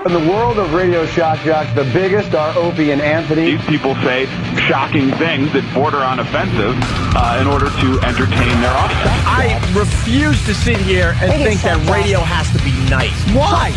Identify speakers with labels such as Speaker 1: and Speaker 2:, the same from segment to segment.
Speaker 1: In the world of radio shock jocks, the biggest are Opie and Anthony.
Speaker 2: These people say shocking things that border on offensive in order to entertain their audience.
Speaker 3: I refuse to sit here and think that radio has to be nice. Why?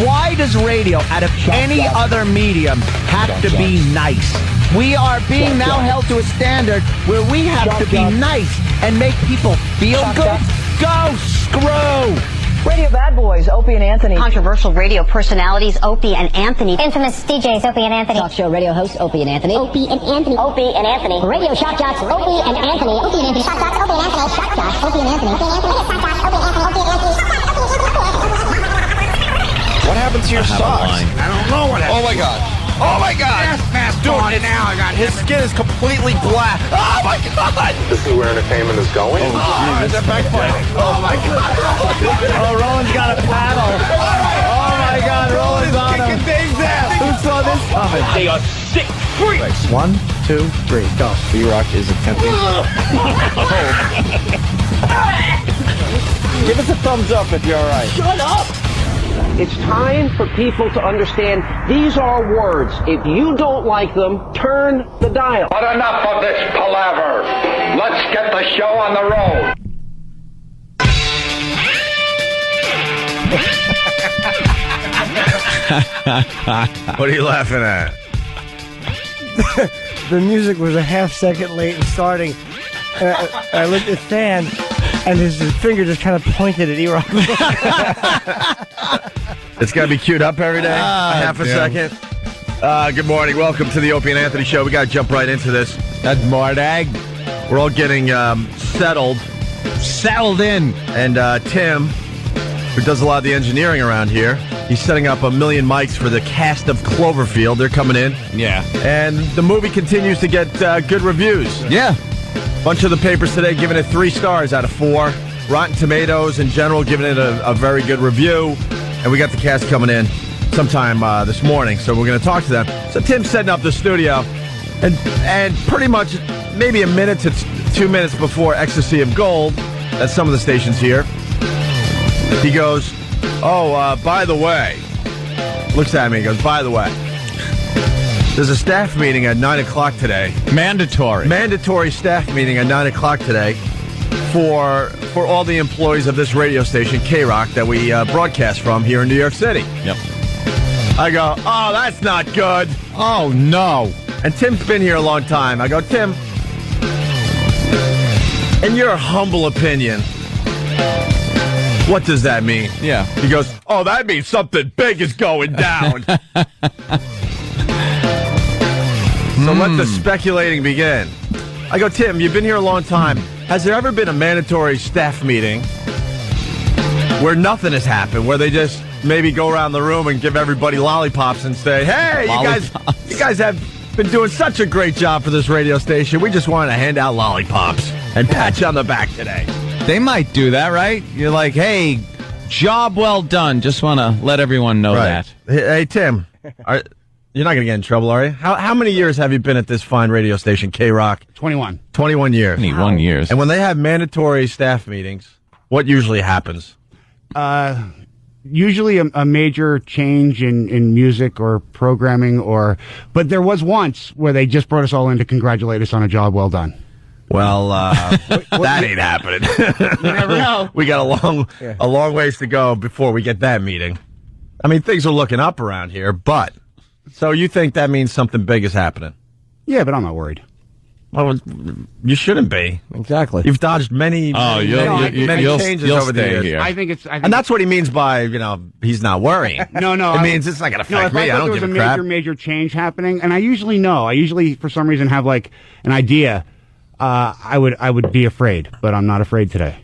Speaker 3: Why does radio, out of any other medium, have to be nice? We are being now held to a standard where we have to be nice and make people feel good. Go screw!
Speaker 4: Radio bad boys, Opie and Anthony.
Speaker 5: Controversial radio personalities, Opie and Anthony.
Speaker 6: Infamous DJs, Opie and Anthony.
Speaker 7: Talk show radio hosts, Opie and Anthony.
Speaker 6: Opie and Anthony.
Speaker 5: Opie and Anthony.
Speaker 6: Radio shock jocks, Opie and Anthony. Opie and Anthony. Shock jocks, Opie and Anthony. Shock jocks, Opie and Anthony. Opie and Anthony. Shock jocks, Opie and Anthony. Opie and Anthony.
Speaker 8: What happened to your socks?
Speaker 9: I don't know what happened.
Speaker 8: Oh my God. Oh my God!
Speaker 9: Fast
Speaker 8: Dude,
Speaker 9: on now. I got
Speaker 8: his skin is completely black. Oh my God!
Speaker 10: This is where entertainment is going.
Speaker 8: Oh, is that backfiring? Oh my God!
Speaker 3: Oh, Roland's got a paddle. Oh my God, Roland's on him. Who saw this coming?
Speaker 2: They are sick freaks.
Speaker 3: 1, 2, 3, go.
Speaker 8: B-Rock is attempting.
Speaker 3: Give us a thumbs up if you're all right.
Speaker 4: Shut up!
Speaker 11: It's time for people to understand these are words. If you don't like them, turn the dial.
Speaker 10: But enough of this palaver. Let's get the show on the road.
Speaker 8: What are you laughing at?
Speaker 12: The music was a half second late in starting. I looked at Stan, and his finger just kind of pointed at E-Rock.
Speaker 8: It's got to be queued up every day. Half a second. Good morning. Welcome to the Opie and Anthony Show. We got to jump right into this.
Speaker 3: That's morning.
Speaker 8: We're all getting settled in. And Tim, who does a lot of the engineering around here, he's setting up 1 million mics for the cast of Cloverfield. They're coming in.
Speaker 3: Yeah.
Speaker 8: And the movie continues to get good reviews.
Speaker 3: Yeah.
Speaker 8: Bunch of the papers today giving it 3 stars out of 4. Rotten Tomatoes in general giving it a very good review. And we got the cast coming in sometime this morning, so we're going to talk to them. So Tim's setting up the studio, and pretty much maybe a minute to 2 minutes before Ecstasy of Gold, at some of the stations here, he goes, by the way, looks at me and goes, by the way, there's a staff meeting at 9 o'clock today. Mandatory staff meeting at 9 o'clock today for all the employees of this radio station, K-Rock, that we broadcast from here in New York City.
Speaker 3: Yep.
Speaker 8: I go, oh, that's not good.
Speaker 3: Oh, no.
Speaker 8: And Tim's been here a long time. I go, Tim, in your humble opinion, what does that mean?
Speaker 3: Yeah.
Speaker 8: He goes, oh, that means something big is going down. So let the speculating begin. I go, Tim, you've been here a long time. Has there ever been a mandatory staff meeting where nothing has happened, where they just maybe go around the room and give everybody lollipops and say, hey, you guys have been doing such a great job for this radio station. We just wanted to hand out lollipops and pat you on the back today.
Speaker 3: They might do that, right? You're like, hey, job well done. Just want to let everyone know that.
Speaker 8: Hey, Tim, you're not going to get in trouble, are you? How many years have you been at this fine radio station, K-Rock?
Speaker 9: 21.
Speaker 8: 21 years.
Speaker 3: 21 years.
Speaker 8: And when they have mandatory staff meetings, what usually happens?
Speaker 9: Usually a major change in music or programming, but there was once where they just brought us all in to congratulate us on a job well done.
Speaker 8: Well, that ain't happening.
Speaker 9: You never know.
Speaker 8: We got a long ways to go before we get that meeting. I mean, things are looking up around here, but so you think that means something big is happening?
Speaker 9: Yeah, but I'm not worried.
Speaker 8: Well, you shouldn't be.
Speaker 12: Exactly.
Speaker 8: You've dodged many changes over the years.
Speaker 3: Here.
Speaker 9: I think
Speaker 8: and that's what he means by, he's not worrying.
Speaker 9: No.
Speaker 8: It means it's not going to affect me. I don't give a crap.
Speaker 9: If there was a major change happening, and I usually, for some reason, have like an idea, I would be afraid, but I'm not afraid today.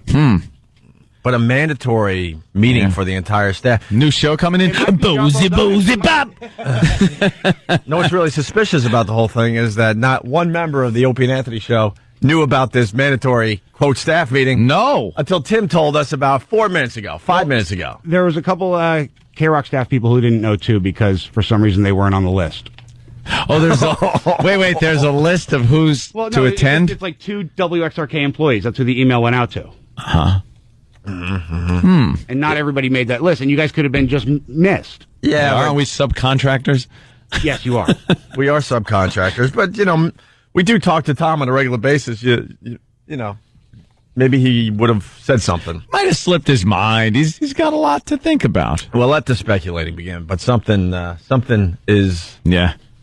Speaker 8: But a mandatory meeting for the entire staff.
Speaker 3: New show coming in. Boozy bop.
Speaker 8: No, what's really suspicious about the whole thing is that not one member of the Opie and Anthony show knew about this mandatory, quote, staff meeting.
Speaker 3: No.
Speaker 8: Until Tim told us about 5 minutes ago.
Speaker 9: There was a couple K-Rock staff people who didn't know, too, because for some reason they weren't on the list.
Speaker 3: Oh, there's wait, there's a list of who's to attend?
Speaker 9: It's like 2 WXRK employees. That's who the email went out to.
Speaker 3: Huh.
Speaker 9: And not everybody made that list, and you guys could have been just missed.
Speaker 8: Yeah,
Speaker 7: aren't we subcontractors?
Speaker 9: Yes, you are.
Speaker 8: We are subcontractors, but we do talk to Tom on a regular basis. You know, maybe he would have said something.
Speaker 7: Might have slipped his mind. He's got a lot to think about.
Speaker 8: Well, let the speculating begin. But something is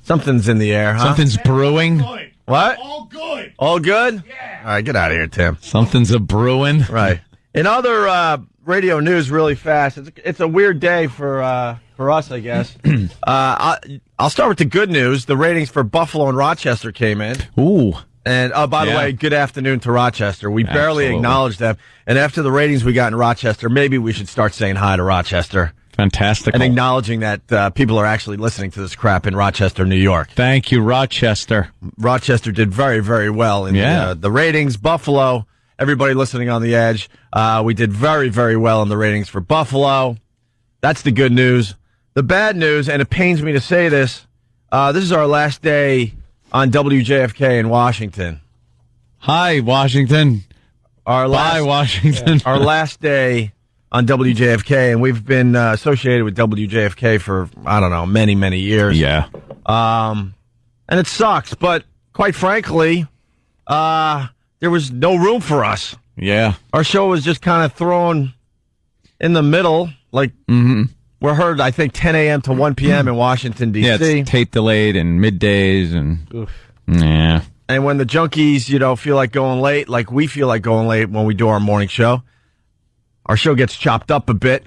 Speaker 8: something's in the air. Huh?
Speaker 7: Something's brewing.
Speaker 8: What?
Speaker 9: All good.
Speaker 8: All good? Yeah. All right, get out of here, Tim.
Speaker 7: Something's a brewing.
Speaker 8: Right. In other radio news, really fast. It's a weird day for us, I guess. I'll start with the good news. The ratings for Buffalo and Rochester came in.
Speaker 7: Ooh.
Speaker 8: And by the way, good afternoon to Rochester. We barely acknowledged them. And after the ratings we got in Rochester, maybe we should start saying hi to Rochester.
Speaker 7: Fantastic.
Speaker 8: And acknowledging that people are actually listening to this crap in Rochester, New York.
Speaker 7: Thank you, Rochester.
Speaker 8: Rochester did very, very well in the ratings. Buffalo, everybody listening on the edge, we did very, very well in the ratings for Buffalo. That's the good news. The bad news, and it pains me to say this is our last day on WJFK in Washington.
Speaker 7: Hi, Washington. Bye, Washington.
Speaker 8: Our last day on WJFK, and we've been associated with WJFK for, I don't know, many, many years.
Speaker 7: Yeah.
Speaker 8: And it sucks, but quite frankly, there was no room for us.
Speaker 7: Yeah.
Speaker 8: Our show was just kind of thrown in the middle, like we're heard, I think, 10 a.m. to 1 p.m. in Washington, D.C.
Speaker 7: Yeah, it's tape delayed and middays and yeah.
Speaker 8: And when the junkies, feel like going late, like we feel like going late when we do our morning show, our show gets chopped up a bit,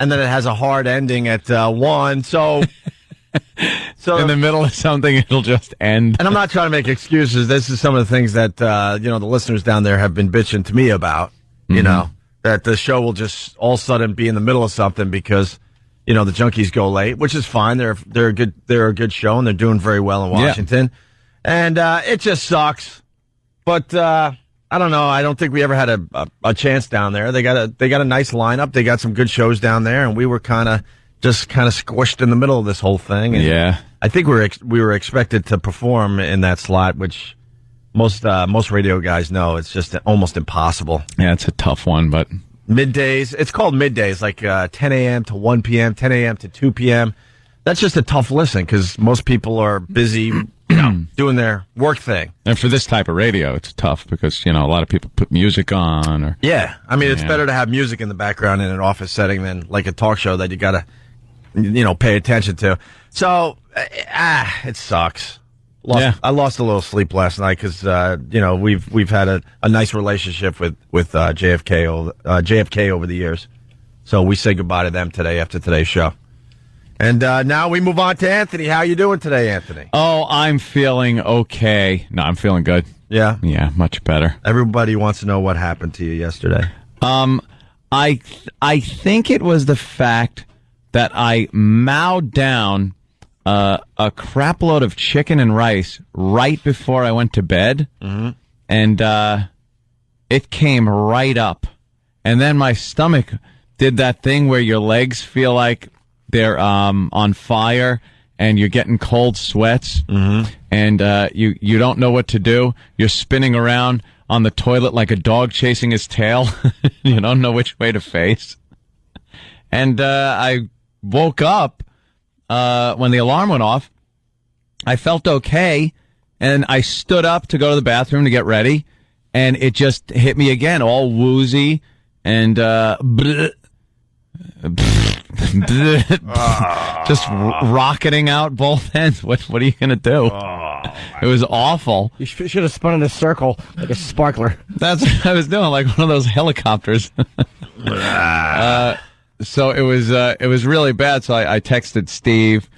Speaker 8: and then it has a hard ending at 1. So
Speaker 7: in the middle of something, it'll just end.
Speaker 8: And I'm not trying to make excuses. This is some of the things that the listeners down there have been bitching to me about. That the show will just all of a sudden be in the middle of something because the junkies go late, which is fine. They're a good show and they're doing very well in Washington, and it just sucks. But I don't know. I don't think we ever had a chance down there. They got a nice lineup. They got some good shows down there, and we were kind of squished in the middle of this whole thing. And I think we were expected to perform in that slot, which most radio guys know it's just almost impossible.
Speaker 7: Yeah, it's a tough one, but
Speaker 8: middays. It's called middays, like 10 a.m. to 1 p.m., 10 a.m. to 2 p.m. That's just a tough listen because most people are busy doing their work thing.
Speaker 7: And for this type of radio, it's tough because, a lot of people put music on.
Speaker 8: It's better to have music in the background in an office setting than like a talk show that you got to, pay attention to. So, it sucks. I lost a little sleep last night because, we've had a nice relationship with JFK over the years. So we say goodbye to them today after today's show. And now we move on to Anthony. How you doing today, Anthony?
Speaker 7: Oh, I'm feeling okay. No, I'm feeling good.
Speaker 8: Yeah?
Speaker 7: Yeah, much better.
Speaker 8: Everybody wants to know what happened to you yesterday.
Speaker 7: I think it was the fact that I mowed down a crap load of chicken and rice right before I went to bed.
Speaker 8: Mm-hmm.
Speaker 7: And it came right up. And then my stomach did that thing where your legs feel like they're on fire and you're getting cold sweats, and you don't know what to do. You're spinning around on the toilet like a dog chasing his tail. You don't know which way to face. And I woke up when the alarm went off. I felt okay, and I stood up to go to the bathroom to get ready, and it just hit me again, all woozy and just rocketing out both ends. What are you going to do? It was awful.
Speaker 12: You should have spun in a circle like a sparkler.
Speaker 7: That's what I was doing, like one of those helicopters. So it was really bad. So I texted Steve.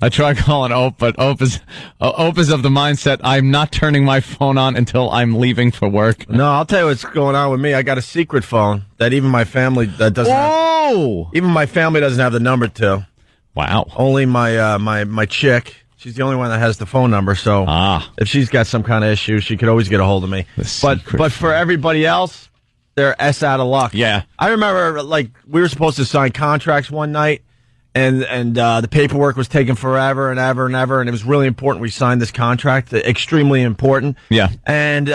Speaker 7: I tried calling Ope, but Ope is of the mindset, I'm not turning my phone on until I'm leaving for work.
Speaker 8: No, I'll tell you what's going on with me. I got a secret phone that even my family even my family doesn't have the number to.
Speaker 7: Wow.
Speaker 8: Only my chick. She's the only one that has the phone number. So if she's got some kind of issue, she could always get a hold of me. But for everybody else, they're out of luck.
Speaker 7: Yeah.
Speaker 8: I remember we were supposed to sign contracts one night. And the paperwork was taking forever and ever and ever, and it was really important we signed this contract, extremely important.
Speaker 7: Yeah.
Speaker 8: And,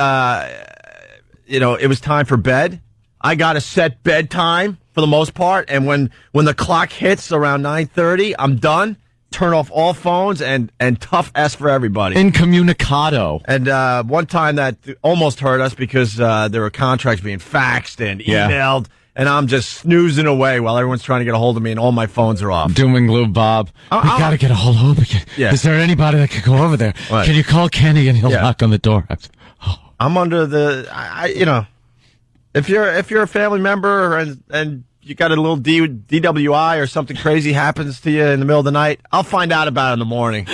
Speaker 8: it was time for bed. I got a set bedtime for the most part. And when the clock hits around 9:30, I'm done. Turn off all phones and tough S for everybody.
Speaker 7: Incommunicado.
Speaker 8: And one time that almost hurt us because there were contracts being faxed and emailed, and I'm just snoozing away while everyone's trying to get a hold of me, and all my phones are off.
Speaker 7: Doom and gloom, Bob. We got to get a hold of Opie.
Speaker 8: Yeah.
Speaker 7: Is there anybody that could go over there?
Speaker 8: What?
Speaker 7: Can you call Kenny and he'll knock on the door?
Speaker 8: I'm under the, if you're a family member and you got a little DWI or something crazy happens to you in the middle of the night, I'll find out about it in the morning.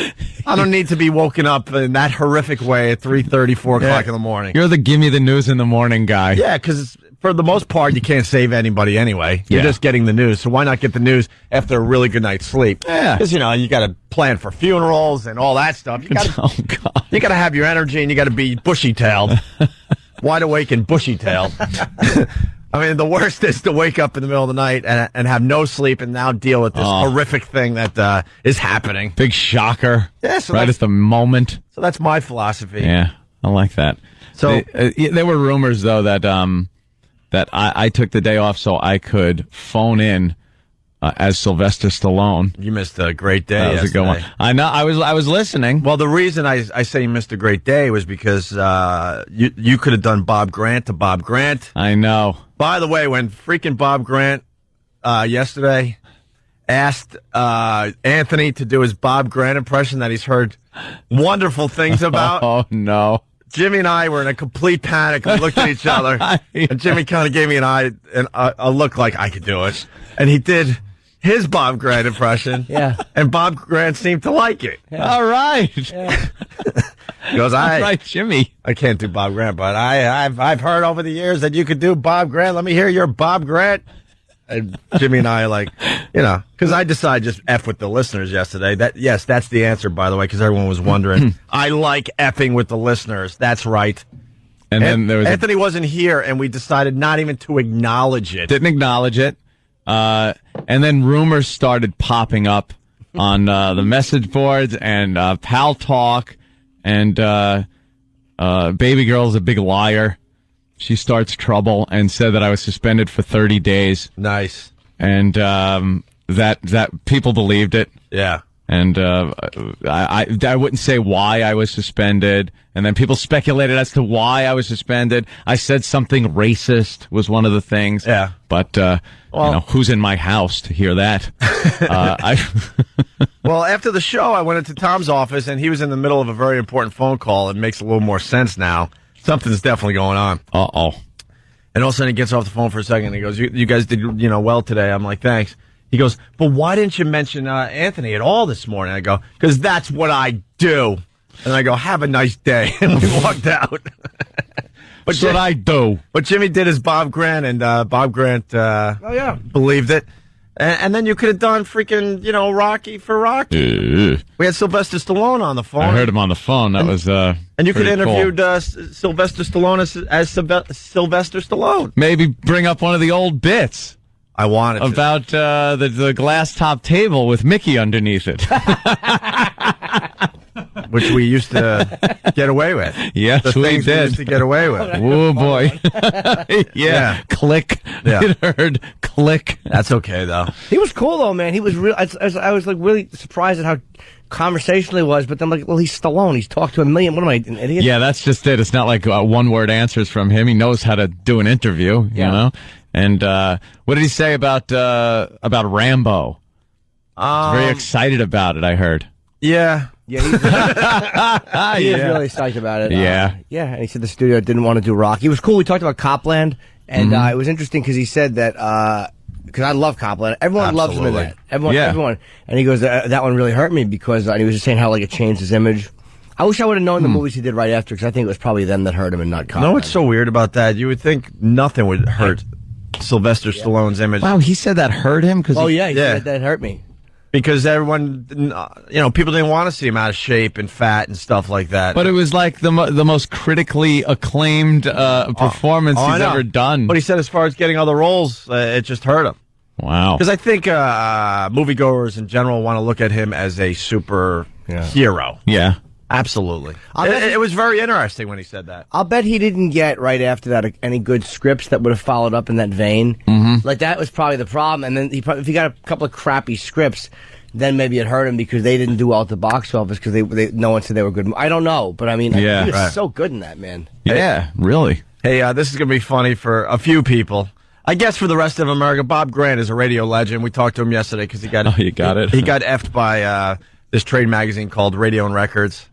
Speaker 8: I don't need to be woken up in that horrific way at 3:30, 4 o'clock in the morning.
Speaker 7: You're the give me the news in the morning guy.
Speaker 8: Yeah, because for the most part, you can't save anybody anyway. You're just getting the news. So why not get the news after a really good night's sleep?
Speaker 7: Yeah.
Speaker 8: Because, you got to plan for funerals and all that stuff. You got to have your energy, and you got to be bushy-tailed. Wide awake and bushy-tailed. I mean, the worst is to wake up in the middle of the night and have no sleep and now deal with this horrific thing that is happening.
Speaker 7: Big shocker.
Speaker 8: Yeah, so
Speaker 7: right at the moment.
Speaker 8: So that's my philosophy.
Speaker 7: Yeah, I like that.
Speaker 8: So
Speaker 7: there were rumors, though, that I took the day off so I could phone in as Sylvester Stallone.
Speaker 8: You missed a great day.
Speaker 7: That was a good one. I know. I was listening.
Speaker 8: Well, the reason I say you missed a great day was because you could have done Bob Grant to Bob Grant.
Speaker 7: I know.
Speaker 8: By the way, when freaking Bob Grant yesterday asked Anthony to do his Bob Grant impression that he's heard wonderful things about.
Speaker 7: Oh, no.
Speaker 8: Jimmy and I were in a complete panic. We looked at each other, and Jimmy kind of gave me a look like I could do it. And he did his Bob Grant impression.
Speaker 12: Yeah.
Speaker 8: And Bob Grant seemed to like it.
Speaker 12: Yeah.
Speaker 7: All right.
Speaker 12: Yeah.
Speaker 8: He goes,
Speaker 7: All right, Jimmy.
Speaker 8: I can't do Bob Grant, but I've heard over the years that you could do Bob Grant. Let me hear your Bob Grant. And Jimmy and I are like, because I decided just F with the listeners yesterday. That's the answer, by the way, because everyone was wondering. I like effing with the listeners. That's right.
Speaker 7: And then there was
Speaker 8: Anthony wasn't here, and we decided not even to acknowledge it.
Speaker 7: Didn't acknowledge it. And then rumors started popping up on the message boards and Pal Talk, and Baby Girl's a big liar. She starts trouble and said that I was suspended for 30 days.
Speaker 8: Nice.
Speaker 7: And that people believed it.
Speaker 8: Yeah.
Speaker 7: And I wouldn't say why I was suspended. And then people speculated as to why I was suspended. I said something racist was one of the things.
Speaker 8: Yeah.
Speaker 7: But, who's in my house to hear that?
Speaker 8: Well, after the show, I went into Tom's office, and he was in the middle of a very important phone call. It makes a little more sense now. Something's definitely going on.
Speaker 7: Uh-oh.
Speaker 8: And all of a sudden he gets off the phone for a second and he goes, you guys did, well today. I'm like, thanks. He goes, but why didn't you mention Anthony at all this morning? I go, because that's what I do. And I go, have a nice day. And we walked out.
Speaker 7: That's what I do.
Speaker 8: But Jimmy did his Bob Grant, and Bob Grant believed it. And then you could have done freaking, Rocky for Rocky. We had Sylvester Stallone on the phone.
Speaker 7: I heard him on the phone. That was
Speaker 8: and you could have interviewed
Speaker 7: cool.
Speaker 8: Sylvester Stallone as Sylvester Stallone.
Speaker 7: Maybe bring up one of the old bits.
Speaker 8: I wanted
Speaker 7: about the glass top table with Mickey underneath it.
Speaker 8: Which we used to get away with.
Speaker 7: Yes,
Speaker 8: the
Speaker 7: we
Speaker 8: things
Speaker 7: did.
Speaker 8: We used to get away with.
Speaker 7: Oh, boy. Yeah. Click.
Speaker 8: Yeah.
Speaker 7: It heard click.
Speaker 8: That's okay, though.
Speaker 12: He was cool, though, man. He was real. I was like really surprised at how conversational he was, but then like, well, he's Stallone. He's talked to a million. What am I, an idiot?
Speaker 7: Yeah, that's just it. It's not like one-word answers from him. He knows how to do an interview, you know? And what did he say about Rambo? He's very excited about it, I heard.
Speaker 8: Yeah.
Speaker 12: Yeah, he was really psyched about it.
Speaker 7: Yeah.
Speaker 12: And he said the studio didn't want to do Rock. He was cool. We talked about Copland, and it was interesting because he said that, because I love Copland. Everyone loves him in that. Everyone. And he goes, that one really hurt me because, and he was just saying how like it changed his image. I wish I would have known the movies he did right after, because I think it was probably them that hurt him and not Copland.
Speaker 8: You know what's so weird about that? You would think nothing would hurt Sylvester Stallone's image.
Speaker 7: Wow, he said that hurt him?
Speaker 12: He said that hurt me.
Speaker 8: Because everyone, people didn't want to see him out of shape and fat and stuff like that.
Speaker 7: But it was like the most critically acclaimed performance he's ever done.
Speaker 8: But he said as far as getting other roles, it just hurt him.
Speaker 7: Wow.
Speaker 8: Because I think moviegoers in general want to look at him as a super hero.
Speaker 7: Yeah.
Speaker 8: Absolutely. It was very interesting when he said that.
Speaker 12: I'll bet he didn't get, right after that, any good scripts that would have followed up in that vein.
Speaker 7: Mm-hmm.
Speaker 12: Like, that was probably the problem. And then if he got a couple of crappy scripts, then maybe it hurt him because they didn't do well at the box office because no one said they were good. I don't know, but I mean, he was so good in that, man.
Speaker 7: Yeah, really.
Speaker 8: Hey, this is going to be funny for a few people. I guess for the rest of America, Bob Grant is a radio legend. We talked to him yesterday because he got
Speaker 7: you got it.
Speaker 8: He got effed by this trade magazine called Radio and Records.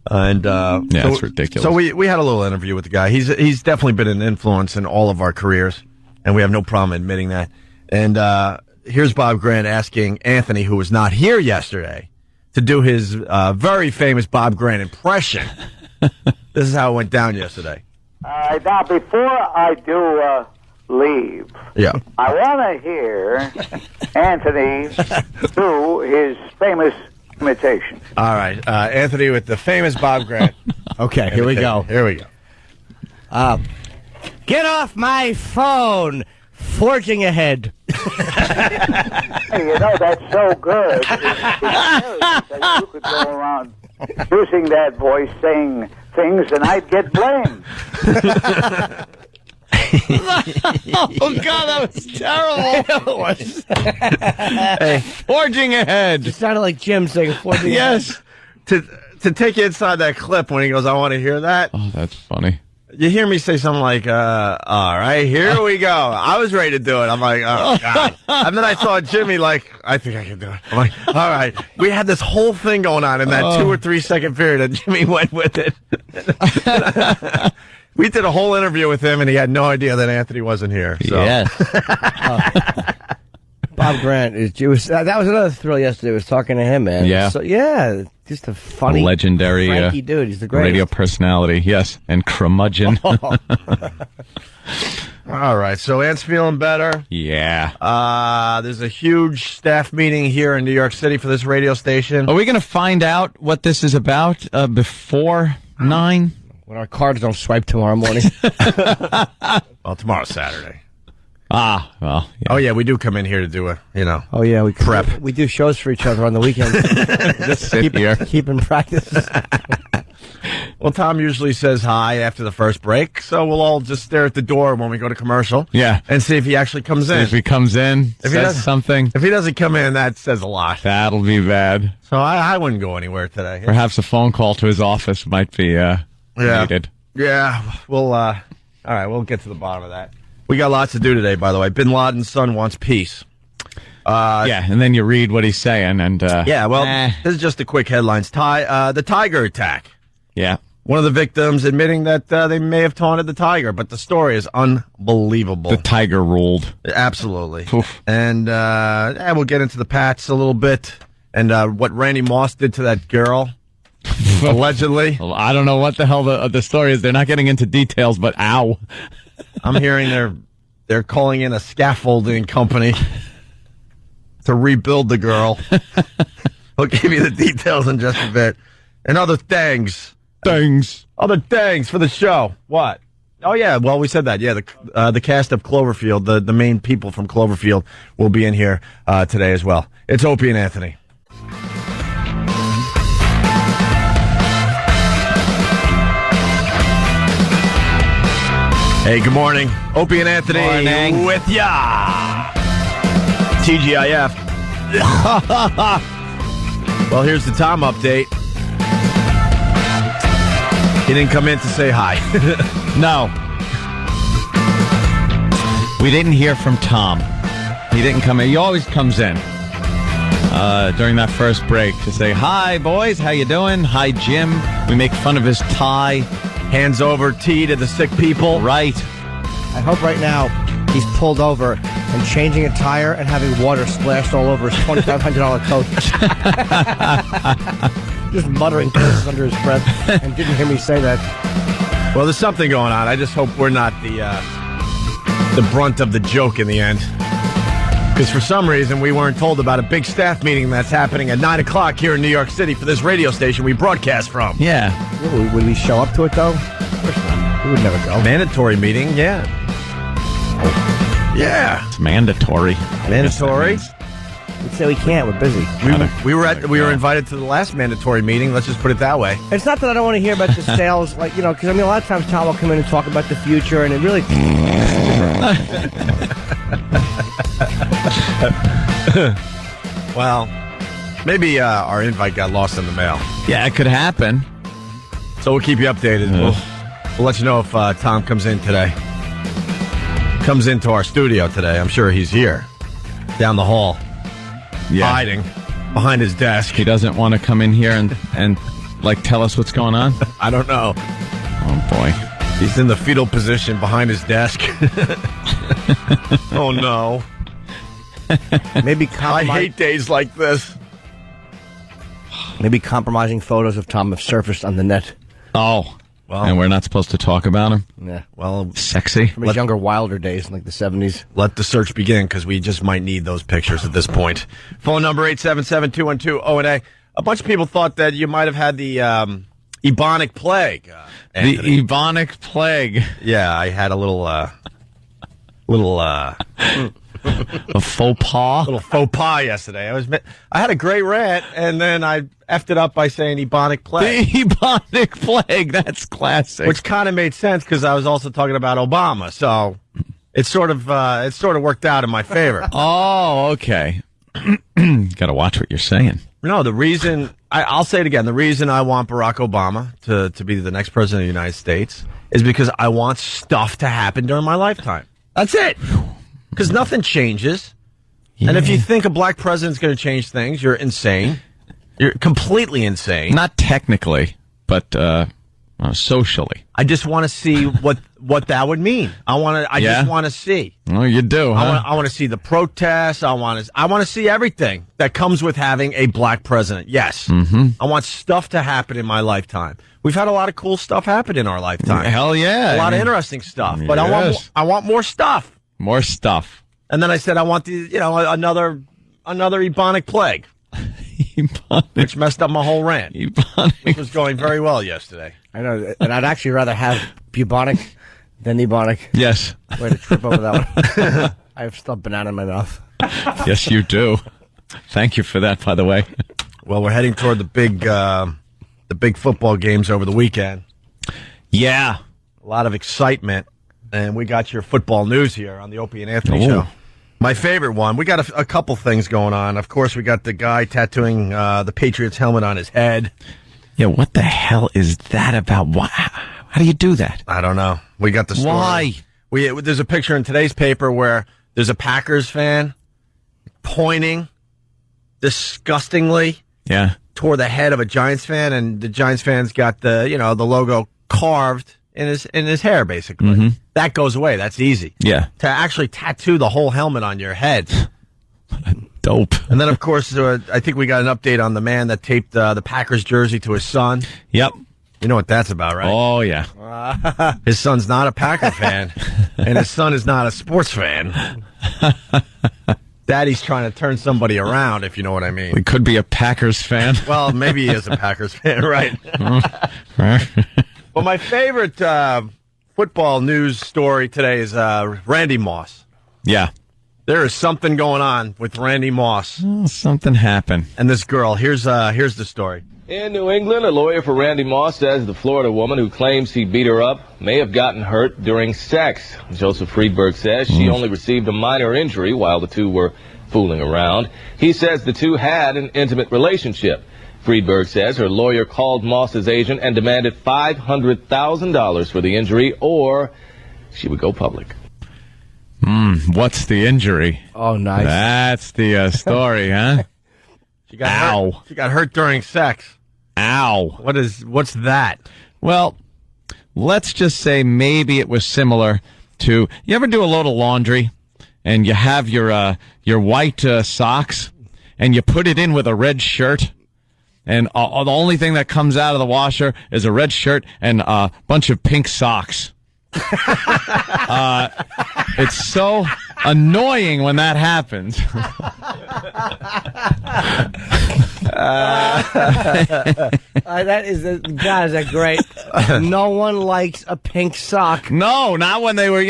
Speaker 7: It's ridiculous.
Speaker 8: So we had a little interview with the guy. He's definitely been an influence in all of our careers, and we have no problem admitting that. And here's Bob Grant asking Anthony, who was not here yesterday, to do his very famous Bob Grant impression. This is how it went down yesterday.
Speaker 13: Now, before I do leave, I want to hear Anthony do his famous imitation.
Speaker 8: All right, Anthony with the famous Bob Grant.
Speaker 12: Okay, here we go.
Speaker 8: Here we go.
Speaker 12: Get off my phone! Forging ahead.
Speaker 13: Hey, that's so good. It's that you could go around using that voice, saying things, and I'd get blamed.
Speaker 7: Oh, God, that was terrible.
Speaker 8: Hey,
Speaker 7: forging ahead.
Speaker 12: It sounded like Jim saying forging ahead.
Speaker 8: Yes. To take you inside that clip when he goes, I want to hear that.
Speaker 7: Oh, that's funny.
Speaker 8: You hear me say something like, all right, here we go. I was ready to do it. I'm like, oh, God. And then I saw Jimmy like, I think I can do it. I'm like, all right. We had this whole thing going on in that 2 or 3 second period, and Jimmy went with it. We did a whole interview with him, and he had no idea that Anthony wasn't here. So.
Speaker 7: Yes.
Speaker 12: Bob Grant, that was another thrill yesterday, was talking to him, man.
Speaker 7: Yeah.
Speaker 12: So, just a funny,
Speaker 7: legendary
Speaker 12: cranky dude. He's the greatest.
Speaker 7: Radio personality, yes, and curmudgeon.
Speaker 8: All right, so Ant's feeling better.
Speaker 7: Yeah.
Speaker 8: There's a huge staff meeting here in New York City for this radio station.
Speaker 7: Are we going to find out what this is about before 9?
Speaker 12: When our cards don't swipe tomorrow morning.
Speaker 8: Well, tomorrow's Saturday.
Speaker 7: Well. Yeah.
Speaker 8: Oh, yeah, we do come in here to do
Speaker 12: Oh, yeah, we
Speaker 8: prep.
Speaker 12: We do shows for each other on the weekends.
Speaker 7: Just sit here.
Speaker 12: Keep in practice.
Speaker 8: Well, Tom usually says hi after the first break, so we'll all just stare at the door when we go to commercial.
Speaker 7: Yeah.
Speaker 8: And see if he actually comes in.
Speaker 7: If he comes in, says something.
Speaker 8: If he doesn't come in, that says a lot.
Speaker 7: That'll be bad.
Speaker 8: So I wouldn't go anywhere today.
Speaker 7: Perhaps a phone call to his office might be needed.
Speaker 8: Yeah. All right, we'll get to the bottom of that. We got lots to do today, by the way. Bin Laden's son wants peace.
Speaker 7: And then you read what he's saying, and
Speaker 8: this is just the quick headlines. The tiger attack.
Speaker 7: Yeah.
Speaker 8: One of the victims admitting that they may have taunted the tiger, but the story is unbelievable.
Speaker 7: The tiger ruled.
Speaker 8: Absolutely.
Speaker 7: Oof.
Speaker 8: And we'll get into the Pats a little bit and what Randy Moss did to that girl. Allegedly.
Speaker 7: Well, I don't know what the hell the story is. They're not getting into details, but ow.
Speaker 8: I'm hearing they're calling in a scaffolding company to rebuild the girl. We'll give you the details in just a bit. And other things. Other things for the show. What? Oh, yeah. Well, we said that. Yeah, the cast of Cloverfield, the main people from Cloverfield will be in here today as well. It's Opie and Anthony. Hey, good morning. Opie and Anthony
Speaker 7: Morning.
Speaker 8: with ya. TGIF. Well, here's the Tom update. He didn't come in to say hi.
Speaker 7: No. We didn't hear from Tom. He didn't come in. He always comes in during that first break to say, hi, boys. How you doing? Hi, Jim. We make fun of his tie.
Speaker 8: Hands over tea to the sick people.
Speaker 7: Right.
Speaker 12: I hope right now he's pulled over and changing a tire and having water splashed all over his $2,500 coat. Just muttering curses under his breath and didn't hear me say that.
Speaker 8: Well, there's something going on. I just hope we're not the brunt of the joke in the end. Because for some reason, we weren't told about a big staff meeting that's happening at 9 o'clock here in New York City for this radio station we broadcast from.
Speaker 7: Yeah.
Speaker 12: Would we show up to it, though? Of course not. We would never go.
Speaker 8: Mandatory meeting, yeah. Yeah.
Speaker 7: It's mandatory.
Speaker 8: Mandatory?
Speaker 12: Let's say we can't. We're busy.
Speaker 8: We were invited to the last mandatory meeting. Let's just put it that way.
Speaker 12: It's not that I don't want to hear about the sales, because a lot of times Tom will come in and talk about the future, and it really.
Speaker 8: Well, maybe our invite got lost in the mail.
Speaker 7: Yeah, it could happen.
Speaker 8: So we'll keep you updated. We'll let you know if Tom comes in today. Comes into our studio today. I'm sure he's here. Down the hall. Yeah. Hiding behind his desk.
Speaker 7: He doesn't want to come in here and tell us what's going on?
Speaker 8: I don't know.
Speaker 7: Oh, boy.
Speaker 8: He's in the fetal position behind his desk. Oh, no.
Speaker 12: Maybe
Speaker 8: I hate days like this.
Speaker 12: Maybe compromising photos of Tom have surfaced on the net.
Speaker 7: Oh. Well, and we're not supposed to talk about him?
Speaker 12: Yeah.
Speaker 8: Well,
Speaker 7: sexy.
Speaker 12: From his younger, wilder days in the 70s.
Speaker 8: Let the search begin, because we just might need those pictures at this point. Phone number 877-212-0&A. A bunch of people thought that you might have had the Ebonic plague.
Speaker 7: The Ebonic plague.
Speaker 8: Yeah, I had a
Speaker 7: a faux pas?
Speaker 8: Little faux pas yesterday. I had a great rant, and then I effed it up by saying Ebonic plague.
Speaker 7: The Ebonic plague, that's classic.
Speaker 8: Which kind of made sense, because I was also talking about Obama, so it sort of worked out in my favor.
Speaker 7: Oh, okay. Got to watch what you're saying.
Speaker 8: No, the reason, I'll say it again, the reason I want Barack Obama to be the next president of the United States is because I want stuff to happen during my lifetime. That's it. Because nothing changes. Yeah. And if you think a black president's going to change things, you're insane. You're completely insane.
Speaker 7: Not technically, but socially.
Speaker 8: I just want to see what that would mean. I just want to see.
Speaker 7: Oh, you do, huh?
Speaker 8: I want to see the protests. I want to see everything that comes with having a black president. Yes.
Speaker 7: Mm-hmm.
Speaker 8: I want stuff to happen in my lifetime. We've had a lot of cool stuff happen in our lifetime.
Speaker 7: Hell yeah.
Speaker 8: A lot of interesting stuff. But I want more stuff.
Speaker 7: More stuff.
Speaker 8: And then I said I want another Ebonic plague.
Speaker 7: Ebonic.
Speaker 8: Which messed up my whole rant.
Speaker 7: Ebonic.
Speaker 8: Which was going very well yesterday.
Speaker 12: I know, and I'd actually rather have bubonic than Ebonic.
Speaker 7: Yes.
Speaker 12: Way to trip over that one. I have stuffed banana in my mouth.
Speaker 7: Yes, you do. Thank you for that, by the way.
Speaker 8: Well, we're heading toward the big football games over the weekend.
Speaker 7: Yeah.
Speaker 8: A lot of excitement. And we got your football news here on the Opie and Anthony Show. My favorite one. We got a couple things going on. Of course, we got the guy tattooing the Patriots helmet on his head.
Speaker 7: Yeah, what the hell is that about? Why? How do you do that?
Speaker 8: I don't know. We got the story.
Speaker 7: Why?
Speaker 8: There's a picture in today's paper where there's a Packers fan pointing disgustingly toward the head of a Giants fan, and the Giants fan's got the logo carved in his hair, basically.
Speaker 7: Mm-hmm.
Speaker 8: That goes away. That's easy.
Speaker 7: Yeah.
Speaker 8: To actually tattoo the whole helmet on your head.
Speaker 7: Dope.
Speaker 8: And then, of course, I think we got an update on the man that taped the Packers jersey to his son.
Speaker 7: Yep.
Speaker 8: You know what that's about, right?
Speaker 7: Oh, yeah.
Speaker 8: His son's not a Packer fan, and his son is not a sports fan. Daddy's trying to turn somebody around, if you know what I mean.
Speaker 7: He could be a Packers fan.
Speaker 8: Well, maybe he is a Packers fan, right? Well, my favorite football news story today is Randy Moss.
Speaker 7: Yeah.
Speaker 8: There is something going on with Randy Moss.
Speaker 7: Something happened.
Speaker 8: And this girl. Here's the story.
Speaker 14: In New England, a lawyer for Randy Moss says the Florida woman who claims he beat her up may have gotten hurt during sex. Joseph Friedberg says she only received a minor injury while the two were fooling around. He says the two had an intimate relationship. Friedberg says her lawyer called Moss's agent and demanded $500,000 for the injury, or she would go public.
Speaker 7: What's the injury?
Speaker 12: Oh, nice.
Speaker 7: That's the story, huh?
Speaker 8: She got hurt during sex.
Speaker 7: Ow.
Speaker 8: What's that?
Speaker 7: Well, let's just say maybe it was similar to, you ever do a load of laundry and you have your white socks and you put it in with a red shirt? And the only thing that comes out of the washer is a red shirt and a bunch of pink socks. It's so annoying when that happens.
Speaker 12: Is that great? No one likes a pink sock.
Speaker 7: No, not when they were,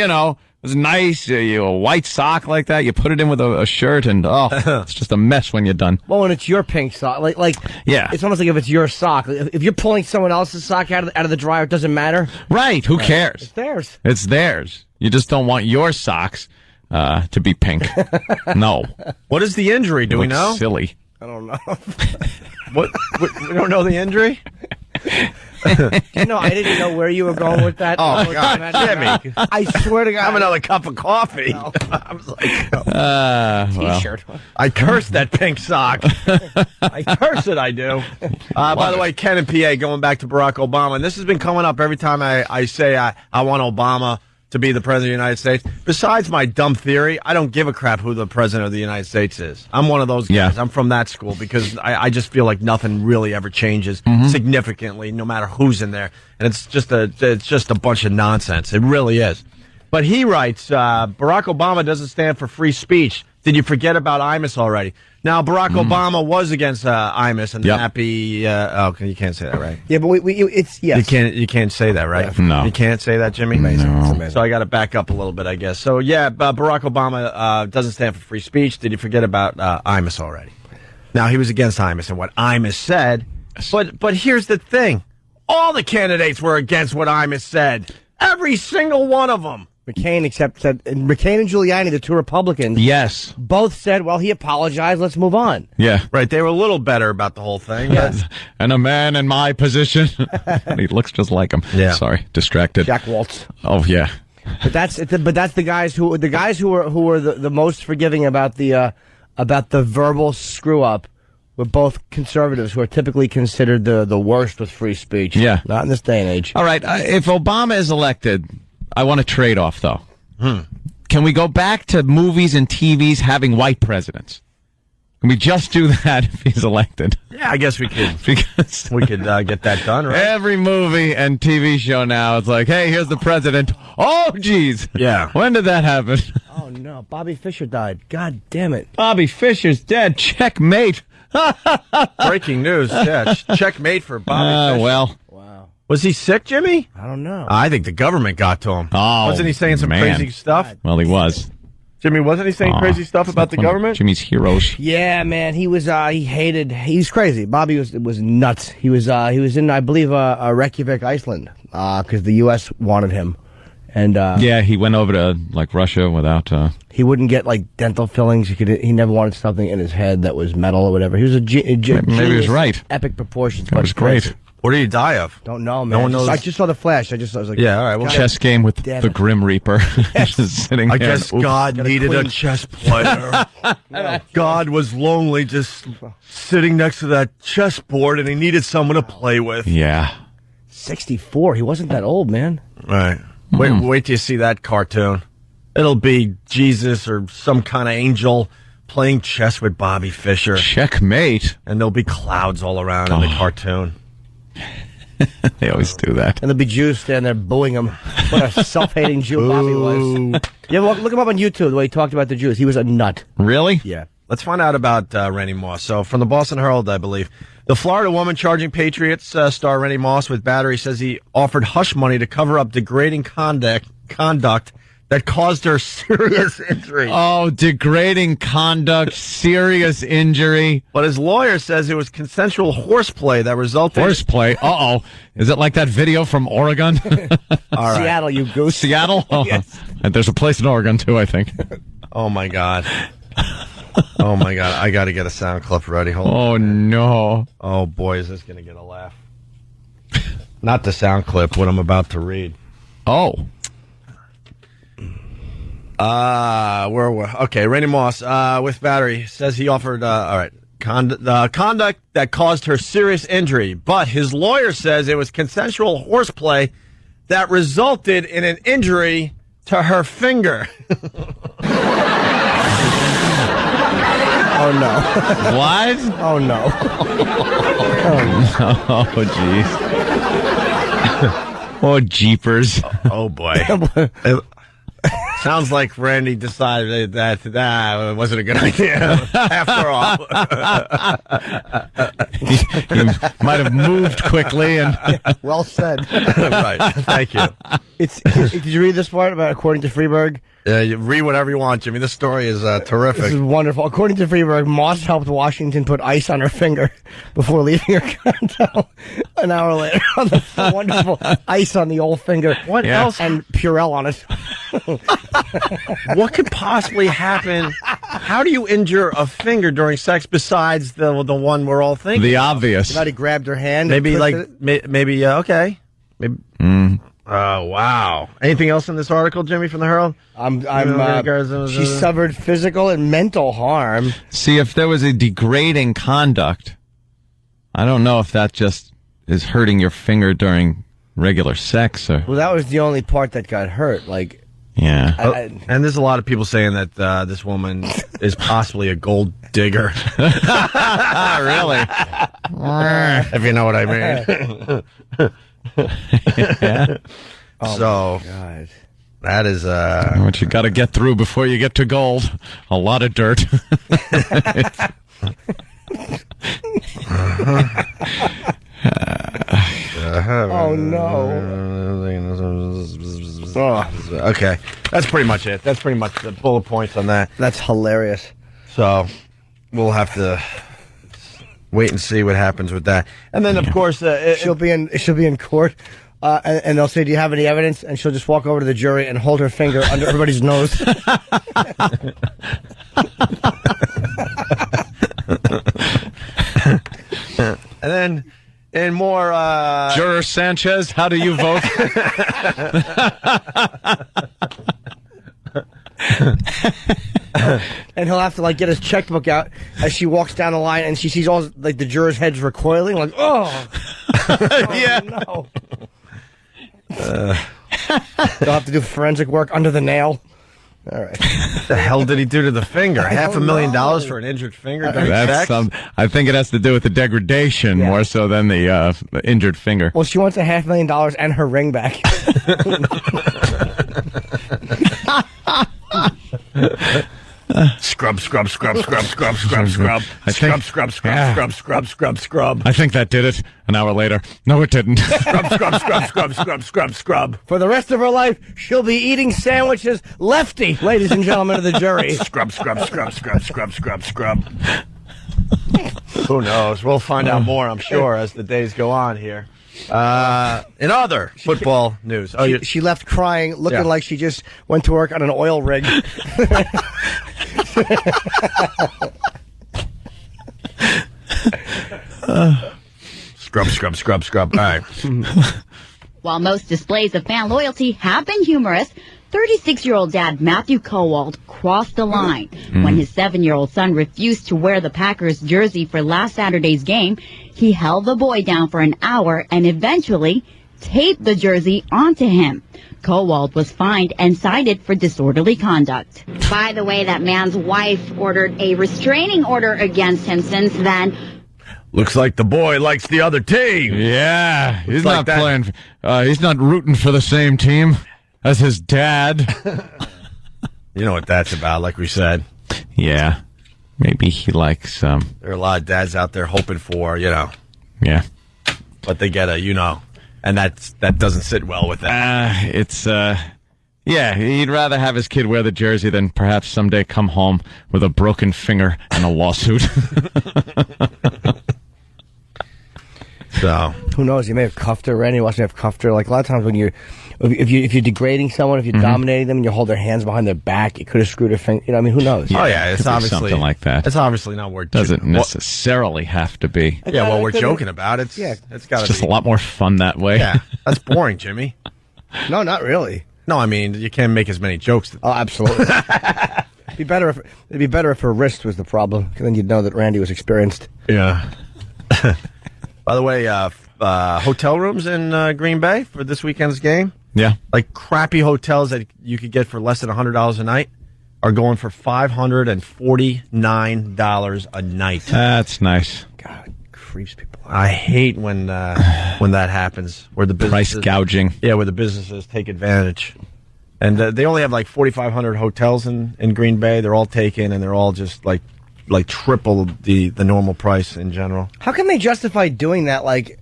Speaker 7: was nice. You a white sock like that. You put it in with a shirt, and it's just a mess when you're done.
Speaker 12: Well, when it's your pink sock, like
Speaker 7: yeah,
Speaker 12: it's almost like if it's your sock. If you're pulling someone else's sock out of the dryer, it doesn't matter.
Speaker 7: Right? Who cares?
Speaker 12: It's theirs.
Speaker 7: It's theirs. You just don't want your socks to be pink. No.
Speaker 8: What is the injury? Do we know?
Speaker 7: Silly.
Speaker 12: I don't know.
Speaker 8: What? We don't know the injury?
Speaker 12: No, I didn't know where you were going with that.
Speaker 8: Oh, God, Jimmy.
Speaker 12: I swear to God.
Speaker 8: Have another cup of coffee.
Speaker 12: No.
Speaker 8: I was like,
Speaker 12: T-shirt.
Speaker 8: I cursed that pink sock. I curse it, I do. By the way, Ken and PA, going back to Barack Obama, and this has been coming up every time I say I want Obama to be the president of the United States. Besides my dumb theory, I don't give a crap who the president of the United States is. I'm one of those guys.
Speaker 7: Yeah.
Speaker 8: I'm from that school because I just feel like nothing really ever changes significantly, no matter who's in there. And it's just a bunch of nonsense. It really is. But he writes, Barack Obama doesn't stand for free speech. Did you forget about Imus already? Now, Barack Obama was against Imus and happy. You can't say that, right?
Speaker 12: Yeah, but it's yes.
Speaker 8: You can't say that, right?
Speaker 7: No,
Speaker 8: you can't say that, Jimmy.
Speaker 12: No.
Speaker 8: So I got to back up a little bit, I guess. So yeah, Barack Obama doesn't stand for free speech. Did you forget about Imus already? Now he was against Imus and what Imus said. But here's the thing: all the candidates were against what Imus said. Every single one of them.
Speaker 12: McCain McCain and Giuliani, the two Republicans,
Speaker 7: yes,
Speaker 12: both said, well, he apologized, let's move on.
Speaker 7: Yeah.
Speaker 8: Right, they were a little better about the whole thing.
Speaker 7: Yes. And a man in my position. He looks just like him.
Speaker 8: Yeah.
Speaker 7: Sorry, distracted.
Speaker 12: Jack Waltz.
Speaker 7: Oh, yeah.
Speaker 12: But that's the guys who were the most forgiving about the verbal screw up were both conservatives who are typically considered the worst with free speech.
Speaker 7: Yeah.
Speaker 12: Not in this day and age.
Speaker 7: All right, if Obama is elected, I want a trade-off, though. Can we go back to movies and TVs having white presidents? Can we just do that if he's elected?
Speaker 8: Yeah, I guess we could.
Speaker 7: Because
Speaker 8: we could get that done, right?
Speaker 7: Every movie and TV show now, it's like, hey, here's the president. Oh, geez.
Speaker 8: Yeah.
Speaker 7: When did that happen?
Speaker 12: Oh, no. Bobby Fischer died. God damn it.
Speaker 7: Bobby Fischer's dead. Checkmate.
Speaker 8: Breaking news. Yeah, checkmate for Bobby Fischer.
Speaker 7: Well.
Speaker 8: Was he sick, Jimmy?
Speaker 12: I don't know.
Speaker 8: I think the government got to him.
Speaker 7: Oh,
Speaker 8: wasn't he saying some crazy stuff?
Speaker 7: Well, he was.
Speaker 8: Jimmy, wasn't he saying crazy stuff about the government?
Speaker 7: Jimmy's heroes.
Speaker 12: Yeah, man, he was. He's crazy. Bobby was nuts. He was in, I believe, Reykjavik, Iceland, because the U.S. wanted him, and
Speaker 7: yeah, he went over to like Russia without.
Speaker 12: He wouldn't get like dental fillings. He never wanted something in his head that was metal or whatever. He was
Speaker 7: maybe he was right.
Speaker 12: Epic proportions.
Speaker 7: That was great.
Speaker 8: What did he die of?
Speaker 12: Don't know, man.
Speaker 8: No one knows.
Speaker 12: I just saw the flash. I was like,
Speaker 8: yeah, all right. Well,
Speaker 7: chess game with the Grim Reaper. Just sitting
Speaker 8: I
Speaker 7: there.
Speaker 8: guess God needed a chess player. God was lonely just sitting next to that chessboard, and he needed someone to play with.
Speaker 7: Yeah.
Speaker 12: 64. He wasn't that old, man.
Speaker 8: Right. Wait till you see that cartoon. It'll be Jesus or some kind of angel playing chess with Bobby Fischer.
Speaker 7: Checkmate.
Speaker 8: And there'll be clouds all around in the cartoon.
Speaker 7: They always do that.
Speaker 12: And there'll be Jews standing there booing him. What a self-hating Jew Bobby was. Yeah, look him up on YouTube, the way he talked about the Jews. He was a nut.
Speaker 7: Really?
Speaker 12: Yeah.
Speaker 8: Let's find out about Randy Moss. So, from the Boston Herald, I believe, the Florida woman charging Patriots star Randy Moss with battery says he offered hush money to cover up degrading conduct that caused her serious injury.
Speaker 7: Oh, degrading conduct, serious injury.
Speaker 8: But his lawyer says it was consensual horseplay that resulted...
Speaker 7: Horseplay? Uh-oh. Is it like that video from Oregon?
Speaker 8: All right.
Speaker 12: Seattle, you goose.
Speaker 7: Seattle? Oh.
Speaker 12: Yes.
Speaker 7: And there's a place in Oregon, too, I think.
Speaker 8: Oh, my God. Oh, my God. I got to get a sound clip ready. Hold on.
Speaker 7: Oh, no.
Speaker 8: Oh, boy, is this going to get a laugh. Not the sound clip, what I'm about to read.
Speaker 7: Oh.
Speaker 8: Where were okay? Randy Moss with battery says he offered all right conduct that caused her serious injury, but his lawyer says it was consensual horseplay that resulted in an injury to her finger.
Speaker 12: Oh no!
Speaker 8: What?
Speaker 12: Oh no!
Speaker 7: Oh jeez! Oh jeepers!
Speaker 8: Oh boy! Sounds like Randy decided that it wasn't a good idea after all.
Speaker 7: He might have moved quickly and
Speaker 12: well said.
Speaker 8: Right. Thank you.
Speaker 12: Did you read this part about according to Freeberg?
Speaker 8: You read whatever you want, Jimmy. This story is terrific.
Speaker 12: This is wonderful. According to Freeberg, Moss helped Washington put ice on her finger before leaving her condo an hour later. The wonderful ice on the old finger.
Speaker 8: What else?
Speaker 12: And Purell on it.
Speaker 8: What could possibly happen? How do you injure a finger during sex besides the one we're all thinking?
Speaker 7: The obvious.
Speaker 12: Somebody grabbed her hand.
Speaker 8: Maybe okay. Maybe. Oh, wow. Anything else in this article, Jimmy, from the Herald?
Speaker 12: She suffered physical and mental harm.
Speaker 7: See, if there was a degrading conduct, I don't know if that just is hurting your finger during regular sex. Or...
Speaker 12: Well, that was the only part that got hurt. Like,
Speaker 7: yeah.
Speaker 8: And there's a lot of people saying that this woman is possibly a gold digger.
Speaker 7: Really?
Speaker 8: If you know what I mean.
Speaker 7: Yeah.
Speaker 8: So,
Speaker 12: God.
Speaker 8: That is
Speaker 7: what you got to get through before you get to gold. A lot of dirt.
Speaker 12: Oh no.
Speaker 8: Okay. That's pretty much it. That's pretty much the bullet points on that.
Speaker 12: That's hilarious.
Speaker 8: So we'll have to wait and see what happens with that. And then of course
Speaker 12: she'll be in court. And they'll say, "Do you have any evidence?" And she'll just walk over to the jury and hold her finger under everybody's nose.
Speaker 8: And then, in more...
Speaker 7: Juror Sanchez, how do you vote?
Speaker 12: And he'll have to get his checkbook out as she walks down the line, and she sees all the jurors' heads recoiling, like, oh
Speaker 8: yeah,
Speaker 12: no. They'll have to do forensic work under the nail. All right.
Speaker 8: What the hell did he do to the finger? $500,000 for an injured finger during sex?
Speaker 7: I think it has to do with the degradation more so than the injured finger.
Speaker 12: Well, she wants $500,000 and her ring back.
Speaker 8: Scrub.
Speaker 7: I think that did it. An hour later. No, it didn't.
Speaker 8: Scrub.
Speaker 12: For the rest of her life, she'll be eating sandwiches lefty, ladies and gentlemen of the jury.
Speaker 8: Scrub. Who knows? We'll find out more, I'm sure, as the days go on here. In other football news.
Speaker 12: She left crying, looking like she just went to work on an oil rig.
Speaker 8: Scrub. All right.
Speaker 15: While most displays of fan loyalty have been humorous, 36-year-old dad Matthew Kowald crossed the line when his 7-year-old son refused to wear the Packers jersey for last Saturday's game. He held the boy down for an hour and eventually taped the jersey onto him. Kowald was fined and cited for disorderly conduct. By the way, that man's wife ordered a restraining order against him since then.
Speaker 8: Looks like the boy likes the other team.
Speaker 7: Yeah, he's not playing. He's not rooting for the same team as his dad.
Speaker 8: You know what that's about, like we said.
Speaker 7: Yeah, maybe he likes.
Speaker 8: There are a lot of dads out there hoping for,
Speaker 7: Yeah,
Speaker 8: but they get and that doesn't sit well with that.
Speaker 7: Yeah, he'd rather have his kid wear the jersey than perhaps someday come home with a broken finger and a lawsuit.
Speaker 8: So
Speaker 12: who knows? You may have cuffed her. Randy wants to have cuffed her. Like a lot of times when if you're degrading someone, if you're dominating them, and you hold their hands behind their back, you could have screwed her finger. Who knows?
Speaker 8: Yeah, it's obviously
Speaker 7: something like that.
Speaker 8: It's obviously not worth.
Speaker 7: Doesn't necessarily have to be.
Speaker 8: Yeah, well, we're joking about it. It's got to be
Speaker 7: just a lot more fun that way.
Speaker 8: Yeah, that's boring, Jimmy.
Speaker 12: No, not really.
Speaker 8: No, I mean you can't make as many jokes.
Speaker 12: Oh, absolutely. It'd be better if her wrist was the problem, because then you'd know that Randy was experienced.
Speaker 8: Yeah. By the way, hotel rooms in Green Bay for this weekend's game.
Speaker 7: Yeah.
Speaker 8: Like crappy hotels that you could get for less than $100 a night are going for $549 a night.
Speaker 7: That's nice.
Speaker 12: God, it creeps people out.
Speaker 8: I hate when that happens. Where the
Speaker 7: price gouging.
Speaker 8: Yeah, where the businesses take advantage. And they only have like 4,500 hotels in Green Bay. They're all taken, and they're all just like triple the normal price in general.
Speaker 12: How can they justify doing that? Like,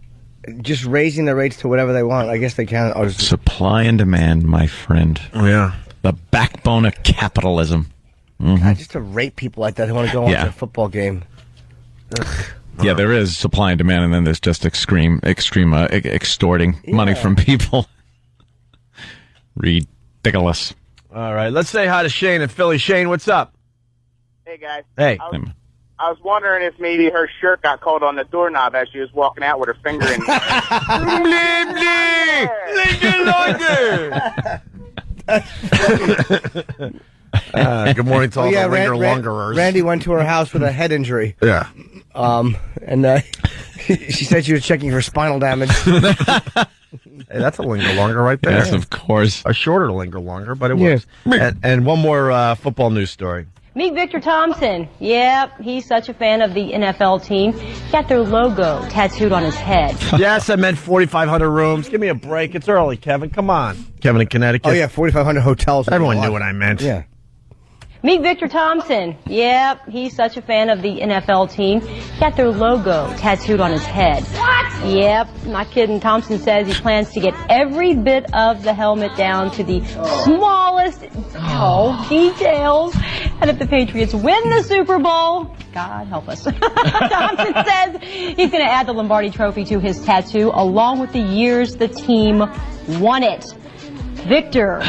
Speaker 12: just raising the rates to whatever they want? I guess they can.
Speaker 7: Supply and demand, my friend.
Speaker 8: Oh, yeah.
Speaker 7: The backbone of capitalism. Mm-hmm.
Speaker 12: God, just to rate people like that who want to go watch a football game. Ugh.
Speaker 7: Yeah, there is supply and demand, and then there's just extreme extorting money from people. Ridiculous.
Speaker 8: All right, let's say hi to Shane in Philly. Shane, what's up?
Speaker 16: Hey, guys.
Speaker 8: Hey.
Speaker 16: I was wondering if maybe her shirt got caught on the doorknob as she was walking out with her finger in
Speaker 8: Good morning to all the linger-longerers.
Speaker 12: Randy went to her house with a head injury.
Speaker 8: Yeah.
Speaker 12: And she said she was checking for spinal damage.
Speaker 8: Hey, that's a linger-longer right there.
Speaker 7: Yes, of course.
Speaker 8: A shorter linger-longer, but it was. And one more football news story.
Speaker 17: Meet Victor Thompson. Yep, he's such a fan of the NFL team. Got their logo tattooed on his head.
Speaker 8: Yes, I meant 4,500 rooms. Give me a break. It's early, Kevin. Come on. Kevin in Connecticut.
Speaker 12: Oh, yeah, 4,500 hotels.
Speaker 8: Everyone knew what I meant.
Speaker 12: Yeah.
Speaker 17: Meet Victor Thompson. Yep, he's such a fan of the NFL team. Got their logo tattooed on his head. What? Yep, not kidding. Thompson says he plans to get every bit of the helmet down to the smallest details. And if the Patriots win the Super Bowl, God help us. Thompson says he's going to add the Lombardi Trophy to his tattoo, along with the years the team won it. Victor,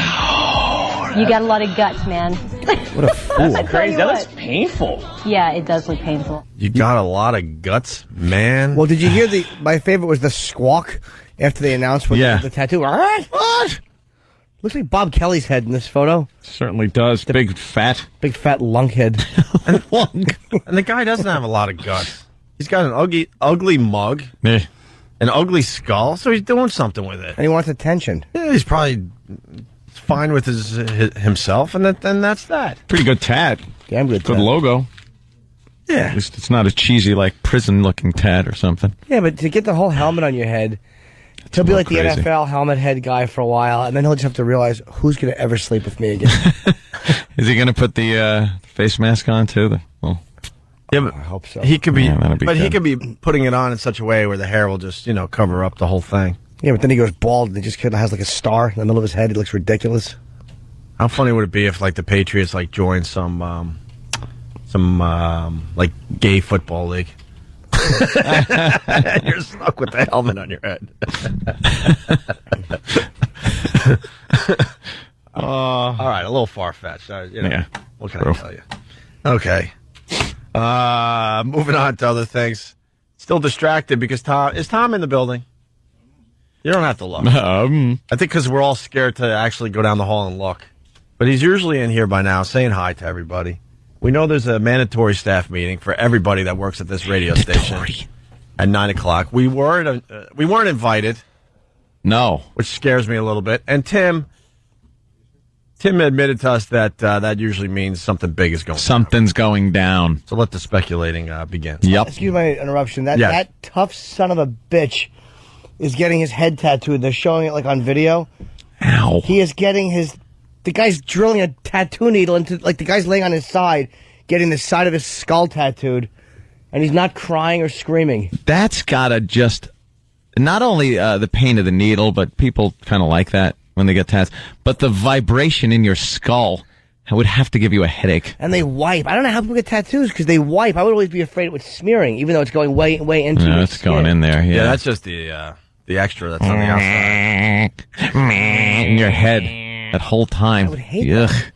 Speaker 17: you got a lot of guts, man.
Speaker 8: What a fool.
Speaker 17: That's crazy. That looks
Speaker 16: painful.
Speaker 17: Yeah, it does look painful.
Speaker 8: You got a lot of guts, man.
Speaker 12: Well, did you hear my favorite was the squawk after they announced the tattoo? What? Looks like Bob Kelly's head in this photo.
Speaker 7: Certainly does. Big fat
Speaker 12: lunk head.
Speaker 8: And the guy doesn't have a lot of guts. He's got an ugly mug, an ugly skull, so he's doing something with it.
Speaker 12: And he wants attention.
Speaker 8: Yeah, he's probably fine with himself, and that's that.
Speaker 7: Pretty good tat.
Speaker 12: Damn good
Speaker 7: Good
Speaker 12: tat.
Speaker 7: logo.
Speaker 8: Yeah.
Speaker 7: At least it's not a cheesy, like, prison-looking tat or something.
Speaker 12: Yeah, but to get the whole helmet on your head, he'll be like
Speaker 7: crazy.
Speaker 12: the NFL helmet head guy for a while, and then he'll just have to realize, who's going to ever sleep with me again?
Speaker 7: Is he going to put the face mask on, too?
Speaker 8: Yeah, but
Speaker 12: I hope so.
Speaker 8: He could be,
Speaker 7: that'd be
Speaker 8: but he
Speaker 7: good.
Speaker 8: could be putting it on in such a way where the hair will just, cover up the whole thing.
Speaker 12: Yeah, but then he goes bald, and he just kind of has like a star in the middle of his head. He looks ridiculous.
Speaker 8: How funny would it be if, like, the Patriots, like, joined some like, gay football league? And you're stuck with the helmet on your head. All right, a little far-fetched. What can I tell you? Okay. Moving on to other things. Still distracted because is Tom in the building? You don't have to look. I think because we're all scared to actually go down the hall and look. But he's usually in here by now saying hi to everybody. We know there's a mandatory staff meeting for everybody that works at this radio station at 9 o'clock. We weren't invited.
Speaker 7: No.
Speaker 8: Which scares me a little bit. And Tim admitted to us that that usually means something big is going
Speaker 7: Something's going down.
Speaker 8: So let the speculating begin.
Speaker 7: Yep.
Speaker 12: Excuse my interruption. That tough son of a bitch is getting his head tattooed. They're showing it like on video.
Speaker 7: Ow.
Speaker 12: He is getting the guy's drilling a tattoo needle into, like, the guy's laying on his side, getting the side of his skull tattooed, and he's not crying or screaming.
Speaker 7: That's gotta just, not only the pain of the needle, but people kind of like that when they get tats, but the vibration in your skull would have to give you a headache.
Speaker 12: And they wipe. I don't know how people get tattoos, because they wipe. I would always be afraid it was smearing, even though it's going way into your
Speaker 7: it's
Speaker 12: skin.
Speaker 7: going in there, yeah.
Speaker 8: Yeah, that's just the extra that's on the outside.
Speaker 7: In your head. That whole time.
Speaker 12: I would hate that.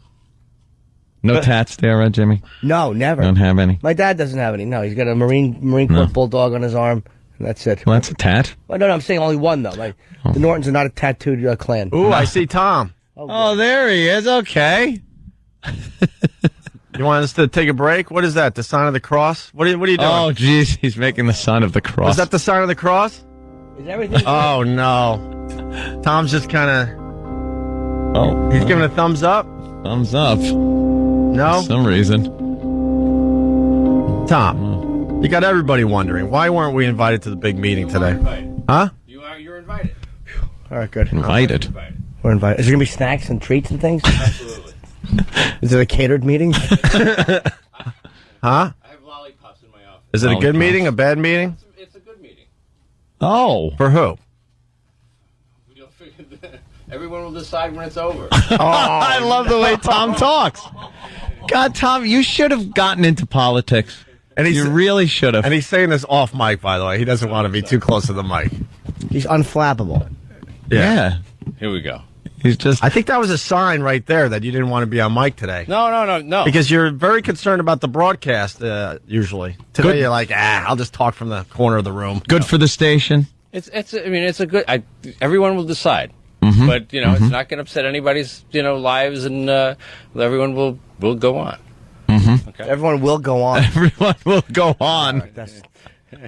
Speaker 7: No tats there, Jimmy?
Speaker 12: No, never.
Speaker 7: Don't have any?
Speaker 12: My dad doesn't have any. No, he's got a Marine Corps bulldog on his arm, and that's it.
Speaker 7: Well, that's a tat.
Speaker 12: Well, no, I'm saying only one, though. The Nortons are not a tattooed clan.
Speaker 8: Ooh, I see Tom.
Speaker 7: Oh, there he is. Okay.
Speaker 8: You want us to take a break? What is that? The sign of the cross? What are you doing?
Speaker 7: Oh, jeez. He's making the sign of the cross.
Speaker 8: Is that the sign of the cross?
Speaker 12: Is everything...
Speaker 8: Oh, no. Tom's just kind of...
Speaker 7: Oh.
Speaker 8: He's giving a thumbs up?
Speaker 7: Thumbs up.
Speaker 8: No?
Speaker 7: For some reason.
Speaker 8: Tom, you got everybody wondering, why weren't we invited to the big meeting today? Huh?
Speaker 16: You're invited.
Speaker 12: All right, good.
Speaker 7: Invited.
Speaker 12: All We're invited. Is there going to be snacks and treats and things?
Speaker 14: Absolutely.
Speaker 12: Is it a catered meeting?
Speaker 8: Huh?
Speaker 14: I have lollipops in my office.
Speaker 8: Is it a good meeting, a bad meeting?
Speaker 14: It's a good meeting.
Speaker 7: Oh.
Speaker 8: For who?
Speaker 14: Everyone will decide when it's over.
Speaker 7: I love the way Tom talks. God, Tom, you should have gotten into politics.
Speaker 8: And
Speaker 7: you really should have.
Speaker 8: And he's saying this off mic, by the way. He doesn't want to be too close to the mic.
Speaker 12: He's unflappable.
Speaker 7: Yeah.
Speaker 14: Here we go.
Speaker 7: He's just.
Speaker 8: I think that was a sign right there that you didn't want to be on mic today.
Speaker 14: No.
Speaker 8: Because you're very concerned about the broadcast, usually. Today you're like, I'll just talk from the corner of the room.
Speaker 7: Good for the station.
Speaker 14: It's a good. Everyone will decide.
Speaker 7: Mm-hmm.
Speaker 14: But it's not going to upset anybody's lives, and everyone will go on.
Speaker 7: Mm-hmm.
Speaker 14: Okay.
Speaker 12: Everyone will go on.
Speaker 7: Everyone will go on.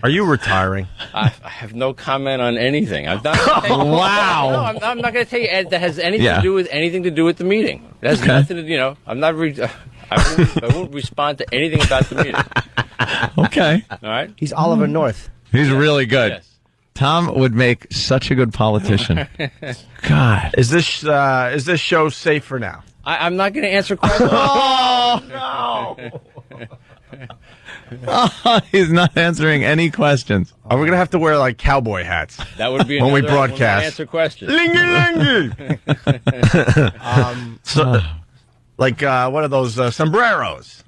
Speaker 8: Are you retiring?
Speaker 14: I have no comment on anything. I'm not.
Speaker 7: Wow.
Speaker 14: No, I'm not going to tell you Ed, that has anything to do with anything to do with the meeting. It has nothing to. I'm not. I won't respond to anything about the meeting.
Speaker 7: Okay.
Speaker 14: All right.
Speaker 12: He's Oliver North.
Speaker 7: He's really good.
Speaker 14: Yes.
Speaker 7: Tom would make such a good politician. God.
Speaker 8: Is this show safe for now?
Speaker 14: I'm not going to answer questions.
Speaker 8: Oh,
Speaker 7: no. He's not answering any questions.
Speaker 8: Are we going to have to wear, like, cowboy hats?
Speaker 14: That would be
Speaker 8: when we
Speaker 14: another- I will not
Speaker 8: broadcast.
Speaker 14: answer questions.
Speaker 8: Like, what are those sombreros?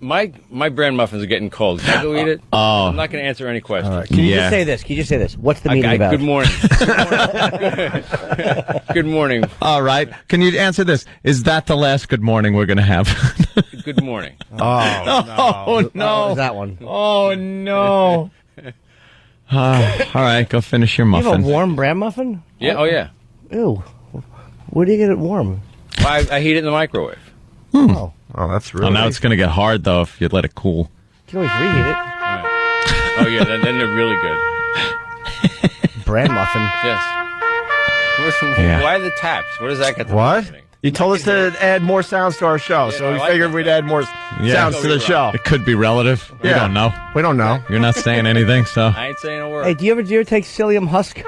Speaker 14: My bran muffins are getting cold. Can I go eat it?
Speaker 7: Oh.
Speaker 14: I'm not going to answer any questions.
Speaker 12: All right. Can you just say this? Can you just say this? What's the meeting about?
Speaker 14: Good morning. Good morning.
Speaker 7: All right. Can you answer this? Is that the last good morning we're going to have?
Speaker 14: Good morning.
Speaker 7: Oh, no.
Speaker 12: What was that one?
Speaker 7: Oh, no. All right. Go finish your
Speaker 12: You
Speaker 7: muffin.
Speaker 12: have a warm bran muffin?
Speaker 14: Yeah. Oh, yeah.
Speaker 12: Ew. Where do you get it warm?
Speaker 14: I heat it in the microwave.
Speaker 12: Oh.
Speaker 8: Oh, that's really.
Speaker 7: Oh, now it's going to get hard, though, if you let it cool.
Speaker 12: You can always reheat it.
Speaker 14: Oh, yeah. Then they're really good.
Speaker 12: Bran muffin.
Speaker 14: Yes.
Speaker 7: Yeah.
Speaker 14: Why the taps? What does that got to do with
Speaker 8: What?
Speaker 14: anything?
Speaker 8: You told us to add more sounds to our show, so we figured we'd add more sounds to the show.
Speaker 7: It could be relative. We
Speaker 8: Yeah.
Speaker 7: don't know.
Speaker 8: We don't know.
Speaker 7: You're not saying anything, so.
Speaker 14: I ain't saying a word.
Speaker 12: Hey, do you ever take psyllium husk?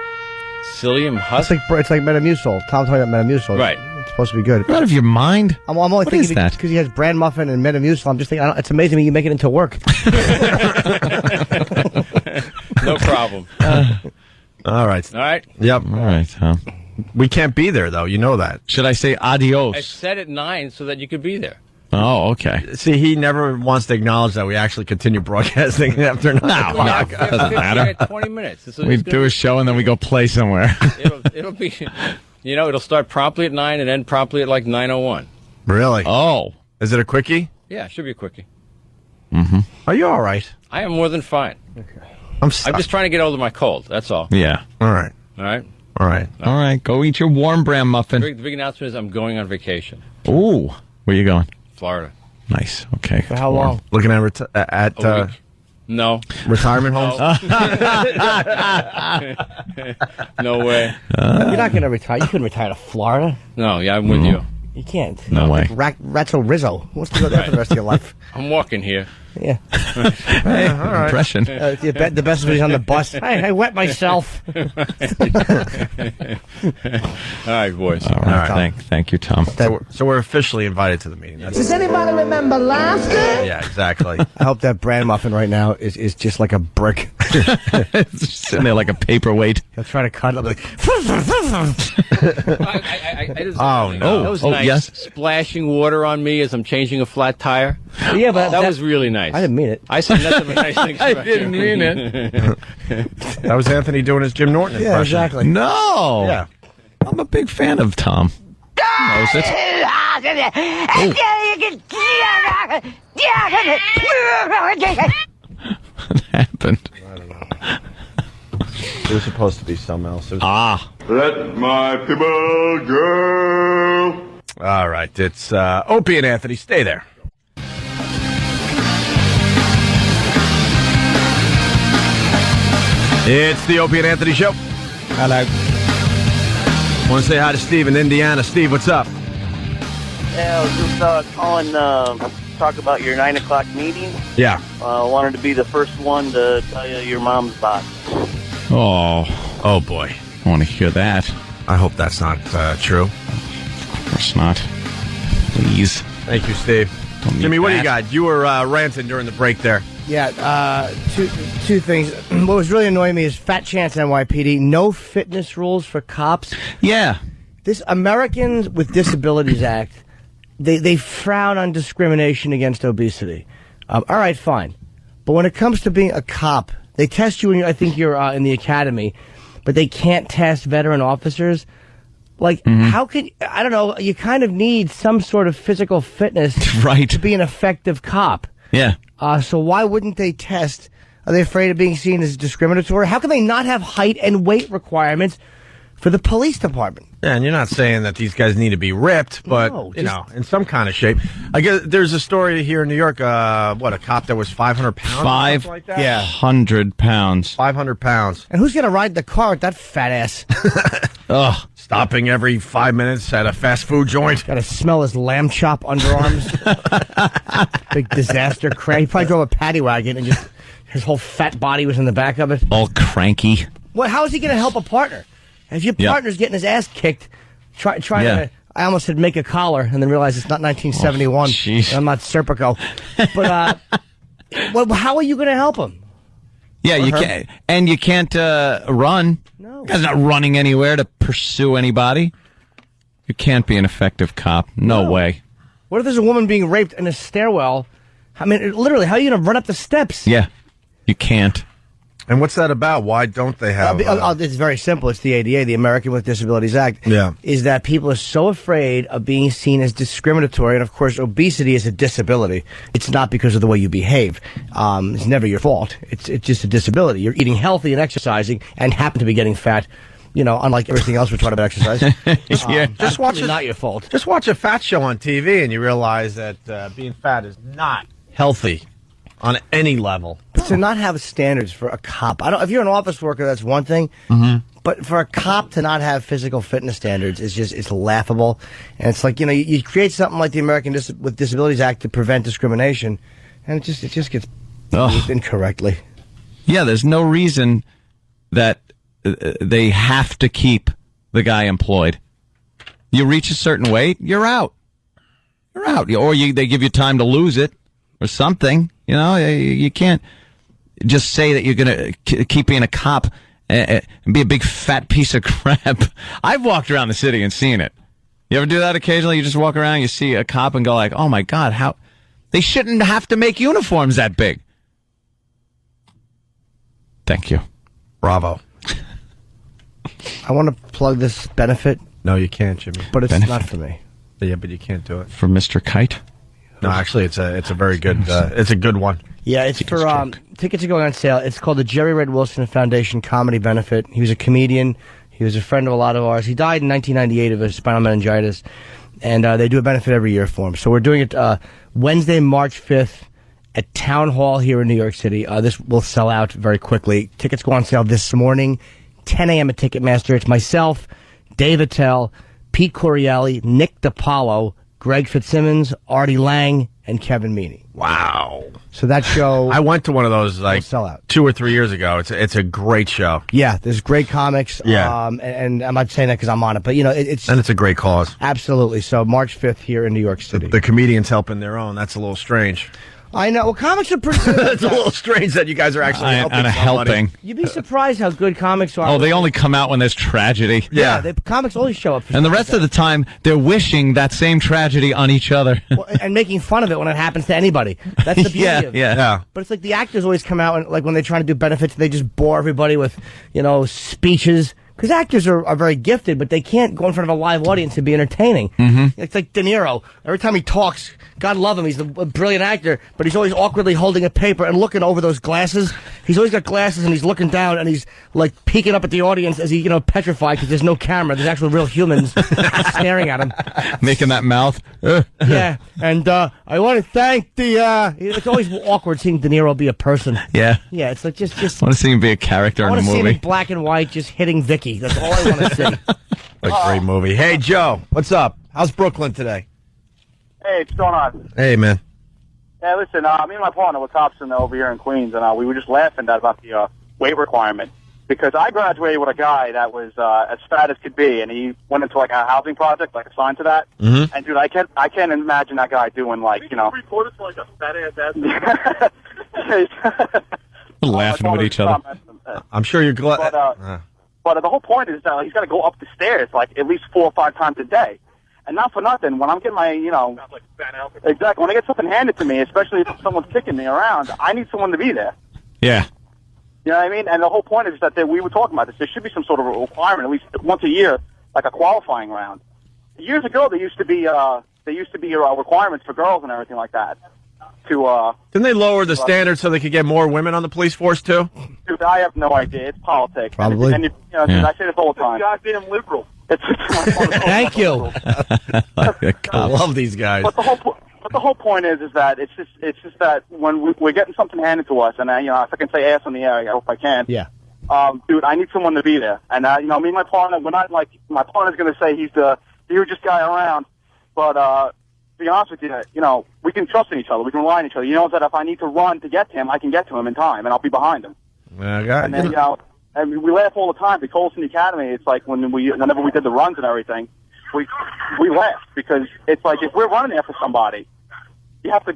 Speaker 14: Psyllium husk?
Speaker 12: It's like Metamucil. Tom's talking about Metamucil.
Speaker 14: Right.
Speaker 12: It's supposed to be good.
Speaker 7: You're out of your mind.
Speaker 12: I'm only
Speaker 7: What
Speaker 12: thinking
Speaker 7: is that?
Speaker 12: because he has bran muffin and Metamucil. I'm just thinking, it's amazing you make it into work.
Speaker 14: No problem.
Speaker 8: All right.
Speaker 14: All right.
Speaker 8: Yep.
Speaker 7: All right, huh?
Speaker 8: We can't be there, though. You know that.
Speaker 7: Should I say
Speaker 14: I
Speaker 7: adios?
Speaker 14: set at 9 so that you could be there.
Speaker 7: Oh, okay.
Speaker 8: See, he never wants to acknowledge that we actually continue broadcasting after 9 o'clock.
Speaker 7: Doesn't matter.
Speaker 14: 20 minutes.
Speaker 7: We do a show and then we go play somewhere.
Speaker 14: It'll be, it'll start promptly at 9 and end promptly at like 9:01.
Speaker 8: Really?
Speaker 7: Oh.
Speaker 8: Is it a quickie?
Speaker 14: Yeah, it should be a quickie.
Speaker 7: Mm-hmm.
Speaker 8: Are you all right?
Speaker 14: I am more than fine.
Speaker 12: Okay.
Speaker 8: I'm
Speaker 14: just trying to get over my cold. That's all.
Speaker 7: Yeah.
Speaker 8: All right.
Speaker 14: All right.
Speaker 8: All right.
Speaker 7: All right. Go eat your warm bran muffin.
Speaker 14: The big announcement is I'm going on vacation.
Speaker 7: Ooh. Where you going?
Speaker 14: Florida.
Speaker 7: Nice. Okay.
Speaker 12: For how long?
Speaker 8: Looking at
Speaker 14: A week. No.
Speaker 8: retirement homes?
Speaker 14: No way.
Speaker 12: You're not going to retire. You couldn't retire to Florida.
Speaker 14: No, yeah, I'm with you.
Speaker 12: You can't.
Speaker 7: No way.
Speaker 12: Ratso Rizzo. Who wants to go there for the rest of your life?
Speaker 14: I'm walking here.
Speaker 12: Yeah.
Speaker 7: Hey, impression.
Speaker 12: The best is when he's on the bus. Hey, I wet myself.
Speaker 14: All right, boys.
Speaker 7: All right. Thank you, Tom.
Speaker 8: So we're officially invited to the meeting.
Speaker 4: Does anybody remember last year?
Speaker 8: Yeah, exactly.
Speaker 12: I hope that bran muffin right now is just like a brick.
Speaker 7: It's just sitting there like a paperweight.
Speaker 12: He'll try to cut it up like.
Speaker 8: Oh, no.
Speaker 14: That was
Speaker 7: Oh,
Speaker 14: nice.
Speaker 7: yes.
Speaker 14: Splashing water on me as I'm changing a flat tire.
Speaker 12: Yeah, but
Speaker 14: that was really nice.
Speaker 12: I didn't mean it.
Speaker 14: I said nothing but nice things.
Speaker 7: I
Speaker 14: about you.
Speaker 7: didn't mean it.
Speaker 8: That was Anthony doing his Jim Norton impression.
Speaker 12: Yeah, exactly.
Speaker 7: No.
Speaker 8: Yeah.
Speaker 7: I'm a big fan of Tom. Knows it. What happened?
Speaker 8: It was supposed to be something else.
Speaker 10: Let my people go.
Speaker 8: All right. It's Opie and Anthony. Stay there. It's the Opie and Anthony Show.
Speaker 12: Hello.
Speaker 8: Want to say hi to Steve in Indiana. Steve, what's up?
Speaker 18: Yeah, I was just calling talk about your 9 o'clock meeting.
Speaker 8: Yeah.
Speaker 18: Wanted to be the first one to tell you your mom's box.
Speaker 7: Oh boy. I want to hear that.
Speaker 8: I hope that's not true.
Speaker 7: Of course not. Please.
Speaker 8: Thank you, Steve. Jimmy, what do you got? You were ranting during the break there.
Speaker 12: Yeah, two things. What was really annoying me is Fat Chance NYPD, no fitness rules for cops.
Speaker 7: Yeah.
Speaker 12: This Americans with Disabilities Act, they frown on discrimination against obesity. All right, fine. But when it comes to being a cop, they test you when I think you're in the academy, but they can't test veteran officers. Like, how can, I don't know, you kind of need some sort of physical fitness to be an effective cop.
Speaker 7: Yeah.
Speaker 12: So why wouldn't they test? Are they afraid of being seen as discriminatory? How can they not have height and weight requirements for the police department?
Speaker 8: Yeah, and you're not saying that these guys need to be ripped, but, you know, in some kind of shape. I guess there's a story here in New York, a cop that was 500 pounds? Like that?
Speaker 7: 500 pounds.
Speaker 8: 500 pounds.
Speaker 12: And who's going to ride the car with that fat ass?
Speaker 8: Ugh. Stopping every 5 minutes at a fast food joint.
Speaker 12: Got to smell his lamb chop underarms. Big disaster. He probably drove a paddy wagon and just his whole fat body was in the back of it.
Speaker 7: All cranky.
Speaker 12: Well, how is he going to help a partner? If your partner's getting his ass kicked, trying to... I almost said make a collar and then realized it's not 1971. I'm not Serpico. But well, how are you going to help him?
Speaker 7: Yeah, you can't, and you can't run. No, guy's not running anywhere to pursue anybody. You can't be an effective cop. No way.
Speaker 12: What if there's a woman being raped in a stairwell? I mean, literally, how are you going to run up the steps?
Speaker 7: Yeah, you can't.
Speaker 8: And what's that about? Why don't they have...
Speaker 12: it's very simple. It's the ADA, the American with Disabilities Act.
Speaker 8: Yeah.
Speaker 12: Is that people are so afraid of being seen as discriminatory. And, of course, obesity is a disability. It's not because of the way you behave. It's never your fault. It's just a disability. You're eating healthy and exercising and happen to be getting fat. You know, unlike everything else we're trying to exercise.
Speaker 8: Just watch
Speaker 12: not your fault.
Speaker 8: Just watch a fat show on TV and you realize that being fat is not healthy on any level.
Speaker 12: But to not have standards for a cop, if you're an office worker, that's one thing. But for a cop to not have physical fitness standards is it's laughable. And it's like, you know, you create something like the American with Disabilities Act to prevent discrimination, and it just gets used incorrectly.
Speaker 7: Yeah, there's no reason that they have to keep the guy employed. You reach a certain weight, you're out. You're out. Or they give you time to lose it or something. You know, you can't just say that you're going to keep being a cop and be a big fat piece of crap. I've walked around the city and seen it. You ever do that occasionally? You just walk around, you see a cop and go like, oh my God, how... They shouldn't have to make uniforms that big. Thank you.
Speaker 8: Bravo.
Speaker 12: I want to plug this benefit.
Speaker 8: No, you can't, Jimmy.
Speaker 12: But it's not for me.
Speaker 8: Yeah, but you can't do it.
Speaker 7: For Mr. Kite?
Speaker 8: No, actually, it's a very good it's a good one.
Speaker 12: Yeah, it's for tickets are going on sale. It's called the Jerry Red Wilson Foundation Comedy Benefit. He was a comedian. He was a friend of a lot of ours. He died in 1998 of a spinal meningitis, and they do a benefit every year for him. So we're doing it Wednesday, March 5th at Town Hall here in New York City. This will sell out very quickly. Tickets go on sale this morning, 10 a.m. at Ticketmaster. It's myself, Dave Attell, Pete Corielli, Nick DiPaolo, Greg Fitzsimmons, Artie Lang, and Kevin Meaney.
Speaker 8: Wow.
Speaker 12: So that show...
Speaker 8: I went to one of those like
Speaker 12: sell out
Speaker 8: 2 or 3 years ago. It's a great show.
Speaker 12: Yeah, there's great comics.
Speaker 8: Yeah.
Speaker 12: And I'm not saying that because I'm on it, but, you know, it's...
Speaker 8: And it's a great cause.
Speaker 12: Absolutely. So March 5th here in New York City.
Speaker 8: The comedians helping their own. That's a little strange.
Speaker 12: I know. Well, comics are pretty good.
Speaker 8: It's a little strange that you guys are actually helping.
Speaker 12: You'd be surprised how good comics are.
Speaker 7: Oh, they only come out when there's tragedy.
Speaker 12: Yeah, comics always show up.
Speaker 7: And the rest of the time, they're wishing that same tragedy on each other.
Speaker 12: And making fun of it when it happens to anybody. That's the beauty of it.
Speaker 7: Yeah.
Speaker 12: But it's like the actors always come out, and like when they're trying to do benefits, they just bore everybody with, you know, speeches. Because actors are very gifted, but they can't go in front of a live audience and be entertaining. It's like De Niro. Every time he talks, God love him, he's a brilliant actor, but he's always awkwardly holding a paper and looking over those glasses. He's always got glasses, and he's looking down, and he's like peeking up at the audience as he, you know, petrified because there's no camera. There's actual real humans staring at him.
Speaker 7: Making that mouth.
Speaker 12: Yeah, and I want to thank the... it's always awkward seeing De Niro be a person.
Speaker 7: Yeah.
Speaker 12: Yeah, it's like just...
Speaker 7: I want to see him be a character in a movie.
Speaker 12: I want to see him in black and white just hitting Vicky. That's all I want to see.
Speaker 8: A great movie. Hey, Joe, what's up? How's Brooklyn today?
Speaker 16: Hey, what's going on?
Speaker 8: Hey, man.
Speaker 16: Yeah, listen, me and my partner were cops over here in Queens, and we were just laughing about the weight requirement. Because I graduated with a guy that was as fat as could be, and he went into like a housing project, like assigned to that.
Speaker 8: Mm-hmm.
Speaker 16: And dude, I can't imagine that guy doing like, you know. Reported to like a fat ass.
Speaker 7: Laughing with each other.
Speaker 8: I'm sure you're glad.
Speaker 16: But the whole point is that he's got to go up the stairs like at least 4 or 5 times a day. And not for nothing, when I'm getting my, you know, exactly, when I get something handed to me, especially if someone's kicking me around, I need someone to be there.
Speaker 7: Yeah.
Speaker 16: You know what I mean? And the whole point is that we were talking about this. There should be some sort of a requirement, at least once a year, like a qualifying round. Years ago, there used to be requirements for girls and everything like that.
Speaker 8: Didn't they lower the standards so they could get more women on the police force too?
Speaker 16: Dude, I have no idea. It's politics.
Speaker 8: Probably.
Speaker 16: And dude, I say this all the time. Goddamn liberal.
Speaker 12: Thank you.
Speaker 8: I love these guys.
Speaker 16: But the whole point is that it's just that when we're getting something handed to us, and you know, if I can say ass on the air, I hope I can.
Speaker 12: Yeah.
Speaker 16: Dude, I need someone to be there, and you know, me and my partner, we're not like my partner's going to say he's the hugest guy around, but to be honest with you, you know, we can trust in each other, we can rely on each other. You know that if I need to run to get to him, I can get to him in time, and I'll be behind him. And then, you know, and we laugh all the time. We told us in the academy, it's like whenever we did the runs and everything, we laughed because it's like if we're running after somebody, you have to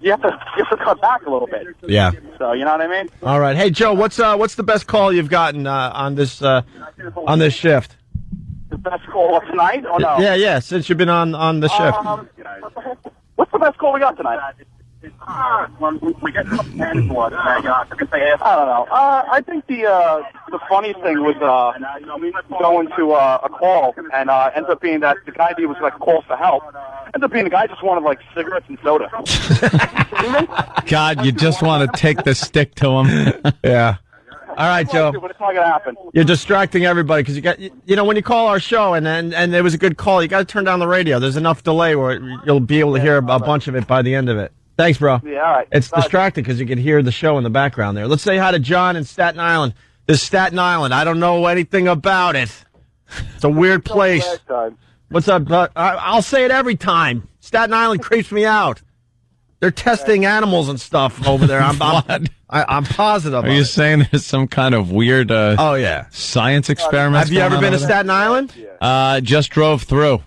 Speaker 16: cut back a little bit.
Speaker 8: Yeah.
Speaker 16: So you know what I mean?
Speaker 8: All right. Hey Joe, what's the best call you've gotten on this shift?
Speaker 16: The best call of tonight? Or no?
Speaker 8: Yeah. Since you've been on the shift.
Speaker 16: What's the best call we got tonight? When we get something handed to us, I don't know. I think the funniest thing was going to a call and ends up being that the guy was like calls for help. Ends up being the guy just wanted like cigarettes and soda.
Speaker 7: God, you just want to take the stick to him.
Speaker 8: Yeah. All right, Joe.
Speaker 16: But it's not gonna happen.
Speaker 8: You're distracting everybody because you know when you call our show and there was a good call, you got to turn down the radio. There's enough delay where you'll be able to hear a bunch of it by the end of it. Thanks, bro.
Speaker 16: Yeah, all right.
Speaker 8: It's distracting because you can hear the show in the background there. Let's say hi to John in Staten Island. This is Staten Island. I don't know anything about it. It's a weird place. What's up? I'll say it every time. Staten Island creeps me out. They're testing animals and stuff over there. I'm positive.
Speaker 7: Are you saying there's some kind of weird science experiment?
Speaker 8: Have you ever been to Staten Island?
Speaker 7: Just drove through.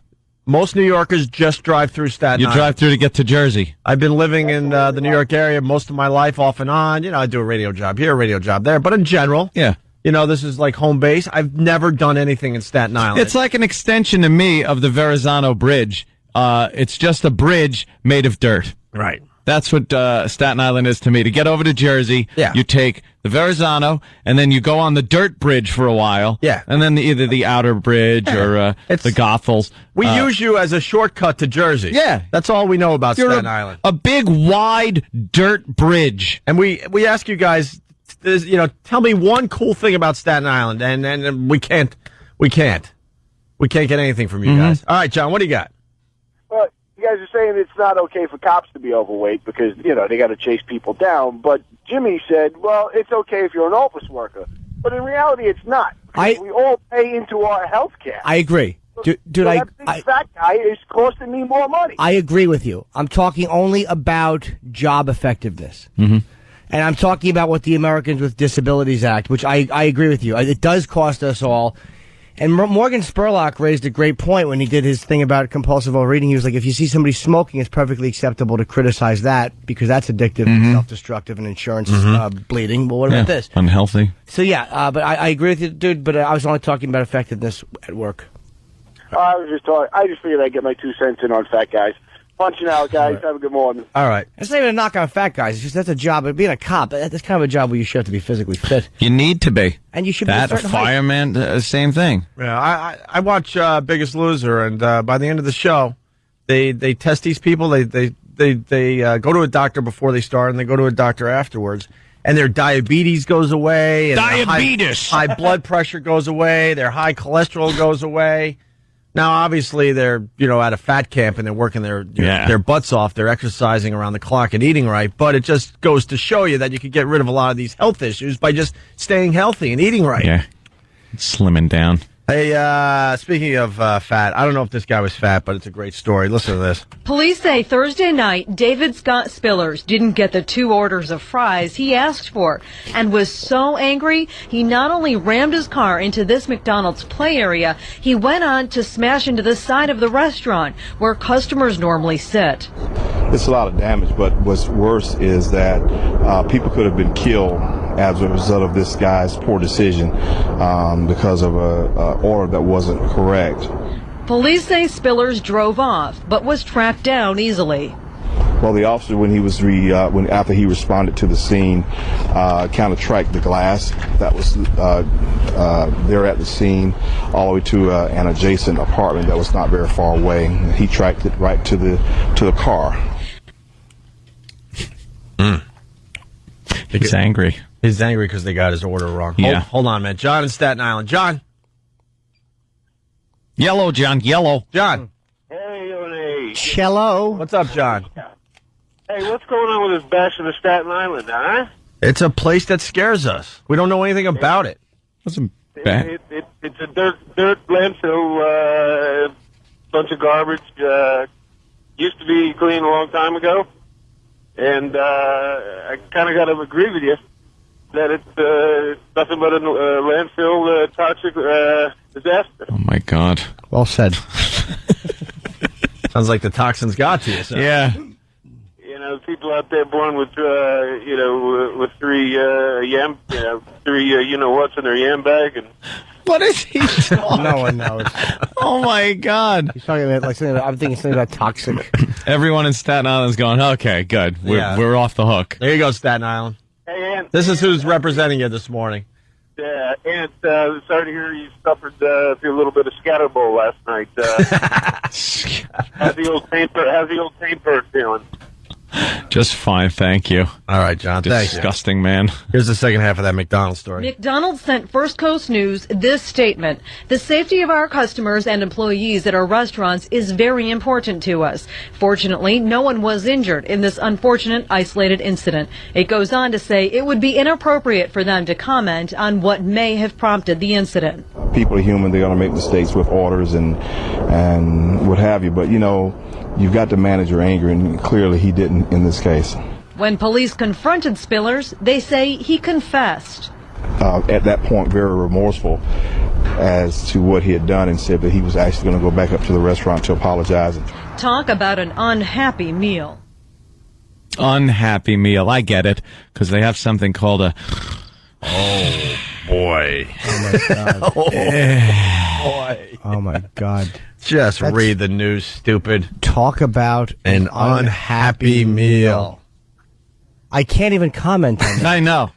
Speaker 8: Most New Yorkers just drive through Staten Island.
Speaker 7: You drive through to get to Jersey.
Speaker 8: I've been living in the New York area most of my life, off and on. You know, I do a radio job here, a radio job there. But in general, you know, this is like home base. I've never done anything in Staten Island.
Speaker 7: It's like an extension to me of the Verrazano Bridge. It's just a bridge made of dirt.
Speaker 8: Right.
Speaker 7: That's what Staten Island is to me. To get over to Jersey, you take the Verrazano, and then you go on the dirt bridge for a while.
Speaker 8: Yeah.
Speaker 7: And then either the outer bridge or the Gothels.
Speaker 8: We use you as a shortcut to Jersey.
Speaker 7: Yeah.
Speaker 8: That's all we know about Staten Island.
Speaker 7: A big, wide dirt bridge.
Speaker 8: And we ask you guys, you know, tell me one cool thing about Staten Island, and we can't get anything from you guys. All right, John, what do you got?
Speaker 19: You guys are saying it's not okay for cops to be overweight because, you know, they got to chase people down. But Jimmy said, well, it's okay if you're an office worker. But in reality, it's not. We all pay into our health care.
Speaker 12: I agree. Dude,
Speaker 19: that big fat guy is costing me more money.
Speaker 12: I agree with you. I'm talking only about job effectiveness. And I'm talking about what the Americans with Disabilities Act, which I agree with you. It does cost us all. And Morgan Spurlock raised a great point when he did his thing about compulsive overeating. He was like, if you see somebody smoking, it's perfectly acceptable to criticize that because that's addictive and self-destructive and insurance bleeding. Well, what about this?
Speaker 7: Unhealthy.
Speaker 12: So, yeah, but I agree with you, dude, but I was only talking about effectiveness at work.
Speaker 19: I just figured I'd get my 2 cents in on fat guys. Punching out, guys. Have a good morning.
Speaker 8: All right.
Speaker 12: It's not even a knock on fat guys. It's just that's a job. Being a cop, that's kind of a job where you should have to be physically fit.
Speaker 7: You need to be.
Speaker 12: And you should
Speaker 7: be a
Speaker 12: certain
Speaker 7: fireman, same thing.
Speaker 8: Yeah, I watch Biggest Loser, and by the end of the show, they test these people. They go to a doctor before they start, and they go to a doctor afterwards. And their diabetes goes away. And
Speaker 7: diabetes!
Speaker 8: High blood pressure goes away. Their high cholesterol goes away. Now, obviously, they're, you know, at a fat camp and they're working their butts off. They're exercising around the clock and eating right. But it just goes to show you that you can get rid of a lot of these health issues by just staying healthy and eating right.
Speaker 7: Yeah. Slimming down.
Speaker 8: Hey, speaking of fat, I don't know if this guy was fat, but it's a great story. Listen to this.
Speaker 20: Police say Thursday night, David Scott Spillers didn't get the 2 orders of fries he asked for and was so angry, he not only rammed his car into this McDonald's play area, he went on to smash into the side of the restaurant where customers normally sit.
Speaker 21: It's a lot of damage, but what's worse is that people could have been killed as a result of this guy's poor decision because of a order that wasn't correct.
Speaker 20: Police say Spillers drove off, but was tracked down easily.
Speaker 21: Well, the officer, when he was after he responded to the scene, kind of tracked the glass that was there at the scene all the way to an adjacent apartment that was not very far away. He tracked it right to the car.
Speaker 7: He's angry.
Speaker 8: He's angry because they got his order wrong.
Speaker 7: Yeah.
Speaker 8: Hold on, man. John in Staten Island. John.
Speaker 7: Yellow, John. Yellow.
Speaker 8: John.
Speaker 19: Hey, Yoni.
Speaker 12: Cello.
Speaker 8: What's up, John?
Speaker 19: Hey, what's going on with this bashing of Staten Island, huh?
Speaker 8: It's a place that scares us. We don't know anything about it.
Speaker 21: It's a
Speaker 19: It's a dirt landfill, bunch of garbage. Used to be clean a long time ago. And I kind of got to agree with you that it's nothing but a landfill toxic disaster.
Speaker 7: Oh, my God.
Speaker 12: Well said.
Speaker 8: Sounds like the toxins got to you. So.
Speaker 7: Yeah.
Speaker 19: You know, people out there born with, with three you-know-whats in their yam bag. And
Speaker 7: What is he talking?
Speaker 12: No one knows.
Speaker 7: Oh, my God.
Speaker 12: He's talking about I'm thinking something about toxic.
Speaker 7: Everyone in Staten Island's going, okay, good. We're off the hook.
Speaker 8: There you go, Staten Island.
Speaker 19: Hey, Ant.
Speaker 8: This is who's representing you this morning.
Speaker 19: Yeah, Ant, sorry to hear you suffered through a little bit of scatter bowl last night. How's the old paint bird feeling?
Speaker 7: Just fine, thank you.
Speaker 8: All right, John. Thanks.
Speaker 7: Disgusting, man.
Speaker 8: Here's the second half of that McDonald's story.
Speaker 20: McDonald's sent First Coast News this statement. The safety of our customers and employees at our restaurants is very important to us. Fortunately, no one was injured in this unfortunate isolated incident. It goes on to say it would be inappropriate for them to comment on what may have prompted the incident.
Speaker 21: People are human. They're going to make mistakes with orders and what have you. But, you've got to manage your anger, and clearly he didn't in this case.
Speaker 20: When police confronted Spillers, they say he confessed.
Speaker 21: At that point, very remorseful as to what he had done, and said that he was actually going to go back up to the restaurant to apologize.
Speaker 20: Talk about an unhappy meal.
Speaker 7: Unhappy meal. I get it, because they have something called a...
Speaker 8: Oh, boy.
Speaker 12: Oh, my God.
Speaker 8: Boy.
Speaker 12: Oh, my God.
Speaker 8: Just read the news, stupid.
Speaker 12: Talk about
Speaker 8: an unhappy meal.
Speaker 12: I can't even comment on that.
Speaker 7: I know.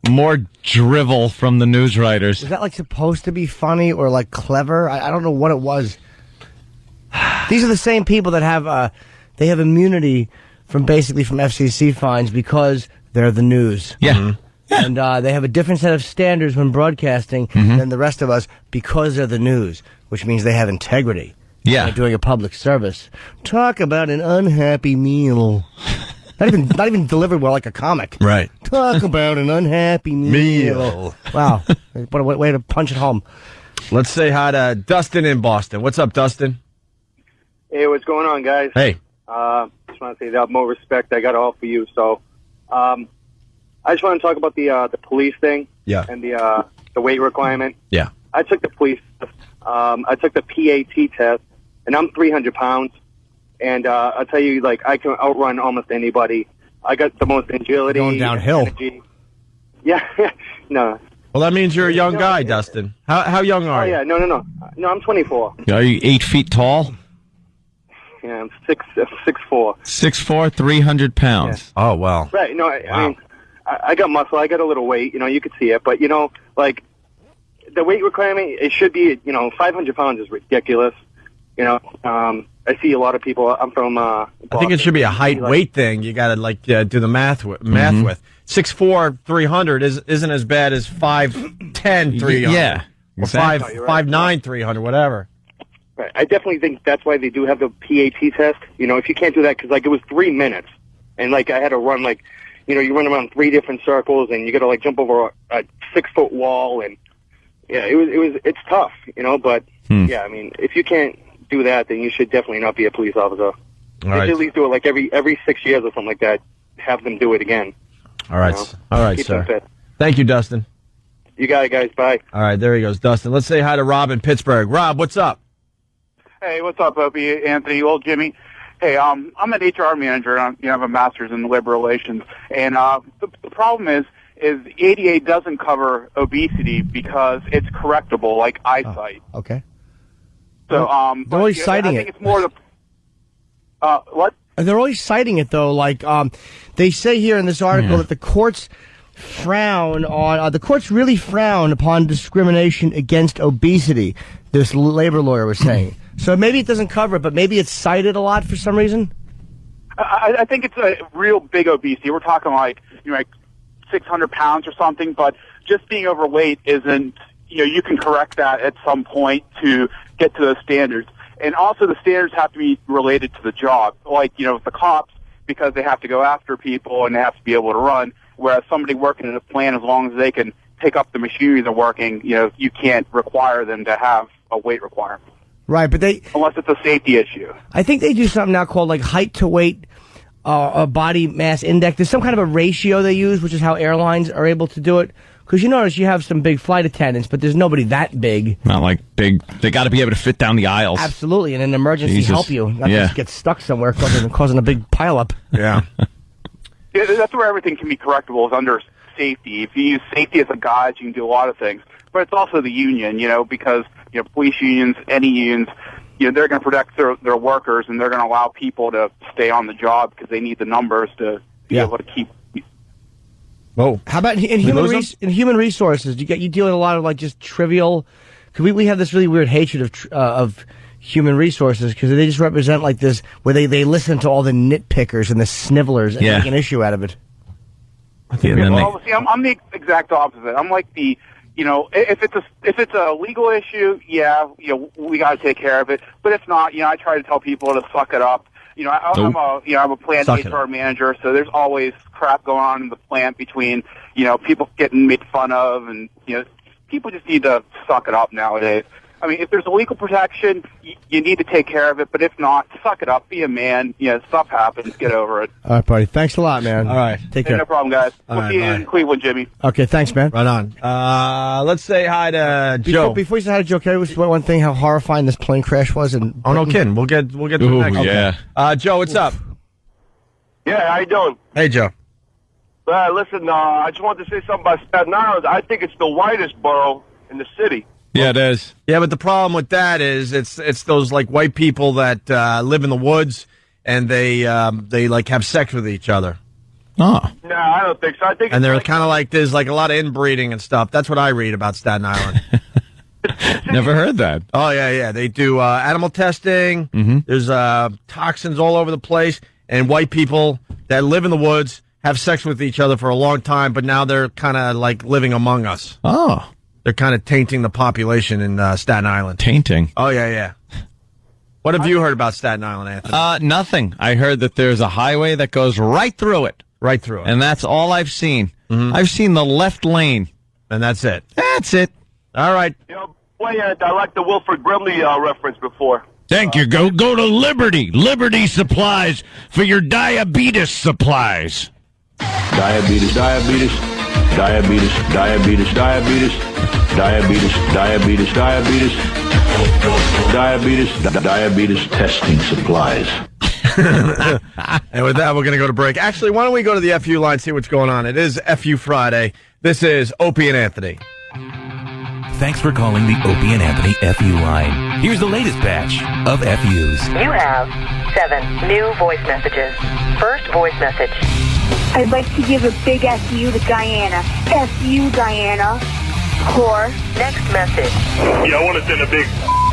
Speaker 7: More drivel from the news writers.
Speaker 12: Was that supposed to be funny or clever? I don't know what it was. These are the same people that have they have immunity from FCC fines because they're the news.
Speaker 7: Yeah. Mm-hmm.
Speaker 12: And they have a different set of standards when broadcasting than the rest of us because they're the news, which means they have integrity.
Speaker 7: Yeah.
Speaker 12: They're doing a public service. Talk about an unhappy meal. Not even delivered well like a comic.
Speaker 8: Right.
Speaker 12: Talk about an unhappy meal. Wow. What a way to punch it home.
Speaker 8: Let's say hi to Dustin in Boston. What's up, Dustin?
Speaker 22: Hey, what's going on, guys?
Speaker 8: Hey.
Speaker 22: Just want to say the utmost respect I got all for you. So, I just want to talk about the police thing.
Speaker 8: Yeah.
Speaker 22: And the weight requirement.
Speaker 8: Yeah.
Speaker 22: I took the police test. I took the PAT test, and I'm 300 pounds. And I'll tell you, I can outrun almost anybody. I got the most agility.
Speaker 12: Going downhill.
Speaker 22: Energy. Yeah. No.
Speaker 8: Well, that means you're a young guy, Dustin. How young are you?
Speaker 22: Oh, yeah. No. No, I'm 24.
Speaker 7: Are you 8 feet tall?
Speaker 22: Yeah, I'm 6'4".
Speaker 7: 6'4", 300 pounds.
Speaker 8: Yeah. Oh, wow.
Speaker 22: Right. No, I mean, I got muscle. I got a little weight. You could see it. But, the weight requirement, it should be, 500 pounds is ridiculous. I see a lot of people. I'm from Boston.
Speaker 8: I think it should be a height-weight thing. You got to do the math with. 6'4", 300 isn't as bad as 5'10", 300.
Speaker 7: Yeah.
Speaker 8: Exactly. Or 5'9", 300, whatever.
Speaker 22: Right. I definitely think that's why they do have the PAT test. If you can't do that, because, it was 3 minutes. And, I had to run, you run around 3 different circles, and you got to, jump over a 6-foot wall, and, yeah, it's tough, but yeah, I mean, if you can't do that, then you should definitely not be a police officer. They should at least do it like every 6 years or something like that. Have them do it again.
Speaker 8: All right,
Speaker 22: Keep them
Speaker 8: sir.
Speaker 22: fit.
Speaker 8: Thank you, Dustin.
Speaker 22: You got it, guys. Bye.
Speaker 8: All right, there he goes, Dustin. Let's say hi to Rob in Pittsburgh. Rob, what's up?
Speaker 16: Hey, what's up, Opie, Anthony, old Jimmy? Hey, I'm an HR manager. I have a master's in labor relations, and the problem is the ADA doesn't cover obesity because it's correctable, like eyesight.
Speaker 12: Oh, okay.
Speaker 16: So,
Speaker 12: they're always citing
Speaker 16: I think it's more the what?
Speaker 12: They're always citing it though. Like they say here in this article that the courts really frown upon discrimination against obesity. This labor lawyer was saying. So maybe it doesn't cover it, but maybe it's cited a lot for some reason.
Speaker 16: I think it's a real big obesity. We're talking like 600 pounds or something, but just being overweight isn't. You can correct that at some point to get to those standards. And also the standards have to be related to the job. Like, the cops, because they have to go after people and they have to be able to run, whereas somebody working in a plant, as long as they can pick up the machinery they're working, you can't require them to have a weight requirement.
Speaker 12: Right, but
Speaker 16: unless it's a safety issue.
Speaker 12: I think they do something now called like height to weight body mass index. There's some kind of a ratio they use, which is how airlines are able to do it. Because you notice you have some big flight attendants, but there's nobody that big.
Speaker 7: Not like big. They got to be able to fit down the aisles.
Speaker 12: Absolutely, and an emergency help you, not just get stuck somewhere causing a big pileup.
Speaker 8: Yeah.
Speaker 16: Yeah, that's where everything can be correctable, is under safety. If you use safety as a guide, you can do a lot of things. But it's also the union, because police unions, any unions, they're going to protect their workers, and they're going to allow people to stay on the job because they need the numbers to be able to keep.
Speaker 8: Whoa!
Speaker 12: How about in human resources? You deal with a lot of like just trivial. Cause we have this really weird hatred of human resources because they just represent like this where they listen to all the nitpickers and the snivellers and make an issue out of it.
Speaker 16: See, I'm the exact opposite. I'm like the. If it's a legal issue, we got to take care of it. But if not, I try to tell people to suck it up. I'm a plant HR manager, so there's always crap going on in the plant between, people getting made fun of, and people just need to suck it up nowadays. I mean, if there's a legal protection, you need to take care of it. But if not, suck it up, be a man. Stuff happens. Get over it.
Speaker 12: All right, buddy. Thanks a lot, man.
Speaker 8: All right.
Speaker 12: Take care.
Speaker 16: No problem, guys. We'll see you in Cleveland, Jimmy.
Speaker 12: Okay, thanks, man.
Speaker 8: Right on. Let's say hi to Joe.
Speaker 12: Before you say hi to Joe, can I just say one thing, how horrifying this plane crash was?
Speaker 8: Oh, no kidding. We'll get to the next.
Speaker 7: Yeah.
Speaker 8: Joe, what's up?
Speaker 19: Yeah, how you doing?
Speaker 8: Hey, Joe.
Speaker 19: Listen, I just wanted to say something about Staten Island. I think it's the whitest borough in the city.
Speaker 7: Yeah, it is.
Speaker 8: Yeah, but the problem with that is it's those like white people that live in the woods and they like have sex with each other.
Speaker 7: Oh.
Speaker 19: No, I don't think so. I think
Speaker 8: they're kind of like there's like a lot of inbreeding and stuff. That's what I read about Staten Island.
Speaker 7: Never heard that.
Speaker 8: Oh yeah. They do animal testing.
Speaker 7: Mm-hmm.
Speaker 8: There's toxins all over the place, and white people that live in the woods have sex with each other for a long time, but now they're kind of like living among us.
Speaker 7: Oh.
Speaker 8: They're kind of tainting the population in Staten Island.
Speaker 7: Tainting?
Speaker 8: Oh, yeah. What have you heard about Staten Island, Anthony?
Speaker 7: Nothing. I heard that there's a highway that goes right through it.
Speaker 8: Right through it.
Speaker 7: And that's all I've seen.
Speaker 8: Mm-hmm.
Speaker 7: I've seen the left lane.
Speaker 8: And that's it.
Speaker 7: That's it.
Speaker 8: All right.
Speaker 19: I like the Wilford Brimley reference before.
Speaker 1: Thank you. Go to Liberty. Liberty Supplies for your diabetes supplies.
Speaker 5: Diabetes. Diabetes, diabetes testing supplies.
Speaker 8: And with that, we're going to go to break. Actually, why don't we go to the FU line, see what's going on? It is FU Friday. This is Opie and Anthony.
Speaker 23: Thanks for calling the Opie and Anthony FU line. Here's the latest batch of FUs.
Speaker 24: You have 7 new voice messages. First voice message.
Speaker 25: I'd like to give a big FU to Diana. FU, Diana. Whore.
Speaker 24: Next message.
Speaker 26: Yeah, I want to send a big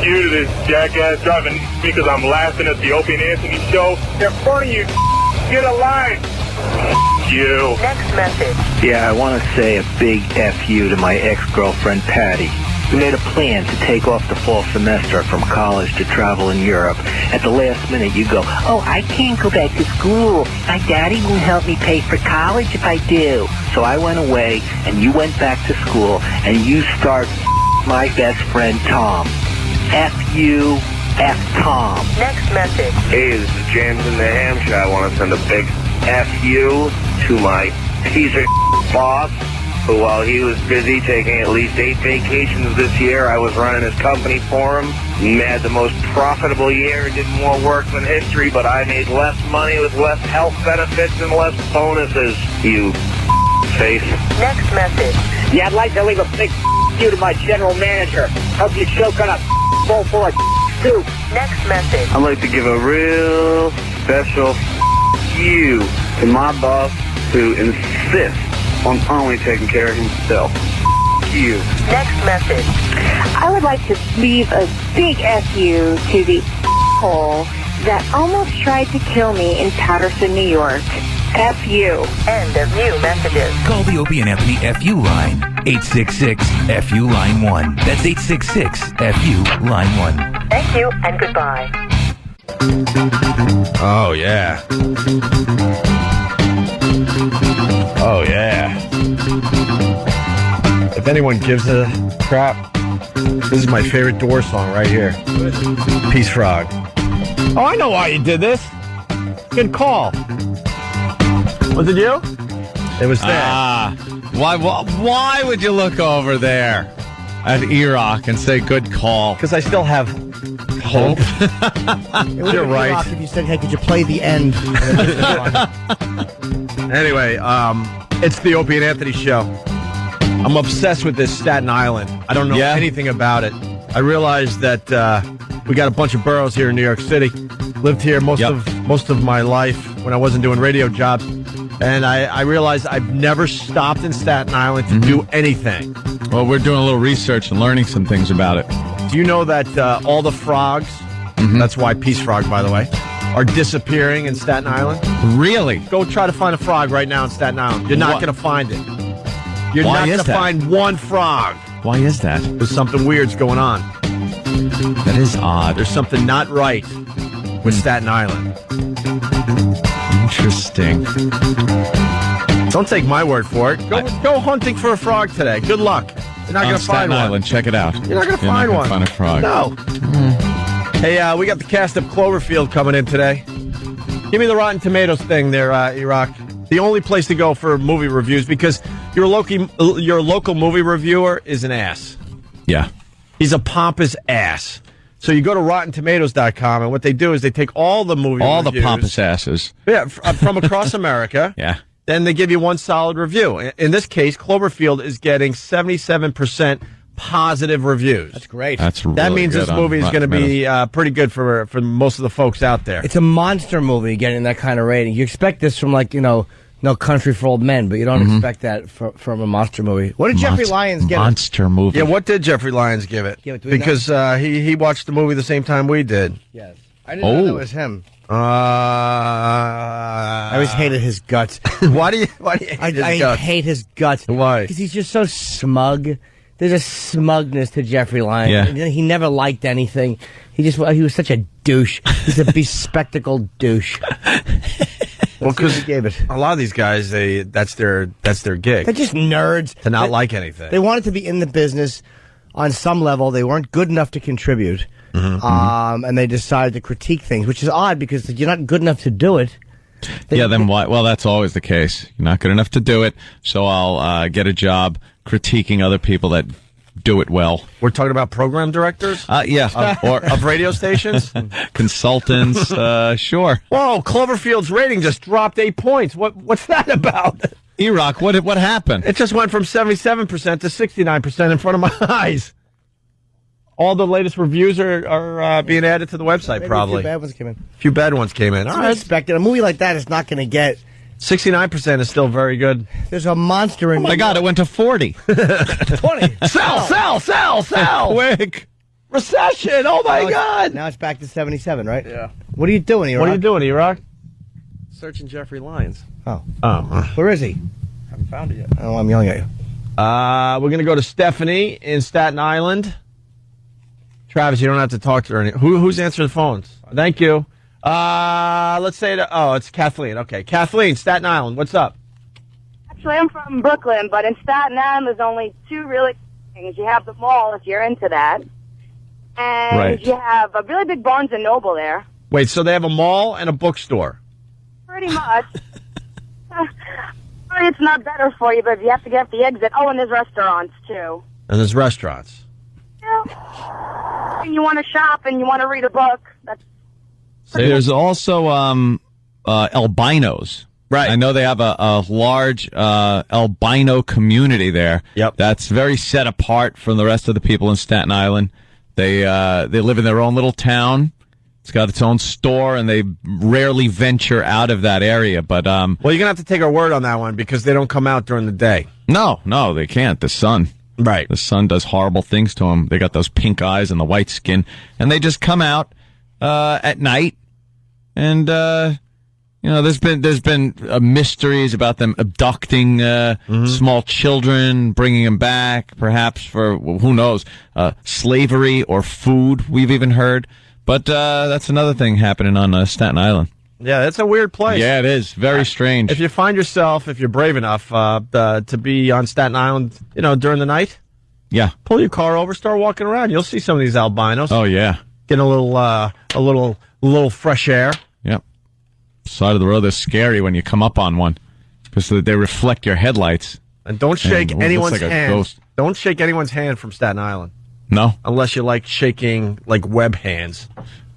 Speaker 26: you to this jackass driving because I'm laughing at the Opie and Anthony show. In front of you, get a line. You.
Speaker 24: Next message.
Speaker 27: Yeah, I want to say a big FU to my ex-girlfriend, Patty. We made a plan to take off the fall semester from college to travel in Europe. At the last minute, you go, oh, I can't go back to school. My daddy won't help me pay for college if I do. So I went away, and you went back to school, and you start my best friend Tom. F-U, F-Tom.
Speaker 24: Next message.
Speaker 27: Hey, this is James in New Hampshire. I want to send a big F-U to my piece of boss, who while he was busy taking at least 8 vacations this year, I was running his company for him. He had the most profitable year, did more work than history, but I made less money with less health benefits and less bonuses, you face.
Speaker 24: Next message.
Speaker 2: Yeah, I'd like to leave a big you to my general manager. Hope you choke on a bowl full of soup.
Speaker 24: Next message.
Speaker 27: I'd like to give a real special you to my boss who insists on only taking care of himself. You.
Speaker 24: Next message.
Speaker 25: I would like to leave a big FU to the hole that almost tried to kill me in Patterson, New York. FU.
Speaker 24: End of new messages.
Speaker 23: Call the Opie and Anthony FU line. 866-FU line 1. That's 866-FU line 1.
Speaker 24: Thank you and goodbye.
Speaker 8: Oh, yeah. Oh, yeah. If anyone gives a crap, this is my favorite Doors song right here. Peace Frog. Oh, I know why you did this. Good call. Was it you? It was that.
Speaker 7: Why would you look over there at E-Rock and say good call?
Speaker 8: Because I still have hope.
Speaker 12: You're
Speaker 8: right.
Speaker 12: If you said, hey, could you play the end?
Speaker 8: Anyway, it's the Opie and Anthony show. I'm obsessed with this Staten Island. I don't know anything about it. I realized that we got a bunch of boroughs here in New York City. Lived here most of my life when I wasn't doing radio jobs. And I realized I've never stopped in Staten Island to do anything.
Speaker 7: Well, we're doing a little research and learning some things about it.
Speaker 8: Do you know that all the frogs, that's why Peace Frog, by the way, are disappearing in Staten Island?
Speaker 7: Really?
Speaker 8: Go try to find a frog right now in Staten Island. You're not going to find it. You're
Speaker 7: Why
Speaker 8: not going
Speaker 7: is
Speaker 8: to
Speaker 7: that?
Speaker 8: find one frog.
Speaker 7: Why is that?
Speaker 8: There's something weird's going on.
Speaker 7: That is odd.
Speaker 8: There's something not right with Staten Island.
Speaker 7: Interesting.
Speaker 8: Don't take my word for it. Go hunting for a frog today. Good luck. You're not going to find
Speaker 7: Staten
Speaker 8: one.
Speaker 7: Island, check it out.
Speaker 8: You're not going to find one.
Speaker 7: Find a frog.
Speaker 8: No. Hey, we got the cast of Cloverfield coming in today. Give me the Rotten Tomatoes thing there, E-Rock. The only place to go for movie reviews, because your local movie reviewer is an ass.
Speaker 7: Yeah.
Speaker 8: He's a pompous ass. So you go to RottenTomatoes.com, and what they do is they take all the movie
Speaker 7: All
Speaker 8: reviews,
Speaker 7: the pompous asses.
Speaker 8: Yeah, from across America.
Speaker 7: Yeah.
Speaker 8: Then they give you one solid review. In this case, Cloverfield is getting 77% positive reviews.
Speaker 12: That's great.
Speaker 7: That's really
Speaker 8: That means
Speaker 7: good
Speaker 8: this movie is going to be pretty good for most of the folks out there.
Speaker 12: It's a monster movie getting that kind of rating. You expect this from, like, No Country for Old Men, but you don't expect that from a monster movie. What did Jeffrey Lyons give it?
Speaker 7: Monster movie.
Speaker 8: Yeah, what did Jeffrey Lyons give it? Because he watched the movie the same time we did.
Speaker 12: Yes. I didn't know that was him. I always hated his guts.
Speaker 8: Why do you hate his guts?
Speaker 12: I hate his guts.
Speaker 8: Why?
Speaker 12: Because he's just so smug. There's a smugness to Jeffrey Lyons.
Speaker 7: Yeah.
Speaker 12: He never liked anything. He was such a douche. He's a bespectacled douche.
Speaker 8: Well, because a lot of these guys, that's their gig.
Speaker 12: They're just nerds.
Speaker 8: To not like anything.
Speaker 12: They wanted to be in the business on some level. They weren't good enough to contribute. And they decided to critique things, which is odd because you're not good enough to do it.
Speaker 7: Then why? Well, that's always the case. You're not good enough to do it, so I'll get a job critiquing other people that do it well.
Speaker 8: We're talking about program directors?
Speaker 7: Yeah.
Speaker 8: Of radio stations?
Speaker 7: Consultants, sure.
Speaker 8: Whoa, Cloverfield's rating just dropped 8 points. What's that about?
Speaker 7: E-Rock, what happened?
Speaker 8: It just went from 77% to 69% in front of my eyes. All the latest reviews are being added to the website, probably.
Speaker 12: A few bad ones came in.
Speaker 8: A few bad ones came in. All right.
Speaker 12: Expected. A movie like that is not going to get...
Speaker 8: 69% is still very good.
Speaker 12: There's a monster in...
Speaker 7: Oh, my God, it went to 40.
Speaker 12: 20.
Speaker 8: Sell!
Speaker 7: Quick.
Speaker 8: Recession! Oh, my God!
Speaker 12: Now it's back to 77, right?
Speaker 19: Yeah.
Speaker 12: What are you doing, E-Rock?
Speaker 8: What are you doing, E-Rock?
Speaker 19: Searching Jeffrey Lyons.
Speaker 12: Oh.
Speaker 8: Where
Speaker 12: is he?
Speaker 19: Haven't found it yet.
Speaker 12: Oh, I'm yelling at you.
Speaker 8: We're going to go to Stephanie in Staten Island. Travis, you don't have to talk to her. Who's answering the phones? Thank you. Let's say it's Kathleen. Okay, Kathleen, Staten Island. What's up?
Speaker 25: Actually, I'm from Brooklyn, but in Staten Island, there's only two really
Speaker 3: things. You have the mall if you're into that. And
Speaker 8: Right.
Speaker 3: you have a really big Barnes & Noble there.
Speaker 8: Wait, so they have a mall and a bookstore?
Speaker 3: Pretty much. It's not better for you, but you have to get the exit. Oh, and there's restaurants, too.
Speaker 8: And there's restaurants.
Speaker 3: Yeah. And you want to shop and you want to read a book. That's
Speaker 7: There's also albinos. Right. I know they have a large albino community there. Yep. That's very set apart from the rest of the people in Staten Island. They live in their own little town. It's got its own store, and they rarely venture out of that area. But
Speaker 8: well, you're gonna have to take our word on that one because they don't come out during the day.
Speaker 7: No, they can't. The sun.
Speaker 8: Right.
Speaker 7: The sun does horrible things to them. They got those pink eyes and the white skin, and they just come out at night. And there's been mysteries about them abducting small children, bringing them back, perhaps for who knows, slavery or food. We've even heard, but that's another thing happening on Staten Island.
Speaker 8: Yeah, that's a weird place.
Speaker 7: Yeah, it is very strange.
Speaker 8: If you find yourself, if you're brave enough to be on Staten Island, during the night, pull your car over, start walking around. You'll see some of these albinos.
Speaker 7: Oh yeah,
Speaker 8: get a little fresh air.
Speaker 7: Yep. Side of the road, they're scary when you come up on one because they reflect your headlights.
Speaker 8: And don't shake anyone's hand.
Speaker 7: Ghost.
Speaker 8: Don't shake anyone's hand from Staten Island.
Speaker 7: No,
Speaker 8: unless you like shaking like web hands.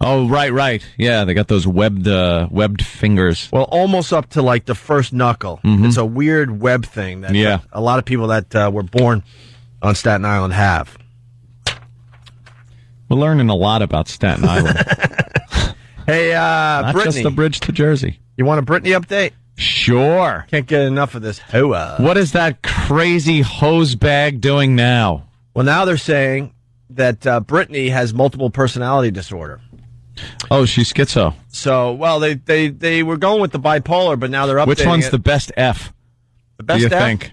Speaker 7: Oh, right. Yeah, they got those webbed fingers.
Speaker 8: Well, almost up to like the first knuckle.
Speaker 7: Mm-hmm.
Speaker 8: It's a weird web thing that a lot of people that were born on Staten Island have.
Speaker 7: We're learning a lot about Staten Island.
Speaker 8: Hey,
Speaker 7: Not
Speaker 8: Brittany.
Speaker 7: just the bridge to Jersey.
Speaker 8: You want a Brittany update?
Speaker 7: Sure.
Speaker 8: Can't get enough of this hoa.
Speaker 7: What is that crazy hose bag doing now?
Speaker 8: Well, now they're saying that Brittany has multiple personality disorder.
Speaker 7: Oh, she's schizo.
Speaker 8: So, well, they were going with the bipolar, but now they're updating
Speaker 7: Which one's
Speaker 8: it.
Speaker 7: the best F?
Speaker 8: The best
Speaker 7: do you
Speaker 8: F?
Speaker 7: think?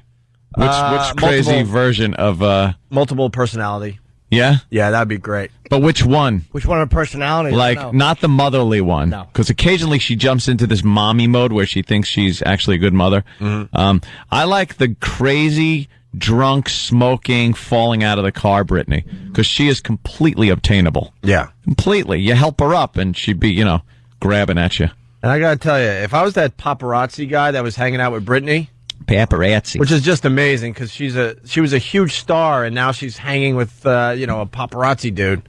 Speaker 7: Which crazy version of
Speaker 8: multiple personality?
Speaker 7: Yeah?
Speaker 8: Yeah, that'd be great.
Speaker 7: But which one?
Speaker 12: Which one of her personalities?
Speaker 7: Like, not the motherly one.
Speaker 12: No.
Speaker 7: Because occasionally she jumps into this mommy mode where she thinks she's actually a good mother.
Speaker 8: Mm-hmm.
Speaker 7: I like the crazy, drunk, smoking, falling out of the car Brittany. Because she is completely obtainable.
Speaker 8: Yeah.
Speaker 7: Completely. You help her up and she'd be, grabbing at you.
Speaker 8: And I gotta tell you, if I was that paparazzi guy that was hanging out with Brittany...
Speaker 7: Paparazzi.
Speaker 8: Which is just amazing because she was a huge star and now she's hanging with a paparazzi dude.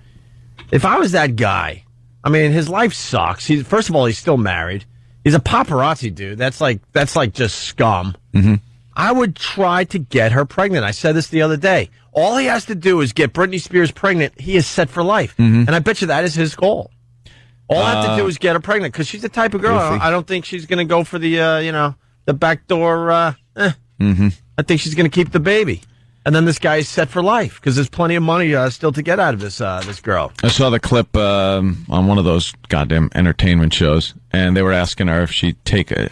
Speaker 8: If I was that guy, I mean, his life sucks. First of all, he's still married. He's a paparazzi dude. That's like just scum.
Speaker 7: Mm-hmm.
Speaker 8: I would try to get her pregnant. I said this the other day. All he has to do is get Britney Spears pregnant. He is set for life, and I bet you that is his goal. All I have to do is get her pregnant because she's the type of girl. I don't think she's going to go for the the backdoor.
Speaker 7: Mm-hmm.
Speaker 8: I think she's going to keep the baby. And then this guy is set for life because there's plenty of money still to get out of this girl.
Speaker 7: I saw the clip on one of those goddamn entertainment shows, and they were asking her if she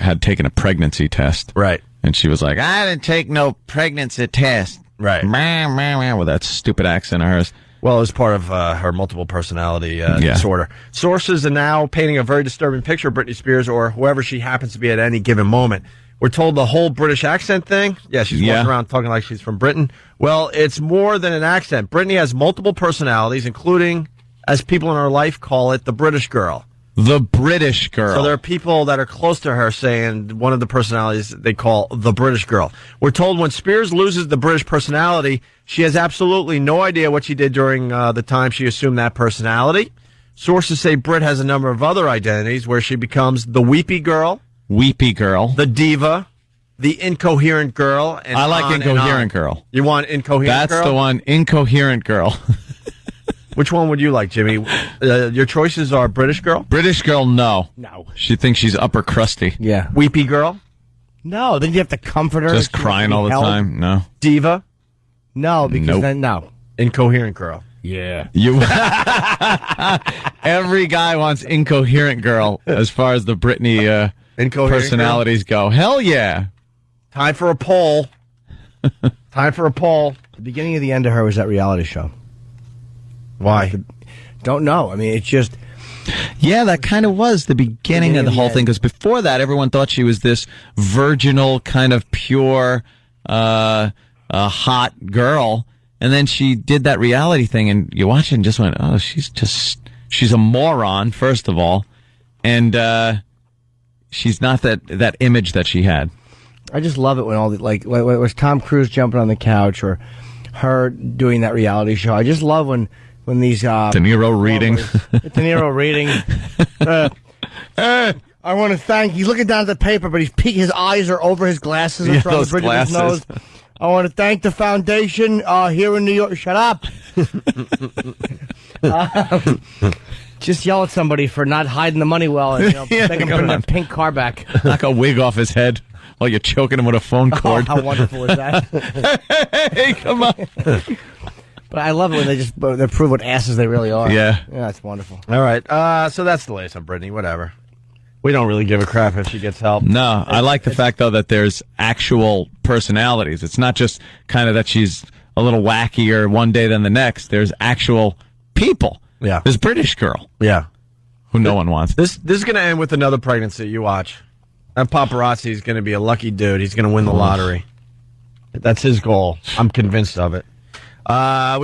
Speaker 7: had taken a pregnancy test.
Speaker 8: Right.
Speaker 7: And she was like, I didn't take no pregnancy test.
Speaker 8: Right.
Speaker 7: With that stupid accent of hers.
Speaker 8: Well, it was part of her multiple personality disorder. Sources are now painting a very disturbing picture of Britney Spears or whoever she happens to be at any given moment. We're told the whole British accent thing. Yeah, she's walking around talking like she's from Britain. Well, it's more than an accent. Britney has multiple personalities, including, as people in her life call it, the British girl.
Speaker 7: The British girl.
Speaker 8: So there are people that are close to her saying one of the personalities they call the British girl. We're told when Spears loses the British personality, she has absolutely no idea what she did during the time she assumed that personality. Sources say Brit has a number of other identities where she becomes the weepy girl, the diva, the incoherent girl. And
Speaker 7: I like incoherent girl.
Speaker 8: You want incoherent girl?
Speaker 7: That's the one, incoherent girl.
Speaker 8: Which one would you like, Jimmy? Your choices are British girl?
Speaker 7: British girl, no.
Speaker 12: No.
Speaker 7: She thinks she's upper crusty.
Speaker 12: Yeah.
Speaker 8: Weepy girl?
Speaker 12: No, then you have to comfort her.
Speaker 7: Just crying all the time? No.
Speaker 8: Diva?
Speaker 12: No, because then, no.
Speaker 8: Incoherent girl?
Speaker 12: Yeah.
Speaker 7: You. Every guy wants incoherent girl as far as the Britney personalities go. Hell yeah.
Speaker 8: Time for a poll. The
Speaker 12: beginning of the end of her was that reality show.
Speaker 8: Why?
Speaker 12: Don't know. I mean, it's just...
Speaker 7: Yeah, that kind of was the beginning of the whole thing, because before that, everyone thought she was this virginal, kind of pure, hot girl, And then she did that reality thing, and you watch it and just went, oh, she's a moron, first of all. And she's not that image that she had.
Speaker 12: I just love it when all the, like, when it was Tom Cruise jumping on the couch or her doing that reality show. I just love when these
Speaker 7: De Niro reading.
Speaker 12: De Niro reading. I want to thank. He's looking down at the paper, but his eyes are over his glasses in front of the bridge of his nose. I want to thank the foundation here in New York. Shut up. Just yell at somebody for not hiding the money well, and make him bring that pink car back.
Speaker 7: Knock a wig off his head while you're choking him with a phone cord.
Speaker 12: Oh, how wonderful is that?
Speaker 7: Hey, come on.
Speaker 12: But I love it when they prove what asses they really are.
Speaker 7: Yeah.
Speaker 12: That's wonderful.
Speaker 8: All right. So that's the latest on Brittany. Whatever. We don't really give a crap if she gets help.
Speaker 7: No, I like the fact, though, that there's actual personalities. It's not just kind of that she's a little wackier one day than the next. There's actual people.
Speaker 8: Yeah.
Speaker 7: This British girl.
Speaker 8: Yeah.
Speaker 7: Who no one wants.
Speaker 8: This is going to end with another pregnancy. You watch. That paparazzi is going to be a lucky dude. He's going to win the lottery. That's his goal. I'm convinced of it. We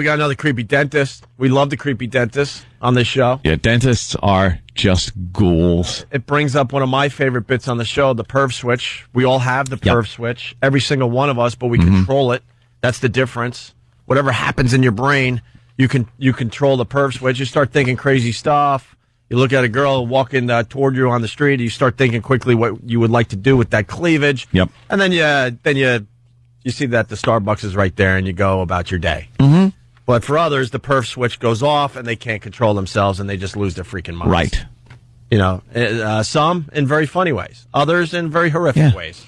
Speaker 8: got another creepy dentist. We love the creepy dentist on this show.
Speaker 7: Yeah, dentists are just ghouls.
Speaker 8: It brings up one of my favorite bits on the show, the perv switch. We all have the perv switch, every single one of us, but we control it. That's the difference. Whatever happens in your brain, you control the perv switch. You start thinking crazy stuff. You look at a girl walking toward you on the street. You start thinking quickly what you would like to do with that cleavage.
Speaker 7: Yep.
Speaker 8: And then you see that the Starbucks is right there, and you go about your day.
Speaker 7: Mm-hmm.
Speaker 8: But for others, the perf switch goes off, and they can't control themselves, and they just lose their freaking minds.
Speaker 7: Right.
Speaker 8: You know, some in very funny ways, others in very horrific ways.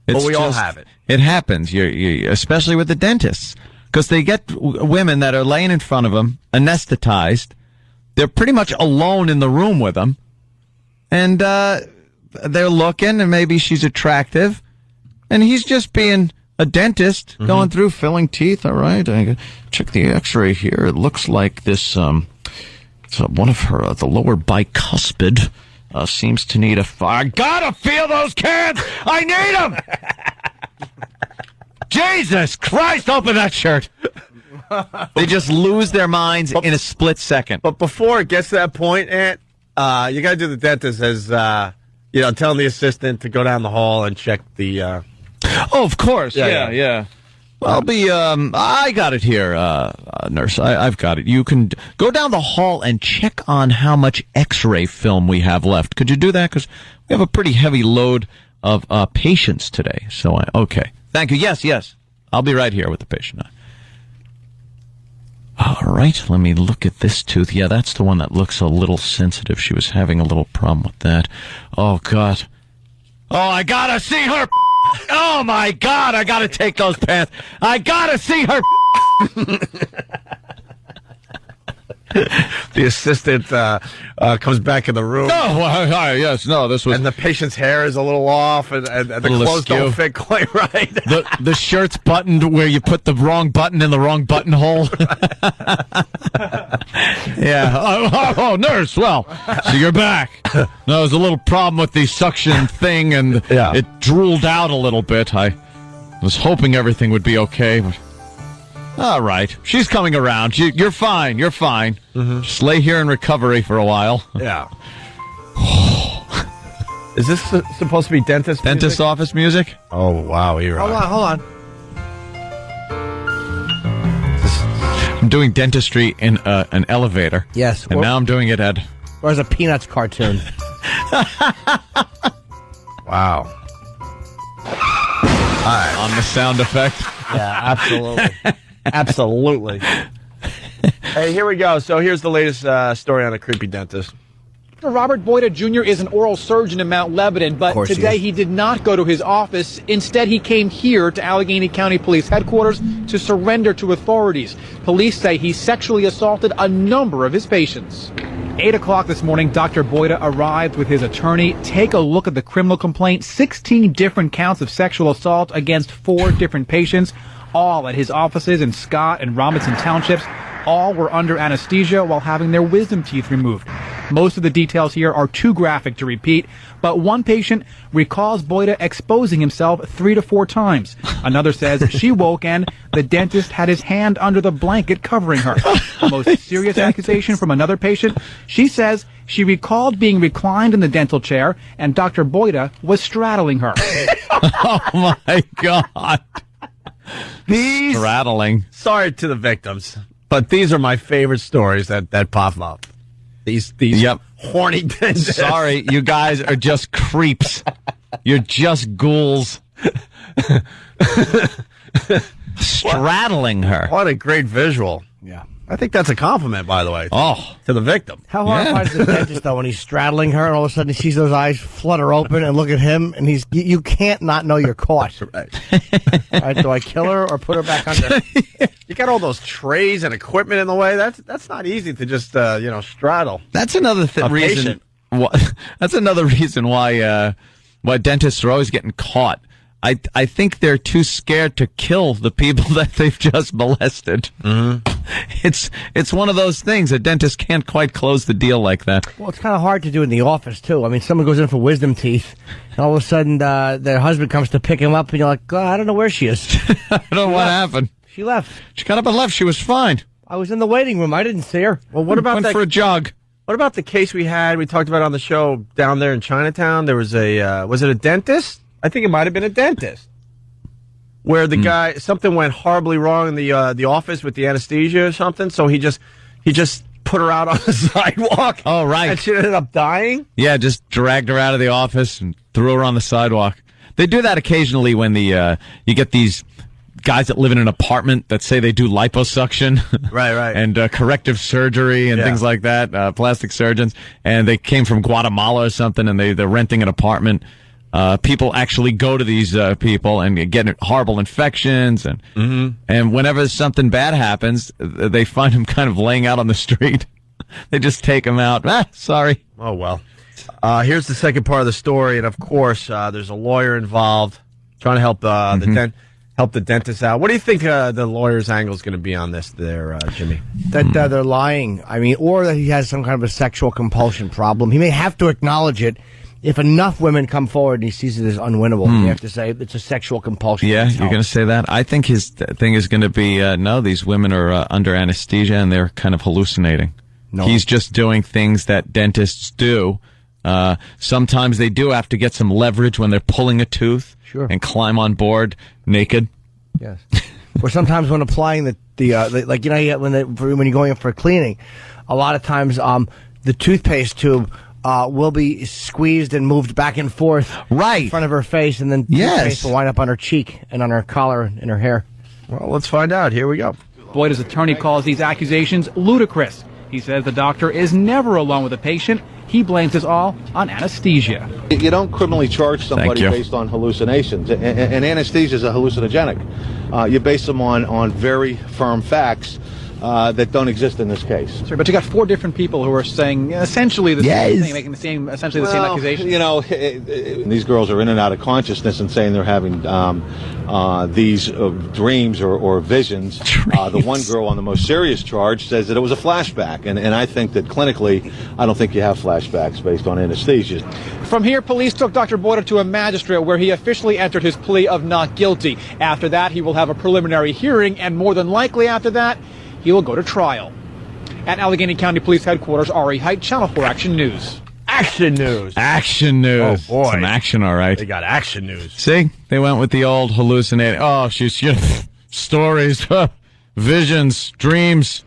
Speaker 8: But we all have it.
Speaker 7: It happens, you especially with the dentists, because they get women that are laying in front of them, anesthetized. They're pretty much alone in the room with them, and they're looking, and maybe she's attractive, and he's just being a dentist, going through filling teeth. All right, I check the X-ray here. It looks like this. One of her, the lower bicuspid, seems to need I gotta feel those cans. I need them. Jesus Christ! Open that shirt. They just lose their minds in a split second.
Speaker 8: But before it gets to that point, Ant, you got to do the dentist as telling the assistant to go down the hall and check the.
Speaker 7: Oh, of course. Yeah. Well, I got it here, nurse. I've got it. You can go down the hall and check on how much X-ray film we have left. Could you do that? Because we have a pretty heavy load of patients today. So, okay. Thank you. Yes. I'll be right here with the patient. All right. Let me look at this tooth. Yeah, that's the one that looks a little sensitive. She was having a little problem with that. Oh, God. Oh, I gotta see her. Oh, my God, I got to take those pants. I got to see her.
Speaker 8: The assistant comes back in the room.
Speaker 7: Yes, this was...
Speaker 8: And the patient's hair is a little off, and the clothes don't fit quite right.
Speaker 7: The shirt's buttoned where you put the wrong button in the wrong buttonhole. Yeah. Oh, nurse, well, so you're back. No, there was a little problem with the suction thing, and it drooled out a little bit. I was hoping everything would be okay, but... All right. She's coming around. You're fine. You're fine. Mm-hmm. Just lay here in recovery for a while.
Speaker 8: Yeah. Is this supposed to be dentist
Speaker 7: office music?
Speaker 8: Oh, wow.
Speaker 12: Hold on.
Speaker 7: I'm doing dentistry in an elevator.
Speaker 12: Yes.
Speaker 7: And now I'm doing it at...
Speaker 12: Or as a Peanuts cartoon.
Speaker 8: Wow. All right.
Speaker 7: On the sound effect.
Speaker 12: Yeah, absolutely. Absolutely.
Speaker 8: Hey, here we go. So here's the latest story on a creepy dentist.
Speaker 4: Robert Boyda Jr. is an oral surgeon in Mount Lebanon, but today he did not go to his office. Instead, he came here to Allegheny County Police Headquarters to surrender to authorities. Police say he sexually assaulted a number of his patients. 8 o'clock this morning, Dr. Boyda arrived with his attorney. Take a look at the criminal complaint. 16 different counts of sexual assault against 4 different patients, all at his offices in Scott and Robinson Townships. All were under anesthesia while having their wisdom teeth removed. Most of the details here are too graphic to repeat, but one patient recalls Boyda exposing himself 3 to 4 times. Another says she woke and the dentist had his hand under the blanket covering her. The most serious accusation from another patient, she says she recalled being reclined in the dental chair and Dr. Boyda was straddling her.
Speaker 7: Oh my God.
Speaker 8: These
Speaker 7: Straddling.
Speaker 8: Sorry to the victims, but these are my favorite stories that pop up. These horny dentists.
Speaker 7: Sorry, you guys are just creeps. You're just ghouls. Straddling her.
Speaker 8: What a great visual.
Speaker 12: Yeah.
Speaker 8: I think that's a compliment, by the way.
Speaker 7: Oh,
Speaker 8: to the victim.
Speaker 12: How horrified is the dentist, though, when he's straddling her and all of a sudden he sees those eyes flutter open and look at him and you can't not know you're caught.
Speaker 8: Right.
Speaker 12: All right, do I kill her or put her back under?
Speaker 8: You got all those trays and equipment in the way. That's not easy to just, straddle.
Speaker 7: That's another reason. That's another reason why dentists are always getting caught. I think they're too scared to kill the people that they've just molested.
Speaker 8: Mm-hmm.
Speaker 7: It's one of those things. A dentist can't quite close the deal like that.
Speaker 12: Well, it's kind of hard to do in the office, too. I mean, someone goes in for wisdom teeth, and all of a sudden their husband comes to pick him up, and you're like, God, I don't know where she is.
Speaker 7: I don't know what happened.
Speaker 12: She left.
Speaker 7: She got up and left. She was fine.
Speaker 12: I was in the waiting room. I didn't see her.
Speaker 8: Well, what about
Speaker 7: Went for a jog.
Speaker 8: What about the case we talked about on the show down there in Chinatown? There was was it a dentist? I think it might have been a dentist. Where the guy, something went horribly wrong in the office with the anesthesia or something, so he just put her out on the sidewalk.
Speaker 7: Oh, right.
Speaker 8: And she ended up dying?
Speaker 7: Yeah, just dragged her out of the office and threw her on the sidewalk. They do that occasionally when you get these guys that live in an apartment that say they do liposuction.
Speaker 8: Right.
Speaker 7: And corrective surgery and things like that, plastic surgeons. And they came from Guatemala or something, and they're renting an apartment. People actually go to these people and get horrible infections, and whenever something bad happens, they find them kind of laying out on the street. They just take them out. Sorry.
Speaker 8: Oh, well. Here's the second part of the story, and of course, there's a lawyer involved trying to help the dentist out. What do you think the lawyer's angle is going to be on this there, Jimmy?
Speaker 12: That they're lying. I mean, or that he has some kind of a sexual compulsion problem. He may have to acknowledge it. If enough women come forward and he sees it as unwinnable, you have to say it's a sexual compulsion.
Speaker 7: Yeah, you're going to say that? I think his thing is going to be, no, these women are under anesthesia and they're kind of hallucinating. No. He's just doing things that dentists do. Sometimes they do have to get some leverage when they're pulling a tooth and climb on board naked.
Speaker 12: Yes. Or sometimes when applying like, when you're going in for cleaning, a lot of times the toothpaste tube will be squeezed and moved back and forth in front of her face, and then toothpaste will wind up on her cheek and on her collar and her hair.
Speaker 8: Well, let's find out. Here we go.
Speaker 4: Boyda's attorney calls these accusations ludicrous. He says the doctor is never alone with a patient. He blames this all on anesthesia.
Speaker 6: You don't criminally charge somebody based on hallucinations, and anesthesia is a hallucinogenic. You base them on very firm facts that don't exist in this case.
Speaker 4: Sorry, but you got 4 different people who are saying essentially the same thing, making same accusation.
Speaker 6: You know, these girls are in and out of consciousness and saying they're having these dreams or visions. The one girl on the most serious charge says that it was a flashback, and I think that clinically, I don't think you have flashbacks based on anesthesia.
Speaker 4: From here, police took Dr. Boyda to a magistrate where he officially entered his plea of not guilty. After that, he will have a preliminary hearing, and more than likely after that, he will go to trial. At Allegheny County Police Headquarters, Ari Height, Channel 4 Action News.
Speaker 8: Action news.
Speaker 7: Action news.
Speaker 8: Oh, boy.
Speaker 7: Some action, all right.
Speaker 8: They got action news.
Speaker 7: See? They went with the old hallucinating. Oh, she's stories, visions, dreams.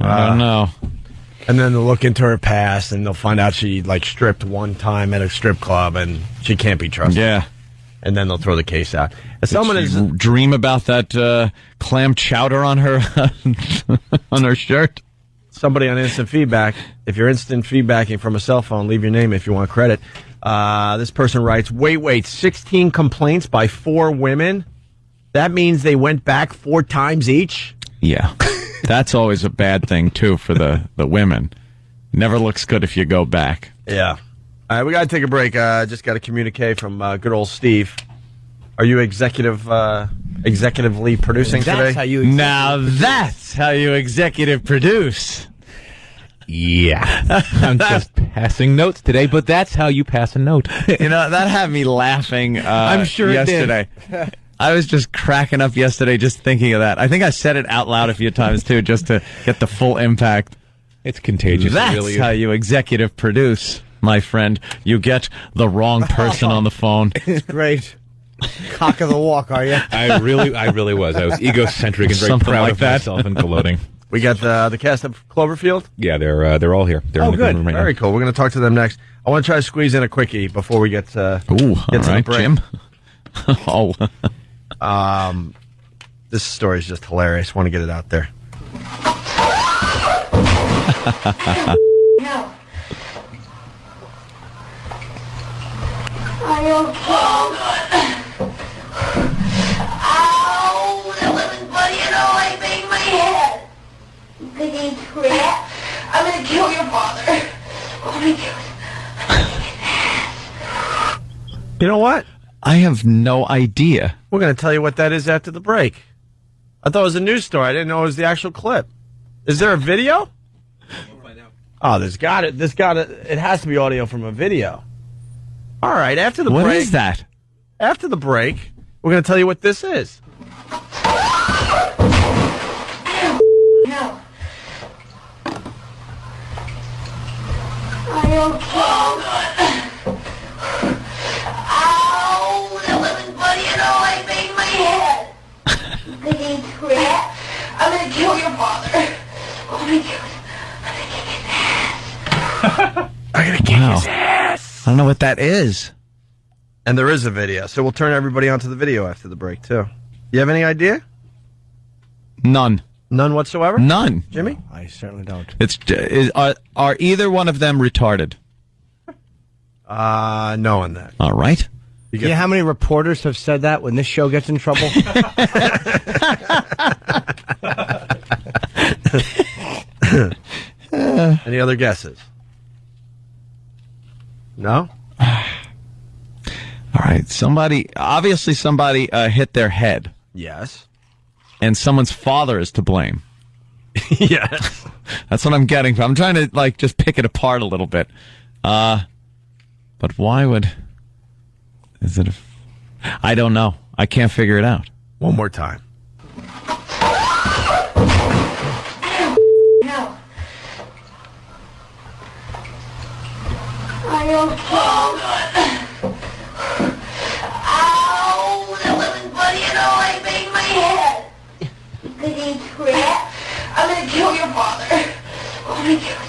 Speaker 7: I don't know.
Speaker 8: And then they'll look into her past, and they'll find out she, stripped one time at a strip club, and she can't be trusted.
Speaker 7: Yeah.
Speaker 8: And then they'll throw the case out.
Speaker 7: Someone dream about that clam chowder on her on her shirt.
Speaker 8: Somebody on instant feedback. If you're instant feedbacking from a cell phone, leave your name if you want credit. This person writes, wait, 16 complaints by 4 women? That means they went back 4 times each?
Speaker 7: Yeah. That's always a bad thing, too, for the women. Never looks good if you go back.
Speaker 8: Yeah. All right, we got to take a break. Just got a communique from good old Steve. Are you executively producing today?
Speaker 7: Now that's how you executive produce.
Speaker 9: Yeah. I'm just passing notes today, but that's how you pass a note.
Speaker 7: You know, that had me laughing
Speaker 9: I'm sure
Speaker 7: yesterday.
Speaker 9: it did.
Speaker 7: I was just cracking up yesterday just thinking of that. I think I said it out loud a few times, too, just to get the full impact.
Speaker 9: It's contagious.
Speaker 7: That's
Speaker 9: it really
Speaker 7: how
Speaker 9: is.
Speaker 7: you executive produce, my friend. You get the wrong person on the phone.
Speaker 12: It's great. Cock of the walk, are you?
Speaker 9: I really was. I was egocentric and very
Speaker 7: Something
Speaker 9: proud
Speaker 7: like
Speaker 9: of
Speaker 7: that.
Speaker 9: myself and gloating.
Speaker 8: We got the cast of Cloverfield?
Speaker 9: Yeah, they're all here. They're in the
Speaker 8: good.
Speaker 9: room right
Speaker 8: Very
Speaker 9: now.
Speaker 8: cool. We're going to talk to them next. I want to try to squeeze in a quickie before we get to
Speaker 7: Ooh,
Speaker 8: the
Speaker 7: all right,
Speaker 8: break.
Speaker 7: Jim. Oh.
Speaker 8: This story is just hilarious. Want to get it out there.
Speaker 25: No. Are you okay? Ow, that wasn't funny at all. I banged my head. You big crap. I'm gonna kill your father. Oh my God.
Speaker 8: You know what?
Speaker 7: I have no idea.
Speaker 8: We're going to tell you what that is after the break. I thought it was a news story. I didn't know it was the actual clip. Is there a video? We'll find out. Oh, it has to be audio from a video. All right, after the break.
Speaker 7: What is that?
Speaker 8: After the break, we're going to tell you what this is.
Speaker 25: No. Are you okay? Ow, that wasn't funny at all. I banged my head. You big crap. I'm gonna kill your father. Oh my God.
Speaker 8: I'm going to kick his ass.
Speaker 7: I don't know what that is.
Speaker 8: And there is a video, so we'll turn everybody onto the video after the break, too. You have any idea?
Speaker 7: None.
Speaker 8: None whatsoever?
Speaker 7: None.
Speaker 8: Jimmy?
Speaker 12: I certainly don't.
Speaker 7: Are either one of them retarded?
Speaker 8: No on that.
Speaker 7: All right.
Speaker 12: You know how many reporters have said that when this show gets in trouble?
Speaker 8: Any other guesses? No?
Speaker 7: All right. Obviously somebody hit their head.
Speaker 8: Yes.
Speaker 7: And someone's father is to blame.
Speaker 8: Yes.
Speaker 7: That's what I'm getting from. I'm trying to, just pick it apart a little bit. But why would... Is it I don't know. I can't figure it out.
Speaker 8: One more time.
Speaker 25: No. Are you okay? Ow, that wasn't funny at all. I banged my head. You big crap. I'm gonna kill your father. Oh my God.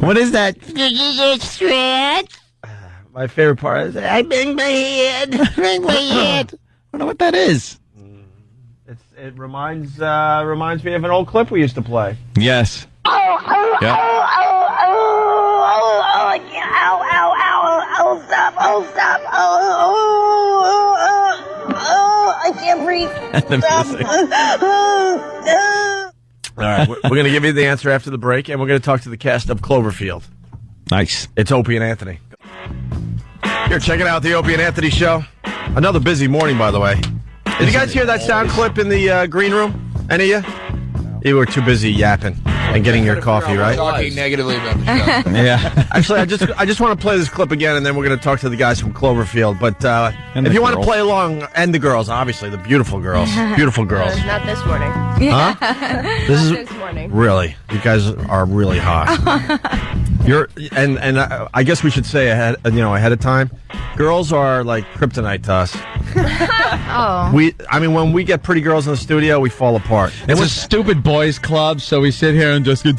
Speaker 7: What is that?
Speaker 8: My favorite part is I banged my head.
Speaker 7: Bang my head. I don't know what that is.
Speaker 8: It reminds me of an old clip we used to play.
Speaker 7: Yes. Yep.
Speaker 25: Stop. I can't breathe.
Speaker 8: All right, we're going to give you the answer after the break, and we're going to talk to the cast of Cloverfield.
Speaker 7: Nice.
Speaker 8: It's Opie and Anthony. You're checking out the Opie and Anthony show. Another busy morning, by the way. Did you guys hear that sound clip in the green room? Any of you? You were too busy yapping and getting your coffee, right?
Speaker 10: Talking negatively about the show.
Speaker 8: Yeah. Actually, I just want to play this clip again, and then we're going to talk to the guys from Cloverfield. But if you want to play along, and the girls, obviously, the beautiful girls. Beautiful girls.
Speaker 11: Not this morning.
Speaker 8: Huh? This is
Speaker 11: this morning.
Speaker 8: Really, you guys are really hot. And I guess we should say ahead of time, girls are like kryptonite to us.
Speaker 11: Oh.
Speaker 8: When we get pretty girls in the studio, we fall apart.
Speaker 7: It's a stupid boys club, so we sit here and just go,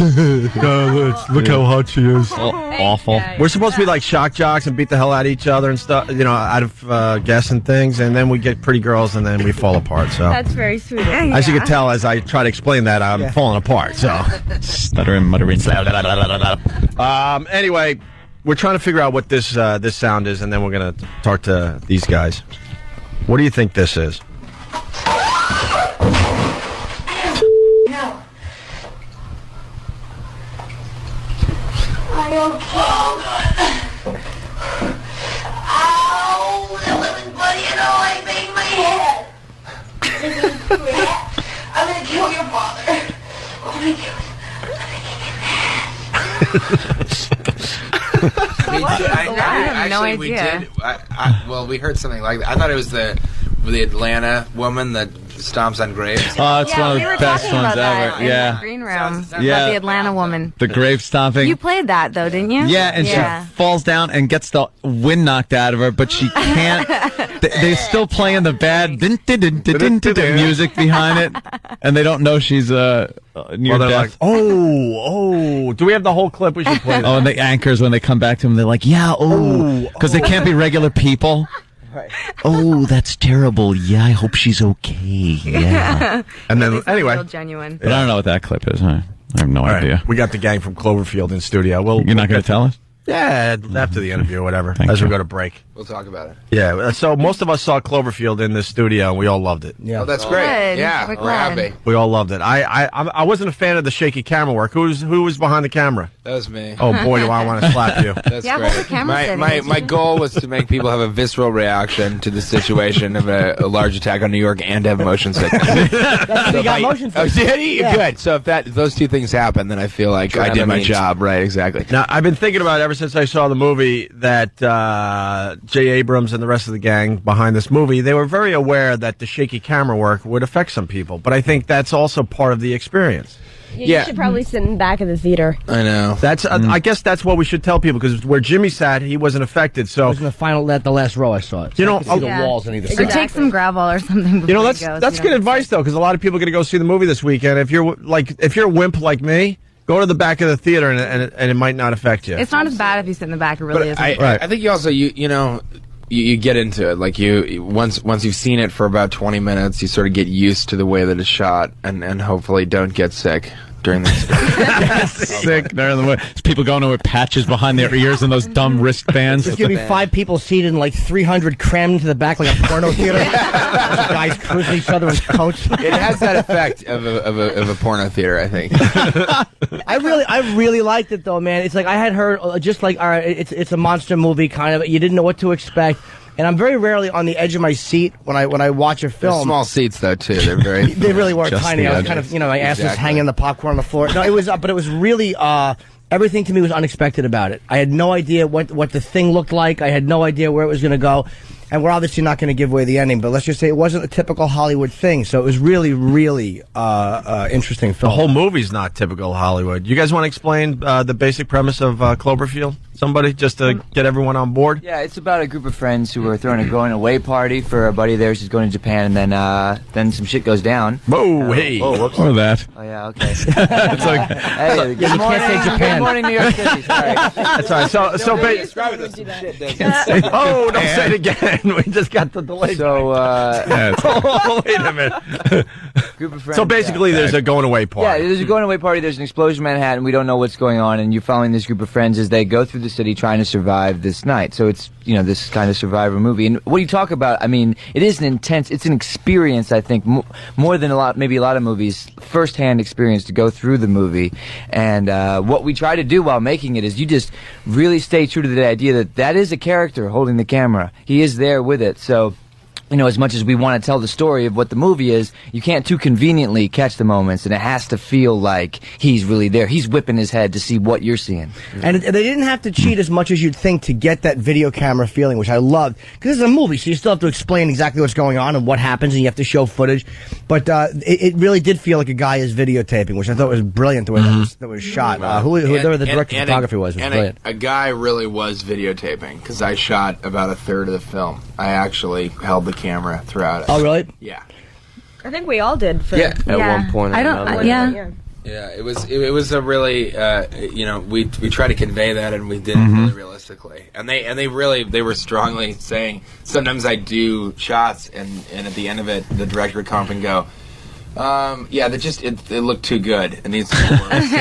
Speaker 7: look how hot she is. Awful.
Speaker 8: We're supposed to be like shock jocks and beat the hell out of each other and stuff, out of guessing things, and then we get pretty girls and then we fall apart. So
Speaker 11: That's very sweet.
Speaker 8: as you can tell, as I try to explain that, I'm falling apart. So
Speaker 7: stuttering, muttering.
Speaker 8: Anyway, we're trying to figure out what this sound is, and then we're going to talk to these guys. What do you think this is?
Speaker 25: No. Are you okay? Ow, that wasn't funny at all. I banged my head. I'm gonna kill your father. Oh
Speaker 11: I have no idea.
Speaker 10: Well, we heard something like that. I thought it was the Atlanta woman that stomps on graves.
Speaker 7: Oh, it's one of the best ones ever.
Speaker 11: Yeah. Green room. About the Atlanta woman.
Speaker 7: The grave stomping.
Speaker 11: You played that though, didn't you?
Speaker 7: Yeah, and she falls down and gets the wind knocked out of her, but she can't. They're still playing the bad music behind it, and they don't know she's near death.
Speaker 8: Like, oh, do we have the whole clip? We should play that.
Speaker 7: Oh, and the anchors, when they come back to him, they're like, yeah, because they can't be regular people.
Speaker 12: Right.
Speaker 1: Oh, that's terrible. Yeah, I hope she's okay. Yeah.
Speaker 8: And then, anyway.
Speaker 11: Real genuine.
Speaker 7: But I don't know what that clip is, huh? I have no idea.
Speaker 8: Right. We got the gang from Cloverfield in studio.
Speaker 7: You're not going to tell us?
Speaker 8: Yeah, after the interview or whatever, as we go to break.
Speaker 10: We'll talk about it.
Speaker 8: Yeah, so most of us saw Cloverfield in the studio, and we all loved it.
Speaker 10: Yeah, that's great. Yeah, we're happy.
Speaker 8: We all loved it. I wasn't a fan of the shaky camera work. Who was behind the camera?
Speaker 10: That was me.
Speaker 8: Oh boy, do I want to slap you.
Speaker 10: That's great. My goal was to make people have a visceral reaction to the situation of a large attack on New York and have motion sickness.
Speaker 12: You got motion sickness.
Speaker 10: Oh, did he? Yeah. Good. So if those two things happen, then I feel like I did my job. Right, exactly.
Speaker 8: Now, I've been thinking about it ever since I saw the movie that J. Abrams and the rest of the gang behind this movie, they were very aware that the shaky camera work would affect some people. But I think that's also part of the experience.
Speaker 13: Yeah, you should probably sit in the back of the theater.
Speaker 10: I know.
Speaker 8: That's. I guess that's what we should tell people, because where Jimmy sat, he wasn't affected. So
Speaker 12: I was in the last row. I saw it. So I could see the walls on either side.
Speaker 11: Or take some gravel or something.
Speaker 8: You know, that's good advice though, because a lot of people are going to go see the movie this weekend. If you're a wimp like me, go to the back of the theater and it might not affect you.
Speaker 11: It's not as bad if you sit in the back. It really isn't.
Speaker 10: I think you also you get into it. Like once you've seen it for about 20 minutes, you sort of get used to the way that it's shot, and hopefully don't get sick during the
Speaker 7: sick during the way. There's people going with patches behind their ears and those dumb wristbands.
Speaker 12: There's going to be 5 people seated and like 300 crammed into the back like a porno theater. Guys cruising each other in coats.
Speaker 10: It has that effect of a porno theater, I think.
Speaker 12: I really liked it though, man. It's like I had heard just like, all right, it's a monster movie kind of. You didn't know what to expect. And I'm very rarely on the edge of my seat when I watch a film.
Speaker 10: They're small seats though too. They're very.
Speaker 12: They really were tiny. I was kind of, my ass was hanging the popcorn on the floor. No, it was, but it was really. Everything to me was unexpected about it. I had no idea what the thing looked like. I had no idea where it was going to go. And we're obviously not going to give away the ending, but let's just say it wasn't a typical Hollywood thing. So it was really, really interesting film.
Speaker 8: The whole movie's not typical Hollywood. You guys want to explain the basic premise of Cloverfield? Somebody, just to get everyone on board?
Speaker 14: Yeah, it's about a group of friends who are throwing a going-away party for a buddy of theirs who's going to Japan, and then some shit goes down.
Speaker 8: Whoa, hey.
Speaker 14: Oh, whoops.
Speaker 7: Or that.
Speaker 14: Oh, yeah, okay.
Speaker 7: It's okay.
Speaker 14: Hey, good morning,
Speaker 12: can't say Japan.
Speaker 14: Good morning, New York City. Sorry.
Speaker 8: That's all right. So don't say it again. We just got the delay.
Speaker 14: So,
Speaker 8: wait a minute.
Speaker 14: Group of friends.
Speaker 8: So basically, there's a going-away party.
Speaker 14: Yeah, there's a going-away party. There's an explosion in Manhattan. We don't know what's going on, and you're following this group of friends as they go through the city trying to survive this night. So it's, this kind of survivor movie. And what you talk about, I mean, it is it's an experience, I think, more than maybe a lot of movies, first-hand experience to go through the movie. And what we try to do while making it is you just really stay true to the idea that is a character holding the camera. He is there with it. So, as much as we want to tell the story of what the movie is, you can't too conveniently catch the moments, and it has to feel like he's really there. He's whipping his head to see what you're seeing.
Speaker 12: And they didn't have to cheat as much as you'd think to get that video camera feeling, which I loved. Because it's a movie, so you still have to explain exactly what's going on and what happens, and you have to show footage. But it really did feel like a guy is videotaping, which I thought was brilliant the way that was shot. Whoever the director of photography was brilliant.
Speaker 10: A guy really was videotaping, because I shot about a third of the film. I actually held the camera throughout it.
Speaker 12: Oh, really?
Speaker 10: Yeah.
Speaker 13: I think we all did.
Speaker 10: At one point.
Speaker 11: Yeah,
Speaker 10: it was a really, we try to convey that, and we did it really realistically. And they were strongly saying, sometimes I do shots, and at the end of it, the director would come up and go, it looked too good. It needs to be worse.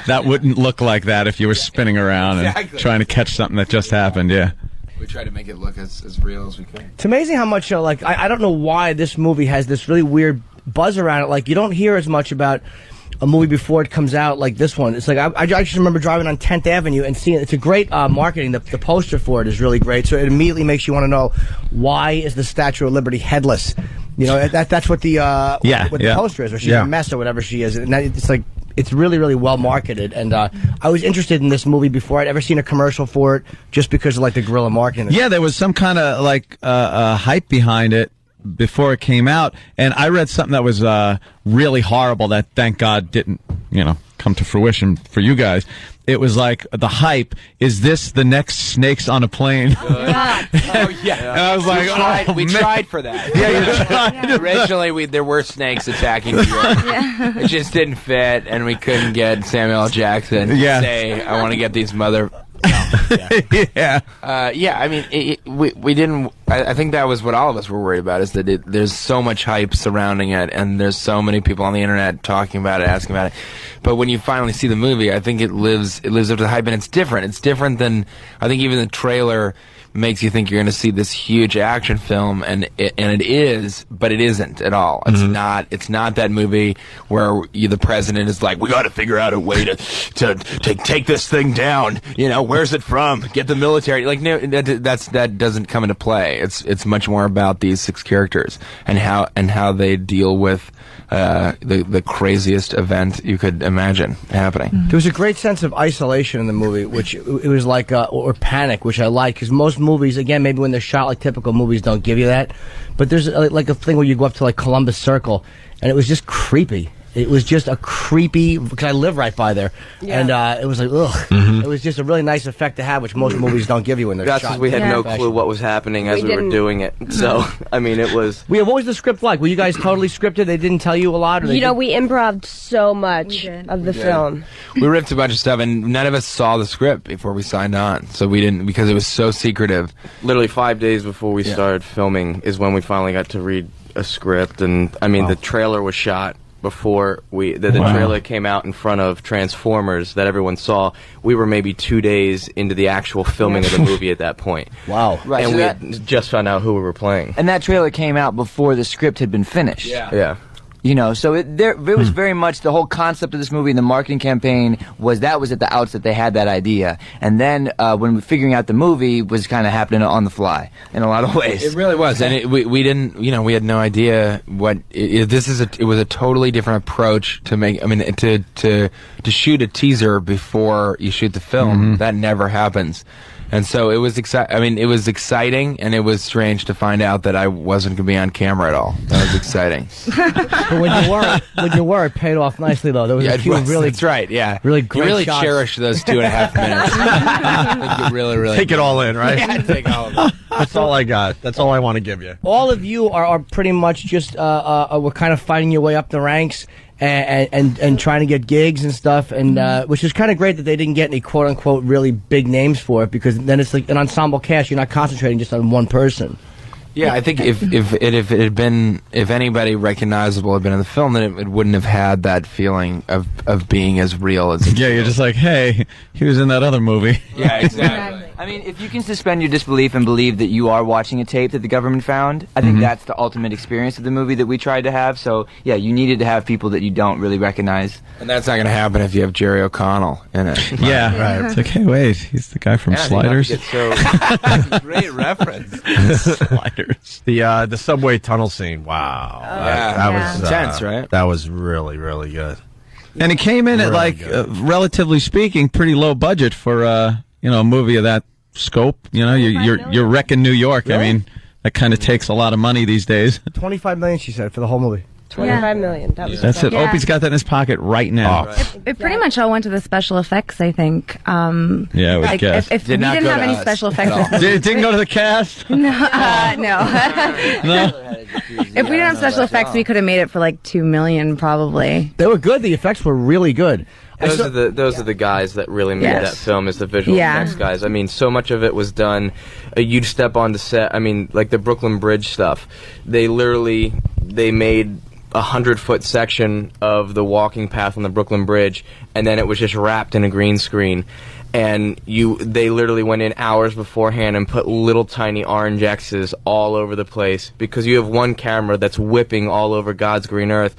Speaker 7: That wouldn't look like that if you were spinning around and trying to catch something that just happened, yeah.
Speaker 10: We try to make it look as real as we can.
Speaker 12: It's amazing how much, I don't know why this movie has this really weird buzz around it. Like, you don't hear as much about a movie before it comes out like this one. It's like, I just remember driving on 10th Avenue and seeing it. It's a great marketing. The poster for it is really great. So it immediately makes you want to know, why is the Statue of Liberty headless? You know, that's what the what the poster is, where she's a mess or whatever she is. And it's like, it's really, really well marketed. And I was interested in this movie before I'd ever seen a commercial for it, just because of like the guerrilla marketing.
Speaker 7: Yeah, there was some kind of like hype behind it before it came out, and I read something that was really horrible that thank God didn't, come to fruition for you guys. It was like the hype, is this the next Snakes on a Plane?
Speaker 10: Oh, yeah.
Speaker 7: And I was like,
Speaker 10: we tried for that.
Speaker 7: Yeah, you tried.
Speaker 10: Originally, there were snakes attacking New York. It just didn't fit, and we couldn't get Samuel L. Jackson to say, I want to get these mother... No. I mean, we didn't. I think that was what all of us were worried about. Is that there's so much hype surrounding it, and there's so many people on the internet talking about it, asking about it. But when you finally see the movie, I think it lives up to the hype, and it's different. It's different than, I think, even the trailer makes you think you're going to see this huge action film, and it is, but it isn't at all. It's not. It's not that movie where the president is like, we got to figure out a way to take this thing down. Where's it from? Get the military. Like, no, that doesn't come into play. It's much more about these 6 characters and how they deal with the craziest event you could imagine happening.
Speaker 12: There was a great sense of isolation in the movie, which it was like, or panic, which I like, because most movies, again, maybe when they're shot like typical movies, don't give you that. But there's like a thing where you go up to like Columbus Circle, and it was just creepy. It was just a creepy, because I live right by there, and it was like, ugh. It was just a really nice effect to have, which most movies don't give you when they're shot.
Speaker 15: That's because we had no clue what was happening as we were doing it. So, I mean, it was...
Speaker 12: What was the script like? Were you guys totally scripted? They didn't tell you a lot? Or
Speaker 13: we improv'd so much of the film.
Speaker 10: We ripped a bunch of stuff, and none of us saw the script before we signed on. So we didn't, because it was so secretive.
Speaker 15: Literally 5 days before we started filming is when we finally got to read a script. And, I mean, the trailer was shot before the trailer came out in front of Transformers that everyone saw. We were maybe 2 days into the actual filming of the movie at that point.
Speaker 12: Wow.
Speaker 14: Right,
Speaker 15: and
Speaker 14: so
Speaker 15: we had just found out who we were playing.
Speaker 14: And that trailer came out before the script had been finished.
Speaker 15: Yeah.
Speaker 14: So it was very much the whole concept of this movie and the marketing campaign was at the outset they had that idea. And then when figuring out the movie was kind of happening on the fly in a lot of ways.
Speaker 10: It really was. And we didn't, we had no idea what, it was a totally different approach to make, to shoot a teaser before you shoot the film. That never happens. And so it was it was exciting, and it was strange to find out that I wasn't going to be on camera at all. That was exciting.
Speaker 12: But when you were, it paid off nicely, though. There was a few really...
Speaker 10: That's right, yeah.
Speaker 12: Really great
Speaker 10: You really
Speaker 12: shots.
Speaker 10: cherish those 2.5 minutes. I think you really
Speaker 8: Take it all in, right?
Speaker 10: Yeah, take all of it.
Speaker 8: That's all I got. That's all I want to give you.
Speaker 12: All of you are pretty much just were kind of fighting your way up the ranks and trying to get gigs and stuff, and which is kind of great that they didn't get any quote unquote really big names for it, because then it's like an ensemble cast. You're not concentrating just on one person.
Speaker 10: Yeah, I think if anybody recognizable had been in the film, then it wouldn't have had that feeling of being as real as it
Speaker 7: you're just like, hey, he was in that other movie.
Speaker 10: Yeah, exactly.
Speaker 14: I mean, if you can suspend your disbelief and believe that you are watching a tape that the government found, I think that's the ultimate experience of the movie that we tried to have. So, yeah, you needed to have people that you don't really recognize.
Speaker 10: And that's not going to happen if you have Jerry O'Connell in it.
Speaker 7: Yeah, right. It's like, hey, wait, he's the guy from Sliders.
Speaker 10: Great reference.
Speaker 7: Sliders.
Speaker 8: The subway tunnel scene. Wow. That was
Speaker 10: intense, right?
Speaker 8: That was really, really good.
Speaker 7: And it came in at, like, relatively speaking, pretty low budget for a movie of that scope. You're wrecking New York.
Speaker 12: Really?
Speaker 7: I mean, that kind of takes a lot of money these days.
Speaker 12: $25 million, she said, for the whole movie.
Speaker 13: $25 million. That was
Speaker 7: That's it. Opie's got that in his pocket right now.
Speaker 11: It pretty much all went to the special effects, I think.
Speaker 7: Yeah, I would guess.
Speaker 11: If we didn't have any special effects,
Speaker 7: didn't go to the cast.
Speaker 11: No. If we didn't have special effects, we could have made it for like $2 million, probably.
Speaker 12: They were good. The effects were really good.
Speaker 15: Those are the guys that really made that film, is the visual effects guys. I mean, so much of it was done. You'd step on the set. I mean, like the Brooklyn Bridge stuff. They made 100-foot section of the walking path on the Brooklyn Bridge, and then it was just wrapped in a green screen. And they literally went in hours beforehand and put little tiny orange X's all over the place, because you have one camera that's whipping all over God's green earth,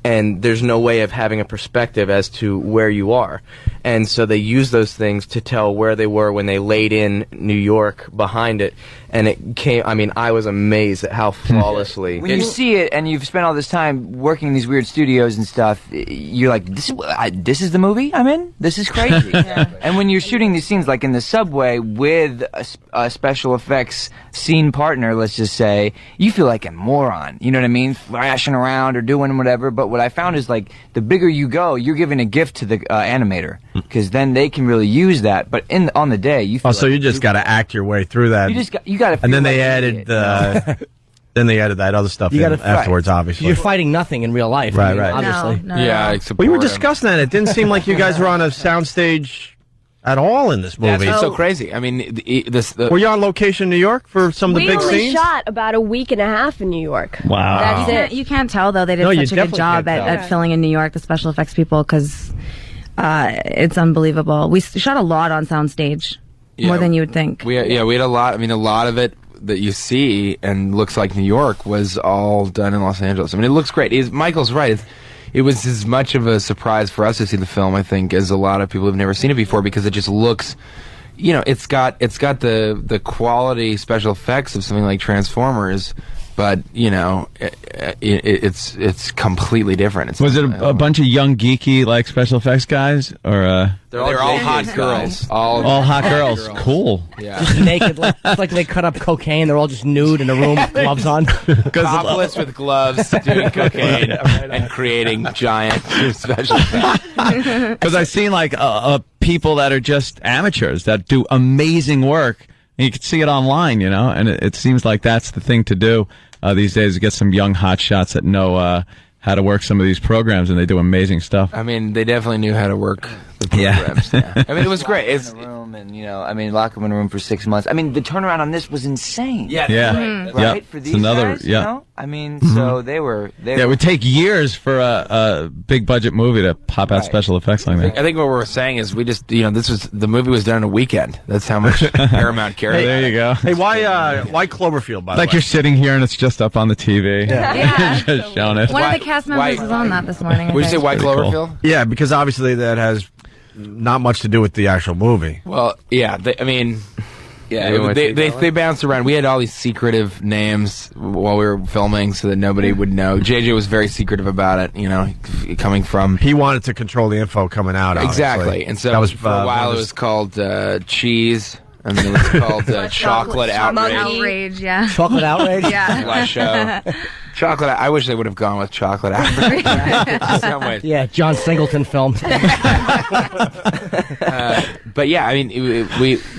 Speaker 15: and there's no way of having a perspective as to where you are. And so they used those things to tell where they were when they laid in New York behind it. And it came, I mean, I was amazed at how flawlessly.
Speaker 14: When you see it and you've spent all this time working in these weird studios and stuff, you're like, this is the movie I'm in? This is crazy. And when you're shooting these scenes like in the subway with a special effects scene partner, let's just say, you feel like a moron. You know what I mean? Flashing around or doing whatever. But what I found is like, the bigger you go, you're giving a gift to the animator. Because then they can really use that. But on the day, you feel
Speaker 8: so you just got to act your way through that.
Speaker 14: You got to.
Speaker 8: And then they added then they added that other stuff in afterwards, obviously.
Speaker 12: You're fighting nothing in real life.
Speaker 8: Right.
Speaker 12: Obviously.
Speaker 10: Yeah,
Speaker 8: we were discussing that. It didn't seem like you guys were on a soundstage at all in this movie.
Speaker 10: That's so crazy. I mean,
Speaker 8: were you on location in New York for some of the big
Speaker 13: We
Speaker 8: scenes?
Speaker 13: only shot about a week and a half in New York.
Speaker 8: Wow.
Speaker 13: That's it.
Speaker 11: You can't tell, though. They did such a good job at filling in New York, the special effects people, because it's unbelievable. We shot a lot on soundstage, more than you would think.
Speaker 10: We had a lot. I mean, a lot of it that you see and looks like New York was all done in Los Angeles. I mean, it looks great. Michael's right. It was as much of a surprise for us to see the film, I think, as a lot of people who've never seen it before, because it just looks, it's got the quality special effects of something like Transformers, but it's completely different.
Speaker 7: Was it a bunch of young geeky like special effects guys, or
Speaker 10: they're all hot girls?
Speaker 7: All hot girls. Cool.
Speaker 12: Yeah. Just naked, like they cut up cocaine. They're all just nude in a room with gloves on.
Speaker 10: Topless with gloves, doing cocaine and creating giant special effects.
Speaker 7: Because I've seen like people that are just amateurs that do amazing work. And you can see it online, and it seems like that's the thing to do these days, to get some young hot shots that know how to work some of these programs, and they do amazing stuff.
Speaker 10: I mean, they definitely knew how to work the programs. Yeah. I mean, it was great.
Speaker 14: It's in a room, and lock them in a room for 6 months. I mean, the turnaround on this was insane. Right? For these guys, I mean, so they were.
Speaker 7: It would take years for a big budget movie to pop out special effects like that.
Speaker 10: I think what we're saying is we just, the movie was done in a weekend. That's how much Paramount cared.
Speaker 7: Hey, there you go.
Speaker 8: Hey, why Cloverfield? By the way,
Speaker 7: you're sitting here and it's just up on the TV. Just showing it.
Speaker 11: One of the cast members was on that this morning.
Speaker 10: Would you say why Cloverfield?
Speaker 8: Cool. Yeah, because obviously that has not much to do with the actual movie.
Speaker 10: Well, yeah, they bounced around. We had all these secretive names while we were filming so that nobody would know. JJ was very secretive about it, coming from...
Speaker 8: He wanted to control the info coming out, obviously.
Speaker 10: Exactly. And so that was, for a while it was called Cheese, and then it was called Chocolate Outrage.
Speaker 11: Outrage, yeah.
Speaker 12: Chocolate Outrage?
Speaker 11: Yeah.
Speaker 10: Chocolate. I wish they would have gone with Chocolate Outrage. In some ways.
Speaker 12: Yeah, John Singleton film.
Speaker 10: But yeah, I mean,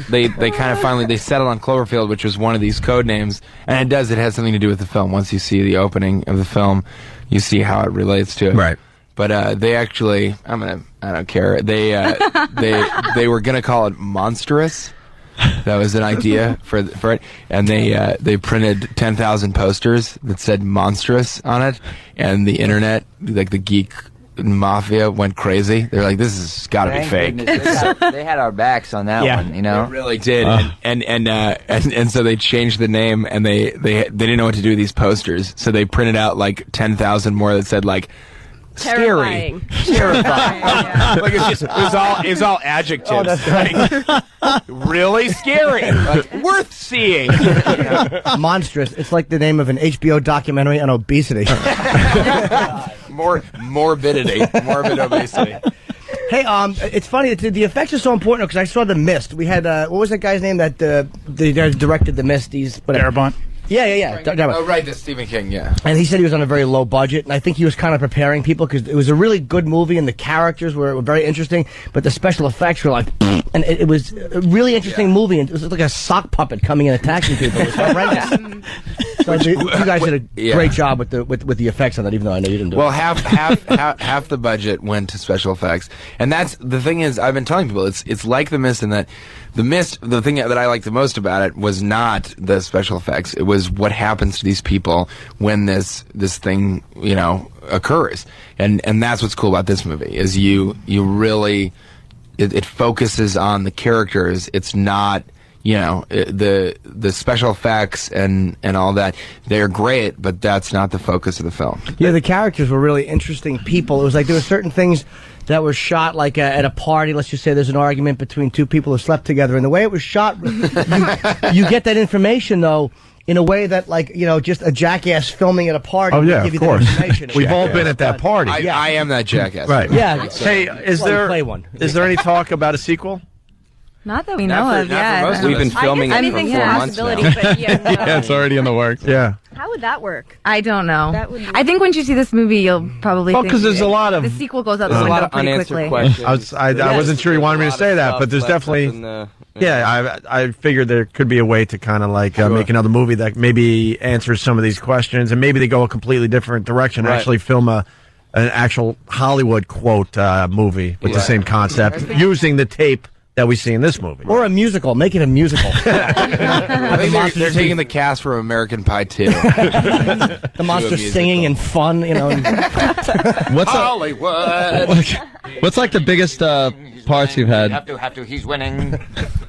Speaker 10: they kind of finally they settled on Cloverfield, which was one of these code names, and it has something to do with the film. Once you see the opening of the film, you see how it relates to it.
Speaker 8: Right.
Speaker 10: But they actually, I don't care. They were gonna call it Monstrous. That was an idea for it, and they printed 10,000 posters that said "monstrous" on it, and the internet, like the geek mafia, went crazy. They're like, "This has got to be fake."
Speaker 14: They had our backs on that one,
Speaker 10: They really did, and so they changed the name, and they didn't know what to do with these posters, so they printed out like 10,000 more that said like.
Speaker 13: Terrifying.
Speaker 10: Terrifying. Like it was all adjectives. Really scary. Like, worth seeing.
Speaker 12: Monstrous. It's like the name of an HBO documentary on obesity.
Speaker 10: Morbid obesity.
Speaker 12: Hey, it's funny. The effects are so important because I saw The Mist. We had what was that guy's name that the guys directed The Mist?
Speaker 4: Darabont.
Speaker 12: Yeah.
Speaker 10: Oh, right, that's Stephen King, yeah.
Speaker 12: And he said he was on a very low budget, and I think he was kind of preparing people because it was a really good movie, and the characters were very interesting, but the special effects were like, and it was a really interesting movie, and it was like a sock puppet coming and attacking people. It was horrendous. So you guys did a great job with the effects on that, even though I know you didn't do it.
Speaker 10: Well, half the budget went to special effects, and that's the thing is I've been telling people it's like The Mist in that The Mist, the thing that I liked the most about it was not the special effects. It was what happens to these people when this thing occurs, and that's what's cool about this movie is you really it focuses on the characters. It's not. the special effects and all that, they're great, but that's not the focus of the film.
Speaker 12: Yeah, the characters were really interesting people. It was like there were certain things that were shot like at a party. Let's just say there's an argument between two people who slept together, and the way it was shot, you get that information though in a way that, like, just a jackass filming at a party.
Speaker 8: Oh yeah,
Speaker 12: give
Speaker 8: of
Speaker 12: you
Speaker 8: course.
Speaker 12: That information.
Speaker 8: We've all been at that party.
Speaker 10: I am that jackass.
Speaker 8: Right.
Speaker 12: Yeah.
Speaker 8: Hey, is there any talk about a sequel?
Speaker 11: Not that we know of, yeah.
Speaker 15: We've been filming it for 4 months now.
Speaker 13: But
Speaker 7: Yeah, it's already in the works.
Speaker 8: Yeah.
Speaker 13: How would that work?
Speaker 11: I don't know.
Speaker 13: That would be-
Speaker 11: I think once you see this movie, you'll probably think
Speaker 8: because there's a lot of
Speaker 11: the sequel goes out the
Speaker 15: There's a lot
Speaker 11: window
Speaker 15: of
Speaker 11: pretty
Speaker 15: unanswered
Speaker 11: quickly.
Speaker 15: questions.
Speaker 8: I wasn't sure you wanted me to say that, but there's definitely. I figured there could be a way to kind of like make another movie that maybe answers some of these questions, and maybe they go a completely different direction.
Speaker 15: Right.
Speaker 8: Actually, film an actual Hollywood quote movie with the same concept, using the tape that we see in this movie.
Speaker 12: Or a musical. Make it a musical.
Speaker 10: I think they're taking the cast from American Pie 2.
Speaker 12: The monsters singing and fun,
Speaker 7: What's
Speaker 10: Hollywood.
Speaker 7: What's like the biggest parts you've had?
Speaker 5: Have to. He's winning.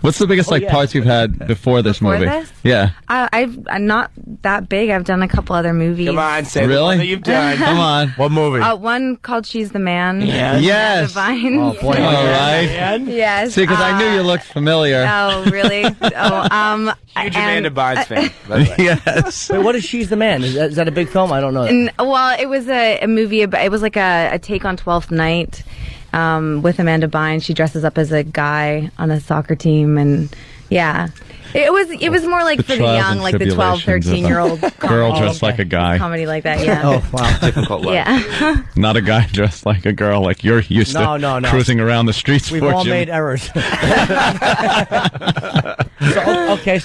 Speaker 7: What's the biggest parts you've had before this
Speaker 11: Before
Speaker 7: movie?
Speaker 11: this?
Speaker 7: Yeah.
Speaker 11: I'm not that big. I've done a couple other movies.
Speaker 10: Come on, say
Speaker 7: Really?
Speaker 10: the one that you've done.
Speaker 7: Come on.
Speaker 8: What movie?
Speaker 11: One called She's the Man.
Speaker 7: Yes.
Speaker 11: Divine.
Speaker 12: Oh, boy.
Speaker 7: All right.
Speaker 11: Yes.
Speaker 7: See, because I knew you looked familiar.
Speaker 11: Oh, really?
Speaker 10: Huge Amanda Bynes fan. By the way.
Speaker 7: Yes.
Speaker 12: Wait, what is She's the Man? Is that a big film? I don't know that.
Speaker 11: Well, it was a movie. It was like a take on 12th Night with Amanda Bynes. She dresses up as a guy on a soccer team, and yeah. It was more like for the young, like the 12, 13-year-old
Speaker 7: girl dressed like a guy.
Speaker 11: comedy like that, yeah.
Speaker 12: Oh, wow.
Speaker 15: Difficult life.
Speaker 11: Yeah.
Speaker 7: Not a guy dressed like a girl like you're used to cruising around the streets
Speaker 12: We've
Speaker 7: for,
Speaker 12: all
Speaker 7: Jim.
Speaker 12: made errors. So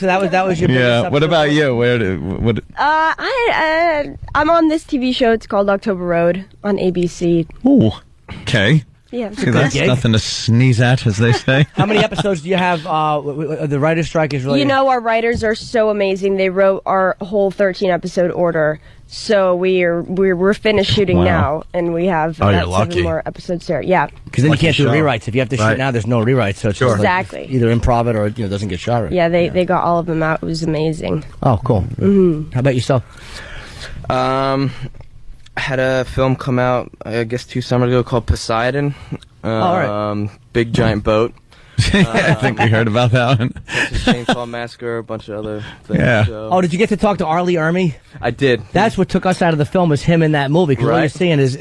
Speaker 12: that was your
Speaker 7: Yeah.
Speaker 12: biggest
Speaker 7: What about
Speaker 12: episode?
Speaker 7: you?
Speaker 13: I'm on this TV show. It's called October Road on ABC.
Speaker 7: Ooh. Okay.
Speaker 13: Yeah.
Speaker 7: See, that's nothing to sneeze at, as they say.
Speaker 12: How many episodes do you have? The writer's strike is really...
Speaker 13: Our writers are so amazing. They wrote our whole 13-episode order. So we're finished shooting now, and we have about 7 more episodes there. Yeah.
Speaker 12: Because then you can't do rewrites. If you have to shoot now, there's no rewrites. So it's just
Speaker 13: exactly.
Speaker 12: Like either improv it or it doesn't get shot right.
Speaker 13: Yeah, they got all of them out. It was amazing.
Speaker 12: Oh, cool.
Speaker 13: Mm-hmm.
Speaker 12: How about yourself?
Speaker 15: I had a film come out, I guess 2 summers ago, called Poseidon.
Speaker 12: All right.
Speaker 15: Big giant boat.
Speaker 7: I think we heard about that one.
Speaker 15: Chainsaw Massacre, a bunch of other things.
Speaker 7: Yeah.
Speaker 15: So.
Speaker 12: Oh, did you get to talk to Arlie Ermy?
Speaker 15: I did.
Speaker 12: That's what took us out of the film, was him in that movie. Because all you're seeing is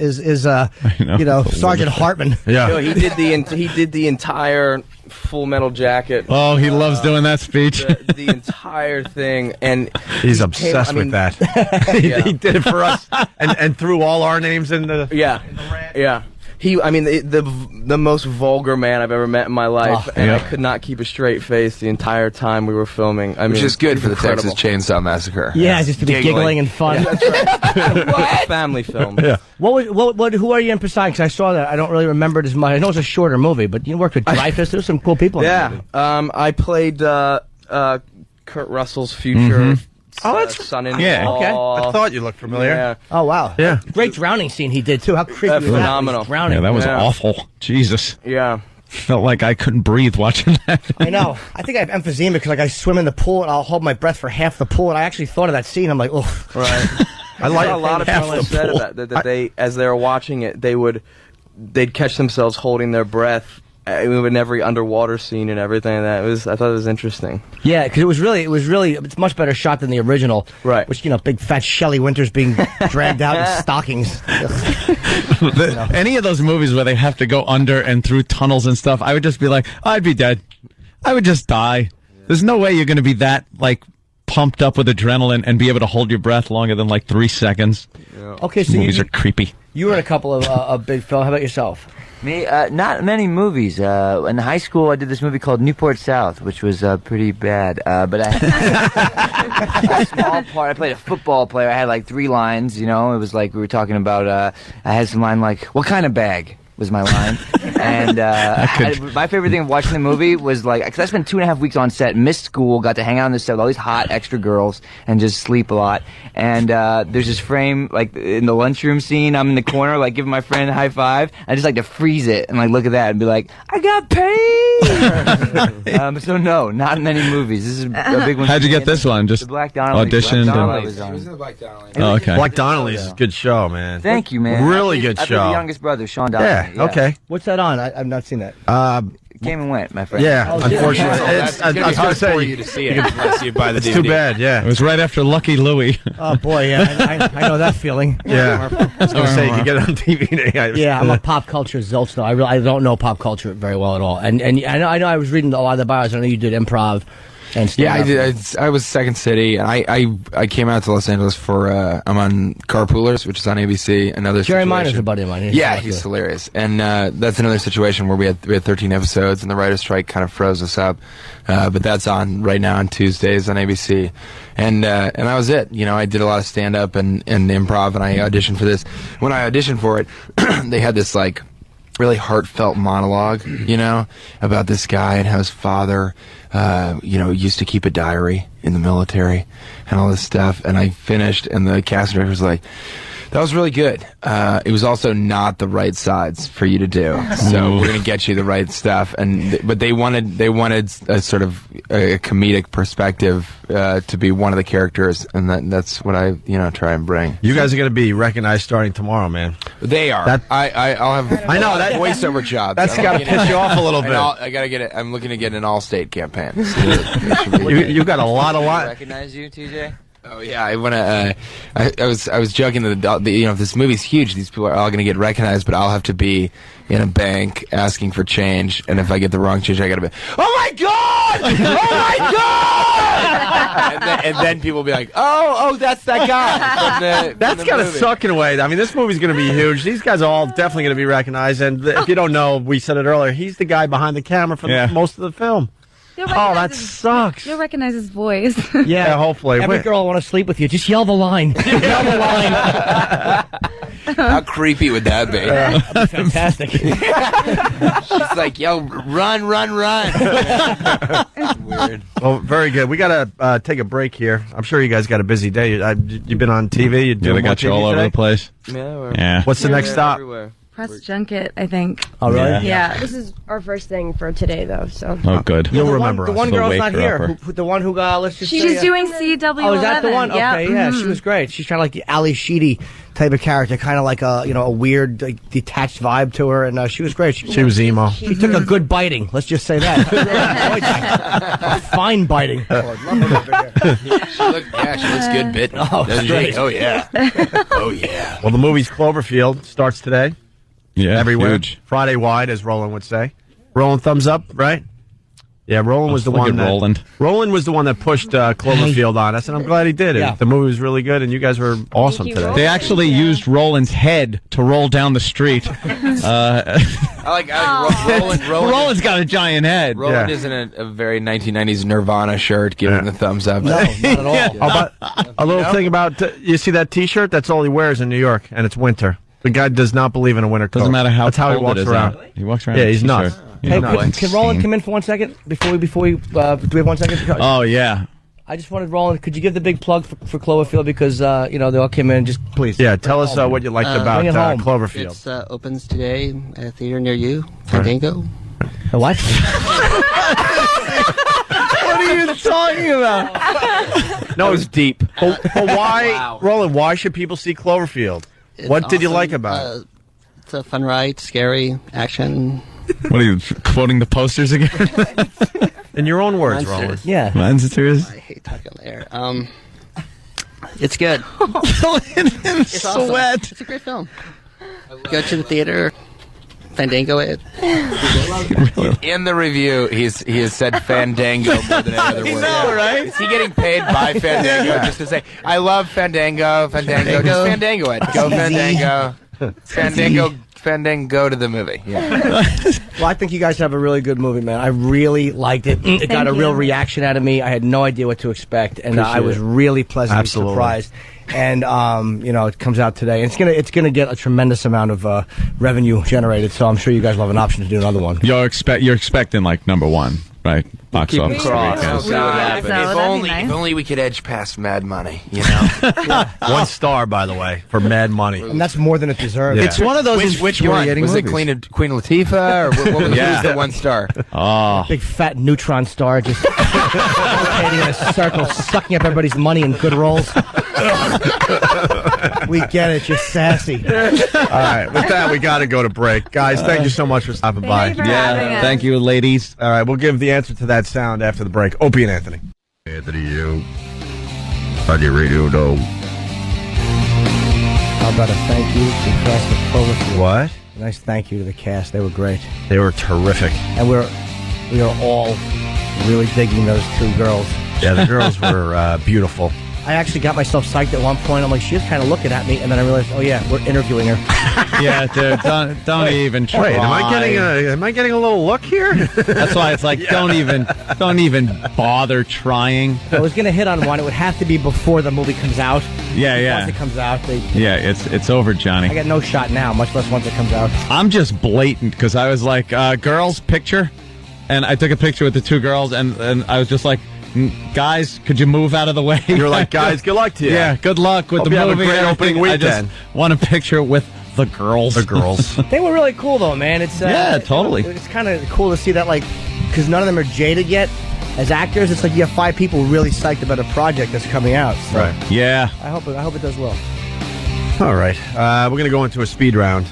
Speaker 12: Sergeant Hartman.
Speaker 8: Yeah.
Speaker 15: No, he did the entire Full Metal Jacket.
Speaker 7: Oh, he loves doing that speech.
Speaker 15: The entire thing, and
Speaker 8: he's obsessed with that. He did it for us, and threw all our names in the
Speaker 15: yeah. The most vulgar man I've ever met in my life, and I could not keep a straight face the entire time we were filming.
Speaker 10: Which is good for the Texas Chainsaw Massacre.
Speaker 12: Yeah, just to be giggling and fun.
Speaker 15: Yeah, that's right. What? Family film.
Speaker 8: Yeah.
Speaker 12: Who are you in Poseidon? Because I saw that. I don't really remember it as much. I know it's a shorter movie, but you worked with Dreyfuss. There's some cool people in the movie.
Speaker 15: I played Kurt Russell's future son-in-law.
Speaker 8: Yeah. Okay. I thought you looked familiar.
Speaker 15: Yeah.
Speaker 12: Oh, wow.
Speaker 8: Yeah.
Speaker 12: Great drowning scene he did, too. How creepy was that?
Speaker 15: Phenomenal.
Speaker 12: Drowning.
Speaker 7: Yeah, that was awful. Jesus.
Speaker 15: Yeah.
Speaker 7: Felt like I couldn't breathe watching that.
Speaker 12: I know. I think I have emphysema because I swim in the pool and I'll hold my breath for half the pool. And I actually thought of that scene. I'm like, oh.
Speaker 15: Right.
Speaker 8: I like
Speaker 15: a lot of people said that they, as they were watching it, they'd catch themselves holding their breath in every underwater scene and everything. I thought it was interesting. Yeah,
Speaker 12: because it's much better shot than the original.
Speaker 15: Right.
Speaker 12: Which, big fat Shelley Winters being dragged out in stockings.
Speaker 7: Any of those movies where they have to go under and through tunnels and stuff, I would just be like, I'd be dead. I would just die. There's no way you're going to be that, pumped up with adrenaline and be able to hold your breath longer than 3 seconds.
Speaker 15: Yeah.
Speaker 12: Okay, so
Speaker 7: movies are creepy.
Speaker 12: You were in a couple of big films. How about yourself?
Speaker 14: Me, not many movies. In high school, I did this movie called Newport South, which was pretty bad. But I had a small part. I played a football player. I had 3 lines. It was like we were talking about. I had some line like, "What kind of bag?" was my line. And my favorite thing of watching the movie was like, because I spent 2.5 weeks on set, missed school, got to hang out on the set with all these hot extra girls and just sleep a lot. And there's this frame, like in the lunchroom scene, I'm in the corner, like giving my friend a high five. I just like to freeze it and like look at that and be like, I got paid. So no, not in any movies. This is a big one.
Speaker 7: How'd you get this one? Just auditioned?
Speaker 10: He was in the Black Donnelly.
Speaker 7: Oh, okay.
Speaker 8: Black Donnelly's a good show, man.
Speaker 14: Thank you, man.
Speaker 8: Really good
Speaker 14: I
Speaker 8: show.
Speaker 14: the youngest brother, Sean Donnelly.
Speaker 8: Yeah, okay.
Speaker 12: What's that on? I've not seen that.
Speaker 14: Came and went, my friend.
Speaker 8: Yeah, unfortunately.
Speaker 10: I was going to say for you to see it unless you buy the DVD.
Speaker 8: It's too bad, yeah.
Speaker 7: It was right after Lucky Louie.
Speaker 12: Oh, boy, yeah. I know that feeling.
Speaker 8: Yeah. I was going to say, you can get it on DVD.
Speaker 12: Yeah, I'm a pop culture zilch, though. I don't know pop culture very well at all. And I know I was reading a lot of the bios. I know you did improv.
Speaker 10: Yeah, I did. I was Second City, and I came out to Los Angeles for I'm on Carpoolers, which is on ABC. Another
Speaker 12: Jerry
Speaker 10: situation.
Speaker 12: Miner's a buddy of mine.
Speaker 10: He's hilarious, and that's another situation where we had 13 episodes, and the writer's strike kind of froze us up. But that's on right now on Tuesdays on ABC, and that was it. You know, I did a lot of stand up and improv, and I auditioned for this. When I auditioned for it, they had this like really heartfelt monologue, you know, about this guy and how his father, used to keep a diary in the military and all this stuff. And I finished, and the casting director was like, that was really good. It was also not the right sides for you to do. So we're going to get you the right stuff. But they wanted a sort of a comedic perspective to be one of the characters, and that's what I try and bring.
Speaker 8: You guys are going to be recognized starting tomorrow, man.
Speaker 10: They are. I'll have.
Speaker 8: I know that
Speaker 10: voiceover job.
Speaker 8: That's got to piss you off a little bit.
Speaker 10: I got to get it. I'm looking to get an all-state campaign.
Speaker 8: You've got a lot of.
Speaker 14: Recognize you, TJ?
Speaker 10: Oh yeah, I want to. I was joking that if this movie's huge, these people are all going to get recognized, but I'll have to be in a bank asking for change, and if I get the wrong change, I got to be, oh my god, oh my god, and then people will be like, oh, that's that guy.
Speaker 8: That's got to suck in a way. I mean, this movie's going to be huge. These guys are all definitely going to be recognized, and if you don't know, we said it earlier. He's the guy behind the camera for most of the film. Oh, that sucks.
Speaker 11: You'll recognize his voice.
Speaker 8: Yeah, hopefully.
Speaker 12: Every girl will want to sleep with you. Just yell the line. Yell the line.
Speaker 10: How creepy would that be?
Speaker 12: That'd be fantastic.
Speaker 10: She's like, yo, run. It's weird.
Speaker 8: Well, very good. We got to take a break here. I'm sure you guys got a busy day. You've been on TV.
Speaker 7: They got you all over the place.
Speaker 14: Yeah.
Speaker 8: What's the next stop?
Speaker 14: Everywhere.
Speaker 11: Press junket, I think.
Speaker 12: Oh, really?
Speaker 11: Yeah.
Speaker 13: This is our first thing for today, though. So.
Speaker 7: Oh, good.
Speaker 8: You'll remember
Speaker 12: the one girl's not here. The one who let's just.
Speaker 11: She's doing CW11.
Speaker 12: Oh, is that the one?
Speaker 11: Yep.
Speaker 12: Okay, yeah, she was great. She's kind of like the Ali Sheedy type of character, kind of like a weird, like, detached vibe to her, and she was great. She
Speaker 8: was emo.
Speaker 12: She took a good biting. Let's just say that. A fine biting.
Speaker 10: She looks good bitten.
Speaker 12: Oh, great.
Speaker 10: Oh yeah. Oh yeah.
Speaker 8: Well, the movie's Cloverfield starts today.
Speaker 7: Yeah,
Speaker 8: everywhere.
Speaker 7: Huge.
Speaker 8: Friday wide, as Roland would say. Roland, thumbs up, right? Yeah, Roland was the one that Roland was the one that pushed Cloverfield on us, and I'm glad he did it.
Speaker 12: Yeah.
Speaker 8: The movie was really good, and you guys were awesome today.
Speaker 7: They actually used Roland's head to roll down the street.
Speaker 10: I like Roland.
Speaker 7: Roland's got a giant head.
Speaker 10: Roland is in a very 1990s Nirvana shirt, giving the thumbs up.
Speaker 12: No, not at all.
Speaker 8: Yeah. A little thing about you see that T-shirt? That's all he wears in New York, and it's winter. The guy does not believe in a winter coat.
Speaker 7: Doesn't matter how
Speaker 8: That's how he
Speaker 7: cold
Speaker 8: walks
Speaker 7: it is
Speaker 8: around.
Speaker 7: out. He walks around.
Speaker 8: Yeah,
Speaker 7: in a
Speaker 8: he's
Speaker 7: t-shirt.
Speaker 8: nuts.
Speaker 12: Hey, can Roland come in for 1 second before we do we have 1 second?
Speaker 7: Oh yeah.
Speaker 12: I just wanted Roland. Could you give the big plug for Cloverfield because they all came in. Just please.
Speaker 8: Yeah, tell us what you liked about Cloverfield.
Speaker 5: It opens today at a theater near you. Fandango.
Speaker 12: What?
Speaker 7: What are you talking about?
Speaker 8: No, it's deep. But why, Roland? Why should people see Cloverfield? What did you like about it?
Speaker 5: It's a fun ride, scary, action.
Speaker 7: What are you quoting the posters again?
Speaker 8: In your own words, Roland.
Speaker 12: Yeah.
Speaker 7: Monsters.
Speaker 5: I hate talking on the air. It's good.
Speaker 7: It's
Speaker 5: awesome.
Speaker 7: sweat.
Speaker 5: It's a great film. Go to the theater. Fandango it.
Speaker 10: In the review, he has said Fandango more than any other word.
Speaker 7: know, right?
Speaker 10: Is he getting paid by Fandango just to say, I love Fandango, just Fandango it. Go Fandango. Fandango defending, go to the movie.
Speaker 12: Yeah. Well, I think you guys have a really good movie, man. I really liked it. It got a real reaction out of me. I had no idea what to expect, and I was really pleasantly surprised. And it comes out today. And it's gonna get a tremendous amount of revenue generated. So I'm sure you guys will have an option to do another one.
Speaker 7: You're expecting like number one, right? Box office.
Speaker 10: If only we could edge past Mad Money, you know.
Speaker 8: 1 star, by the way, for Mad Money,
Speaker 12: and that's more than it deserves.
Speaker 8: Yeah.
Speaker 12: It's one of those.
Speaker 10: Which one was it? Queen Latifah, or what was the 1 star?
Speaker 7: Oh,
Speaker 12: big fat neutron star just rotating in a circle, sucking up everybody's money in good rolls. We get it. You're sassy.
Speaker 8: All right, with that, we got to go to break, guys. Thank you so much for stopping by.
Speaker 7: Thank you, ladies.
Speaker 8: All right, we'll give the answer to that sound after the break. Opie and Anthony. Anthony, you. On your radio, no.
Speaker 12: How about a thank you to the cast of Cloverfield?
Speaker 8: What?
Speaker 12: A nice thank you to the cast. They were great.
Speaker 8: They were terrific.
Speaker 12: And we are all really digging those 2 girls.
Speaker 8: Yeah, the girls were beautiful.
Speaker 12: I actually got myself psyched at one point. I'm like, she was kind of looking at me, and then I realized, oh yeah, we're interviewing her.
Speaker 7: Yeah, dude, don't even try.
Speaker 8: Wait, am I getting a little look here?
Speaker 7: That's why it's like, don't even bother trying.
Speaker 12: I was gonna hit on one. It would have to be before the movie comes out.
Speaker 7: Yeah.
Speaker 12: Once it comes out,
Speaker 7: it's over, Johnny.
Speaker 12: I got no shot now, much less once it comes out.
Speaker 7: I'm just blatant because I was like, girls, picture, and I took a picture with the 2 girls, and I was just like, guys, could you move out of the way?
Speaker 8: You're like, guys, good luck to you.
Speaker 7: Yeah, good luck with
Speaker 8: Hope
Speaker 7: the
Speaker 8: you
Speaker 7: movie.
Speaker 8: Have a great opening weekend.
Speaker 7: I just want a picture with the girls.
Speaker 8: The girls.
Speaker 12: They were really cool, though, man. It's
Speaker 7: totally.
Speaker 12: It's kind of cool to see that, like, because none of them are jaded yet. As actors, it's like you have 5 people really psyched about a project that's coming out. So
Speaker 8: right.
Speaker 7: Yeah.
Speaker 12: I hope it does well.
Speaker 8: All right. We're going to go into a speed round.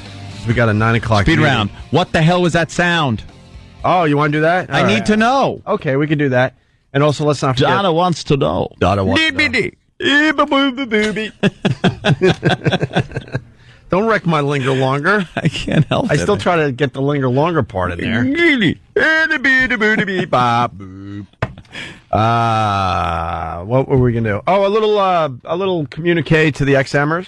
Speaker 8: We got a 9 o'clock
Speaker 7: speed
Speaker 8: meeting.
Speaker 7: round. What the hell was that sound?
Speaker 8: Oh, you want to do that?
Speaker 7: I need to know.
Speaker 8: Okay, we can do that. And also, let's not forget.
Speaker 7: Donna wants to know.
Speaker 8: Donna wants to know. Don't wreck my linger longer.
Speaker 7: I can't help it.
Speaker 8: I still try to get the linger longer part in there. What were we gonna do? Oh, a little communique to the XMers.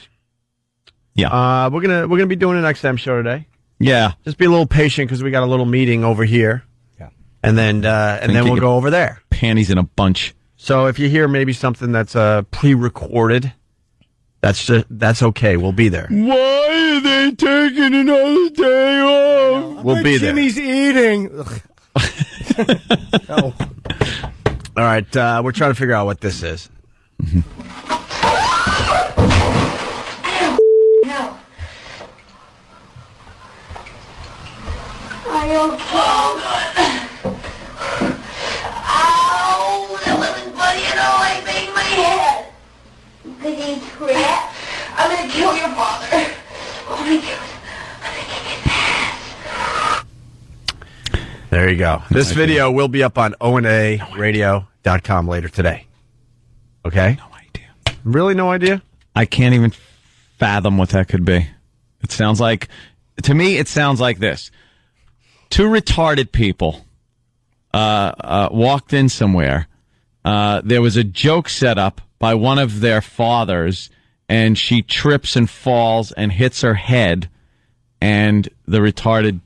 Speaker 7: Yeah.
Speaker 8: We're gonna be doing an XM show today.
Speaker 7: Yeah.
Speaker 8: Just be a little patient because we got a little meeting over here.
Speaker 12: Yeah.
Speaker 8: And then we'll go over there.
Speaker 7: Panties in a bunch.
Speaker 8: So if you hear maybe something that's pre-recorded, that's okay. We'll be there.
Speaker 1: Why are they taking another day off?
Speaker 8: We'll be there.
Speaker 12: Jimmy's eating.
Speaker 8: No. All right, we're trying to figure out what this is.
Speaker 16: No. Are you okay? Ow! That wasn't funny at all. I banged my head. Good you crap. I'm gonna kill your father. Oh my God. I'm gonna kick his ass.
Speaker 8: There you go. This video will be up on onaradio.com later today. Okay?
Speaker 7: No idea.
Speaker 8: Really no idea?
Speaker 7: I can't even fathom what that could be. It sounds like, to me, it sounds like this. 2 retarded people walked in somewhere. There was a joke set up by one of their fathers, and she trips and falls and hits her head, and the retarded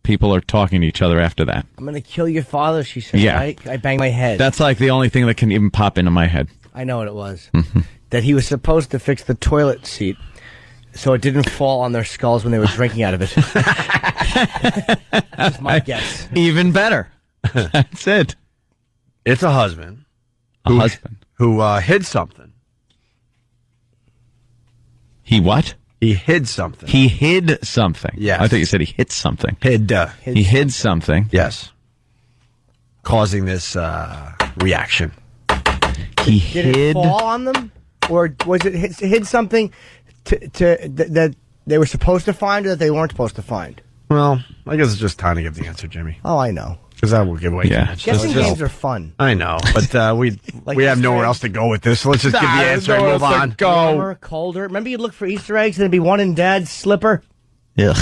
Speaker 7: people are talking to each other after that.
Speaker 12: I'm going to kill your father, she said.
Speaker 7: Yeah.
Speaker 12: I banged my head.
Speaker 7: That's like the only thing that can even pop into my head.
Speaker 12: I know what it was. That he was supposed to fix the toilet seat so it didn't fall on their skulls when they were drinking out of it. That's my guess.
Speaker 7: Even better. That's it.
Speaker 8: It's a husband.
Speaker 7: Who
Speaker 8: hid something.
Speaker 7: He what?
Speaker 8: He hid something.
Speaker 7: He hid something.
Speaker 8: Yes.
Speaker 7: I thought you said he hit something.
Speaker 8: He
Speaker 7: hid something.
Speaker 8: Yes. Causing this reaction.
Speaker 7: He
Speaker 12: Did
Speaker 7: hid.
Speaker 12: it fall on them? Or was it hid something that they were supposed to find or that they weren't supposed to find?
Speaker 8: Well, I guess it's just time to give the answer, Jimmy.
Speaker 12: Oh, I know.
Speaker 8: Because that will give away too much.
Speaker 12: Guessing games are fun.
Speaker 8: I know, but we have nowhere else to go with this, so let's just give the answer and move on.
Speaker 12: Warmer, colder. Remember you'd look for Easter eggs and there'd be one in Dad's slipper?
Speaker 7: Yeah.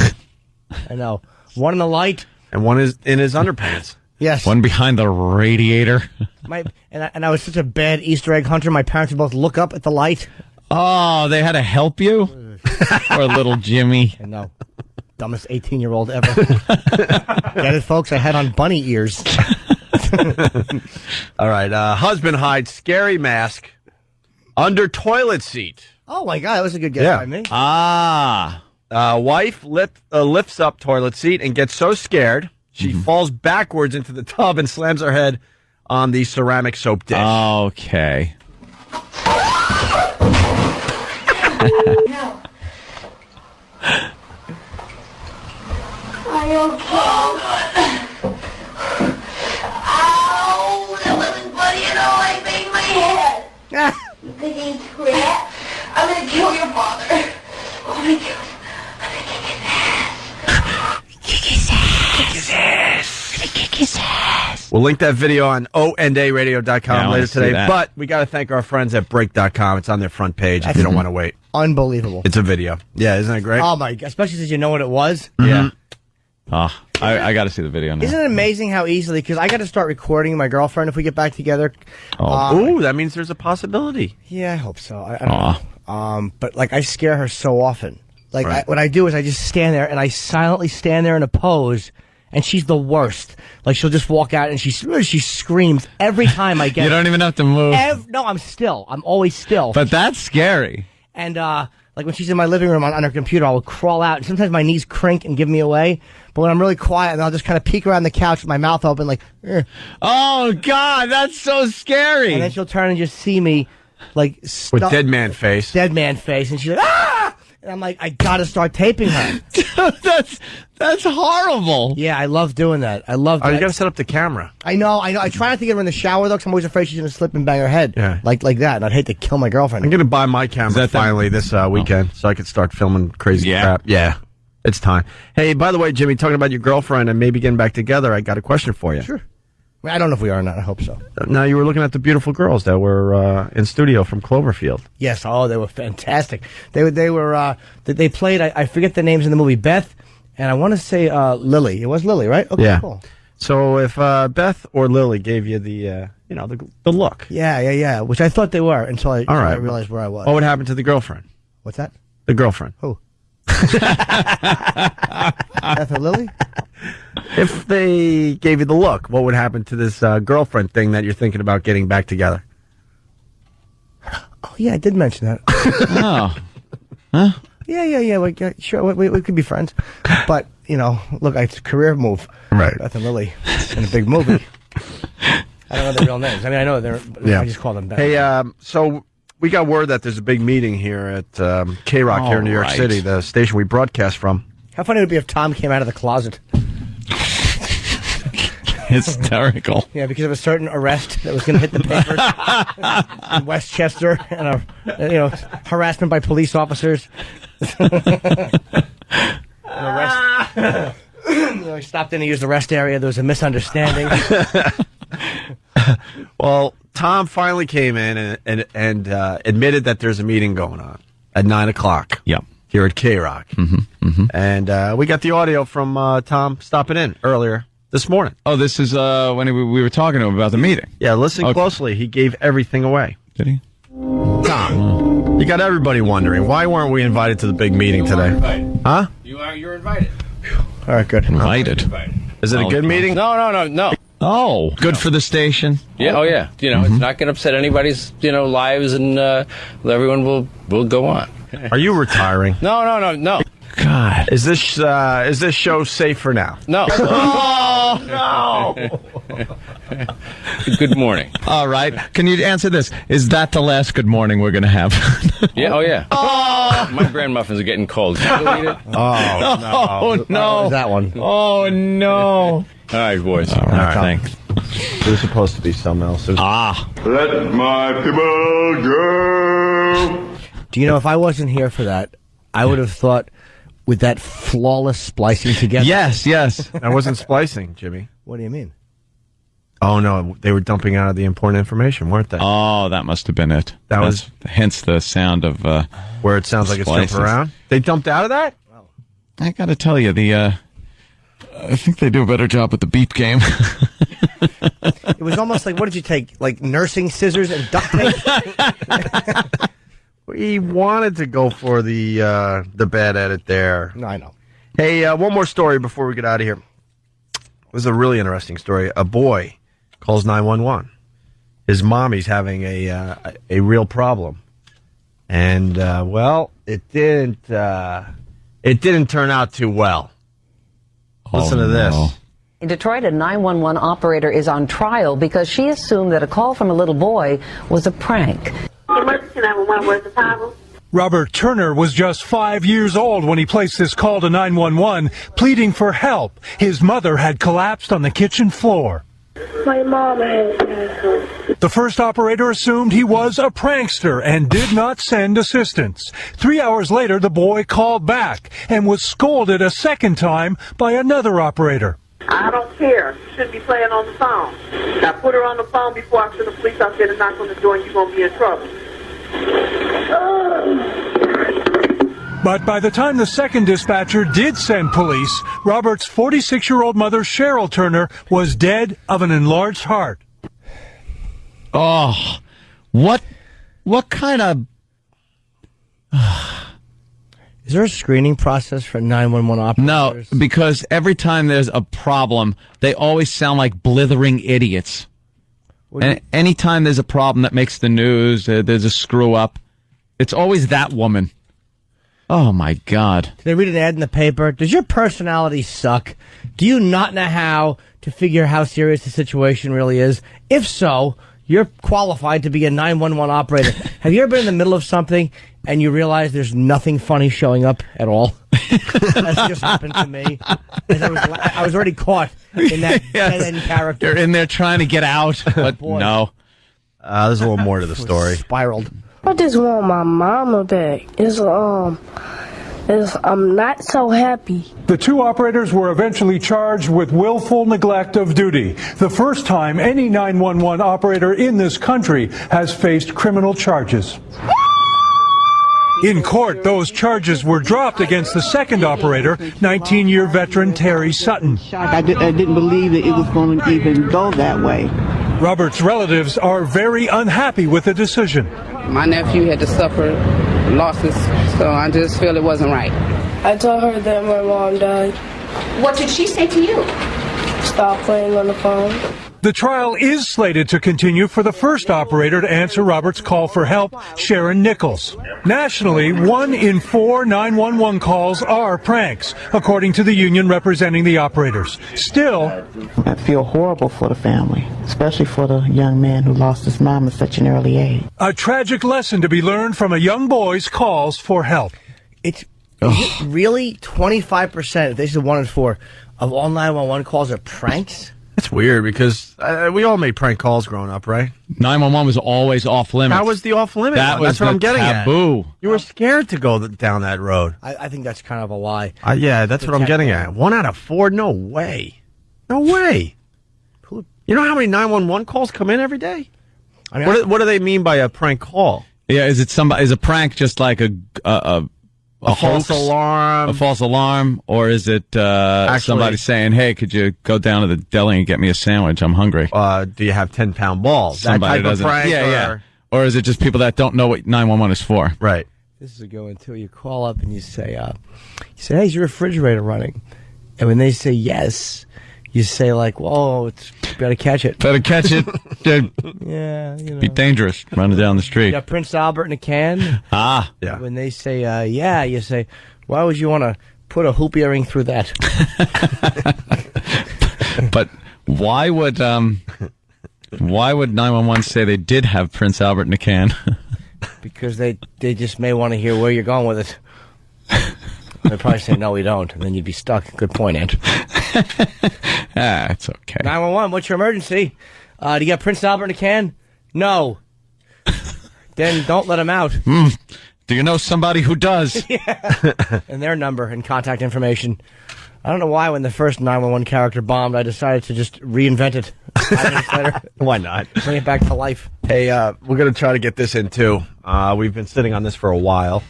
Speaker 12: I know. One in the light.
Speaker 8: And one is in his underpants.
Speaker 12: Yes.
Speaker 7: One behind the radiator.
Speaker 12: And I was such a bad Easter egg hunter, my parents would both look up at the light.
Speaker 7: Oh, they had to help you? Or little Jimmy.
Speaker 12: I know. Dumbest 18-year-old ever. Get it, folks? I had on bunny ears.
Speaker 8: All right. Husband hides scary mask under toilet seat.
Speaker 12: Oh, my God. That was a good guess by me.
Speaker 8: Wife lifts up toilet seat and gets so scared, she falls backwards into the tub and slams her head on the ceramic soap dish.
Speaker 7: Okay.
Speaker 16: No. Are you okay? Ow! That wasn't funny at all. I banged my head. You thinking crap? I'm gonna kill your father. Oh my God. I'm gonna kick his ass. Kick his ass. Kick his ass. I'm gonna kick his ass.
Speaker 8: We'll link that video on ondaradio.com later today. But we got to thank our friends at break.com. It's on their front page if you don't want to wait.
Speaker 12: Unbelievable.
Speaker 8: It's a video. Yeah, isn't that great?
Speaker 12: Oh, my God. Especially since you know what it was.
Speaker 8: Yeah.
Speaker 7: I got to see the video now.
Speaker 12: Isn't it amazing how easily, because I got to start recording my girlfriend if we get back together.
Speaker 8: Ooh, that means there's a possibility.
Speaker 12: Yeah, I hope so. I don't know. But, like, I scare her so often. Like, what I do is I just stand there, and I silently stand there in a pose, and she's the worst. Like, she'll just walk out, and she screams every time I get
Speaker 7: You don't even have to move.
Speaker 12: No, I'm still. I'm always still.
Speaker 7: But that's scary.
Speaker 12: And, like, when she's in my living room on her computer, I'll crawl out, and sometimes my knees crink and give me away. But when I'm really quiet, and I'll just kind of peek around the couch with my mouth open, like,
Speaker 7: Oh, God, that's so scary.
Speaker 12: And then she'll turn and just see me, like,
Speaker 8: with dead man face.
Speaker 12: Dead man face. And she's like, ah! And I'm like, I gotta start taping her.
Speaker 7: That's horrible.
Speaker 12: Yeah, I love doing that. I love that.
Speaker 8: Oh, you gotta set up the camera.
Speaker 12: I know. I try not to get her in the shower, though, because I'm always afraid she's gonna slip and bang her head.
Speaker 8: Yeah.
Speaker 12: Like that. And I'd hate to kill my girlfriend.
Speaker 8: I'm gonna buy my camera finally this weekend so I can start filming crazy crap. Yeah. It's time. Hey, by the way, Jimmy, talking about your girlfriend and maybe getting back together, I got a question for you.
Speaker 12: Sure. I don't know if we are or not. I hope so.
Speaker 8: Now, you were looking at the beautiful girls that were in studio from Cloverfield.
Speaker 12: Yes. Oh, they were fantastic. They played, I forget the names in the movie, Beth, and I want to say Lily. It was Lily, right? Okay,
Speaker 8: yeah.
Speaker 12: Cool.
Speaker 8: So if Beth or Lily gave you the look.
Speaker 12: Yeah. Which I thought they were until I realized where I was.
Speaker 8: What would happen to the girlfriend?
Speaker 12: What's that?
Speaker 8: The girlfriend.
Speaker 12: Who? Beth or Lily?
Speaker 8: If they gave you the look, what would happen to this girlfriend thing that you're thinking about getting back together?
Speaker 12: Oh, yeah, I did mention that.
Speaker 7: Oh. Huh?
Speaker 12: Yeah. Sure, we could be friends. But, look, it's a career move.
Speaker 8: Right.
Speaker 12: Beth and Lily in a big movie. I don't know their real names. I mean, I know they're. Yeah. I just call them Beth.
Speaker 8: Hey, so we got word that there's a big meeting here at K-Rock here in New York City, the station we broadcast from.
Speaker 12: How funny it would be if Tom came out of the closet.
Speaker 7: Hysterical.
Speaker 12: Yeah, because of a certain arrest that was going to hit the papers in Westchester, and harassment by police officers. An arrest. He stopped in to use the rest area. There was a misunderstanding.
Speaker 8: Well, Tom finally came in and admitted that there's a meeting going on at 9:00.
Speaker 7: Yep.
Speaker 8: Here at K-Rock. And we got the audio from Tom stopping in earlier this morning.
Speaker 7: Oh, this is when we were talking to him about the meeting.
Speaker 8: Yeah, listen closely. He gave everything away.
Speaker 7: Did he?
Speaker 8: Tom, you got everybody wondering, why weren't we invited to the big meeting today? Huh?
Speaker 10: You're invited.
Speaker 12: All right, good.
Speaker 7: Invited.
Speaker 8: Is it a good meeting?
Speaker 10: No.
Speaker 7: Oh, good for the station.
Speaker 10: Yeah. Oh, yeah. It's not going to upset anybody's lives, and everyone will go on.
Speaker 8: Are you retiring?
Speaker 10: No.
Speaker 7: God,
Speaker 8: is this show safe for now?
Speaker 10: No.
Speaker 8: Oh no.
Speaker 10: Good morning.
Speaker 7: All right. Can you answer this? Is that the last good morning we're going to have?
Speaker 10: Yeah. Oh yeah. Oh. My bran muffins are getting cold. Can you eat it?
Speaker 7: Oh no.
Speaker 12: That one.
Speaker 7: Oh no.
Speaker 10: All right, boys.
Speaker 7: All right. Thanks.
Speaker 8: There's supposed to be something else.
Speaker 2: Let my people go.
Speaker 12: Do you know, if I wasn't here for that, I would have thought with that flawless splicing together.
Speaker 7: Yes.
Speaker 8: I wasn't splicing, Jimmy.
Speaker 12: What do you mean?
Speaker 8: Oh, no, they were dumping out the important information, weren't they?
Speaker 7: Oh, that must have been it.
Speaker 8: That's
Speaker 7: hence the sound of
Speaker 8: where it sounds like it's jumping around. They dumped out of that?
Speaker 12: Wow.
Speaker 7: I got to tell you, I think they do a better job with the beep game.
Speaker 12: It was almost like, what did you take? Like nursing scissors and duct tape?
Speaker 8: He wanted to go for the bad edit there.
Speaker 12: No, I know.
Speaker 8: Hey, one more story before we get out of here. This is a really interesting story. A boy calls 911. His mommy's having a real problem, and it didn't turn out too well. Listen to this.
Speaker 17: No. In Detroit, a 911 operator is on trial because she assumed that a call from a little boy was a prank.
Speaker 3: Emergency 911, where's the problem?
Speaker 18: Robert Turner was just 5 years old when he placed this call to 911, pleading for help. His mother had collapsed on the kitchen floor.
Speaker 3: My mom has cancer.
Speaker 18: The first operator assumed he was a prankster and did not send assistance. 3 hours later, the boy called back and was scolded a second time by another operator.
Speaker 3: I don't care. You shouldn't be playing on the phone. I put her on the phone before I send the police out there to knock on the door and you're going to be in trouble.
Speaker 18: But by the time the second dispatcher did send police, Robert's 46-year-old mother, Cheryl Turner, was dead of an enlarged heart.
Speaker 7: Oh, what kind of...
Speaker 12: Is there a screening process for 911 operators?
Speaker 7: No, because every time there's a problem, they always sound like blithering idiots. And anytime there's a problem that makes the news, there's a screw-up, it's always that woman. Oh, my God.
Speaker 12: Did they read an ad in the paper? Does your personality suck? Do you not know how to figure how serious the situation really is? If so, you're qualified to be a 911 operator. Have you ever been in the middle of something and you realize there's nothing funny showing up at all? That's just happened to me. I was already caught in that dead-end character.
Speaker 7: You're in there trying to get out, but no.
Speaker 8: There's a little more to the story.
Speaker 12: Spiraled.
Speaker 3: I just want my mama back. I'm not so happy.
Speaker 18: The two operators were eventually charged with willful neglect of duty, the first time any 911 operator in this country has faced criminal charges. In court, those charges were dropped against the second operator, 19-year veteran Terry Sutton.
Speaker 20: I didn't believe that it was going to even go that way.
Speaker 18: Robert's relatives are very unhappy with the decision.
Speaker 21: My nephew had to suffer losses, so I just feel it wasn't right.
Speaker 3: I told her that my mom died.
Speaker 17: What did she say to you?
Speaker 3: Stop playing on the phone.
Speaker 18: The trial is slated to continue for the first operator to answer Robert's call for help, Sharon Nichols. Nationally, 1 in 4 911 calls are pranks, according to the union representing the operators. Still,
Speaker 20: I feel horrible for the family, especially for the young man who lost his mom at such an early age.
Speaker 18: A tragic lesson to be learned from a young boy's calls for help.
Speaker 12: Is it really 25%, if this is 1 in 4, of all 911 calls are pranks?
Speaker 8: That's weird because we all made prank calls growing up, right?
Speaker 7: 911 was always off limits.
Speaker 8: How was the off limit?
Speaker 7: That's
Speaker 8: what I'm getting
Speaker 7: taboo.
Speaker 8: at. You were scared to go down that road.
Speaker 12: I think that's kind of a lie.
Speaker 8: Yeah, that's what I'm getting at. 1 out of 4? No way. No way. You know how many 911 calls come in every day? I mean, what do they mean by a prank call?
Speaker 7: Yeah, is a prank just like a
Speaker 8: false alarm?
Speaker 7: A false alarm? Or is it somebody saying, hey, could you go down to the deli and get me a sandwich? I'm hungry.
Speaker 8: Do you have 10-pound balls?
Speaker 7: Somebody
Speaker 8: that type of prank?
Speaker 7: Yeah. Or is it just people that don't know what 911 is for?
Speaker 8: Right.
Speaker 12: This is a go until you call up and you say, hey, is your refrigerator running? And when they say yes, you say like, whoa, better catch it.
Speaker 7: Better catch it.
Speaker 12: Yeah, you know.
Speaker 7: Be dangerous running down the street.
Speaker 12: You got Prince Albert in a can.
Speaker 7: Yeah.
Speaker 12: When they say, yeah, you say, why would you want to put a hoop earring through that?
Speaker 7: But why would 911 say they did have Prince Albert in a can?
Speaker 12: Because they just may want to hear where you're going with it. They'd probably say, no, we don't, and then you'd be stuck. Good point, Ant.
Speaker 7: It's okay.
Speaker 12: 911, what's your emergency? Do you got Prince Albert in a can? No. Then don't let him out.
Speaker 7: Do you know somebody who does?
Speaker 12: Yeah. And their number and contact information. I don't know why when the first 911 character bombed, I decided to just reinvent it. 5 minutes later.
Speaker 8: Why not?
Speaker 12: Bring it back to life.
Speaker 8: Hey, we're going to try to get this in, too. We've been sitting on this for a while.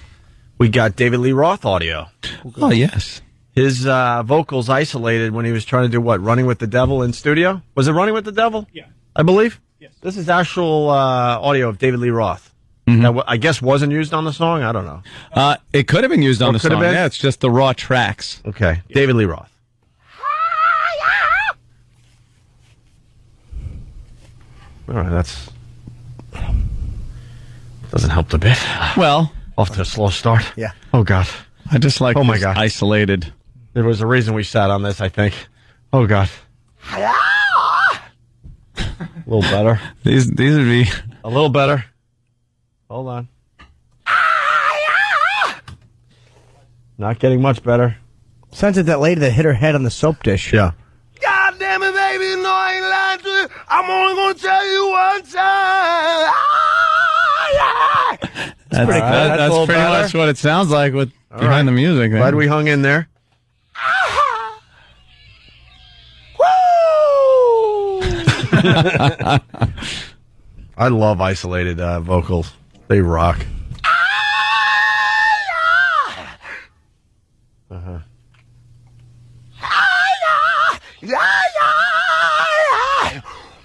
Speaker 8: We got David Lee Roth audio.
Speaker 7: Oh, yes.
Speaker 8: His vocals isolated when he was trying to do what? Running with the Devil in studio? Was it Running with the Devil?
Speaker 18: Yeah.
Speaker 8: I believe? Yes. This is actual audio of David Lee Roth. Mm-hmm. That I guess wasn't used on the song. I don't know.
Speaker 7: It could have been used on the song.
Speaker 8: Been?
Speaker 7: Yeah, it's just the raw tracks.
Speaker 8: Okay, David Lee Roth. All right, that's doesn't help the bit.
Speaker 7: Well,
Speaker 8: off to a slow start.
Speaker 12: Yeah.
Speaker 8: Oh God.
Speaker 7: I just like.
Speaker 8: Oh my God.
Speaker 7: Isolated.
Speaker 8: There was a reason we sat on this. I think. Oh God. A little better.
Speaker 7: These would be
Speaker 8: a little better. Hold on. Not getting much better.
Speaker 12: Sounds like that lady that hit her head on the soap dish.
Speaker 8: Yeah.
Speaker 16: God damn it, baby, no, I ain't lying to you. I'm only going to tell you one time.
Speaker 7: That's pretty good. That's pretty much what it sounds like with behind the music.
Speaker 8: Glad we hung in there. I love isolated vocals. They rock. Uh-huh.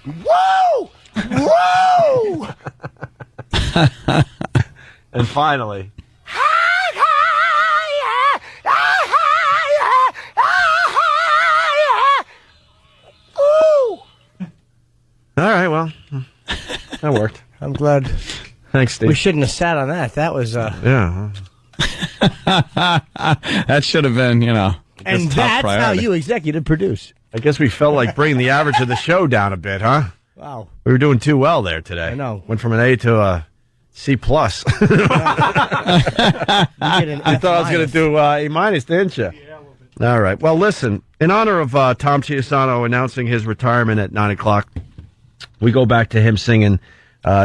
Speaker 16: Whoa! Whoa!
Speaker 8: And finally. All right, well, that worked.
Speaker 12: I'm glad.
Speaker 8: Thanks, Steve.
Speaker 12: We shouldn't have sat on that. That was
Speaker 8: yeah.
Speaker 7: That should have been,
Speaker 12: and that's how you executive produce.
Speaker 8: I guess we felt like bringing the average of the show down a bit, huh?
Speaker 12: Wow.
Speaker 8: We were doing too well there today.
Speaker 12: I know.
Speaker 8: Went from an A to a C+. plus. You thought I was going to do A minus, didn't you? Yeah, a little bit. All right. Well, listen, in honor of Tom Chiusano announcing his retirement at 9 o'clock, we go back to him singing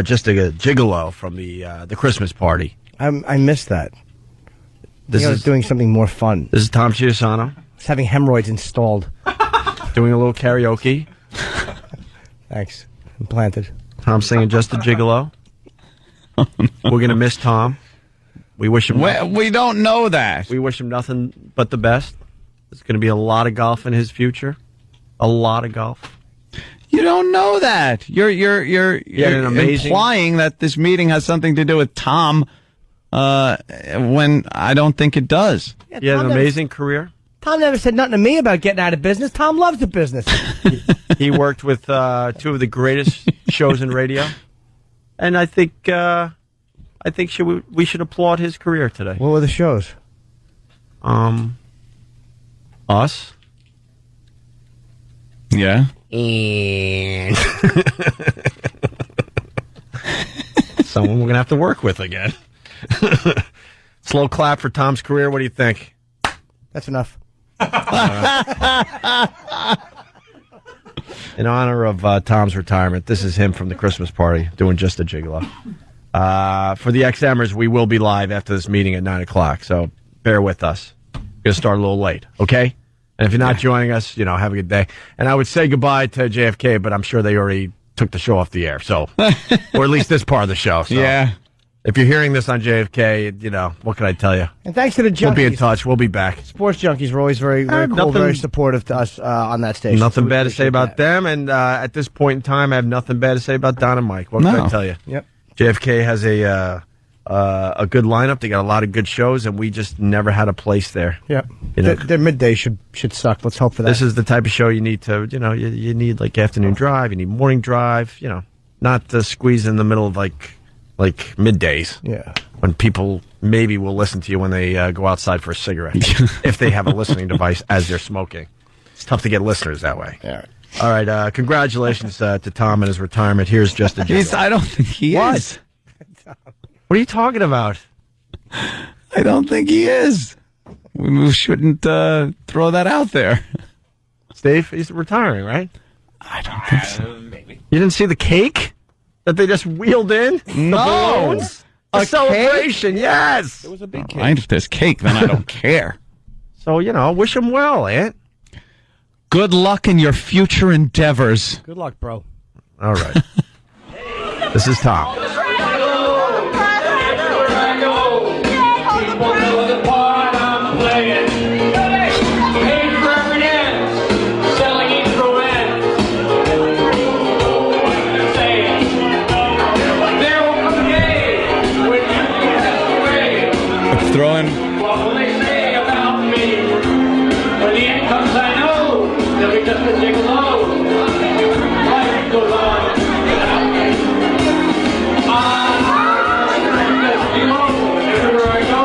Speaker 8: Just a Gigolo from the Christmas party.
Speaker 12: I missed that.
Speaker 8: This
Speaker 12: is doing something more fun.
Speaker 8: This is Tom Chiusano.
Speaker 12: He's having hemorrhoids installed.
Speaker 8: Doing a little karaoke.
Speaker 12: Thanks. Implanted.
Speaker 8: Tom singing Just a Gigolo. We're going to miss Tom. We wish him...
Speaker 7: We don't know that.
Speaker 8: We wish him nothing but the best. There's going to be a lot of golf in his future. A lot of golf.
Speaker 7: You don't know that. You're implying that this meeting has something to do with Tom when I don't think it does.
Speaker 8: Yeah, he had an amazing career.
Speaker 12: Tom never said nothing to me about getting out of business. Tom loves the business.
Speaker 8: He worked with two of the greatest shows in radio, and I think we should applaud his career today.
Speaker 12: What were the shows?
Speaker 8: Us.
Speaker 7: Yeah.
Speaker 8: And someone we're gonna have to work with again. Slow clap for Tom's career. What do you think?
Speaker 12: That's enough.
Speaker 8: In honor of Tom's retirement, this is him from the Christmas party doing Just a Gigolo. For the XMers, we will be live after this meeting at 9 o'clock, so bear with us. We're going to start a little late, okay? And if you're not joining us, have a good day. And I would say goodbye to JFK, but I'm sure they already took the show off the air, so or at least this part of the show. So.
Speaker 7: Yeah.
Speaker 8: If you're hearing this on JFK, what can I tell you?
Speaker 12: And thanks to the junkies.
Speaker 8: We'll be in touch. We'll be back.
Speaker 12: Sports junkies were always very cool, very supportive to us on that station.
Speaker 8: Nothing bad to say about them. And at this point in time, I have nothing bad to say about Don and Mike. What can I tell you?
Speaker 12: Yep.
Speaker 8: JFK has a good lineup. They got a lot of good shows, and we just never had a place there.
Speaker 12: Yep. Their midday should suck. Let's hope for that.
Speaker 8: This is the type of show you need to, you need like afternoon drive, you need morning drive, not to squeeze in the middle of like middays.
Speaker 12: Yeah.
Speaker 8: When people maybe will listen to you when they go outside for a cigarette, if they have a listening device as they're smoking. It's tough to get listeners that way.
Speaker 12: Yeah.
Speaker 8: All right. Congratulations to Tom and his retirement. Here's just a joke.
Speaker 7: I don't think he is.
Speaker 8: What are you talking about?
Speaker 7: I don't think he is. We shouldn't throw that out there.
Speaker 8: Steve, he's retiring, right?
Speaker 7: I don't think so.
Speaker 10: Maybe.
Speaker 8: You didn't see the cake that they just wheeled in?
Speaker 7: No.
Speaker 8: The balloons? A celebration,
Speaker 7: cake?
Speaker 8: yes.
Speaker 10: It was a big cake.
Speaker 7: Mind if there's cake, then I don't care.
Speaker 8: So, wish him well, Aunt.
Speaker 7: Good luck in your future endeavors.
Speaker 12: Good luck, bro.
Speaker 8: All right. This is Tom.
Speaker 7: throwing.
Speaker 6: Well, when they say about me, when the end comes, I know they'll be just a gigolo. Life goes on without me. Just everywhere I go.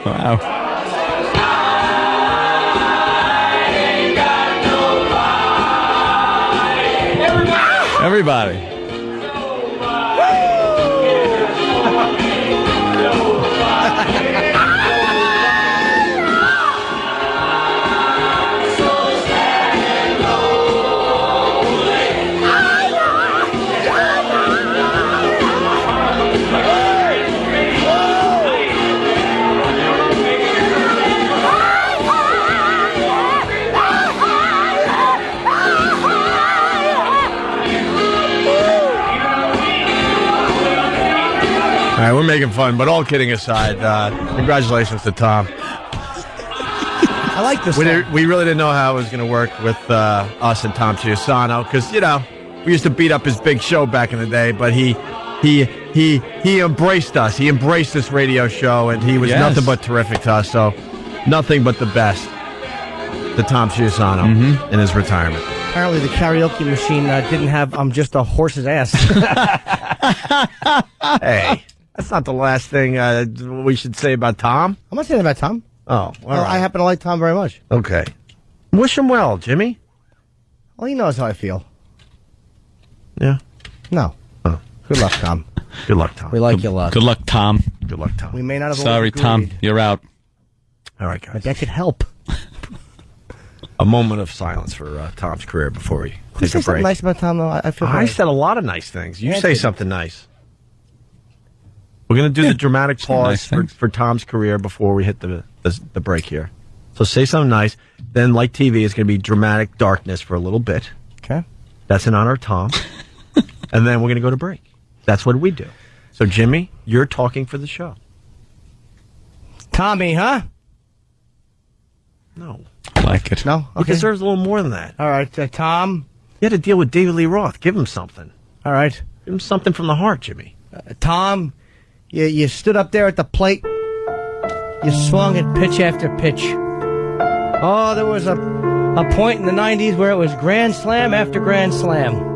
Speaker 7: Wow. Everybody.
Speaker 8: All right, we're making fun, but all kidding aside, congratulations to Tom.
Speaker 12: I like this.
Speaker 8: We really didn't know how it was going to work with us and Tom Chiusano because, you know, we used to beat up his big show back in the day, but he embraced us. He embraced this radio show, and he was nothing but terrific to us. So, nothing but the best to Tom Chiusano in his retirement.
Speaker 12: Apparently, the karaoke machine didn't have "I'm just a horse's ass."
Speaker 8: Hey, that's not the last thing we should say about Tom.
Speaker 12: I'm not saying about Tom.
Speaker 8: Oh, all right.
Speaker 12: I happen to like Tom very much.
Speaker 8: Okay. Wish him well, Jimmy.
Speaker 12: Well, he knows how I feel.
Speaker 8: Yeah.
Speaker 12: No.
Speaker 8: Oh.
Speaker 12: Good luck, Tom.
Speaker 8: Good luck, Tom.
Speaker 12: We like you a lot.
Speaker 7: Good luck, Tom.
Speaker 8: Good luck, Tom.
Speaker 12: We may not have.
Speaker 7: Sorry, Tom. You're out.
Speaker 8: All right, guys.
Speaker 12: But that could help.
Speaker 8: A moment of silence for Tom's career before we
Speaker 12: Can you
Speaker 8: take
Speaker 12: say
Speaker 8: a
Speaker 12: something
Speaker 8: break.
Speaker 12: nice about Tom, though? I feel
Speaker 8: I
Speaker 12: bad.
Speaker 8: said a lot of nice things. You
Speaker 12: Yeah, I
Speaker 8: say
Speaker 12: did.
Speaker 8: something nice. We're going to do the dramatic pause
Speaker 7: nice
Speaker 8: for Tom's career before we hit the break here. So say something nice. Then, like TV, it's going to be dramatic darkness for a little bit.
Speaker 12: Okay.
Speaker 8: That's in honor of Tom. And then we're going to go to break. That's what we do. So, Jimmy, you're talking for the show.
Speaker 12: Tommy, huh?
Speaker 8: No.
Speaker 7: I like it.
Speaker 12: No?
Speaker 8: He deserves a little more than that.
Speaker 12: All right, Tom.
Speaker 8: You had to deal with David Lee Roth. Give him something.
Speaker 12: All right.
Speaker 8: Give him something from the heart, Jimmy.
Speaker 12: Tom, you stood up there at the plate. You swung at pitch after pitch. Oh, there was a point in the 90s where it was grand slam after grand slam.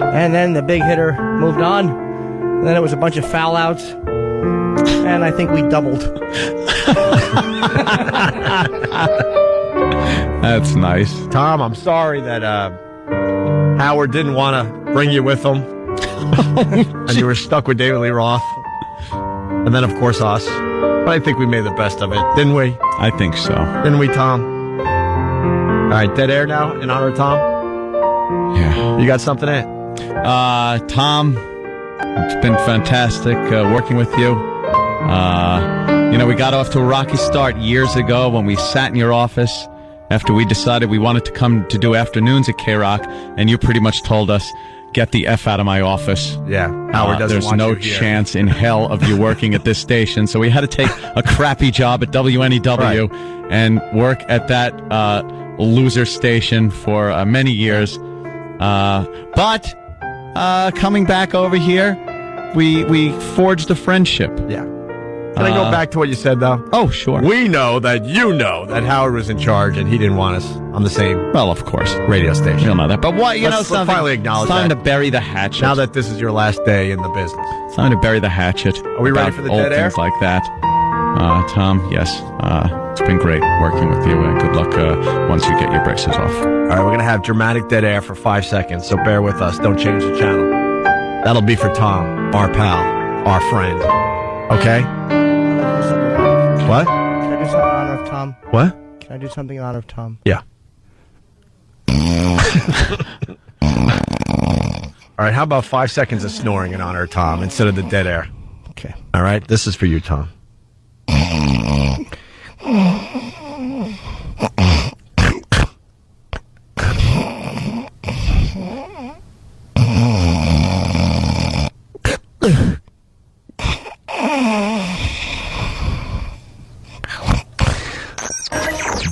Speaker 12: And then the big hitter moved on. And then it was a bunch of foul outs. And I think we doubled.
Speaker 7: That's nice.
Speaker 8: Tom, I'm sorry that Howard didn't want to bring you with him. And you were stuck with David Lee Roth. And then, of course, us. But I think we made the best of it, didn't we?
Speaker 7: I think so.
Speaker 8: Didn't we, Tom? All right, dead air now in honor of Tom?
Speaker 7: Yeah.
Speaker 8: You got something in?
Speaker 7: Tom, it's been fantastic working with you. We got off to a rocky start years ago when we sat in your office after we decided we wanted to come to do afternoons at K-Rock, and you pretty much told us, get the F out of my office.
Speaker 8: Yeah, Howard doesn't
Speaker 7: there's
Speaker 8: want
Speaker 7: no
Speaker 8: you here.
Speaker 7: chance in hell of you working at this station. So we had to take a crappy job at WNEW and work at that loser station for many years. But coming back over here, we forged a friendship.
Speaker 8: Yeah. Can I go back to what you said, though?
Speaker 7: Oh, sure.
Speaker 8: We know that you know that Howard was in charge and he didn't want us on the same
Speaker 7: Well, of course.
Speaker 8: radio station.
Speaker 7: You'll know that. But what,
Speaker 8: Let's finally acknowledge
Speaker 7: it's time
Speaker 8: that.
Speaker 7: to bury the hatchet.
Speaker 8: Now that this is your last day in the business.
Speaker 7: It's time to bury the hatchet.
Speaker 8: Are we ready
Speaker 7: about
Speaker 8: for the
Speaker 7: old
Speaker 8: dead air?
Speaker 7: things like that. Tom, yes. It's been great working with you, and good luck once you get your braces off.
Speaker 8: All right, we're going to have dramatic dead air for 5 seconds, so bear with us. Don't change the channel. That'll be for Tom, our pal, our friend. Okay? What?
Speaker 12: Can I do something in honor of Tom?
Speaker 8: What?
Speaker 12: Can I do something in honor of Tom?
Speaker 8: Yeah. All right, how about 5 seconds of snoring in honor of Tom instead of the dead air?
Speaker 12: Okay.
Speaker 8: All right, this is for you, Tom.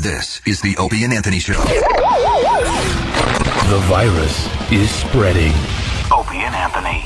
Speaker 9: This is the Opie and Anthony Show.
Speaker 19: The virus is spreading.
Speaker 9: Opie and Anthony.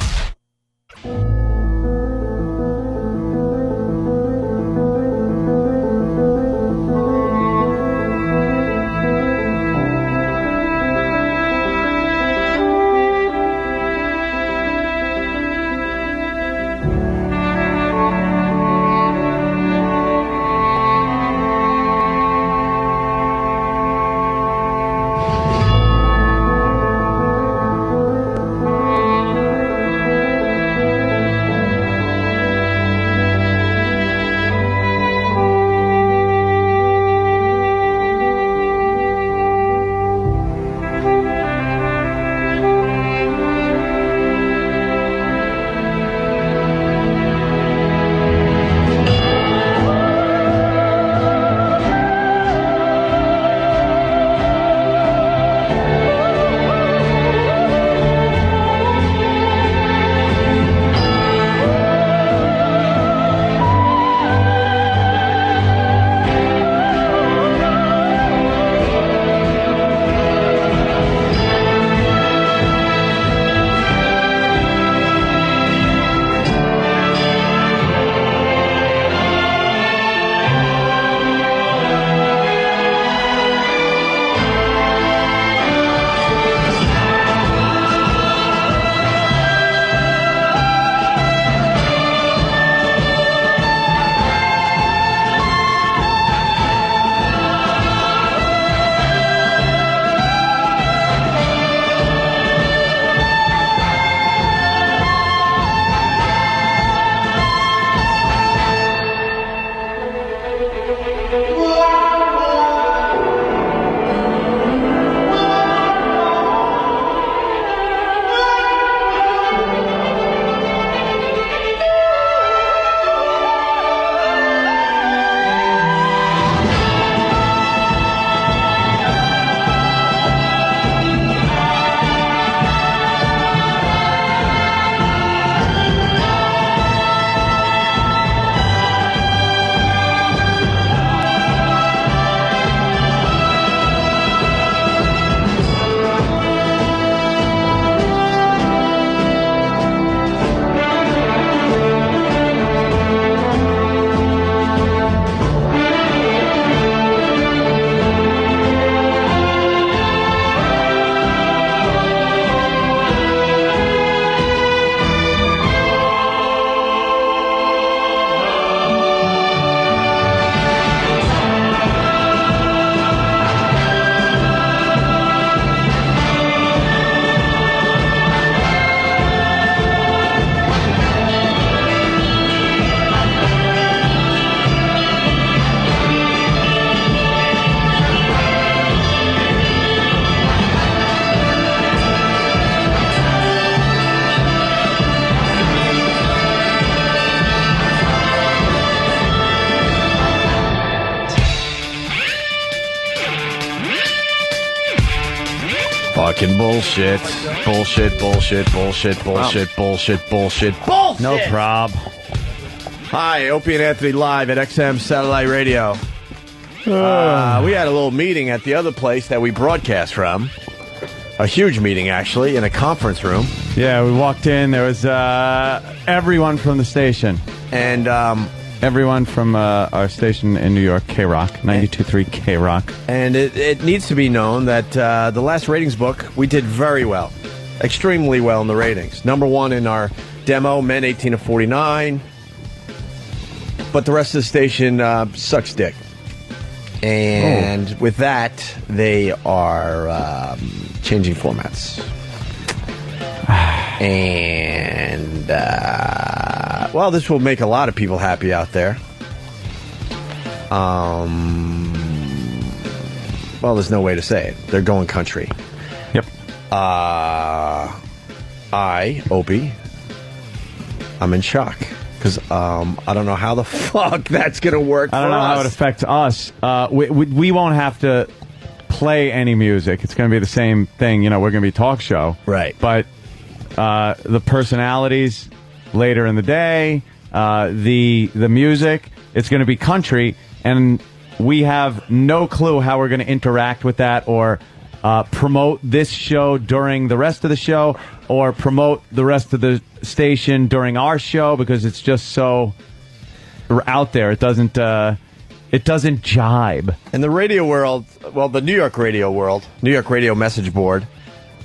Speaker 8: Fucking bullshit. Bullshit, bullshit, bullshit, bullshit, bullshit, bullshit, bullshit.
Speaker 12: No
Speaker 8: prob. Hi, Opie and Anthony live at XM Satellite Radio. We had a little meeting at the other place that we broadcast from. A huge meeting, actually, in a conference room.
Speaker 7: Yeah, we walked in. There was everyone from the station.
Speaker 8: And
Speaker 7: everyone from our station in New York, K-Rock, 92.3 K-Rock.
Speaker 8: And it needs to be known that the last ratings book, we did very well. Extremely well in the ratings. Number one in our demo, men 18 to 49. But the rest of the station sucks dick. And with that, they are changing formats. And, well, this will make a lot of people happy out there. Well, there's no way to say it. They're going country.
Speaker 7: Yep.
Speaker 8: Opie, I'm in shock. Because I don't know how the fuck that's going to work for us.
Speaker 7: I don't know how it affects us. We won't have to play any music. It's going to be the same thing. You know, we're going to be a talk show.
Speaker 8: Right.
Speaker 7: But the personalities later in the day, the music, it's going to be country. And we have no clue how we're going to interact with that or promote this show during the rest of the show or promote the rest of the station during our show because it's just so out there. It doesn't jibe.
Speaker 8: In the radio world, well, the New York radio world, New York radio message board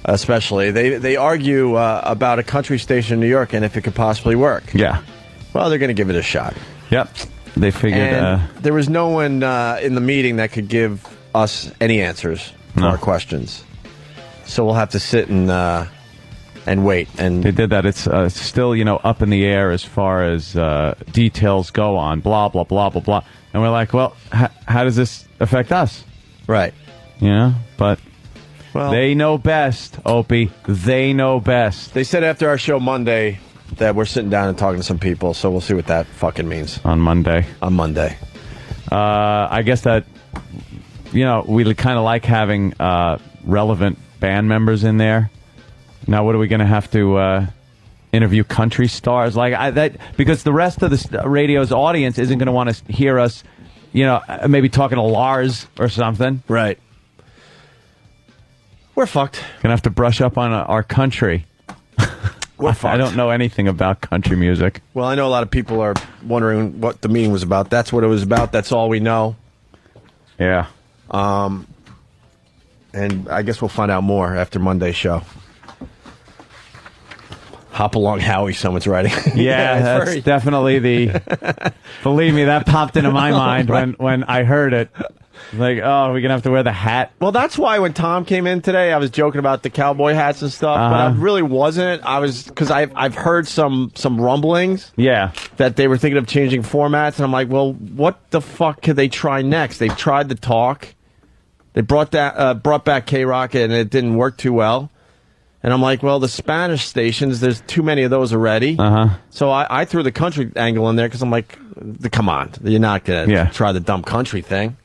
Speaker 8: especially, they argue about a country station in New York and if it could possibly work.
Speaker 7: Yeah.
Speaker 8: Well, they're going to give it a shot.
Speaker 7: Yep. They figured...
Speaker 8: And there was no one in the meeting that could give us any answers to our questions. So we'll have to sit and wait. And
Speaker 7: they did that. It's still, up in the air as far as details go on, blah, blah, blah, blah, blah. And we're like, well, how does this affect us?
Speaker 8: Right.
Speaker 7: But they know best, Opie. They know best.
Speaker 8: They said after our show Monday that we're sitting down and talking to some people, so we'll see what that fucking means.
Speaker 7: On Monday. I guess that, we kind of like having relevant band members in there. Now, what are we going to have to interview country stars? Because the rest of the radio's audience isn't going to want to hear us, maybe talking to Lars or something.
Speaker 8: Right. We're fucked.
Speaker 7: Going to have to brush up on our country.
Speaker 8: We're fucked.
Speaker 7: I don't know anything about country music.
Speaker 8: Well, I know a lot of people are wondering what the meeting was about. That's what it was about. That's all we know.
Speaker 7: Yeah.
Speaker 8: And I guess we'll find out more after Monday's show. Hop along, Howie, someone's writing.
Speaker 7: Yeah, that's definitely the... Believe me, that popped into my mind when I heard it. Like, oh, we're going to have to wear the hat.
Speaker 8: Well, that's why when Tom came in today, I was joking about the cowboy hats and stuff, but I really wasn't. Because I've heard some rumblings.
Speaker 7: Yeah.
Speaker 8: That they were thinking of changing formats, and I'm like, well, what the fuck could they try next? They've tried the talk. They brought back K-Rock, and it didn't work too well. And I'm like, well, the Spanish stations, there's too many of those already. So I threw the country angle in there because I'm like, come on, you're not going to try the dumb country thing.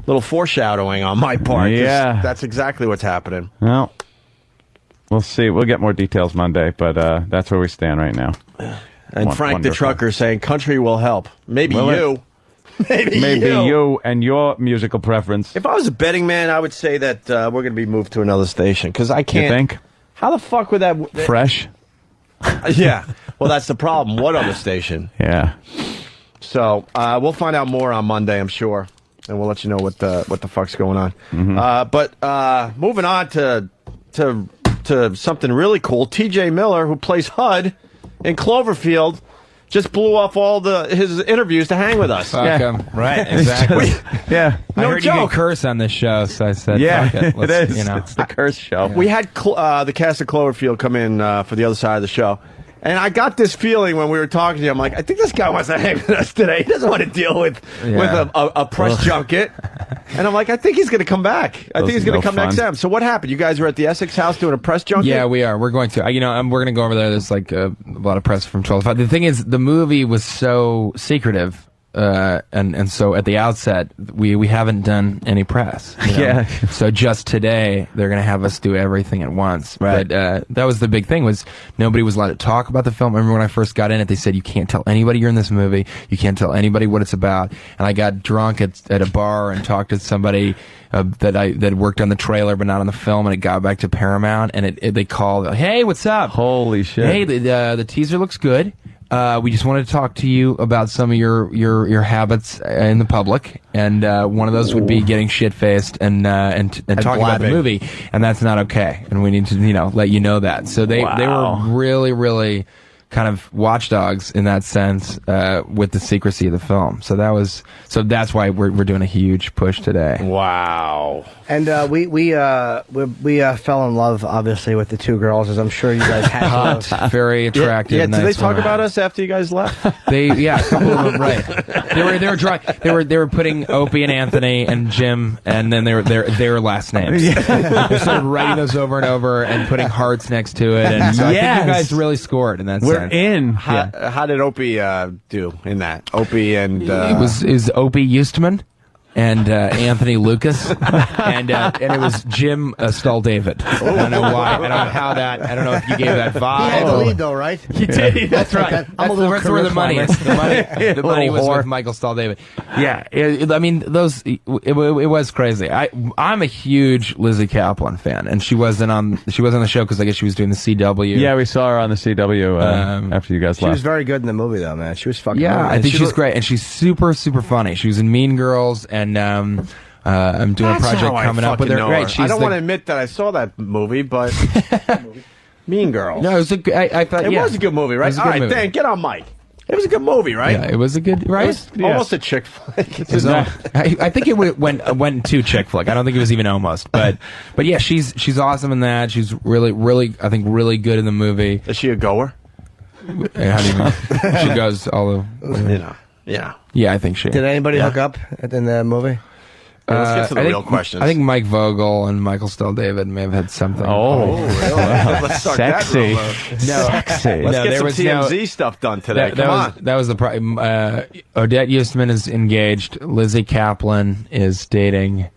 Speaker 8: Little foreshadowing on my part.
Speaker 7: Yeah.
Speaker 8: That's exactly what's happening.
Speaker 7: Well, we'll see. We'll get more details Monday, but that's where we stand right now.
Speaker 8: And Frank the trucker saying country will help. Maybe
Speaker 7: will
Speaker 8: you.
Speaker 7: Maybe you and your musical preference.
Speaker 8: If I was a betting man, I would say that we're going to be moved to another station because I can't.
Speaker 7: You think?
Speaker 8: How the fuck would that...
Speaker 7: Fresh?
Speaker 8: Yeah. Well, that's the problem. What other station?
Speaker 7: Yeah.
Speaker 8: So we'll find out more on Monday, I'm sure. And we'll let you know what the fuck's going on. But moving on to something really cool. T.J. Miller, who plays HUD in Cloverfield, just blew off all his interviews to hang with us.
Speaker 10: Fuck him. Right, exactly.
Speaker 7: Yeah.
Speaker 10: I heard you can curse on this show, so I said, fuck it.
Speaker 7: It is. It's the curse show.
Speaker 8: We had the cast of Cloverfield come in for the other side of the show. And I got this feeling when we were talking to you. I'm like, I think this guy wants to hang with us today. He doesn't want to deal with a press junket. And I'm like, I think he's going to come back. I think he's going to come next time. So what happened? You guys were at the Essex House doing a press junket?
Speaker 10: Yeah, we are. We're going to. We're going to go over there. There's like a lot of press from 12 to 5. The thing is, the movie was so secretive. And so at the outset, we haven't done any press.
Speaker 7: Yeah.
Speaker 10: So just today, they're going to have us do everything at once.
Speaker 8: Right.
Speaker 10: But that was the big thing, was nobody was allowed to talk about the film. I remember when I first got in it, they said, you can't tell anybody you're in this movie. You can't tell anybody what it's about. And I got drunk at a bar and talked to somebody that worked on the trailer but not on the film, and it got back to Paramount, and they called, hey, what's up?
Speaker 7: Holy shit.
Speaker 10: Hey, the teaser looks good. We just wanted to talk to you about some of your habits in the public, and one of those would be getting shit-faced and talking about the movie, and that's not okay, and we need to let you know that. So they were really, really kind of watchdogs in that sense with the secrecy of the film. So that's why we're doing a huge push today.
Speaker 8: Wow.
Speaker 12: And we fell in love, obviously, with the two girls, as I'm sure you guys had.
Speaker 10: Hot, very attractive.
Speaker 8: Yeah. Did
Speaker 10: nice
Speaker 8: they talk
Speaker 10: women.
Speaker 8: about us after you guys left?
Speaker 10: A couple of them, right? They were putting Opie and Anthony and Jim, and then their last names. They're sort of writing those over and over and putting hearts next to it. And so I think you guys really scored in that sense.
Speaker 7: We're in.
Speaker 8: How did Opie do in that? Opie and
Speaker 10: is Opie Eustman? and Anthony Lucas, and it was Jim David. I don't know why. I don't know how that. I don't know if you gave that vibe.
Speaker 12: He had the lead, though, right?
Speaker 10: He did. That's right. That's where the money is. The money was with Michael David. Yeah. I mean, those. It was crazy. I'm a huge Lizzie Kaplan fan, and she wasn't on the show because I guess she was doing the CW.
Speaker 7: Yeah, we saw her on the CW after you guys
Speaker 12: She
Speaker 7: left.
Speaker 12: was very good in the movie, though, man. She was fucking.
Speaker 10: Yeah,
Speaker 12: good.
Speaker 10: I think she's great, and she's super, super funny. She was in Mean Girls, and I'm doing a project coming up with her. Right,
Speaker 8: I don't want to admit that I saw that movie, but Mean Girls.
Speaker 10: No, it was I thought
Speaker 8: it was a good movie, right? All right, Dan, get on mic. It was a good movie, right?
Speaker 10: Yeah, it was a good, right?
Speaker 8: It was almost a chick flick.
Speaker 10: I think it went to chick flick. I don't think it was even almost, but yeah, she's awesome in that. She's really, I think, really good in the movie.
Speaker 8: Is she a goer?
Speaker 10: How do you mean? She goes all the,
Speaker 8: yeah.
Speaker 10: Yeah, I think she.
Speaker 12: Did anybody hook up in the movie?
Speaker 8: Let's get to the real questions.
Speaker 10: I think Mike Vogel and Michael David may have had something.
Speaker 8: Oh, really? Let's start
Speaker 7: Sexy.
Speaker 8: that
Speaker 7: Sexy.
Speaker 8: Let's get some TMZ stuff done today.
Speaker 10: That was the problem. Odette Eustman is engaged. Lizzie Kaplan is dating.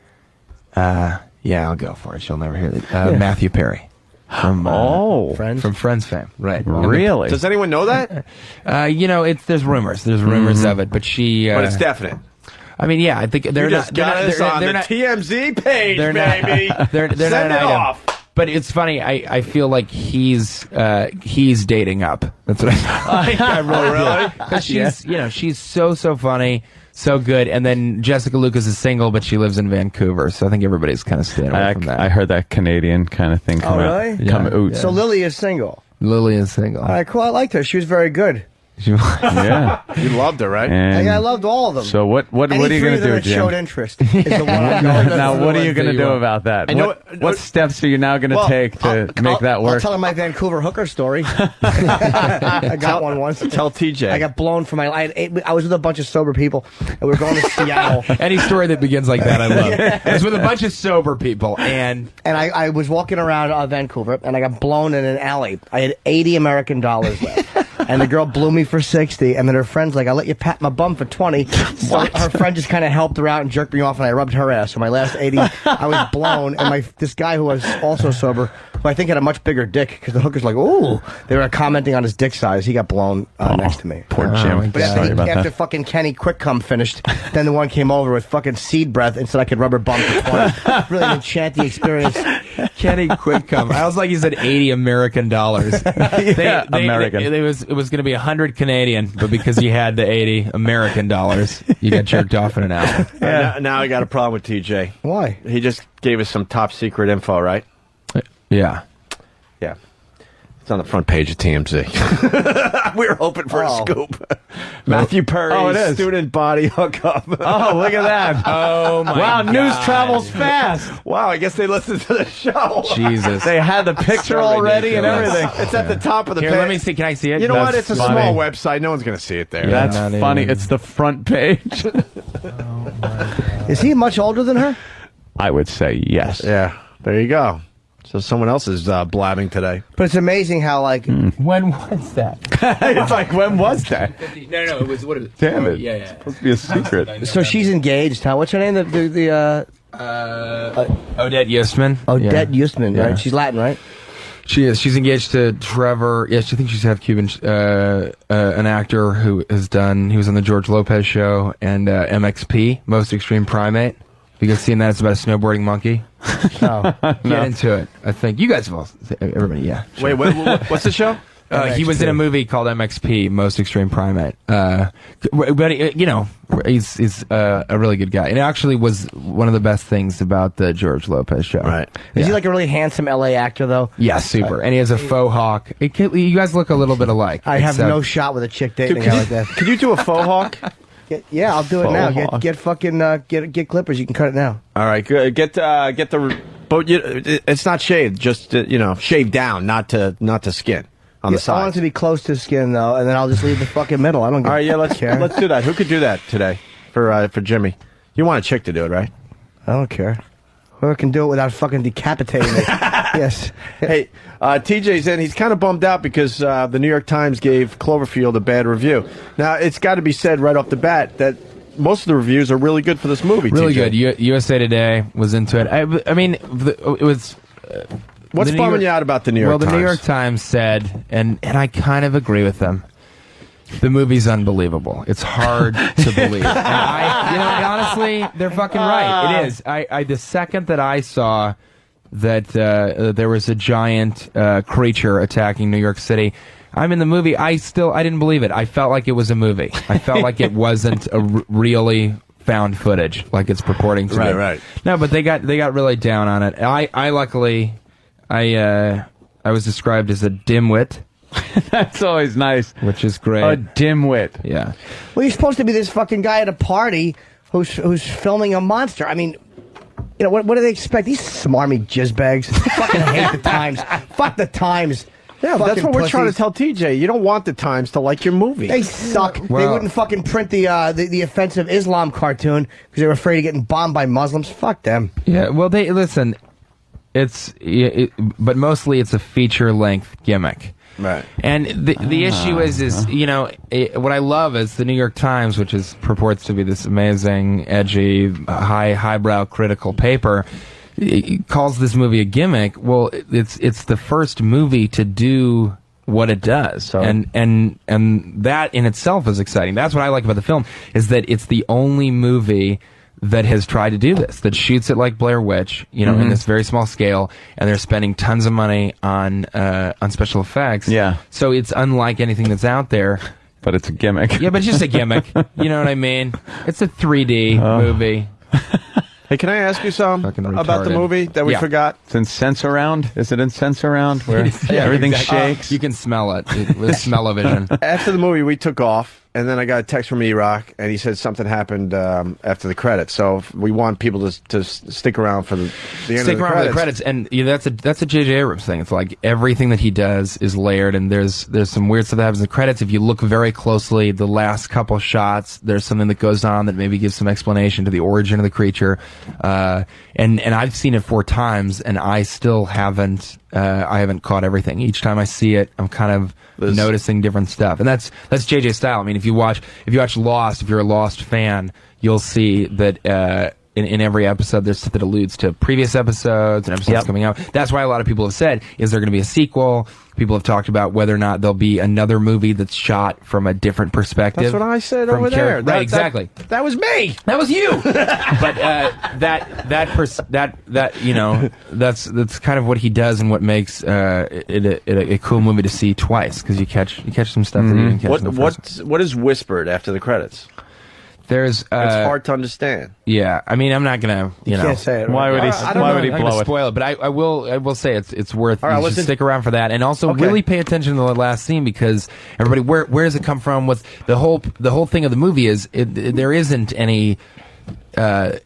Speaker 10: Yeah, I'll go for it. She'll never hear it. Matthew Perry. From
Speaker 12: Friends?
Speaker 10: From Friends fame, right?
Speaker 7: Really?
Speaker 8: Does anyone know that?
Speaker 10: There's rumors. There's rumors of it, but she.
Speaker 8: But it's definite.
Speaker 10: I mean, yeah, I think they're
Speaker 8: you just got us on the TMZ page, baby.
Speaker 10: They're
Speaker 8: Send
Speaker 10: not an
Speaker 8: it
Speaker 10: item.
Speaker 8: off.
Speaker 10: But it's funny. I feel like he's dating up. That's what I really do. Because she's so funny, so good. And then Jessica Lucas is single, but she lives in Vancouver, so I think everybody's kind of staying away from that.
Speaker 7: I heard that Canadian kind of thing come out.
Speaker 12: Really?
Speaker 7: Come out.
Speaker 12: So Lily is single.
Speaker 10: Lily is single.
Speaker 12: All right, cool. I liked her. She was very good.
Speaker 7: Yeah.
Speaker 8: You loved her, right?
Speaker 12: I loved all of them.
Speaker 7: So what are you going to do, Jim?
Speaker 12: Showed interest. Is the one I'm going to
Speaker 7: Now, what are you going to do about that? What steps are you now going to take to make that work?
Speaker 12: I'll tell him my Vancouver hooker story. I got one once.
Speaker 8: Tell TJ.
Speaker 12: I got blown for I was with a bunch of sober people, and we were going to Seattle.
Speaker 10: Any story that begins like that, I love. It's with a bunch of sober people, and
Speaker 12: I was walking around Vancouver, and I got blown in an alley. I had $80 American left. And the girl blew me for 60, and then her friend's like, I'll let you pat my bum for 20. So her friend just kind of helped her out and jerked me off, and I rubbed her ass. So my last 80, I was blown, and this guy who was also sober, who I think had a much bigger dick, because the hooker's like, ooh, they were commenting on his dick size. He got blown next to me.
Speaker 7: Poor Jim.
Speaker 12: But after fucking Kenny Quick Cum finished, then the one came over with fucking seed breath and said I could rub her bum for 20. Really an enchanting experience.
Speaker 10: Kenny Quick Cum. I was like, you said $80 American.
Speaker 7: American.
Speaker 10: It was going to be 100 Canadian, but because you had the 80 American dollars, you got jerked off in an hour.
Speaker 8: Yeah. Now I got a problem with TJ.
Speaker 12: Why?
Speaker 8: He just gave us some top secret info, right?
Speaker 10: Yeah.
Speaker 8: Yeah. It's on the front page of TMZ. We were hoping for a scoop. Matthew Perry's student body hookup.
Speaker 7: Oh, look at that.
Speaker 10: Oh, my
Speaker 7: wow,
Speaker 10: God.
Speaker 7: news travels fast.
Speaker 8: Wow, I guess they listened to the show.
Speaker 10: Jesus.
Speaker 7: They had the picture already and everything.
Speaker 8: It's at the top of the
Speaker 10: Here,
Speaker 8: page.
Speaker 10: let me see. Can I see it?
Speaker 8: You know what?
Speaker 7: That's
Speaker 8: It's a
Speaker 7: funny.
Speaker 8: small website. No one's going to see it there.
Speaker 7: That's
Speaker 10: not
Speaker 7: funny.
Speaker 10: even.
Speaker 7: It's the front page.
Speaker 12: Is he much older than her?
Speaker 7: I would say yes.
Speaker 8: Yeah, there you go. So someone else is blabbing today.
Speaker 12: But it's amazing how, like...
Speaker 10: When was that?
Speaker 7: It's like, when was that?
Speaker 10: No, it was, what is it?
Speaker 7: Damn it.
Speaker 10: Yeah.
Speaker 7: It's supposed to be a secret.
Speaker 12: So she's engaged, huh? What's her name?
Speaker 10: Odette Eustman.
Speaker 12: Odette
Speaker 10: Yeah.
Speaker 12: Eustman, right? She's Latin, right?
Speaker 10: She is. She's engaged to Trevor. Yeah, she thinks she's half Cuban. An actor who he was on the George Lopez show and MXP, Most Extreme Primate. You guys seen that? It's about a snowboarding monkey. Get into it. I think you guys have all. Everybody, yeah.
Speaker 8: Sure. Wait, what's the show?
Speaker 10: He was in a movie called MXP, Most Extreme Primate. But he's a really good guy. It actually was one of the best things about the George Lopez show.
Speaker 8: Right.
Speaker 12: Is he like a really handsome LA actor, though?
Speaker 10: Yeah, super. And he has a faux hawk. You guys look a little bit alike.
Speaker 12: I have no shot with a chick dating a guy like that.
Speaker 8: Could you do a faux hawk?
Speaker 12: Yeah, I'll do it now. Get fucking get clippers. You can cut it now.
Speaker 8: All right, good. Get the. But it's not shaved. Just shaved down, not to skin on the side.
Speaker 12: I want it to be close to skin though, and then I'll just leave the fucking middle. I don't.
Speaker 8: All right, yeah, let's do that. Who could do that today for Jimmy? You want a chick to do it, right?
Speaker 12: I don't care. Whoever can do it without fucking decapitating me. Yes.
Speaker 8: Hey, TJ's in. He's kind of bummed out because the New York Times gave Cloverfield a bad review. Now, it's got to be said right off the bat that most of the reviews are really good for this movie.
Speaker 10: Really
Speaker 8: TJ.
Speaker 10: good. USA Today was into it. I mean, it was.
Speaker 8: What's bumming you out about the New York Times?
Speaker 10: Well, the New York Times said, and I kind of agree with them. The movie's unbelievable. It's hard to believe. And honestly, they're fucking right. It is. The second that I saw that there was a giant creature attacking New York City, I'm in the movie. I didn't believe it. I felt like it was a movie. I felt like it wasn't really found footage like it's purporting to be.
Speaker 8: Right.
Speaker 10: No, but they got really down on it. I luckily, I was described as a dimwit.
Speaker 7: That's always nice.
Speaker 10: Which is great.
Speaker 7: A dimwit.
Speaker 10: Yeah.
Speaker 12: Well, you're supposed to be this fucking guy at a party who's filming a monster. I mean, what do they expect? These smarmy jizzbags. Fucking hate the Times. Fuck the Times.
Speaker 8: Yeah, that's what we're trying to tell TJ. You don't want the Times to like your movie.
Speaker 12: They suck. They wouldn't fucking print the offensive Islam cartoon because they were afraid of getting bombed by Muslims. Fuck them.
Speaker 10: Yeah, well, listen. But mostly it's a feature-length gimmick.
Speaker 8: Right.
Speaker 10: And the issue is what I love is the New York Times, which purports to be this amazing, edgy, highbrow critical paper. It calls this movie a gimmick. Well, it's the first movie to do what it does, so. and that in itself is exciting. That's what I like about the film, is that it's the only movie that has tried to do this, that shoots it like Blair Witch, in this very small scale, and they're spending tons of money on special effects.
Speaker 7: Yeah.
Speaker 10: So it's unlike anything that's out there.
Speaker 7: But it's a gimmick.
Speaker 10: Yeah, but it's just a gimmick. You know what I mean? It's a 3D movie.
Speaker 8: Hey, can I ask you something about the movie that we forgot?
Speaker 7: It's in Sense-O-Round? Is it in Sense-O-Round? Where everything shakes?
Speaker 10: You can smell it with smell-o-vision.
Speaker 8: After the movie, we took off, and then I got a text from E-Rock, and he said something happened after the credits. So we want people to stick around for the end of the credits.
Speaker 10: Stick around for the credits, and that's a J.J. Abrams thing. It's like everything that he does is layered, and there's some weird stuff that happens in the credits. If you look very closely, the last couple shots, there's something that goes on that maybe gives some explanation to the origin of the creature. And I've seen it 4 times, and I still haven't caught everything. Each time I see it, I'm kind of noticing different stuff, and that's JJ's style. I mean, if you watch Lost, if you're a Lost fan, you'll see that in every episode there's stuff that alludes to previous episodes and episodes coming out. That's why a lot of people have said, is there going to be a sequel? People have talked about whether or not there'll be another movie that's shot from a different perspective.
Speaker 8: That's what I said over there.
Speaker 10: Right, exactly.
Speaker 8: That was me.
Speaker 10: That was you. But that's kind of what he does, and what makes it a cool movie to see twice, because you catch some stuff that you didn't catch.
Speaker 8: What is whispered after the credits?
Speaker 10: It's
Speaker 8: hard to understand.
Speaker 10: Yeah, I mean, I'm not gonna,
Speaker 12: you can't say it.
Speaker 7: Why would he blow it?
Speaker 10: Spoil it, but I will say it's worth.
Speaker 8: All right,
Speaker 10: you should stick around for that, and also really pay attention to the last scene, because everybody, where does it come from? What's the whole thing of the movie is there isn't any. A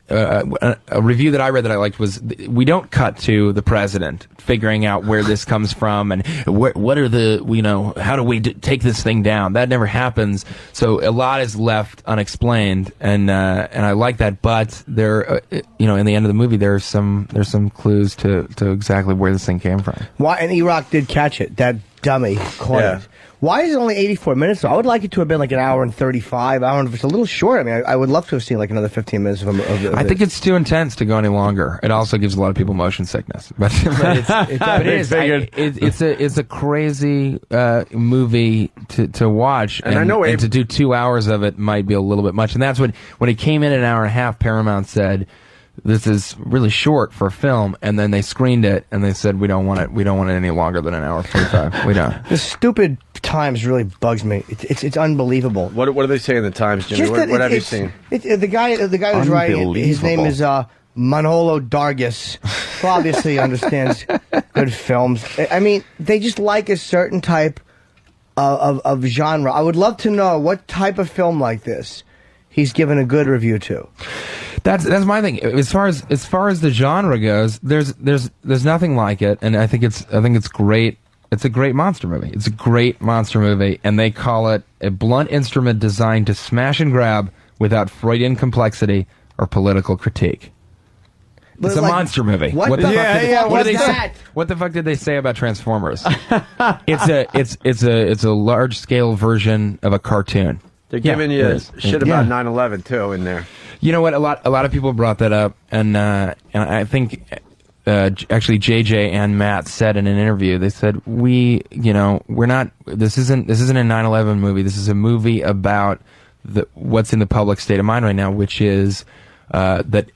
Speaker 10: review that I read that I liked was, we don't cut to the president figuring out where this comes from and what are the, how do we take this thing down? That never happens. So a lot is left unexplained, and I like that. But there, in the end of the movie, there's some clues to exactly where this thing came from.
Speaker 12: Why? And E-Rock did catch it. That dummy caught it. Why is it only 84 minutes? I would like it to have been like an hour and 35. It's a little short. I mean, I would love to have seen like another 15 minutes of
Speaker 10: I think it's too intense to go any longer. It also gives a lot of people motion sickness. But it's a crazy movie to watch.
Speaker 8: And I know
Speaker 10: and to do 2 hours of it might be a little bit much. And that's when it came in an hour and a half, Paramount said, this is really short for a film, and then they screened it and they said, we don't want it any longer than an hour 45. We don't.
Speaker 12: The stupid Times really bugs me. It's unbelievable.
Speaker 8: What do they say in the Times, Jimmy? What have you seen?
Speaker 12: The guy who's writing it, his name is Manolo Dargis, who obviously understands good films. I mean, they just like a certain type of genre. I would love to know what type of film like this he's given a good review to.
Speaker 10: That's my thing. As far as the genre goes, there's nothing like it, and I think it's great. It's a great monster movie. It's a great monster movie, and they call it a blunt instrument designed to smash and grab without Freudian complexity or political critique. It's a monster movie. What the fuck did they say about Transformers? It's a large scale version of a cartoon.
Speaker 8: They're giving you shit about 9/11 too in there.
Speaker 10: You know what? A lot of people brought that up, and I think actually JJ and Matt said in an interview, they said we're not. This isn't a 9/11 movie. This is a movie about what's in the public state of mind right now, which is that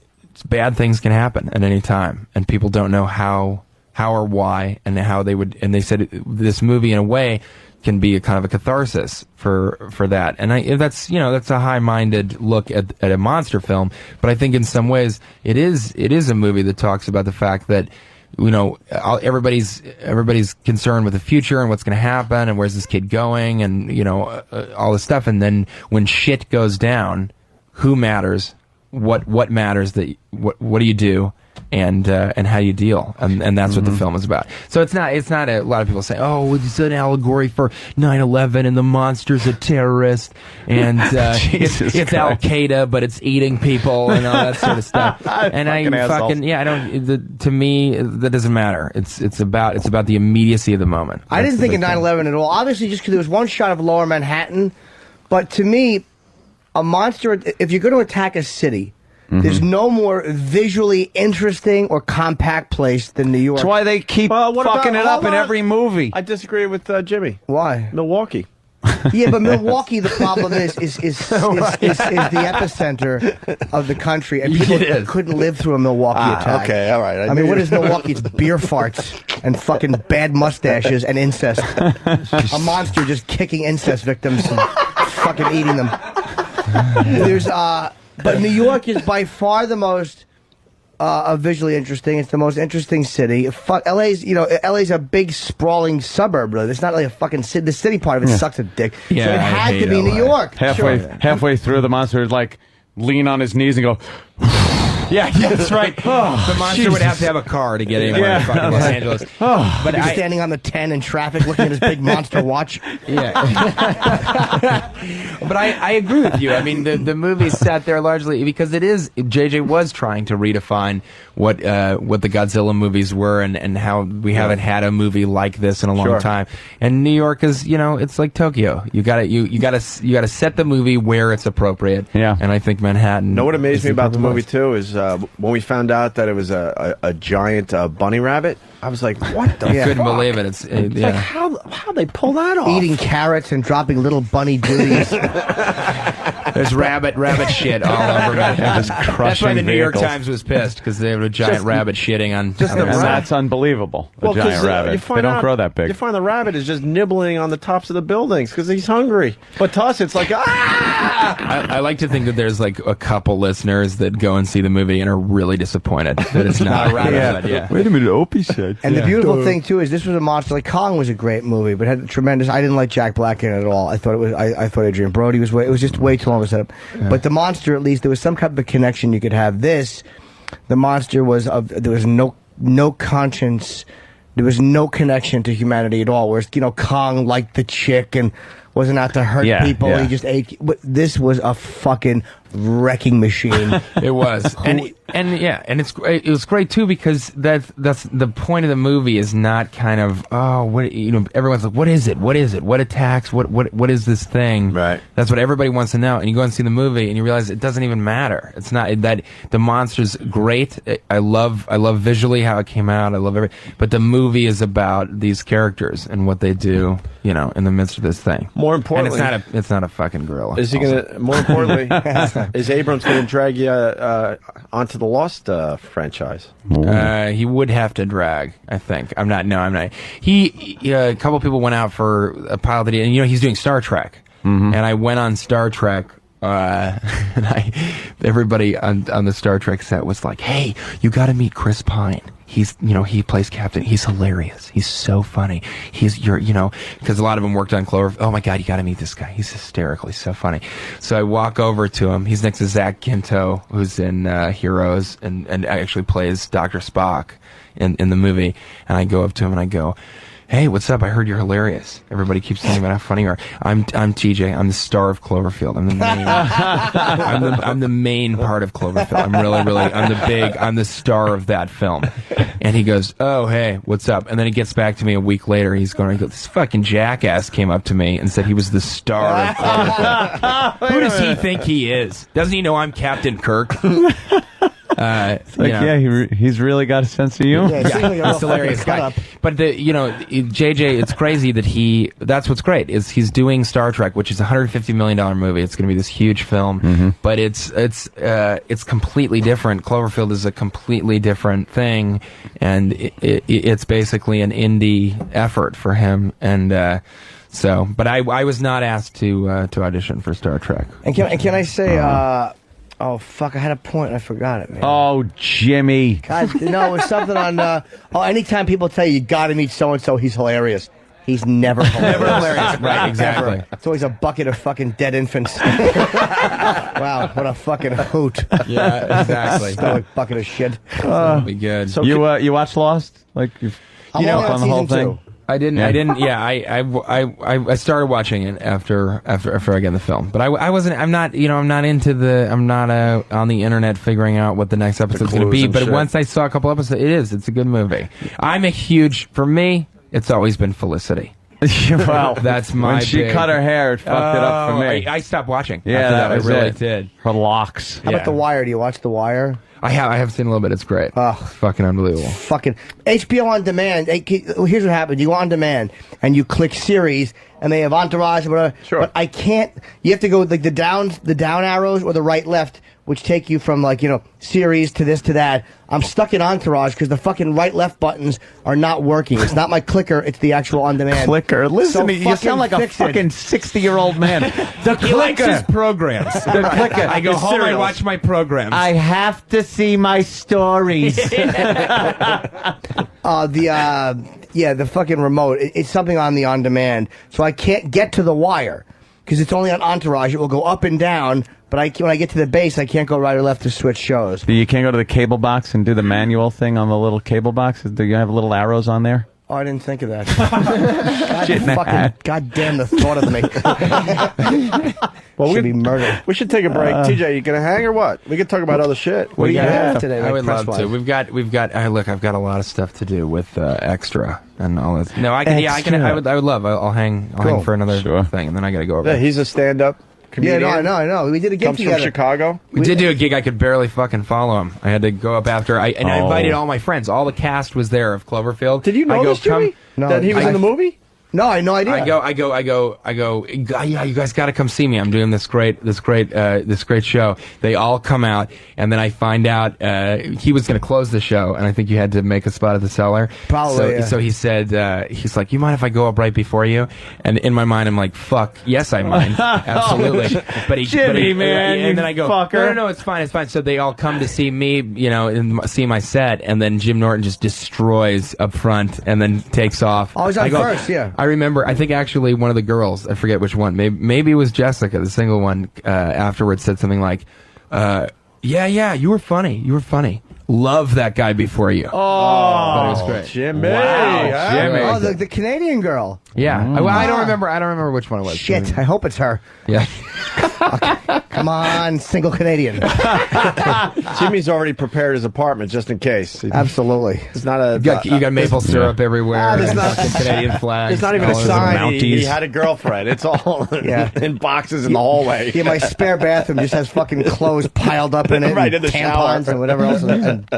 Speaker 10: bad things can happen at any time, and people don't know how or why, and how they would. And they said this movie, in a way, can be a kind of a catharsis for that. And that's a high-minded look at a monster film. But I think in some ways it is a movie that talks about the fact that everybody's concerned with the future and what's going to happen and where's this kid going and all this stuff. And then when shit goes down, who matters? What matters? What do you do? And how you deal, and that's what the film is about. So it's not a lot of people say, oh, it's an allegory for 9/11 and the monster's a terrorist and it's Al Qaeda but it's eating people and all that sort of stuff. And to me that doesn't matter. It's about the immediacy of the moment.
Speaker 12: I didn't think of 9/11 at all. Obviously, just because there was one shot of Lower Manhattan, but to me, a monster. If you're going to attack a city. There's no more visually interesting or compact place than New York.
Speaker 7: That's why they keep fucking it up in every movie.
Speaker 8: I disagree with Jimmy.
Speaker 12: Why?
Speaker 8: Milwaukee.
Speaker 12: Yeah, but Milwaukee, the problem is the epicenter of the country, and people couldn't live through a Milwaukee attack.
Speaker 8: Okay, all right.
Speaker 12: I mean, what is Milwaukee? It's beer farts and fucking bad mustaches and incest. A monster just kicking incest victims and fucking eating them. But New York is by far the most visually interesting. It's the most interesting city. LA's a big sprawling suburb, really. It's not like a fucking city. The city part of it sucks a dick.
Speaker 7: Yeah,
Speaker 12: so it had to be New York.
Speaker 7: Halfway through, the monster would lean on his knees and go. Yeah, that's right.
Speaker 10: The monster would have to have a car to get anywhere in fucking Los Angeles.
Speaker 12: But he's standing on the 10 in traffic looking at his big monster watch.
Speaker 10: Yeah. But I agree with you. I mean, the movie sat there largely because JJ was trying to redefine what the Godzilla movies were and how we haven't had a movie like this in a long time. And New York is, it's like Tokyo. You gotta set the movie where it's appropriate.
Speaker 7: Yeah.
Speaker 10: And I think Manhattan.
Speaker 8: Know what amazed me about the movie too is when we found out that it was a giant bunny rabbit. I was like, what the?
Speaker 10: I couldn't believe it. It's
Speaker 8: like how they pull that off?
Speaker 12: Eating carrots and dropping little bunny duties.
Speaker 10: There's rabbit shit all over Manhattan. That's why the New York Times was pissed because they have a giant rabbit shitting on.
Speaker 7: That's unbelievable. A giant rabbit. They don't grow that big.
Speaker 8: You find the rabbit is just nibbling on the tops of the buildings because he's hungry. But to us, it's like
Speaker 10: I like to think that there's like a couple listeners that go and see the movie and are really disappointed that it's not a rabbit. Yeah.
Speaker 7: Wait a minute, Opie said.
Speaker 12: And the beautiful thing too is this was a monster. Like Kong was a great movie, but had tremendous. I didn't like Jack Black in it at all. I thought it was. I thought Adrian Brody was. It was just way too long of a setup. Yeah. But the monster, at least, there was some kind of a connection you could have. The monster was of. There was no conscience. There was no connection to humanity at all. Whereas Kong liked the chick and wasn't out to hurt people. Yeah. He just ate. But this was a fucking wrecking machine.
Speaker 10: It was, and it was great too because that's the point of the movie is not kind of everyone's like, what is it? What attacks? What is this thing?
Speaker 8: Right.
Speaker 10: That's what everybody wants to know. And you go and see the movie and you realize it doesn't even matter. It's not that the monster's great. I love visually how it came out. I love everything. But the movie is about these characters and what they do. In the midst of this thing.
Speaker 8: More importantly,
Speaker 10: and it's not a fucking gorilla.
Speaker 8: Is he gonna? More importantly, is Abrams going to drag you onto the Lost franchise?
Speaker 10: He would have to drag. I think. I'm not. He a couple people went out for a pilot that and he's doing Star Trek, and I went on Star Trek. And everybody on the Star Trek set was like, "Hey, you got to meet Chris Pine. He's, he plays Captain. He's hilarious. He's so funny. Because a lot of them worked on Clover. Oh my God, you got to meet this guy. He's hysterical. He's so funny." So I walk over to him. He's next to Zach Quinto, who's in Heroes and actually plays Dr. Spock in the movie. And I go up to him and I go, hey, what's up? I heard you're hilarious. Everybody keeps saying about how funny you are. I'm TJ. I'm the star of Cloverfield. I'm the main. I'm the main part of Cloverfield. I'm the star of that film. And he goes, oh, hey, what's up? And then he gets back to me a week later. He's going, this fucking jackass came up to me and said he was the star of Cloverfield. Who does he think he is? Doesn't he know I'm Captain Kirk?
Speaker 7: It's like, he's really got a sense of humor.
Speaker 10: Yeah, he's hilarious guy. But JJ, it's crazy that that's what's great, is he's doing Star Trek, which is a $150 million movie. It's going to be this huge film, but it's completely different. Cloverfield is a completely different thing, and it's basically an indie effort for him. And but I was not asked to audition for Star Trek.
Speaker 12: And can I say? Oh, fuck, I had a point and I forgot it, man.
Speaker 7: Oh, Jimmy.
Speaker 12: God, no, it was something on, anytime people tell you gotta meet so-and-so, he's hilarious. He's never hilarious.
Speaker 10: Never hilarious, right, exactly.
Speaker 12: Ever. It's always a bucket of fucking dead infants. Wow, what a fucking hoot.
Speaker 10: Yeah, exactly.
Speaker 12: Stoic bucket of shit.
Speaker 10: That'll be good.
Speaker 7: So you watched Lost? Like,
Speaker 12: I'm
Speaker 7: on the whole thing?
Speaker 12: 2.
Speaker 10: I didn't. Yeah, I started watching it after I get the film, but I'm not on the internet figuring out what the next episode's going to be. But once I saw a couple episodes, it's a good movie. For me, it's always been Felicity.
Speaker 7: Well,
Speaker 10: that's my.
Speaker 7: When she cut her hair, it fucked it up for me.
Speaker 10: I stopped watching.
Speaker 7: Yeah,
Speaker 10: that I really did.
Speaker 7: Her locks.
Speaker 12: How about The Wire? Do you watch The Wire?
Speaker 10: I have seen a little bit. It's great.
Speaker 12: Oh,
Speaker 10: it's fucking unbelievable.
Speaker 12: Fucking HBO on demand. Here's what happens: you go on demand and you click series, and they have Entourage or whatever. Sure. But I can't. You have to go like the down arrows or the right left, which take you from series to this to that. I'm stuck in Entourage because the fucking right left buttons are not working. It's not my clicker. It's the actual on demand
Speaker 7: clicker. Listen to me. You sound like a fucking 60-year-old man. The
Speaker 10: clicker. He likes his programs.
Speaker 7: The clicker.
Speaker 10: I go home. I watch my programs.
Speaker 7: I have to see my stories.
Speaker 12: The fucking remote. It's something on the on demand, so I can't get to The Wire because it's only on Entourage. It will go up and down. But when I get to the base, I can't go right or left to switch shows.
Speaker 7: You can't go to the cable box and do the manual thing on the little cable box? Do you have little arrows on there?
Speaker 12: Oh, I didn't think of that. God damn the thought of me.
Speaker 8: Well,
Speaker 12: should be murdered.
Speaker 8: We should take a break. TJ, you gonna hang or what? We can talk about other shit.
Speaker 12: What do you have today?
Speaker 10: I would love to. We've got. Look, I've got a lot of stuff to do with extra and all this. No, I can. Yeah, I can. I would love. I'll hang for another thing, and then I got to go over.
Speaker 8: Yeah, he's a stand-up comedian.
Speaker 12: Yeah, I know. We did a gig
Speaker 8: Comes
Speaker 12: together.
Speaker 8: from Chicago.
Speaker 10: We did do a gig. I could barely fucking follow him. I had to go up after. I invited all my friends. All the cast was there of Cloverfield.
Speaker 8: Did you know this, Jimmy?
Speaker 12: No,
Speaker 8: that he was in the movie?
Speaker 12: No, I had no idea.
Speaker 10: I go. Yeah, you guys got to come see me. I'm doing this great show. They all come out, and then I find out he was going to close the show, and I think you had to make a spot at the cellar.
Speaker 12: Probably.
Speaker 10: So he said, he's like, you mind if I go up right before you? And in my mind, I'm like, fuck, yes, I mind, absolutely.
Speaker 7: Jimmy, man,
Speaker 10: and then I go,
Speaker 7: fucker.
Speaker 10: no, it's fine. So they all come to see me, and see my set, and then Jim Norton just destroys up front, and then takes off.
Speaker 12: Oh, he's on first, yeah.
Speaker 10: I remember, I think actually one of the girls, I forget which one, maybe it was Jessica, the single one, afterwards said something like, yeah, you were funny. Love that guy before you.
Speaker 8: Oh,
Speaker 10: but it was great.
Speaker 8: Jimmy.
Speaker 10: Wow, Jimmy.
Speaker 12: Oh, the Canadian girl.
Speaker 10: Yeah. Well, I don't remember which one it was.
Speaker 12: Shit, I hope it's her.
Speaker 10: Yeah.
Speaker 12: Come on, single Canadian.
Speaker 8: Jimmy's already prepared his apartment just in case.
Speaker 12: Absolutely.
Speaker 8: It's not a.
Speaker 10: You got maple syrup everywhere.
Speaker 8: There's not
Speaker 10: Canadian flags.
Speaker 8: There's not even a sign. He had a girlfriend. It's all in boxes in the hallway.
Speaker 12: Yeah, my spare bathroom just has fucking clothes piled up in it,
Speaker 8: right in the
Speaker 12: tampons
Speaker 8: shower
Speaker 12: and whatever else. And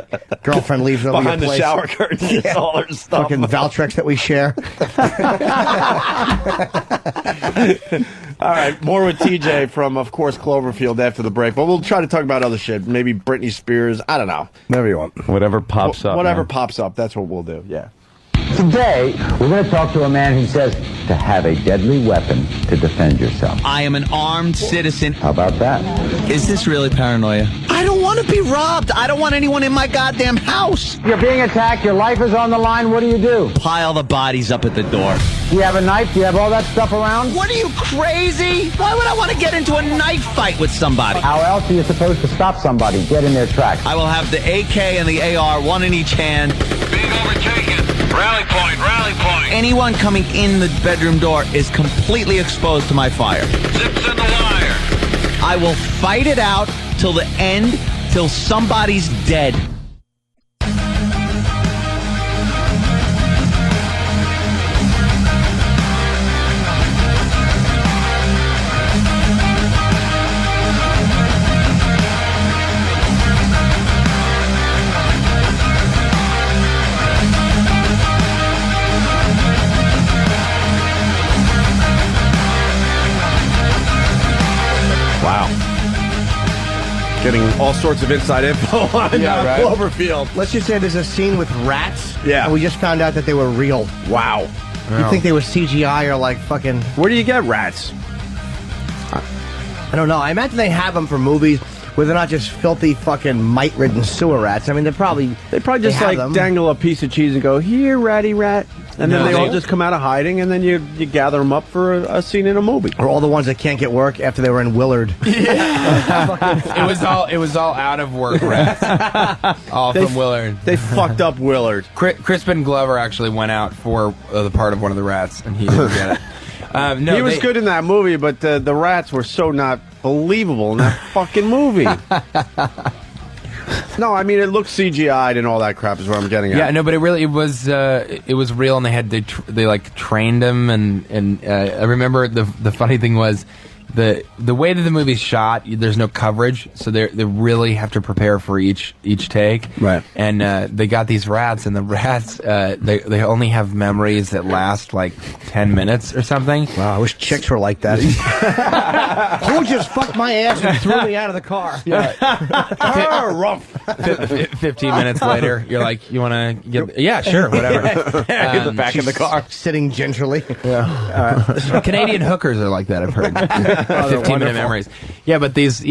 Speaker 12: girlfriend leaves over
Speaker 8: behind
Speaker 12: your
Speaker 8: the
Speaker 12: place.
Speaker 8: shower curtain. Yeah. All her stuff.
Speaker 12: Fucking Valtrex that we share.
Speaker 8: All right, more with TJ from, of course, Cloverfield after the break. But we'll try to talk about other shit. Maybe Britney Spears. I don't know.
Speaker 12: Whatever you want.
Speaker 7: Whatever pops up.
Speaker 8: Whatever pops up. That's what we'll do. Yeah.
Speaker 4: Today, we're going to talk to a man who says to have a deadly weapon to defend yourself.
Speaker 22: I am an armed citizen.
Speaker 4: How about that?
Speaker 22: Is this really paranoia? I don't want to be robbed. I don't want anyone in my goddamn house.
Speaker 4: You're being attacked. Your life is on the line. What do?
Speaker 22: Pile the bodies up at the door.
Speaker 4: Do you have a knife? Do you have all that stuff around?
Speaker 22: What are you, crazy? Why would I want to get into a knife fight with somebody?
Speaker 4: How else are you supposed to stop somebody dead in their tracks?
Speaker 22: I will have the AK and the AR, one in each hand.
Speaker 9: Being overtaken. Rally point.
Speaker 7: anyone coming in the bedroom door is completely exposed to my fire.
Speaker 1: Zips and the wire.
Speaker 7: I will fight it out till the end, till somebody's dead.
Speaker 8: Wow. Getting all sorts of inside info on Cloverfield.
Speaker 12: Let's just say there's a scene with rats.
Speaker 8: Yeah.
Speaker 12: And we just found out that they were real.
Speaker 8: Wow.
Speaker 12: You'd think they were CGI or like fucking...
Speaker 8: Where do you get rats?
Speaker 12: I don't know. I imagine they have them for movies where they're not just filthy fucking mite-ridden sewer rats. I mean, they probably
Speaker 14: just like dangle a piece of cheese and go, "Here, ratty rat," and then they all just come out of hiding, and then you gather them up for a scene in a movie.
Speaker 12: Or all the ones that can't get work after they were in Willard.
Speaker 10: It was all out of work rats. All from Willard.
Speaker 14: They fucked up Willard.
Speaker 10: Crispin Glover actually went out for the part of one of the rats, and he didn't get it.
Speaker 14: He was good in that movie, but the rats were so not believable in that fucking movie. No, I mean, it looked CGI'd and all that crap is what I'm getting at.
Speaker 10: Yeah, no, but it was real, and they like trained him, and I remember the funny thing was the way that the movie's shot, there's no coverage, so they really have to prepare for each take.
Speaker 14: Right.
Speaker 10: And they got these rats, and the rats they only have memories that last like 10 minutes or something.
Speaker 12: Wow, I wish chicks were like that. Who just fucked my ass and threw me out of the car?
Speaker 10: Rough. 15 minutes later, you're like, you want to get? Yeah, sure, whatever.
Speaker 12: In the back of the car, sitting gingerly.
Speaker 10: Yeah. Canadian hookers are like that, I've heard. 15-minute memories. Yeah, but these,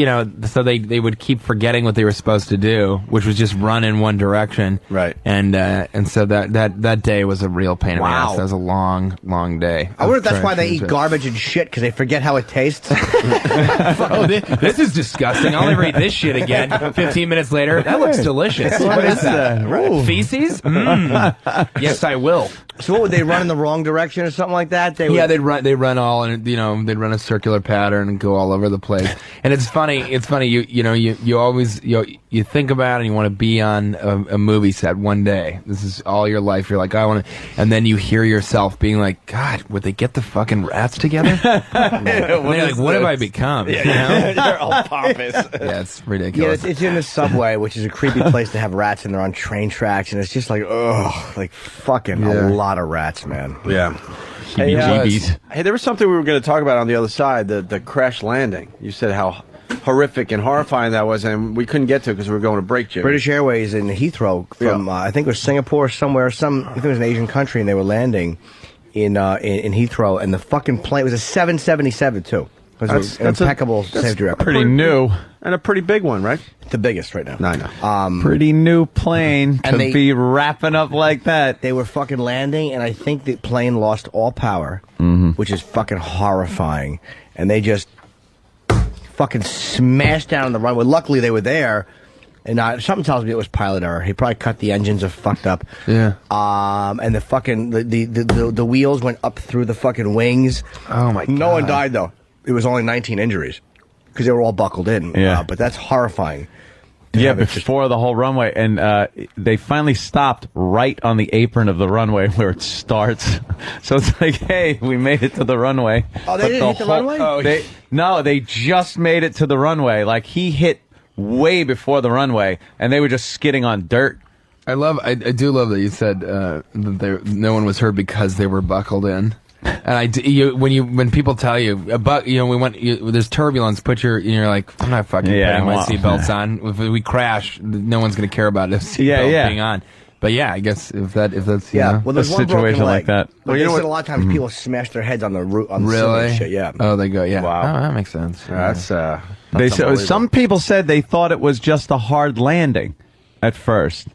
Speaker 10: so they would keep forgetting what they were supposed to do, which was just run in one direction.
Speaker 14: Right.
Speaker 10: And so that day was a real pain in the ass. That was a long, long day.
Speaker 12: I wonder if that's why they eat garbage and shit, because they forget how it tastes.
Speaker 10: This is disgusting. I'll never eat this shit again. 15 minutes later, that looks delicious. What is that? Feces? Yes, I will.
Speaker 12: So what would they run in the wrong direction or something like that?
Speaker 10: They'd run all, and they'd run a circular pattern and go all over the place. And it's funny. You always you think about it and you want to be on a movie set one day. This is all your life. You're like, I want to, and then you hear yourself being like, God, would they get the fucking rats together? And you're like, what have I become?
Speaker 14: You're all pompous.
Speaker 10: Yeah, it's ridiculous.
Speaker 12: Yeah, it's in the subway, which is a creepy place to have rats, and they're on train tracks, and it's just like, fucking a lot of rats, man.
Speaker 14: Yeah. Hey, there was something we were going to talk about on the other side, the crash landing. You said how horrific and horrifying that was, and we couldn't get to it because we were going to break, Jimmy.
Speaker 12: British Airways in Heathrow from, I think it was Singapore somewhere, I think it was an Asian country, and they were landing in Heathrow, and the fucking plane, it was a 777 too. It was an impeccable safety record.
Speaker 7: Pretty new.
Speaker 14: And a pretty big one, right?
Speaker 12: The biggest right now.
Speaker 14: I know.
Speaker 7: Pretty new plane to be wrapping up like that.
Speaker 12: They were fucking landing, and I think the plane lost all power, which is fucking horrifying. And they just fucking smashed down on the runway. Luckily, they were there. And something tells me it was pilot error. He probably cut the engines or fucked up.
Speaker 10: Yeah.
Speaker 12: And the fucking the wheels went up through the fucking wings.
Speaker 10: Oh my God.
Speaker 12: No one died though. It was only 19 injuries because they were all buckled in.
Speaker 7: Yeah.
Speaker 12: But that's horrifying.
Speaker 7: Yeah, before the whole runway, and they finally stopped right on the apron of the runway where it starts. So it's like, hey, we made it to the runway.
Speaker 12: Oh, they didn't hit the runway?
Speaker 7: No, they just made it to the runway. Like, he hit way before the runway, and they were just skidding on dirt.
Speaker 10: I do love that you said that no one was hurt because they were buckled in. And when people tell you about, there's turbulence, you're like, I'm not fucking putting my seatbelts on. If we crash, no one's going to care about this seatbelt being on. But yeah, I guess if that's
Speaker 12: well, there's
Speaker 7: a
Speaker 12: one
Speaker 7: situation like that.
Speaker 12: But you know what? A lot of times people smash their heads on the root on the
Speaker 10: really
Speaker 12: shit. Yeah.
Speaker 10: Oh, they go. Yeah.
Speaker 14: Wow.
Speaker 10: Oh, that makes sense.
Speaker 14: That's
Speaker 7: some people said they thought it was just a hard landing at first.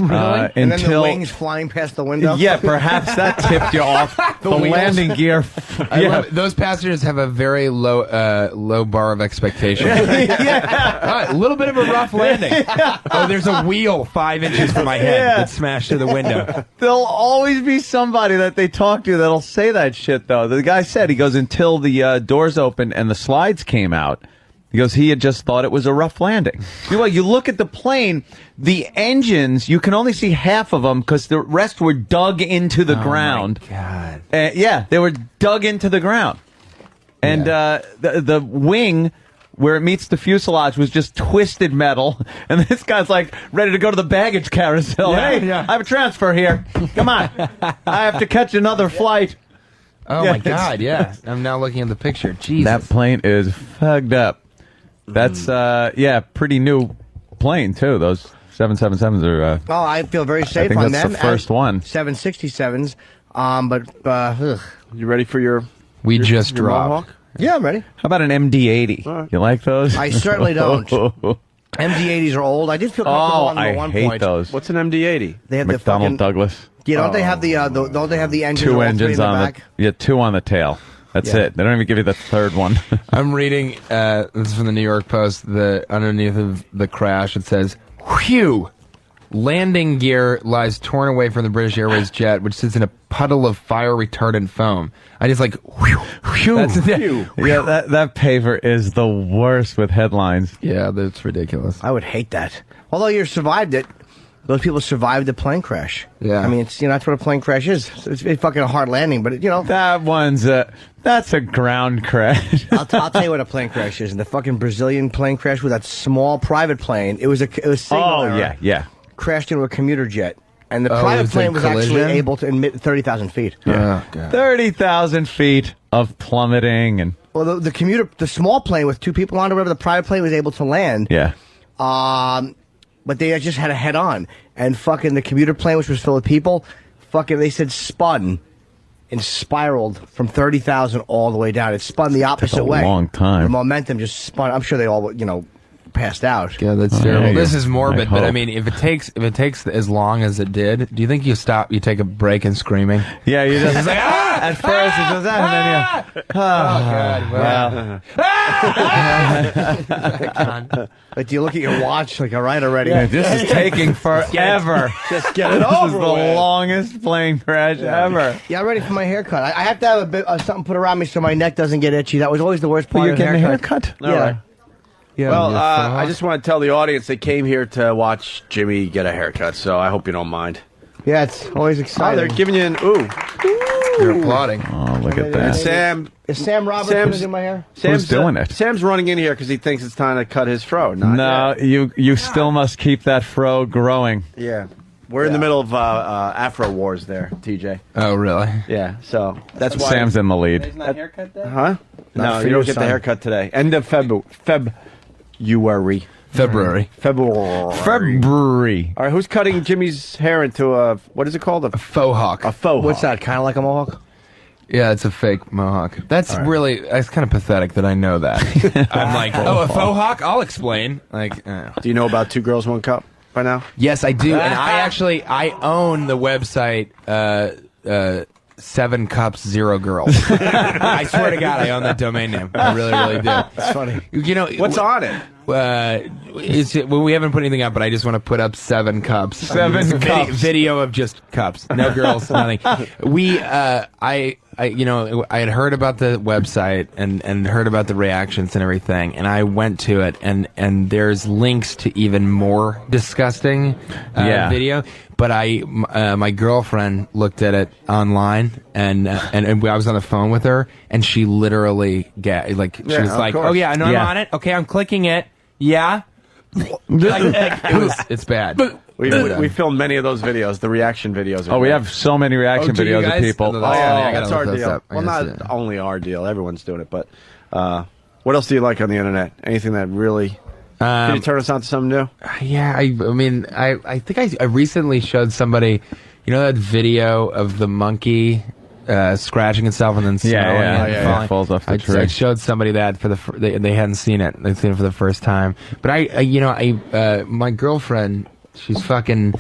Speaker 12: Really? And then the
Speaker 7: until
Speaker 12: wings flying past the window?
Speaker 7: Yeah, perhaps that tipped you off. the landing gear.
Speaker 10: I love it. Those passengers have a very low bar of expectation.
Speaker 7: Yeah.
Speaker 10: A little bit of a rough landing. Oh, there's a wheel 5 inches from my head that smashed through the window.
Speaker 7: There'll always be somebody that they talk to that'll say that shit, though. The guy said, he goes, until the doors opened and the slides came out, he goes, he had just thought it was a rough landing. You look at the plane, the engines, you can only see half of them because the rest were dug into the ground.
Speaker 10: Oh, my God.
Speaker 7: Yeah, they were dug into the ground. And the wing where it meets the fuselage was just twisted metal. And this guy's like ready to go to the baggage carousel.
Speaker 10: Yeah,
Speaker 7: hey, I have a transfer here. Come on. I have to catch another flight.
Speaker 10: Oh, my God, yeah. I'm now looking at the picture. Jesus.
Speaker 7: That plane is fucked up. That's, pretty new plane, too. Those 777s are...
Speaker 12: oh, I feel very safe
Speaker 7: I think
Speaker 12: on
Speaker 7: that's
Speaker 12: them.
Speaker 7: the first one.
Speaker 12: 767s.
Speaker 14: You ready for your...
Speaker 10: We just
Speaker 14: your
Speaker 10: dropped.
Speaker 14: Mohawk?
Speaker 12: Yeah, I'm ready.
Speaker 7: How about an MD-80?
Speaker 14: Right.
Speaker 7: You like those?
Speaker 12: I certainly don't. MD-80s are old. I did feel comfortable on them at one
Speaker 7: hate
Speaker 12: point.
Speaker 7: those.
Speaker 14: What's an MD-80?
Speaker 12: They have
Speaker 7: McDonnell
Speaker 12: the fucking,
Speaker 7: Douglas.
Speaker 12: Yeah, don't they have the don't they have the engines?
Speaker 7: Two
Speaker 12: all
Speaker 7: engines
Speaker 12: three in the
Speaker 7: on
Speaker 12: back?
Speaker 7: the... Yeah, two on the tail. That's it. They don't even give you the third one.
Speaker 10: I'm reading, this is from the New York Post, underneath of the crash, it says, "Whew! Landing gear lies torn away from the British Airways jet, which sits in a puddle of fire-retardant foam." I just like, whew, whew.
Speaker 7: That's yeah, that paper is the worst with headlines.
Speaker 10: Yeah, that's ridiculous.
Speaker 12: I would hate that. Although you survived it. Those people survived the plane crash.
Speaker 10: Yeah.
Speaker 12: I mean, it's, that's what a plane crash is. It's fucking a hard landing, but,
Speaker 7: That one's that's a ground crash.
Speaker 12: I'll tell you what a plane crash is. And the fucking Brazilian plane crash with that small private plane, it was signal error.
Speaker 7: yeah.
Speaker 12: Crashed into a commuter jet. And the private plane was actually able to emit 30,000 feet.
Speaker 7: Yeah. 30,000 feet of plummeting and...
Speaker 12: Well, the small plane with two people on it, whatever, the private plane was able to land.
Speaker 7: Yeah.
Speaker 12: But they just had a head on. And fucking the commuter plane, which was filled with people, they said spun and spiraled from 30,000 all the way down. It spun the opposite way.
Speaker 7: A long time.
Speaker 12: The momentum just spun. I'm sure they all, passed out.
Speaker 10: Yeah, that's terrible. This is morbid, but I mean, if it takes as long as it did, do you think you take a break in screaming?
Speaker 7: Yeah, you just like, at first it goes out, and then
Speaker 12: God. But do you look at your watch like, all right, already?
Speaker 7: Yeah, this is taking forever.
Speaker 12: Just get it over
Speaker 7: This is the
Speaker 12: with.
Speaker 7: longest plane crash ever.
Speaker 12: Yeah, I'm ready for my haircut. I have to have a bit something put around me so my neck doesn't get itchy. That was always the worst part
Speaker 7: You're
Speaker 12: of the
Speaker 7: getting
Speaker 12: haircut.
Speaker 7: a haircut?
Speaker 12: Yeah.
Speaker 14: All right.
Speaker 10: Yeah.
Speaker 14: Well, I just want to tell the audience they came here to watch Jimmy get a haircut, so I hope you don't mind.
Speaker 12: Yeah, it's always exciting.
Speaker 14: Oh, they're giving you an ooh.
Speaker 10: You're applauding.
Speaker 7: Oh, look at that.
Speaker 14: And
Speaker 12: Is Sam Roberts going to do my hair?
Speaker 7: Who's doing it?
Speaker 14: Sam's running in here because he thinks it's time to cut his fro.
Speaker 7: No, you still must keep that fro growing.
Speaker 14: Yeah. We're in the middle of Afro Wars there, TJ.
Speaker 10: Oh, really?
Speaker 14: Yeah, so that's why.
Speaker 7: Sam's in the lead.
Speaker 14: Isn't that haircut day? Huh? No,
Speaker 12: Not for
Speaker 14: you don't
Speaker 12: your
Speaker 14: get
Speaker 12: son.
Speaker 14: the haircut today. End of February.
Speaker 10: February.
Speaker 14: All right, who's cutting Jimmy's hair into a, what is it called?
Speaker 10: A faux hawk.
Speaker 14: A faux
Speaker 12: What's
Speaker 14: hawk.
Speaker 12: that, kind of like a mohawk?
Speaker 10: Yeah, it's a fake mohawk. That's really, it's kind of pathetic that I know that. I'm like, a faux hawk? I'll explain. Like,
Speaker 14: Do you know about 2 Girls, 1 Cup by now?
Speaker 10: yes, I do. And I own the website, 7 Cups, 0 Girls. I swear to God, I own that domain name. I really, really do.
Speaker 12: That's funny.
Speaker 14: What's on it?
Speaker 10: We haven't put anything up, but I just want to put up 7 cups.
Speaker 7: 7 cups.
Speaker 10: Video of just cups. No girls, nothing. I had heard about the website and heard about the reactions and everything, and I went to it, and there's links to even more disgusting video. But my girlfriend looked at it online, and I was on the phone with her, and she literally she was like, "Oh yeah, I know I'm on it. Okay, I'm clicking it. Yeah." It's bad.
Speaker 14: We filmed many of those videos, the reaction videos.
Speaker 7: Oh, we have so many reaction
Speaker 10: do you
Speaker 7: videos of
Speaker 10: guys?
Speaker 7: people.
Speaker 10: Oh, that's
Speaker 14: that's our
Speaker 10: look those
Speaker 14: deal.
Speaker 10: up. I
Speaker 14: Well,
Speaker 10: gotta
Speaker 14: not
Speaker 10: see it.
Speaker 14: only our deal. Everyone's doing it. But what else do you like on the internet? Anything that really... Can you turn us on to something new?
Speaker 10: Yeah, I mean, I think I recently showed somebody, that video of the monkey scratching itself and then snowing and falling.
Speaker 7: Falls off the tree.
Speaker 10: I showed somebody that they hadn't seen it. They'd seen it for the first time. But my girlfriend, she's fucking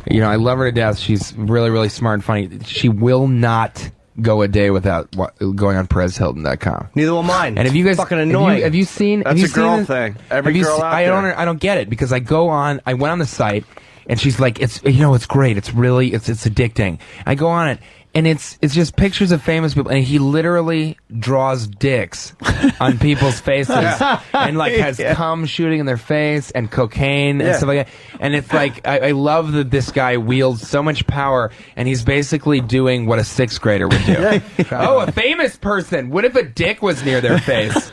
Speaker 10: You know, I love her to death. She's really, really smart and funny. She will not go a day without going on PerezHilton.com.
Speaker 12: Neither will mine.
Speaker 10: And if you guys
Speaker 12: fucking annoying.
Speaker 10: have you seen?
Speaker 14: That's
Speaker 10: have you
Speaker 14: a girl
Speaker 10: seen
Speaker 14: thing. Every girl out there.
Speaker 10: I don't get it because I went on the site and she's like, it's it's great. It's really it's addicting. I go on it. And it's just pictures of famous people, and he literally draws dicks on people's faces, and like has cum shooting in their face and cocaine and stuff like that. And it's like I love that this guy wields so much power, and he's basically doing what a 6th grader would do. Oh, a famous person. What if a dick was near their face?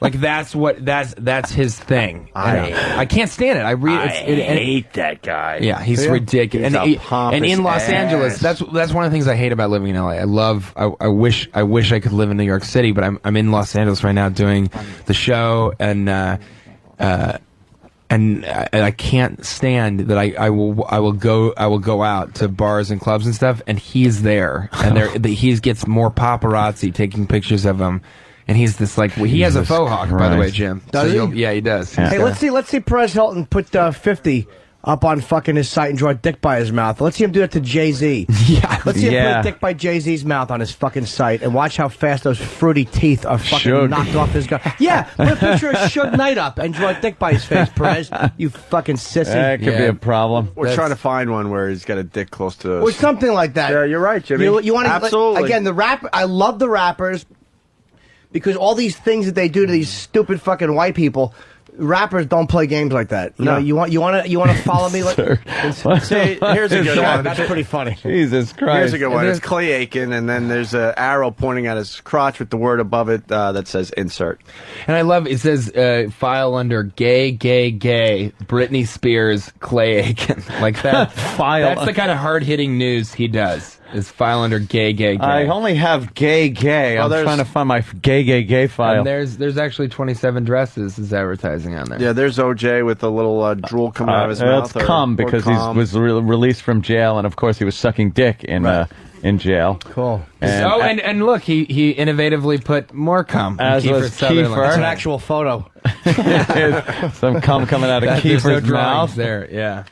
Speaker 10: Like that's his thing. I can't stand it. I
Speaker 1: hate that guy.
Speaker 10: Yeah, he's ridiculous. And in Los Angeles, that's one of the things I hate about living in LA. I wish I could live in New York City, but I'm in Los Angeles right now doing the show, and I can't stand that I will go out to bars and clubs and stuff, and he's there, and he gets more paparazzi taking pictures of him. And he's this he has a faux hawk, by the way, Jim.
Speaker 12: Does he?
Speaker 10: Yeah, he does.
Speaker 12: Hey, let's see Perez Hilton put 50 up on fucking his site and draw a dick by his mouth. Let's see him do it to Jay-Z.
Speaker 10: Yeah.
Speaker 12: Let's see him put a dick by Jay-Z's mouth on his fucking site and watch how fast those fruity teeth are fucking knocked off his guy. Yeah, put a picture of Suge Knight up and draw a dick by his face, Perez. You fucking sissy.
Speaker 7: That could be a problem.
Speaker 14: We're trying to find one where he's got a dick close to us.
Speaker 12: Or something like that.
Speaker 14: Yeah, you're right, Jimmy.
Speaker 12: You want to,
Speaker 14: absolutely.
Speaker 12: Again, the rap. I love the rappers because all these things that they do to these stupid fucking white people. Rappers don't play games like that. You know, you want to follow me? Like,
Speaker 14: see, here's a good one.
Speaker 12: That's pretty funny.
Speaker 7: Jesus Christ.
Speaker 14: Here's a good one. It's Clay Aiken, and then there's an arrow pointing at his crotch with the word above it that says insert.
Speaker 10: And I love it says file under gay, Britney Spears, Clay Aiken. Like that. That's the kind of hard hitting news he does. Is file under gay.
Speaker 7: I only have gay. I'm trying to find my gay file.
Speaker 10: And there's actually 27 dresses is advertising on there.
Speaker 14: Yeah, there's OJ with a little drool coming out of his mouth.
Speaker 7: That's cum because he was released from jail, and of course he was sucking dick in jail.
Speaker 12: Cool.
Speaker 10: And look, he innovatively put more cum.
Speaker 7: As was Kiefer.
Speaker 12: That's an actual photo.
Speaker 7: Some cum coming out of Kiefer's mouth.
Speaker 10: There, yeah.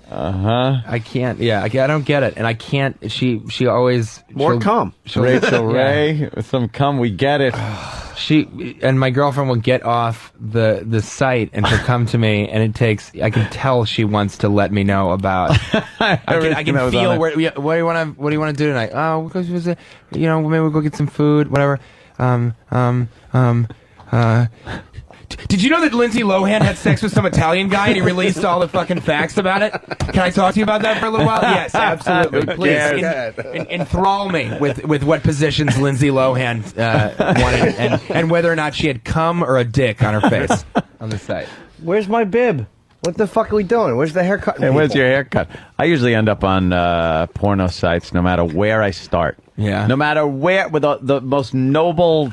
Speaker 7: I
Speaker 10: can't. Yeah, I don't get it, and I can't. She always
Speaker 14: cum.
Speaker 7: Rachel Ray, with some cum. We get it.
Speaker 10: She and my girlfriend will get off the site and she'll come to me, and it takes. I can tell she wants to let me know about. I can feel what do you want to do tonight? Oh, because maybe we'll go get some food, whatever. Did you know that Lindsay Lohan had sex with some Italian guy and he released all the fucking facts about it? Can I talk to you about that for a little while? Yes, absolutely. Please enthrall me with what positions Lindsay Lohan wanted and whether or not she had cum or a dick on her face on the site.
Speaker 12: Where's my bib? What the fuck are we doing? Where's the haircut?
Speaker 7: Hey, where's your haircut? I usually end up on porno sites no matter where I start.
Speaker 10: Yeah.
Speaker 7: No matter where, with the most noble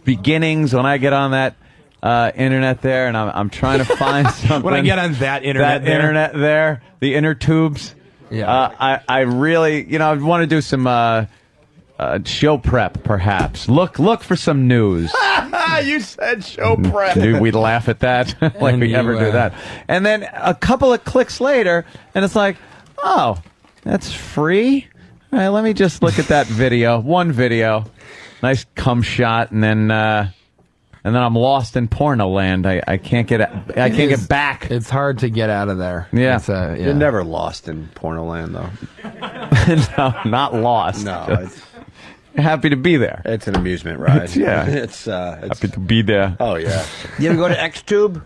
Speaker 7: beginnings when I get on that internet there, and I'm trying to find something.
Speaker 10: When I get on that internet
Speaker 7: there, the inner tubes.
Speaker 10: Yeah.
Speaker 7: I really, I want to do some show prep, perhaps. Look for some news.
Speaker 14: You said show prep.
Speaker 7: Dude, we'd laugh at that. Like we ever do that. And then a couple of clicks later, and it's like, oh, that's free? All right, let me just look at that video. One video. Nice cum shot, and then I'm lost in porno land. I can't get back.
Speaker 10: It's hard to get out of there.
Speaker 7: Yeah.
Speaker 14: You're never lost in porno land, though.
Speaker 7: No, not lost.
Speaker 14: No,
Speaker 7: it's happy to be there.
Speaker 14: It's an amusement ride.
Speaker 7: It's happy to be there.
Speaker 14: Oh yeah.
Speaker 12: You ever go to XTube?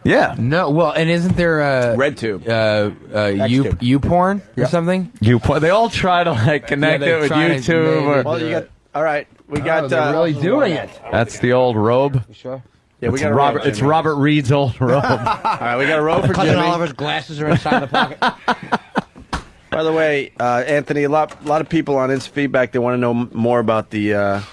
Speaker 7: Yeah.
Speaker 10: No. Well, and isn't there
Speaker 14: RedTube,
Speaker 10: YouPorn or something?
Speaker 7: YouPorn. They all try to connect it with YouTube.
Speaker 14: Well, you got. All right, we got.
Speaker 10: They're really doing it.
Speaker 7: That's the old robe.
Speaker 12: You sure?
Speaker 14: Yeah, we got a
Speaker 7: Robert.
Speaker 14: robe,
Speaker 7: It's Robert Reed's old robe.
Speaker 14: All right, we got a robe for
Speaker 12: Cousin
Speaker 14: Jimmy.
Speaker 12: Oliver's glasses are inside the pocket.
Speaker 14: By the way, Anthony, a lot of people on Insta feedback. They want to know more about the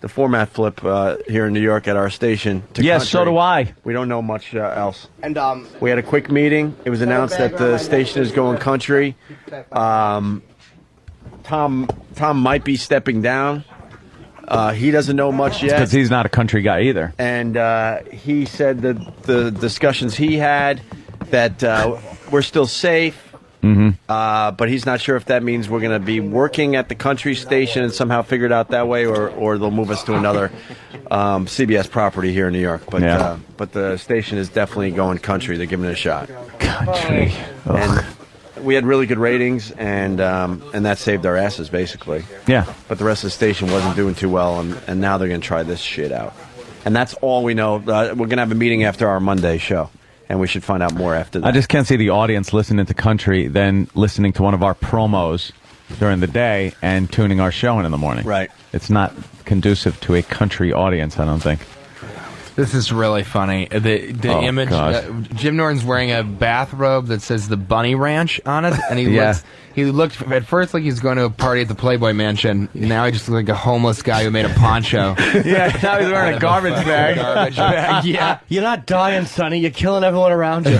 Speaker 14: format flip here in New York at our station.
Speaker 7: Yes, so do I.
Speaker 14: We don't know much else.
Speaker 12: And
Speaker 14: we had a quick meeting. It was announced that the station is going country. Tom might be stepping down. He doesn't know much yet.
Speaker 7: Because he's not a country guy either.
Speaker 14: And he said that the discussions he had, that we're still safe. But he's not sure if that means we're going to be working at the country station and somehow figure it out that way, or they'll move us to another CBS property here in New York. But but the station is definitely going country. They're giving it a shot.
Speaker 7: Country.
Speaker 14: And we had really good ratings, and that saved our asses, basically.
Speaker 7: Yeah.
Speaker 14: But the rest of the station wasn't doing too well, and now they're going to try this shit out. And that's all we know. We're going to have a meeting after our Monday show, and we should find out more after that.
Speaker 7: I just can't see the audience listening to country, then listening to one of our promos during the day and tuning our show in the morning.
Speaker 14: Right.
Speaker 7: It's not conducive to a country audience, I don't think.
Speaker 10: This is really funny. The image, Jim Norton's wearing a bathrobe that says the Bunny Ranch on it, and he looked at first like he's going to a party at the Playboy Mansion. Now he just looks like a homeless guy who made a poncho.
Speaker 7: Yeah, now he's wearing a garbage bag.
Speaker 10: Garbage bag, yeah.
Speaker 12: You're not dying, Sonny. You're killing everyone around you.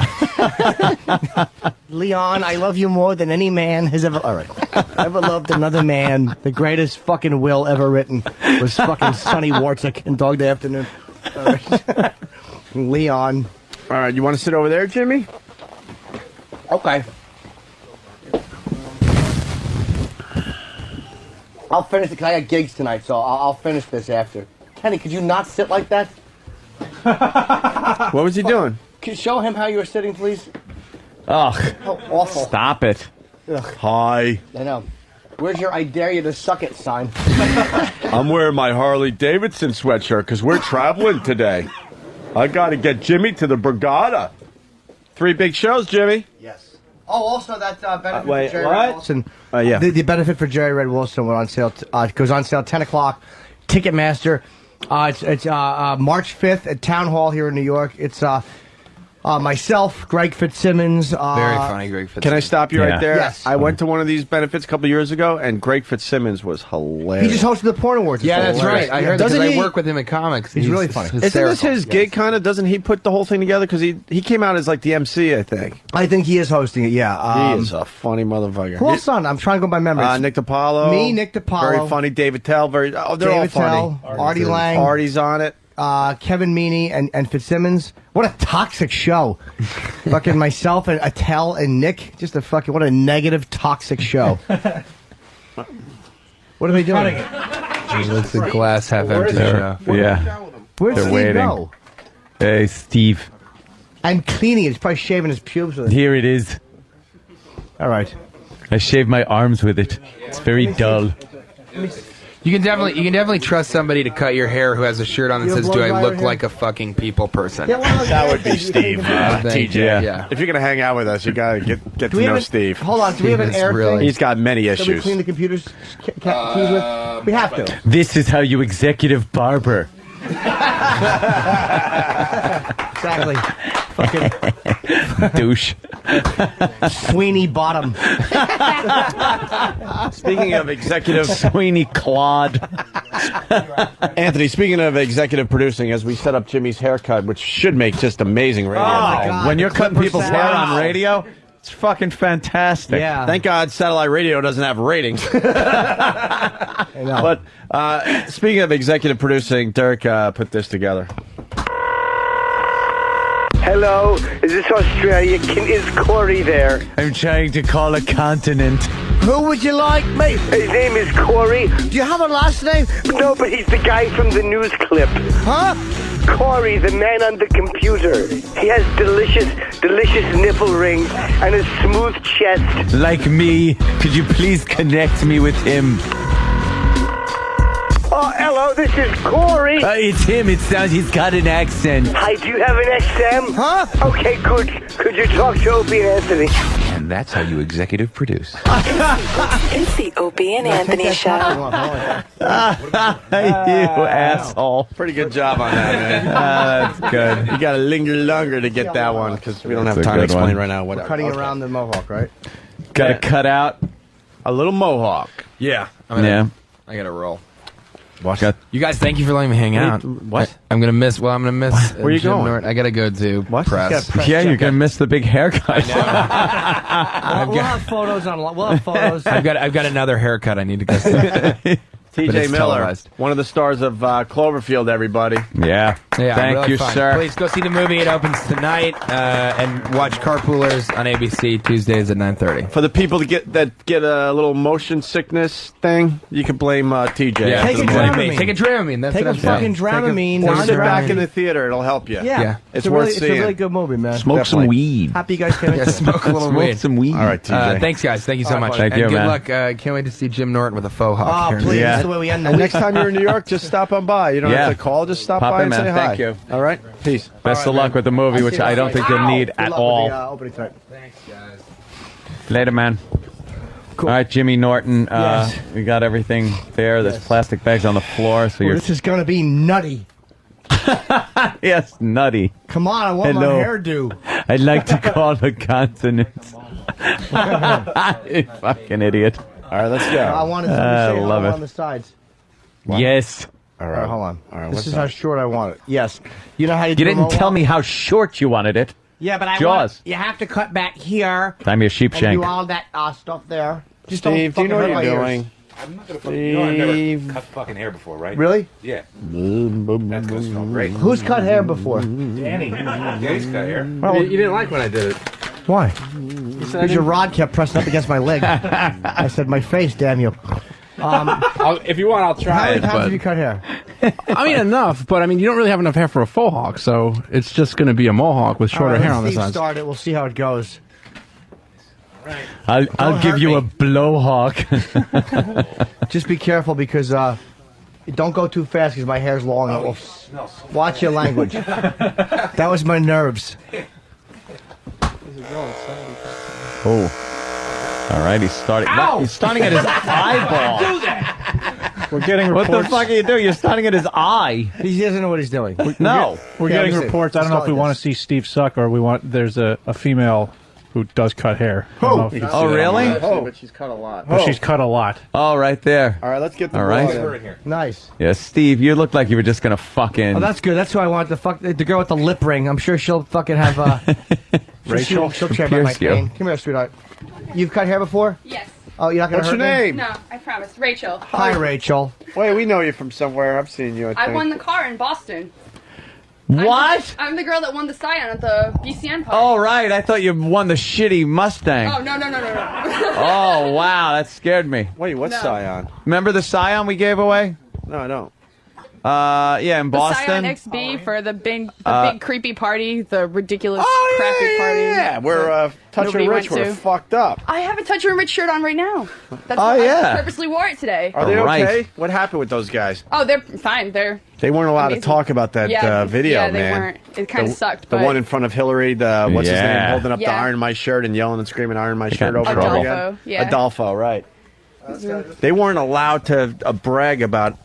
Speaker 12: Leon, I love you more than any man has ever. All right, ever loved another man. The greatest fucking will ever written was fucking Sonny Wartzik in Dog Day Afternoon. All right. Leon.
Speaker 14: All right, you want to sit over there, Jimmy?
Speaker 12: Okay. I'll finish it because I got gigs tonight, so I'll finish this after. Kenny, could you not sit like that?
Speaker 14: What was he doing?
Speaker 12: Can you show him how you were sitting, please?
Speaker 7: Ugh.
Speaker 12: How awful.
Speaker 7: Stop it.
Speaker 12: Ugh.
Speaker 14: Hi.
Speaker 12: I know. Where's your I dare you to suck it sign?
Speaker 14: I'm wearing my Harley Davidson sweatshirt because we're traveling today. I got to get Jimmy to the Brigada. 3 big shows, Jimmy.
Speaker 12: Yes. Oh, also that benefit
Speaker 14: wait,
Speaker 12: for Jerry
Speaker 14: what?
Speaker 12: Red Wilson.
Speaker 14: Yeah.
Speaker 12: The benefit for Jerry Red Wilson went on sale. Goes on sale 10 o'clock. Ticketmaster. It's March 5th at Town Hall here in New York. It's myself, Greg Fitzsimmons.
Speaker 10: Very funny, Greg Fitzsimmons.
Speaker 14: Can I stop you right there?
Speaker 12: Yes.
Speaker 14: I went to one of these benefits a couple of years ago, and Greg Fitzsimmons was hilarious.
Speaker 12: He just hosted the Porn Awards.
Speaker 10: Yeah, that's right. I heard that
Speaker 14: Doesn't
Speaker 10: because
Speaker 14: he?
Speaker 10: I work with him in comics.
Speaker 12: He's really funny.
Speaker 14: Isn't this his gig, kind of? Doesn't he put the whole thing together? Because he came out as like the MC, I think.
Speaker 12: I think he is hosting it, yeah.
Speaker 14: He is a funny motherfucker.
Speaker 12: Who else on? I'm trying to go by memory.
Speaker 14: Nick DiPaolo.
Speaker 12: Me, Nick DiPaolo.
Speaker 14: Very funny. David Tell. They're all
Speaker 12: David
Speaker 14: funny.
Speaker 12: Tell, Artie Lang.
Speaker 14: Artie's on it.
Speaker 12: Kevin Meaney and Fitzsimmons. What a toxic show. Fucking myself and Attell and Nick. Just a fucking, what a negative, toxic show. What are they doing?
Speaker 10: It's a glass half empty show.
Speaker 7: Yeah.
Speaker 12: Where'd
Speaker 7: They're
Speaker 12: Steve
Speaker 7: waiting.
Speaker 12: go?
Speaker 7: Hey, Steve.
Speaker 12: I'm cleaning it. He's probably shaving his pubes with it.
Speaker 7: Here it is.
Speaker 12: All right.
Speaker 7: I shave my arms with it. It's very dull.
Speaker 10: You can definitely trust somebody to cut your hair who has a shirt on that says, "Do I look like a fucking people person?"
Speaker 14: That would be Steve. TJ.
Speaker 10: Yeah.
Speaker 14: If you're gonna hang out with us, you gotta get to know Steve.
Speaker 12: Hold on. Do we have an air thing?
Speaker 14: He's got many
Speaker 12: That we
Speaker 14: issues.
Speaker 12: clean the computers keys with? We have to.
Speaker 7: This is how you executive barber.
Speaker 12: Exactly. Fucking
Speaker 7: Douche.
Speaker 12: Sweeney Bottom.
Speaker 14: Speaking of executive,
Speaker 7: Sweeney Claude.
Speaker 14: Anthony, speaking of executive producing, as we set up Jimmy's haircut, which should make just amazing radio.
Speaker 7: When you're cutting people's hair on radio, it's fucking fantastic.
Speaker 12: Yeah.
Speaker 14: Thank God satellite radio doesn't have ratings.
Speaker 12: I know.
Speaker 14: But speaking of executive producing, Derek put this together.
Speaker 13: Hello, is this Australia? Is Corey there?
Speaker 7: I'm trying to call a continent.
Speaker 12: Who would you like, mate?
Speaker 13: His name is Corey.
Speaker 12: Do you have a last name?
Speaker 13: No, but he's the guy from the news clip.
Speaker 12: Huh?
Speaker 13: Corey, the man on the computer. He has delicious nipple rings and a smooth chest.
Speaker 7: Like me, could you please connect me with him?
Speaker 13: Oh, hello, this is Corey.
Speaker 7: It's him. It sounds he's got an accent.
Speaker 13: Hi, do you have an XM?
Speaker 12: Huh?
Speaker 13: Okay, good. Could you talk to Opie and Anthony?
Speaker 9: And that's how you executive produce.
Speaker 15: It's the Opie and Anthony Show.
Speaker 7: You asshole.
Speaker 14: Pretty good job on that, man.
Speaker 7: That's good.
Speaker 14: You gotta linger longer to get that one because we don't have
Speaker 7: That's a
Speaker 14: time to
Speaker 7: good
Speaker 14: explain
Speaker 7: one.
Speaker 14: right now. What
Speaker 12: Cutting around the mohawk, right?
Speaker 7: Got to cut out
Speaker 14: a little mohawk.
Speaker 10: Yeah.
Speaker 7: Yeah.
Speaker 10: I gotta roll.
Speaker 14: What?
Speaker 10: You guys, thank you for letting me hang out.
Speaker 14: What?
Speaker 10: I'm gonna miss. Well, I'm gonna miss.
Speaker 14: Where you
Speaker 10: Jim
Speaker 14: going?
Speaker 10: Norton. I gotta go to press.
Speaker 7: Yeah, you're gonna miss the big haircut.
Speaker 12: We'll have photos on. We'll have photos.
Speaker 10: I've got another haircut I need to go to.
Speaker 14: TJ Miller, one of the stars of Cloverfield. Everybody.
Speaker 7: Yeah.
Speaker 10: Yeah,
Speaker 7: Thank
Speaker 10: really
Speaker 7: you,
Speaker 10: fun.
Speaker 7: sir.
Speaker 10: Please go see the movie. It opens tonight, and watch Carpoolers on ABC Tuesdays at 9:30.
Speaker 14: For the people that get a little motion sickness thing, you can blame TJ.
Speaker 10: Yeah,
Speaker 12: Take a Dramamine.
Speaker 10: Take a Dramamine. That's
Speaker 12: Take
Speaker 10: what
Speaker 12: a
Speaker 10: I'm saying.
Speaker 12: fucking Dramamine.
Speaker 14: Or sit
Speaker 12: non-Dramamine.
Speaker 14: back in the theater. It'll help you.
Speaker 12: Yeah.
Speaker 14: It's worth
Speaker 12: It's a
Speaker 14: seeing.
Speaker 12: really good movie, man.
Speaker 7: Smoke some weed.
Speaker 12: Happy you guys came in.
Speaker 10: Yeah, smoke a little weed.
Speaker 7: some weed.
Speaker 14: All right, TJ.
Speaker 10: Thanks, guys. Thank you so
Speaker 12: All right,
Speaker 10: much.
Speaker 7: Thank
Speaker 10: and
Speaker 7: you,
Speaker 10: good
Speaker 7: man.
Speaker 10: luck. Can't wait to see Jim Norton with a faux hawk.
Speaker 12: Oh,
Speaker 10: here.
Speaker 12: please.
Speaker 7: Yeah.
Speaker 12: That's the way we end the
Speaker 14: And
Speaker 12: week.
Speaker 14: next time you're in New York, just stop on by. You don't
Speaker 7: Yeah.
Speaker 14: have to call. Just stop
Speaker 7: Pop
Speaker 14: by
Speaker 7: in,
Speaker 14: and say
Speaker 7: man.
Speaker 14: hi.
Speaker 7: Thank you.
Speaker 14: All right? Peace.
Speaker 7: Best of luck with the movie, which I don't think you'll need at all.
Speaker 12: Opening tonight.
Speaker 10: Thanks, guys.
Speaker 7: Later, man. All right, Jimmy Norton.
Speaker 12: Yes.
Speaker 7: We got everything there. There's plastic bags on the floor, so
Speaker 12: Well,
Speaker 7: you're.
Speaker 12: this is going to be nutty.
Speaker 7: Yes, nutty.
Speaker 12: Come on, I want
Speaker 7: Hello.
Speaker 12: my hairdo.
Speaker 7: I'd like to call the consonants. You fucking idiot.
Speaker 14: All right, let's go.
Speaker 12: I wanted something
Speaker 7: I
Speaker 12: to say
Speaker 7: love it.
Speaker 12: on the sides.
Speaker 7: Yes.
Speaker 14: All
Speaker 12: All right, hold on.
Speaker 14: All right,
Speaker 12: This
Speaker 14: what's
Speaker 12: is
Speaker 14: up?
Speaker 12: how short I want it. Yes. You know how you
Speaker 7: You
Speaker 12: do a
Speaker 7: didn't tell
Speaker 12: mohawk?
Speaker 7: me how short you wanted it.
Speaker 12: Yeah, but I
Speaker 7: Jaws.
Speaker 12: want... You have to cut back here.
Speaker 7: Time your sheep
Speaker 12: And
Speaker 7: shank.
Speaker 12: do all that stuff there. Just
Speaker 14: Steve, do you
Speaker 12: don't
Speaker 14: know what
Speaker 12: fucking
Speaker 14: you're
Speaker 12: hurt my
Speaker 14: doing?
Speaker 12: ears.
Speaker 5: I'm not gonna fucking. You know, I've never cut fucking hair before, right?
Speaker 12: Really?
Speaker 5: Yeah. That's gonna smell great.
Speaker 12: Who's cut hair before?
Speaker 5: Danny. Danny's cut hair.
Speaker 12: Well,
Speaker 14: You didn't like when I did it.
Speaker 12: why? Because your rod kept pressing up against my leg. I said, my face, damn you.
Speaker 11: If you want, I'll
Speaker 12: How
Speaker 11: try
Speaker 12: many
Speaker 11: it.
Speaker 12: times
Speaker 11: But,
Speaker 12: have you cut hair?
Speaker 11: I mean, enough. But I mean, you don't really have enough hair for a faux hawk, so it's just going to be a mohawk with shorter
Speaker 12: All right,
Speaker 11: hair on the
Speaker 12: Steve
Speaker 11: sides.
Speaker 12: start it. We'll see how it goes.
Speaker 7: I'll give
Speaker 12: hurt
Speaker 7: you
Speaker 12: me.
Speaker 7: a blowhawk.
Speaker 12: Just be careful because don't go too fast because my hair's long. It will- Watch your language. That was my nerves.
Speaker 7: Oh. All right, he's starting.
Speaker 11: Ow!
Speaker 7: He's starting at his eyeball.
Speaker 11: Do that.
Speaker 18: We're getting
Speaker 7: What
Speaker 18: reports.
Speaker 7: the fuck are you doing? You're starting at his eye.
Speaker 12: He doesn't know what he's doing.
Speaker 7: No.
Speaker 18: We're
Speaker 12: Yeah,
Speaker 18: getting
Speaker 12: let me see.
Speaker 18: reports. I don't know if we want to see Steve suck or we want. There's a female who does cut hair. I don't know if you can see
Speaker 7: Oh,
Speaker 18: that.
Speaker 7: really?
Speaker 14: But she's cut a lot.
Speaker 18: But she's cut a lot.
Speaker 7: Oh, right there.
Speaker 14: All right, let's get the
Speaker 7: All right.
Speaker 14: ball in.
Speaker 12: Nice.
Speaker 7: Yeah, Steve, you look like you were just gonna fucking.
Speaker 12: Oh, that's good. That's who I wanted to fuck. The girl with the lip ring. I'm sure she'll fucking have.
Speaker 18: Rachel?
Speaker 12: She'll care about my
Speaker 7: Pierce you.
Speaker 12: pain. Come here, sweetheart. You've cut hair before?
Speaker 23: Yes.
Speaker 12: Oh, you're not gonna
Speaker 14: What's your
Speaker 12: hurt me?
Speaker 14: name?
Speaker 23: No, I promise. Rachel.
Speaker 12: Hi, Rachel.
Speaker 14: Wait, we know you from somewhere. I've seen you. I
Speaker 23: I
Speaker 14: think.
Speaker 23: won the car in Boston.
Speaker 7: What?
Speaker 23: I'm the girl that won the Scion at the BCN party.
Speaker 7: Oh, right. I thought you won the shitty Mustang.
Speaker 23: Oh, no.
Speaker 7: Oh, wow. That scared me.
Speaker 14: Wait, what's
Speaker 23: No.
Speaker 14: Scion?
Speaker 7: Remember the Scion we gave away?
Speaker 14: No, I don't.
Speaker 7: Yeah, in
Speaker 23: The
Speaker 7: Boston.
Speaker 23: Scion XB for the big
Speaker 7: Uh,
Speaker 23: big creepy party, the ridiculous
Speaker 14: Oh,
Speaker 23: crappy party.
Speaker 14: Yeah, we're Touch
Speaker 23: Nobody
Speaker 14: and Rich
Speaker 23: went
Speaker 14: were
Speaker 23: to.
Speaker 14: fucked up.
Speaker 23: I have a Touch and Rich shirt on right now. That's
Speaker 14: Oh,
Speaker 23: why
Speaker 14: yeah.
Speaker 23: I purposely wore it today.
Speaker 14: Are they
Speaker 7: Right.
Speaker 14: okay? What happened with those guys?
Speaker 23: Oh, they're fine. They're
Speaker 14: They weren't allowed
Speaker 23: amazing.
Speaker 14: to talk about that video,
Speaker 23: yeah, they
Speaker 14: man.
Speaker 23: weren't. It kind of sucked.
Speaker 14: The
Speaker 23: but
Speaker 14: one in front of Hillary, the what's his name,
Speaker 7: Yeah.
Speaker 14: holding up the
Speaker 23: Yeah.
Speaker 14: Iron My shirt and yelling and screaming Iron My
Speaker 7: They
Speaker 14: shirt
Speaker 7: got in
Speaker 14: over and over
Speaker 23: trouble.
Speaker 14: again.
Speaker 23: Yeah.
Speaker 14: Adolfo, right. They weren't allowed to brag about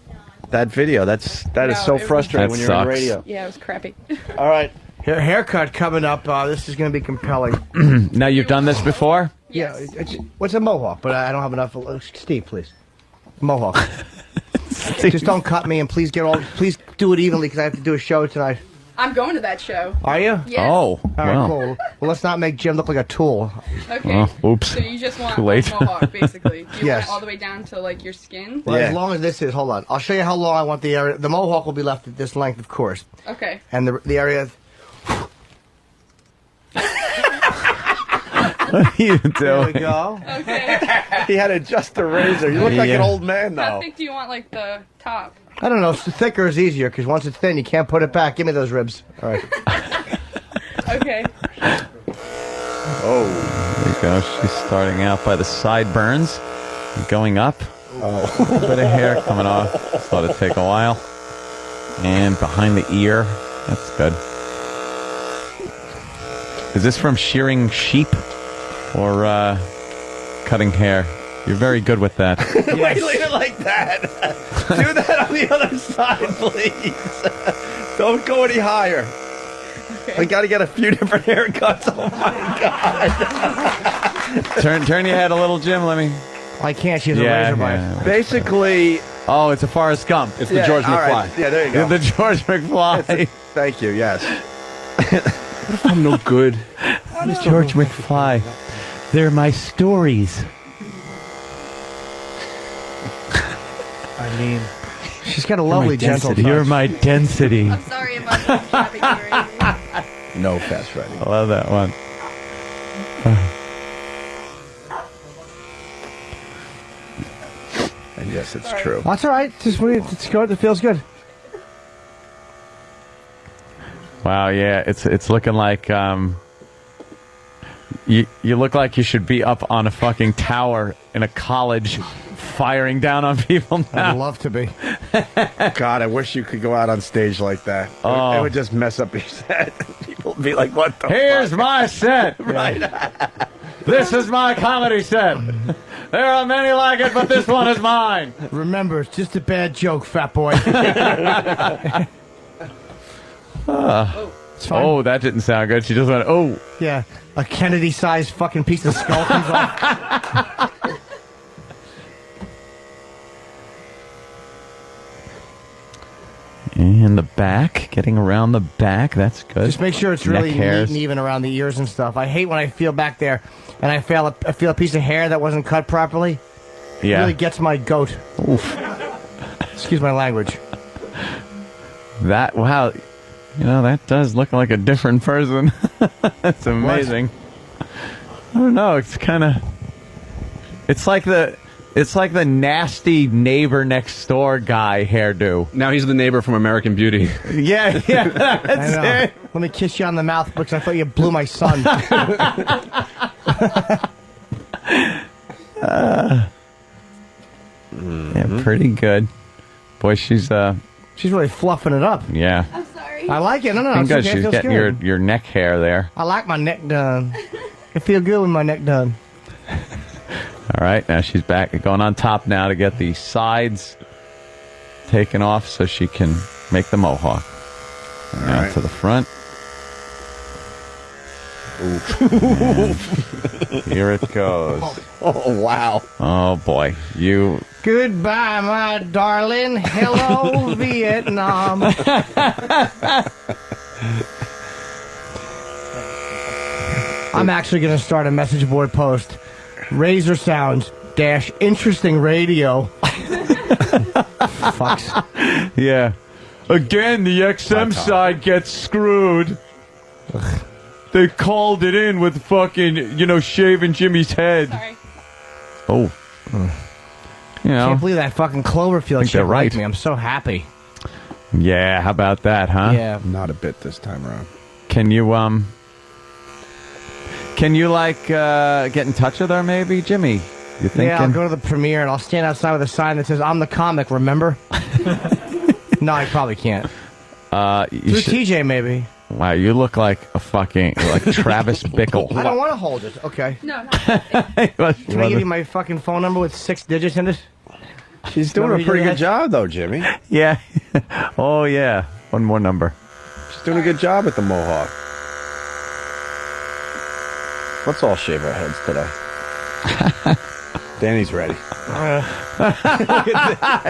Speaker 14: that video. That is
Speaker 23: No,
Speaker 14: so
Speaker 23: it was-
Speaker 14: frustrating
Speaker 7: That
Speaker 14: when you're on
Speaker 7: sucks.
Speaker 14: radio.
Speaker 23: yeah, it was crappy.
Speaker 14: All right.
Speaker 12: Haircut coming up. This is going to be compelling.
Speaker 7: Now, you've done this before?
Speaker 23: Yes.
Speaker 12: Yeah. What's a mohawk? But I don't have enough. Steve, please. Mohawk. Just don't cut me, and please Please do it evenly because I have to do a show tonight.
Speaker 23: I'm going to that show.
Speaker 12: Are you?
Speaker 23: Yes.
Speaker 7: Oh,
Speaker 12: All right,
Speaker 7: wow.
Speaker 12: cool. Well, let's not make Jim look like a tool.
Speaker 23: Okay.
Speaker 7: Oh, oops.
Speaker 23: So you just want
Speaker 7: Too late.
Speaker 23: a mohawk, basically. You
Speaker 12: Yes.
Speaker 23: want it all the way down to like your skin.
Speaker 12: Well,
Speaker 14: Yeah.
Speaker 12: as long as this is, hold on. I'll show you how long I want the area. The mohawk will be left at this length, of course.
Speaker 23: Okay.
Speaker 12: And the area.
Speaker 7: What are you
Speaker 12: There we
Speaker 7: doing?
Speaker 12: go.
Speaker 23: Okay.
Speaker 14: He had to adjust the razor. You look like an
Speaker 7: Yeah.
Speaker 14: old man
Speaker 23: How
Speaker 14: now.
Speaker 23: thick do you want like the top?
Speaker 12: I don't know. Thicker is easier because once it's thin, you can't put it back. Give me those ribs. All right.
Speaker 23: Okay.
Speaker 14: Oh.
Speaker 7: There you go. She's starting out by the sideburns, going up. Oh. A bit of hair coming off. Just let it take a while. And behind the ear. That's good. Is this from shearing sheep or cutting hair? You're very good with that.
Speaker 14: Wait, leave it like that. Do that on the other side, please. Don't go any higher. I got to get a few different haircuts. Oh my god!
Speaker 7: Turn your head a little, Jim. Let me.
Speaker 12: I can't. She has a razor blade.
Speaker 14: Basically,
Speaker 7: oh, it's a Forrest Gump.
Speaker 11: It's the George
Speaker 14: all
Speaker 11: McFly.
Speaker 14: right. Yeah, there you go.
Speaker 7: The George McFly.
Speaker 14: Thank you. Yes.
Speaker 11: I'm no good.
Speaker 7: George McFly. They're my stories.
Speaker 12: I mean, she's got a lovely gentle touch.
Speaker 7: You're my density.
Speaker 23: I'm sorry. worry about the traffic hearing.
Speaker 8: No Fast Freddy.
Speaker 7: I love that one.
Speaker 8: And yes, it's true.
Speaker 12: That's all right. It's good. It feels good.
Speaker 7: Wow, yeah, it's looking like you look like you should be up on a fucking tower in a college firing down on people now.
Speaker 12: I'd love to be.
Speaker 8: God, I wish you could go out on stage like that.
Speaker 7: Oh.
Speaker 8: It would just mess up your set. People would be like, what the
Speaker 7: Here's
Speaker 8: fuck?
Speaker 7: my set.
Speaker 8: Right.
Speaker 7: This is my comedy set. There are many like it, but this one is mine.
Speaker 12: Remember, it's just a bad joke, fat boy. It's fine.
Speaker 7: Oh, that didn't sound good. She just went, oh.
Speaker 12: Yeah, a Kennedy-sized fucking piece of skull comes off.
Speaker 7: And the back, getting around the back, that's good.
Speaker 12: Just make sure it's really
Speaker 7: Neck
Speaker 12: neat
Speaker 7: hairs.
Speaker 12: and even around the ears and stuff. I hate when I feel back there and I feel a piece of hair that wasn't cut properly.
Speaker 7: Yeah.
Speaker 12: It really gets my goat.
Speaker 7: Oof.
Speaker 12: Excuse my language.
Speaker 7: That, wow, that does look like a different person. That's amazing. I don't know, it's kind of, it's like the nasty neighbor next door guy hairdo.
Speaker 11: Now he's the neighbor from American Beauty.
Speaker 7: Yeah, that's
Speaker 12: I know.
Speaker 7: it.
Speaker 12: Let me kiss you on the mouth because I thought you blew my son.
Speaker 7: Yeah, pretty good. Boy, she's
Speaker 12: really fluffing it up.
Speaker 7: Yeah.
Speaker 23: I'm sorry.
Speaker 12: I like it. No,
Speaker 7: Pretty
Speaker 12: it's
Speaker 7: good.
Speaker 12: okay. It
Speaker 7: She's
Speaker 12: feels
Speaker 7: getting
Speaker 12: good.
Speaker 7: your neck hair there.
Speaker 12: I like my neck done. I feel good with my neck done.
Speaker 7: All right, now she's back, going on top now to get the sides taken off so she can make the mohawk. Now to the front. Here it goes.
Speaker 8: Oh, wow.
Speaker 7: Oh, boy. You...
Speaker 12: Goodbye, my darling. Hello, Vietnam. I'm actually going to start a message board post. Razor Sounds - interesting radio. Fucks.
Speaker 7: Yeah. Again, the XM side gets screwed. They called it in with fucking, shaving Jimmy's head.
Speaker 23: Sorry.
Speaker 7: Oh.
Speaker 12: Can't believe that fucking Cloverfield
Speaker 7: think
Speaker 12: shit
Speaker 7: they're right.
Speaker 12: liked me. I'm so happy.
Speaker 7: Yeah, how about that, huh?
Speaker 12: Yeah.
Speaker 8: Not a bit this time around.
Speaker 7: Can you get in touch with her maybe, Jimmy? You thinking?
Speaker 12: Yeah, I'll go to the premiere and I'll stand outside with a sign that says, I'm the comic, remember? No, I probably can't.
Speaker 7: You
Speaker 12: Through TJ, maybe.
Speaker 7: Wow, you look like a fucking, like Travis Bickle.
Speaker 12: I don't want to hold it. Okay.
Speaker 23: No,
Speaker 12: Can I give you my fucking phone number with 6 digits in it?
Speaker 8: She's doing a pretty good job, though, Jimmy.
Speaker 7: Yeah. Oh, yeah. One more number.
Speaker 8: She's doing a good job with the mohawk. Let's all shave our heads today. Danny's ready.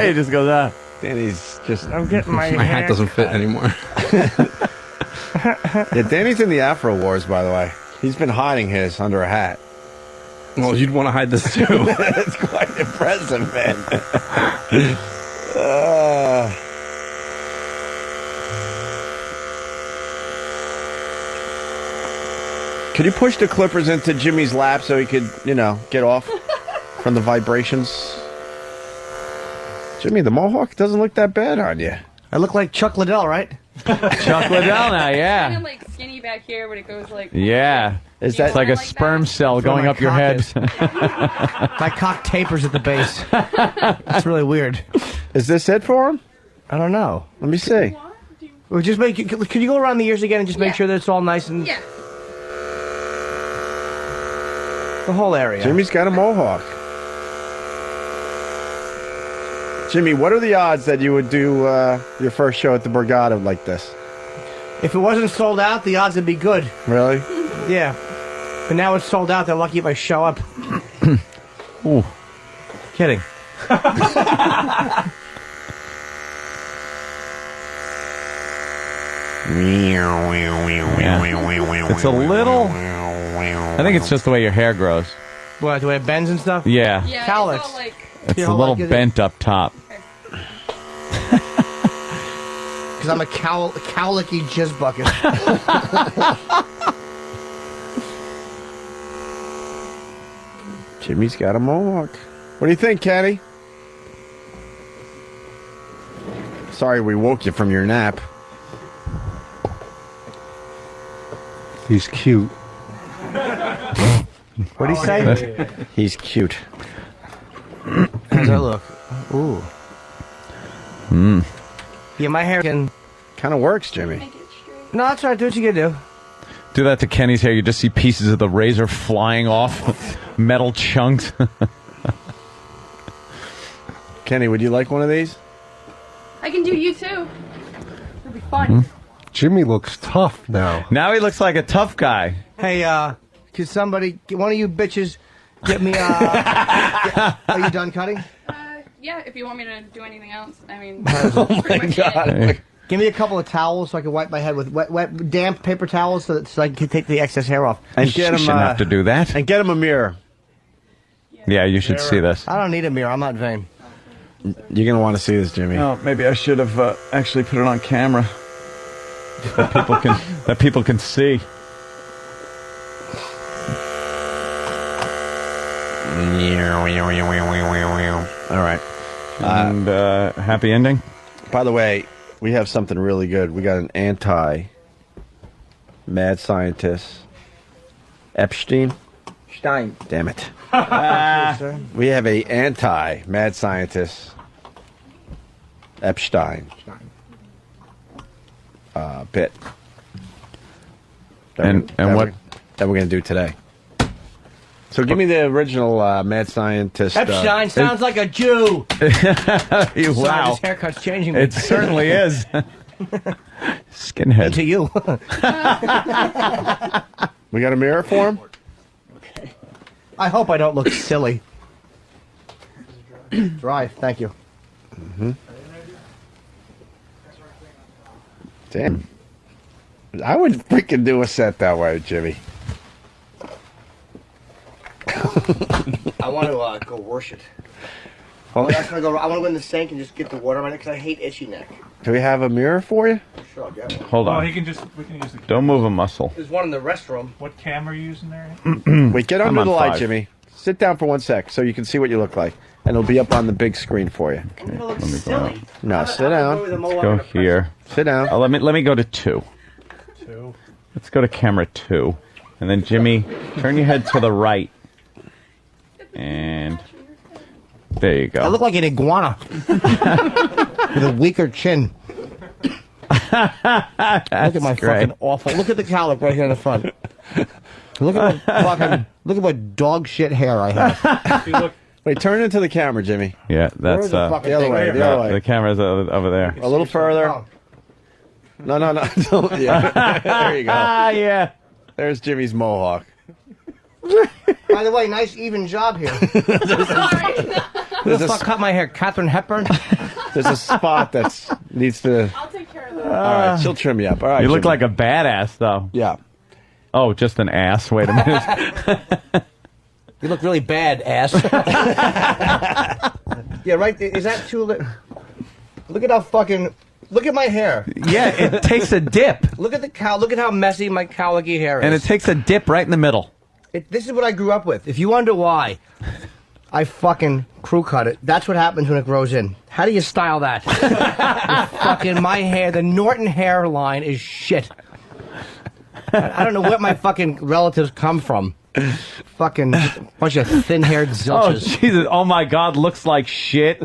Speaker 7: He just goes out.
Speaker 8: Danny's just...
Speaker 12: I'm getting my
Speaker 11: hat doesn't fit anymore.
Speaker 8: Yeah, Danny's in the Afro Wars, by the way. He's been hiding his under a hat.
Speaker 11: Well, you'd want to hide this too.
Speaker 8: That's quite impressive, man. Could you push the clippers into Jimmy's lap so he could, get off from the vibrations? Jimmy, the mohawk doesn't look that bad on you.
Speaker 12: I look like Chuck Liddell, right?
Speaker 7: Chuck Liddell now, yeah.
Speaker 23: Kind of like skinny back here, but it goes like.
Speaker 7: Yeah.
Speaker 8: Is that
Speaker 7: it's like a sperm cell
Speaker 12: That's where
Speaker 7: going
Speaker 12: my
Speaker 7: up your
Speaker 12: cock
Speaker 7: head?
Speaker 12: is. My cock tapers at the base. It's really weird.
Speaker 8: Is this it for him?
Speaker 12: I don't know.
Speaker 8: Let me see.
Speaker 12: Well, just make. Could you go around the ears again and just make sure that it's all nice and
Speaker 23: Yeah.
Speaker 12: the whole area?
Speaker 8: Jimmy's got a mohawk. Jimmy, what are the odds that you would do your first show at the Borgata like this?
Speaker 12: If it wasn't sold out, the odds would be good.
Speaker 8: Really?
Speaker 12: Yeah. But now it's sold out. They're lucky if I show up.
Speaker 7: Ooh.
Speaker 12: Kidding.
Speaker 7: It's a little... I think it's just the way your hair grows.
Speaker 12: What, the way it bends and stuff?
Speaker 7: Yeah.
Speaker 23: Yeah,
Speaker 12: Cowlicks.
Speaker 23: it's all like.
Speaker 7: It's a little bent up top.
Speaker 12: Because I'm a cowlicky jizz bucket.
Speaker 14: Jimmy's got a mohawk. What do you think, Kenny? Sorry we woke you from your nap.
Speaker 2: He's cute.
Speaker 12: What do you say?
Speaker 14: He's cute.
Speaker 12: How's that look? Ooh. Yeah, my hair can...
Speaker 14: Kind of works, Jimmy.
Speaker 12: No, that's all right. Do what you gotta do.
Speaker 7: Do that to Kenny's hair. You just see pieces of the razor flying off, metal chunks.
Speaker 14: Kenny, would you like one of these?
Speaker 23: I can do you too. It'll be fun.
Speaker 2: Jimmy looks tough now.
Speaker 7: Now he looks like a tough guy.
Speaker 12: Hey, could somebody, one of you bitches, get me, are you done cutting?
Speaker 23: Yeah, if you want me to do anything else. I mean,
Speaker 12: Oh
Speaker 23: pretty much
Speaker 12: God.
Speaker 23: it.
Speaker 12: Give me a couple of towels so I can wipe my head with wet, damp paper towels so I can take the excess hair off.
Speaker 14: And get him,
Speaker 7: shouldn't have to do that.
Speaker 14: And get him a mirror.
Speaker 7: Yeah, you should see this.
Speaker 12: I don't need a mirror. I'm not vain.
Speaker 14: You're going to want to see this, Jimmy.
Speaker 7: Oh, maybe I should have actually put it on camera. That people can see.
Speaker 14: All right.
Speaker 7: And happy ending.
Speaker 14: By the way, we have something really good. We got an anti-mad scientist. Epstein?
Speaker 12: Stein.
Speaker 14: Damn it. We have a anti-mad scientist. Epstein. Bit.
Speaker 7: And what?
Speaker 14: That we're going to do today. So give me the original mad scientist.
Speaker 12: Epstein sounds like a Jew.
Speaker 7: Wow.
Speaker 12: This haircut's changing me.
Speaker 7: It certainly is. Skinhead.
Speaker 12: Into you.
Speaker 14: We got a mirror for him?
Speaker 12: I hope I don't look silly. Dry, thank you.
Speaker 14: Damn. I would freaking do a set that way, Jimmy.
Speaker 12: I want to go wash it. I want to go in the sink and just get the water on it because I hate itchy neck.
Speaker 14: Do we have a mirror for you?
Speaker 12: Sure, I'll get one.
Speaker 7: Hold on.
Speaker 17: we can use the
Speaker 7: Don't move a muscle.
Speaker 12: There's one in the restroom.
Speaker 17: What camera are you using there?
Speaker 14: Wait, get
Speaker 7: I'm
Speaker 14: under
Speaker 7: on
Speaker 14: the light,
Speaker 7: 5.
Speaker 14: Jimmy. Sit down for 1 sec so you can see what you look like. And it'll be up on the big screen for you.
Speaker 12: I'm gonna look
Speaker 7: Let me go
Speaker 12: silly.
Speaker 14: No, sit down.
Speaker 7: Let's go here.
Speaker 14: Sit down.
Speaker 7: Oh, let me go to 2. Let's go to camera 2. And then Jimmy, turn your head to the right. And there you go.
Speaker 12: I look like an iguana with a weaker chin. Look at my fucking awful. Look at the cowlick right here in the front. Look at what dog shit hair I have.
Speaker 14: Wait, turn into the camera, Jimmy.
Speaker 7: Yeah, that's
Speaker 14: the other way. The other way.
Speaker 7: The camera's over there.
Speaker 14: A little further. No. Yeah. There you go.
Speaker 7: Yeah.
Speaker 14: There's Jimmy's mohawk.
Speaker 12: By the way, nice even job here. Who the fuck cut my hair? Katharine Hepburn?
Speaker 14: There's a spot that needs to...
Speaker 23: I'll take care of that.
Speaker 14: All right, she'll trim you up. All right,
Speaker 7: You look
Speaker 14: Jimmy.
Speaker 7: like a badass, though.
Speaker 14: Yeah.
Speaker 7: Oh, just an ass. Wait a minute.
Speaker 12: You look really bad, ass. Yeah, right. Is that too... Look at how fucking... Look at my hair.
Speaker 7: Yeah, it takes a dip.
Speaker 12: Look at the cow. Look at how messy my cowlicky hair is.
Speaker 7: And it takes a dip right in the middle.
Speaker 12: This is what I grew up with. If you wonder why I fucking crew cut it, that's what happens when it grows in. How do you style that? Fucking my hair, the Norton hairline is shit. I don't know where my fucking relatives come from. Fucking bunch of thin-haired
Speaker 7: Oh,
Speaker 12: zilches.
Speaker 7: Jesus. Oh, my God. Looks like shit.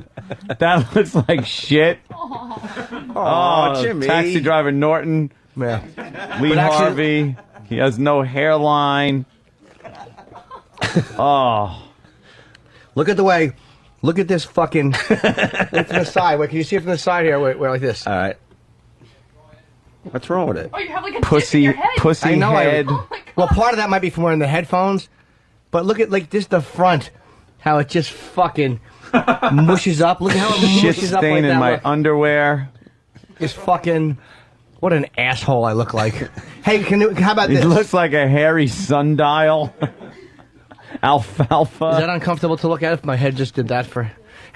Speaker 7: That looks like shit.
Speaker 14: Oh, Jimmy.
Speaker 7: Taxi driver Norton.
Speaker 12: Yeah.
Speaker 7: Lee
Speaker 12: But actually-
Speaker 7: Harvey. He has no hairline. Oh.
Speaker 12: Look at the way. Look at this fucking. Look from the side. Wait, can you see it from the side here? Wait, like this.
Speaker 14: All right. What's wrong with it?
Speaker 23: Oh, you have like a
Speaker 7: Pussy,
Speaker 23: dip in your head.
Speaker 7: pussy
Speaker 12: I know.
Speaker 7: head.
Speaker 12: Well, part of that might be from wearing the headphones, but look at like just the front, how it just fucking mushes up. Look at how it
Speaker 7: Shit
Speaker 12: mushes up
Speaker 7: stain
Speaker 12: like
Speaker 7: in
Speaker 12: that.
Speaker 7: my
Speaker 12: Look.
Speaker 7: underwear.
Speaker 12: Just fucking. What an asshole I look like. Hey, how about
Speaker 7: He
Speaker 12: this?
Speaker 7: looks like a hairy sundial. Alfalfa.
Speaker 12: Is that uncomfortable to look at if my head just did that for...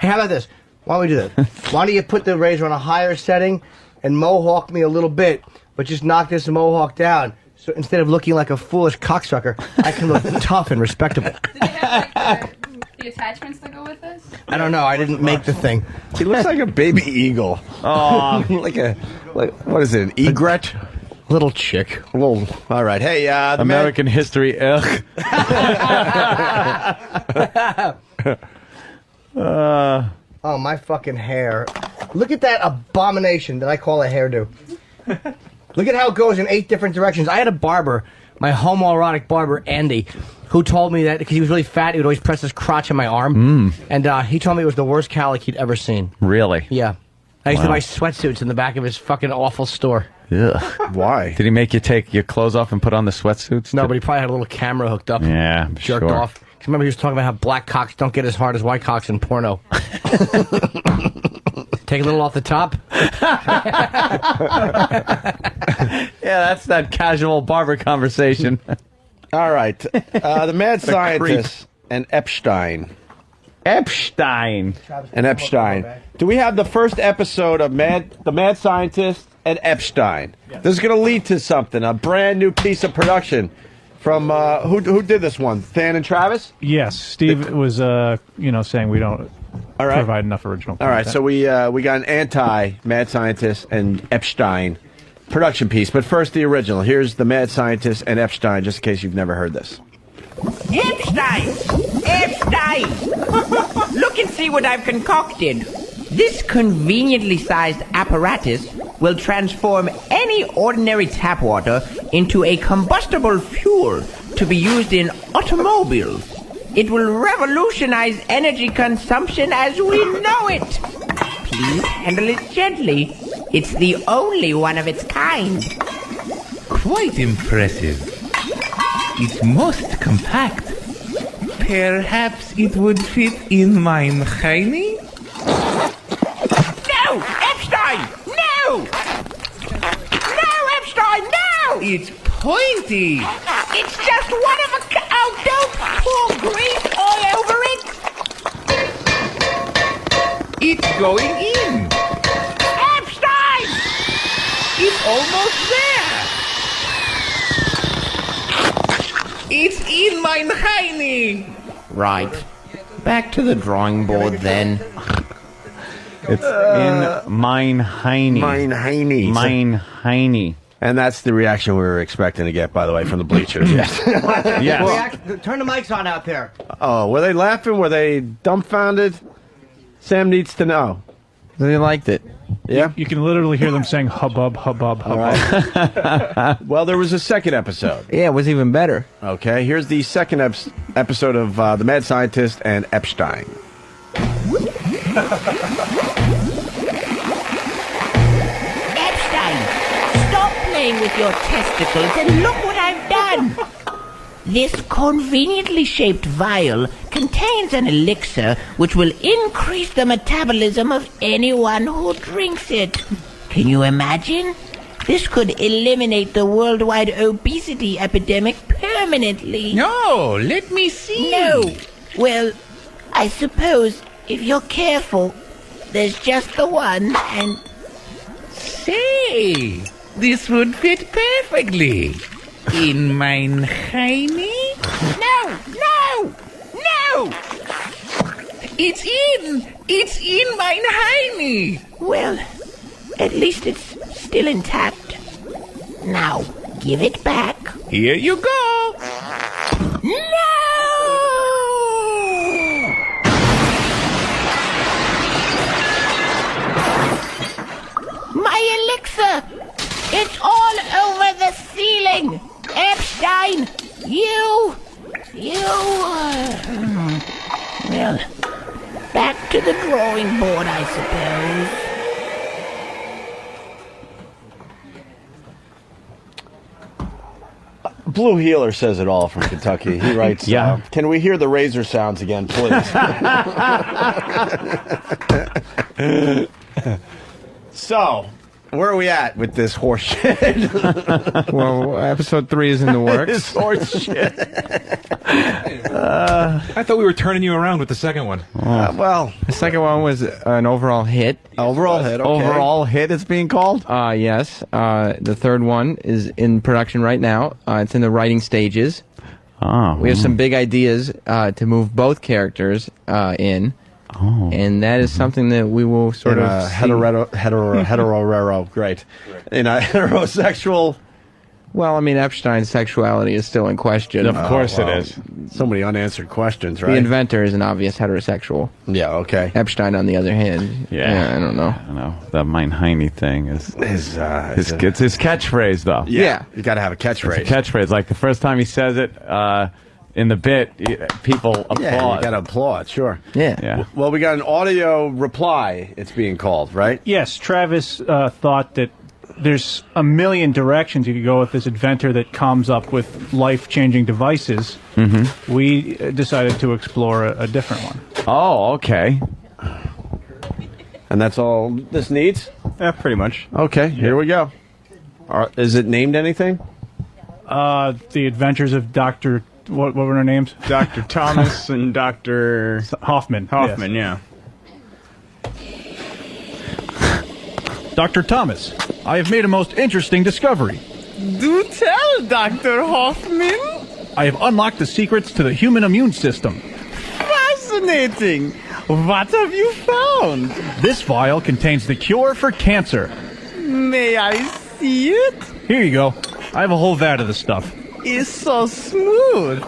Speaker 12: Hey, how about this? Why don't we do this? Why don't you put the razor on a higher setting and mohawk me a little bit, but just knock this mohawk down. So instead of looking like a foolish cocksucker, I can look tough and respectable.
Speaker 23: Did it have like the attachments that go with this?
Speaker 12: I don't know. I didn't make the thing.
Speaker 14: He looks like a baby eagle.
Speaker 8: Oh,
Speaker 14: what is it? An egret?
Speaker 12: Little chick.
Speaker 14: All right. Hey,
Speaker 7: American history. Ugh.
Speaker 12: Oh, my fucking hair. Look at that abomination that I call a hairdo. Look at how it goes in 8 different directions. I had a barber, my homoerotic barber, Andy, who told me that because he was really fat, he would always press his crotch in my arm. And he told me it was the worst cowlick he'd ever seen.
Speaker 7: Really?
Speaker 12: Yeah. I used to buy sweatsuits in the back of his fucking awful store.
Speaker 7: Ugh.
Speaker 14: Why?
Speaker 7: Did he make you take your clothes off and put on the sweatsuits?
Speaker 12: No, but he probably had a little camera hooked up.
Speaker 7: Yeah,
Speaker 12: jerked
Speaker 7: sure.
Speaker 12: off. 'Cause remember, he was talking about how black cocks don't get as hard as white cocks in porno. Take a little off the top.
Speaker 7: Yeah, that's that casual barber conversation.
Speaker 14: All right. The mad scientist and Epstein.
Speaker 7: Epstein.
Speaker 14: And Epstein. Do we have the first episode of the Mad Scientist and Epstein? Yes. This is going to lead to something, a brand new piece of production from who did this one? Than and Travis?
Speaker 17: Yes, Steve was saying we don't provide enough original content.
Speaker 14: All right, so we got an anti-Mad Scientist and Epstein production piece, but first the original. Here's the Mad Scientist and Epstein, just in case you've never heard this.
Speaker 3: Epstein! Epstein! Look and see what I've concocted. This conveniently sized apparatus will transform any ordinary tap water into a combustible fuel to be used in automobiles. It will revolutionize energy consumption as we know it. Please handle it gently. It's the only one of its kind.
Speaker 20: Quite impressive. It's most compact. Perhaps it would fit in mine hiney?
Speaker 3: No! Epstein! No! No, Epstein, no!
Speaker 20: It's pointy.
Speaker 3: It's just one of a... Oh, don't pour grease all over it!
Speaker 20: It's going in.
Speaker 3: Epstein!
Speaker 20: It's almost there. It's in mine hiney.
Speaker 3: Right. Back to the drawing board then.
Speaker 7: It's in mine hiney.
Speaker 14: Mine hiney.
Speaker 7: Mine hiney.
Speaker 14: And that's the reaction we were expecting to get, by the way, from the bleachers. Yes.
Speaker 12: Yes. Turn the mics on out there.
Speaker 14: Oh, were they laughing? Were they dumbfounded? Sam needs to know.
Speaker 7: They liked it.
Speaker 14: Yeah?
Speaker 17: You can literally hear them saying hubbub, hubbub, hubbub.
Speaker 14: Right. Well, there was a second episode.
Speaker 7: Yeah, it was even better.
Speaker 14: Okay, here's the second episode of The Mad Scientist and Epstein.
Speaker 3: Epstein, stop playing with your testicles and look what I've done. This conveniently shaped vial contains an elixir which will increase the metabolism of anyone who drinks it. Can you imagine? This could eliminate the worldwide obesity epidemic permanently.
Speaker 20: No, let me see.
Speaker 3: No. Well, I suppose if you're careful, there's just the one and...
Speaker 20: Say, this would fit perfectly. In mine hiney?
Speaker 3: No! No! No!
Speaker 20: It's in mine hiney.
Speaker 3: Well, at least it's still intact. Now, give it back.
Speaker 20: Here you go.
Speaker 3: No! My elixir! It's all over the ceiling! Epstein! You... Well, back to the drawing board, I suppose.
Speaker 14: Blue Healer says it all from Kentucky. He writes, can we hear the razor sounds again, please? So, Where are we at with this horse shit?
Speaker 7: Well, episode 3 is in the works.
Speaker 14: This horse shit.
Speaker 5: I thought we were turning you around with the second one.
Speaker 14: Well,
Speaker 7: the second one was an overall hit.
Speaker 14: Overall hit, okay.
Speaker 7: Overall hit, it's being called? Yes. The third one is in production right now. It's in the writing stages. Oh. We have some big ideas to move both characters in. Oh. And that is something that we will sort of
Speaker 14: hetero, great. In a heterosexual.
Speaker 7: Well, I mean, Epstein's sexuality is still in question.
Speaker 14: Of course it is. So many unanswered questions, right?
Speaker 7: The inventor is an obvious heterosexual.
Speaker 14: Yeah, okay.
Speaker 7: Epstein, on the other hand, I don't know.
Speaker 22: I know. The Mein Heine thing is
Speaker 14: it's
Speaker 22: his catchphrase, though.
Speaker 14: Yeah. You got to have a catchphrase.
Speaker 22: It's a catchphrase. Like the first time he says it in the bit, people applaud.
Speaker 14: Yeah, you got to applaud, sure.
Speaker 7: Yeah.
Speaker 14: Well, we got an audio reply, it's being called, right?
Speaker 17: Yes, Travis thought that there's a million directions you could go with this inventor that comes up with life-changing devices. Mm-hmm. We decided to explore a different one.
Speaker 22: Oh, okay.
Speaker 14: And that's all this needs?
Speaker 17: Yeah, pretty much.
Speaker 14: Okay, here we go. Is it named anything?
Speaker 17: The Adventures of Dr. What were their names?
Speaker 6: Dr. Thomas and Dr.
Speaker 17: Hoffman.
Speaker 6: Hoffman, yes.
Speaker 16: Dr. Thomas, I have made a most interesting discovery.
Speaker 6: Do tell, Dr. Hoffman.
Speaker 16: I have unlocked the secrets to the human immune system.
Speaker 6: Fascinating. What have you found?
Speaker 16: This vial contains the cure for cancer.
Speaker 6: May I see it?
Speaker 16: Here you go. I have a whole vat of the stuff.
Speaker 6: It's so smooth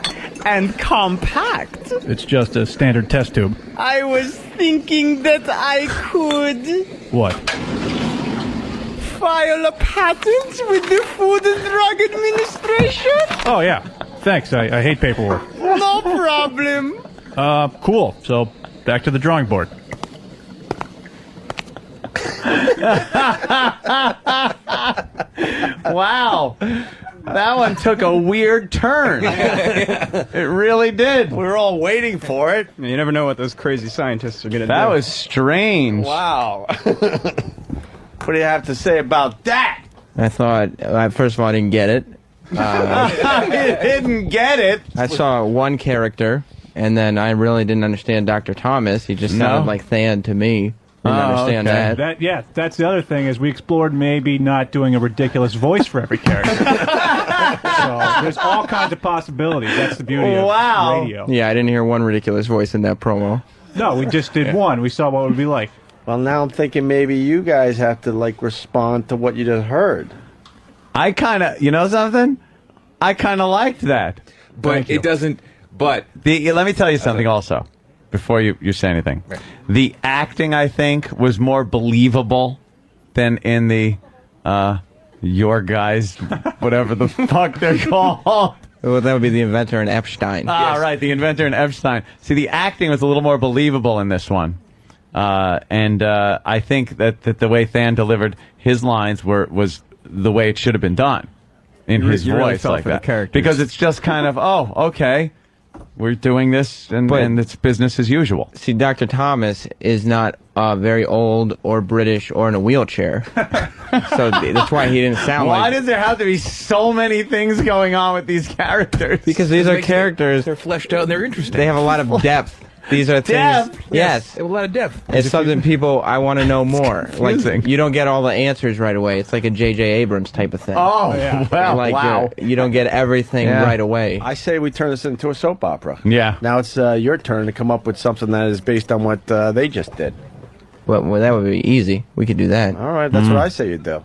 Speaker 6: and compact.
Speaker 16: It's just a standard test tube.
Speaker 6: I was thinking that I could...
Speaker 16: What?
Speaker 6: File a patent with the Food and Drug Administration?
Speaker 16: Oh, yeah. Thanks. I hate paperwork.
Speaker 6: No problem.
Speaker 16: Cool. So, back to the drawing board.
Speaker 22: Wow. That one took a weird turn. It really did.
Speaker 14: We were all waiting for it.
Speaker 6: You never know what those crazy scientists are going to do.
Speaker 22: That was strange.
Speaker 14: Wow. What do you have to say about that?
Speaker 7: I thought, first of all, I didn't get it.
Speaker 14: You didn't get it?
Speaker 7: I saw one character, and then I really didn't understand Dr. Thomas. He just sounded like Than to me. Didn't understand that.
Speaker 17: That's the other thing, is we explored maybe not doing a ridiculous voice for every character. So there's all kinds of possibilities. That's the beauty of radio.
Speaker 7: Yeah, I didn't hear one ridiculous voice in that promo.
Speaker 17: No, we just did one. We saw what it would be like.
Speaker 14: Well, now I'm thinking maybe you guys have to, respond to what you just heard.
Speaker 22: I kind of, you know something? I kind of liked that.
Speaker 5: But it doesn't, but...
Speaker 22: let me tell you something also, before you say anything. Right. The acting, I think, was more believable than in the, your guys, whatever the fuck they're called.
Speaker 7: Well, that would be the inventor and Epstein.
Speaker 22: Right, the inventor and Epstein. See, the acting was a little more believable in this one. And I think that the way Than delivered his lines was the way it should have been done in his voice, like that. Because it's just kind of, okay, we're doing this, and it's business as usual.
Speaker 7: See, Dr. Thomas is not very old or British or in a wheelchair. So that's why he didn't sound
Speaker 22: Why does there have to be so many things going on with these characters?
Speaker 7: Because these are characters.
Speaker 5: They're fleshed out and they're interesting.
Speaker 7: They have a lot of depth. These are things.
Speaker 5: Depth?
Speaker 7: Yes.
Speaker 5: They have a lot of depth.
Speaker 7: It's something people, I want to know more. Like, you don't get all the answers right away. It's like a J.J. Abrams type of thing.
Speaker 22: Oh, yeah. Well, wow.
Speaker 7: You don't get everything right away.
Speaker 14: I say we turn this into a soap opera.
Speaker 22: Yeah.
Speaker 14: Now it's your turn to come up with something that is based on what they just did.
Speaker 7: Well, that would be easy. We could do that.
Speaker 14: All right, that's what I say you do.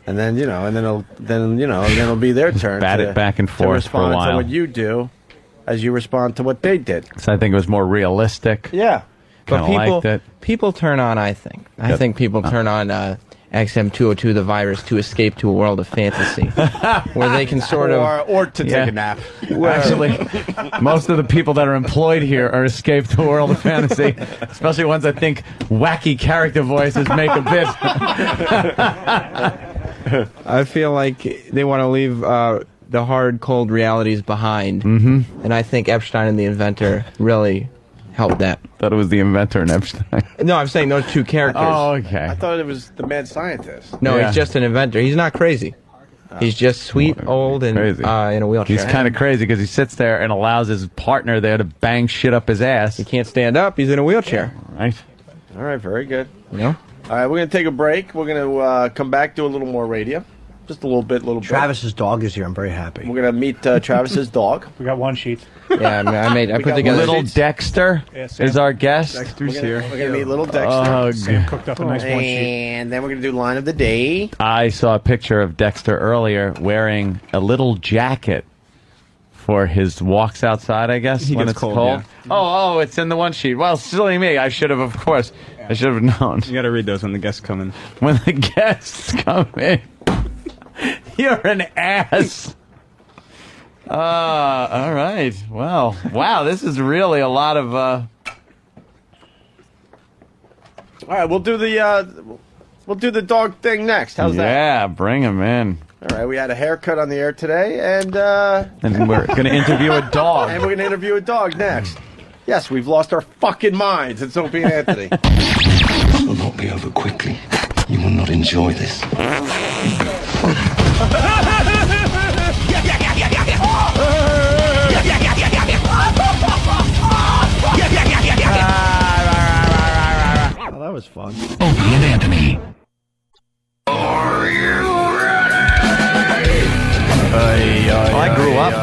Speaker 14: And then, and then it'll be their turn
Speaker 22: Bat it back and forth for a while.
Speaker 14: To respond to what you do as you respond to what they did.
Speaker 22: So I think it was more realistic.
Speaker 14: Yeah.
Speaker 7: But people turn on, I think. I think people turn on XM202, the virus, to escape to a world of fantasy. Where they can sort of...
Speaker 14: Or to take a nap.
Speaker 22: Actually, most of the people that are employed here are escape to a world of fantasy, especially ones that think wacky character voices make a bit.
Speaker 7: I feel like they want to leave the hard, cold realities behind. Mm-hmm. And I think Epstein and the inventor really
Speaker 4: How would that?
Speaker 22: Thought it was the inventor and Epstein.
Speaker 4: No, I'm saying those two characters.
Speaker 22: Oh, okay.
Speaker 14: I thought it was the mad scientist.
Speaker 4: No,
Speaker 22: Yeah.
Speaker 4: he's just an inventor. He's not crazy. He's just sweet, old, and in a wheelchair.
Speaker 22: He's kind of crazy because he sits there and allows his partner there to bang shit up his ass.
Speaker 4: He can't stand up. He's in a wheelchair.
Speaker 22: Right.
Speaker 14: All right, very good.
Speaker 4: Yeah.
Speaker 14: All right, we're going to take a break. We're going to come back, do a little more radio. Just a little bit,
Speaker 12: Travis's dog is here. I'm very happy.
Speaker 14: We're going to meet Travis's dog.
Speaker 17: We got one sheet.
Speaker 4: Yeah, I put together
Speaker 22: Little Dexter is our guest.
Speaker 14: Dexter's here. We're going to meet little Dexter.
Speaker 22: Oh,
Speaker 17: Sam cooked up a nice one sheet.
Speaker 14: And then we're going to do line of the day.
Speaker 22: I saw a picture of Dexter earlier wearing a little jacket for his walks outside, I guess,
Speaker 4: He
Speaker 22: when
Speaker 4: gets
Speaker 22: it's
Speaker 4: cold,
Speaker 22: cold.
Speaker 4: yeah.
Speaker 22: Oh, it's in the one sheet. Well, silly me. I should have, of course. I should have known.
Speaker 19: You got to read those when the guests come in.
Speaker 22: When the guests come in. You're an ass. All right. Well, wow, this is really a lot of...
Speaker 14: All right, we'll do the dog thing next. How's that?
Speaker 22: Yeah, bring him in.
Speaker 14: All right, we had a haircut on the air today, and
Speaker 22: we're going to interview a dog.
Speaker 14: And we're going to interview a dog next. Yes, we've lost our fucking minds. It's Opie and Anthony.
Speaker 21: This will not be over quickly. You will not enjoy this.
Speaker 12: Oh, that was fun.
Speaker 1: Opie and Anthony.
Speaker 22: I grew up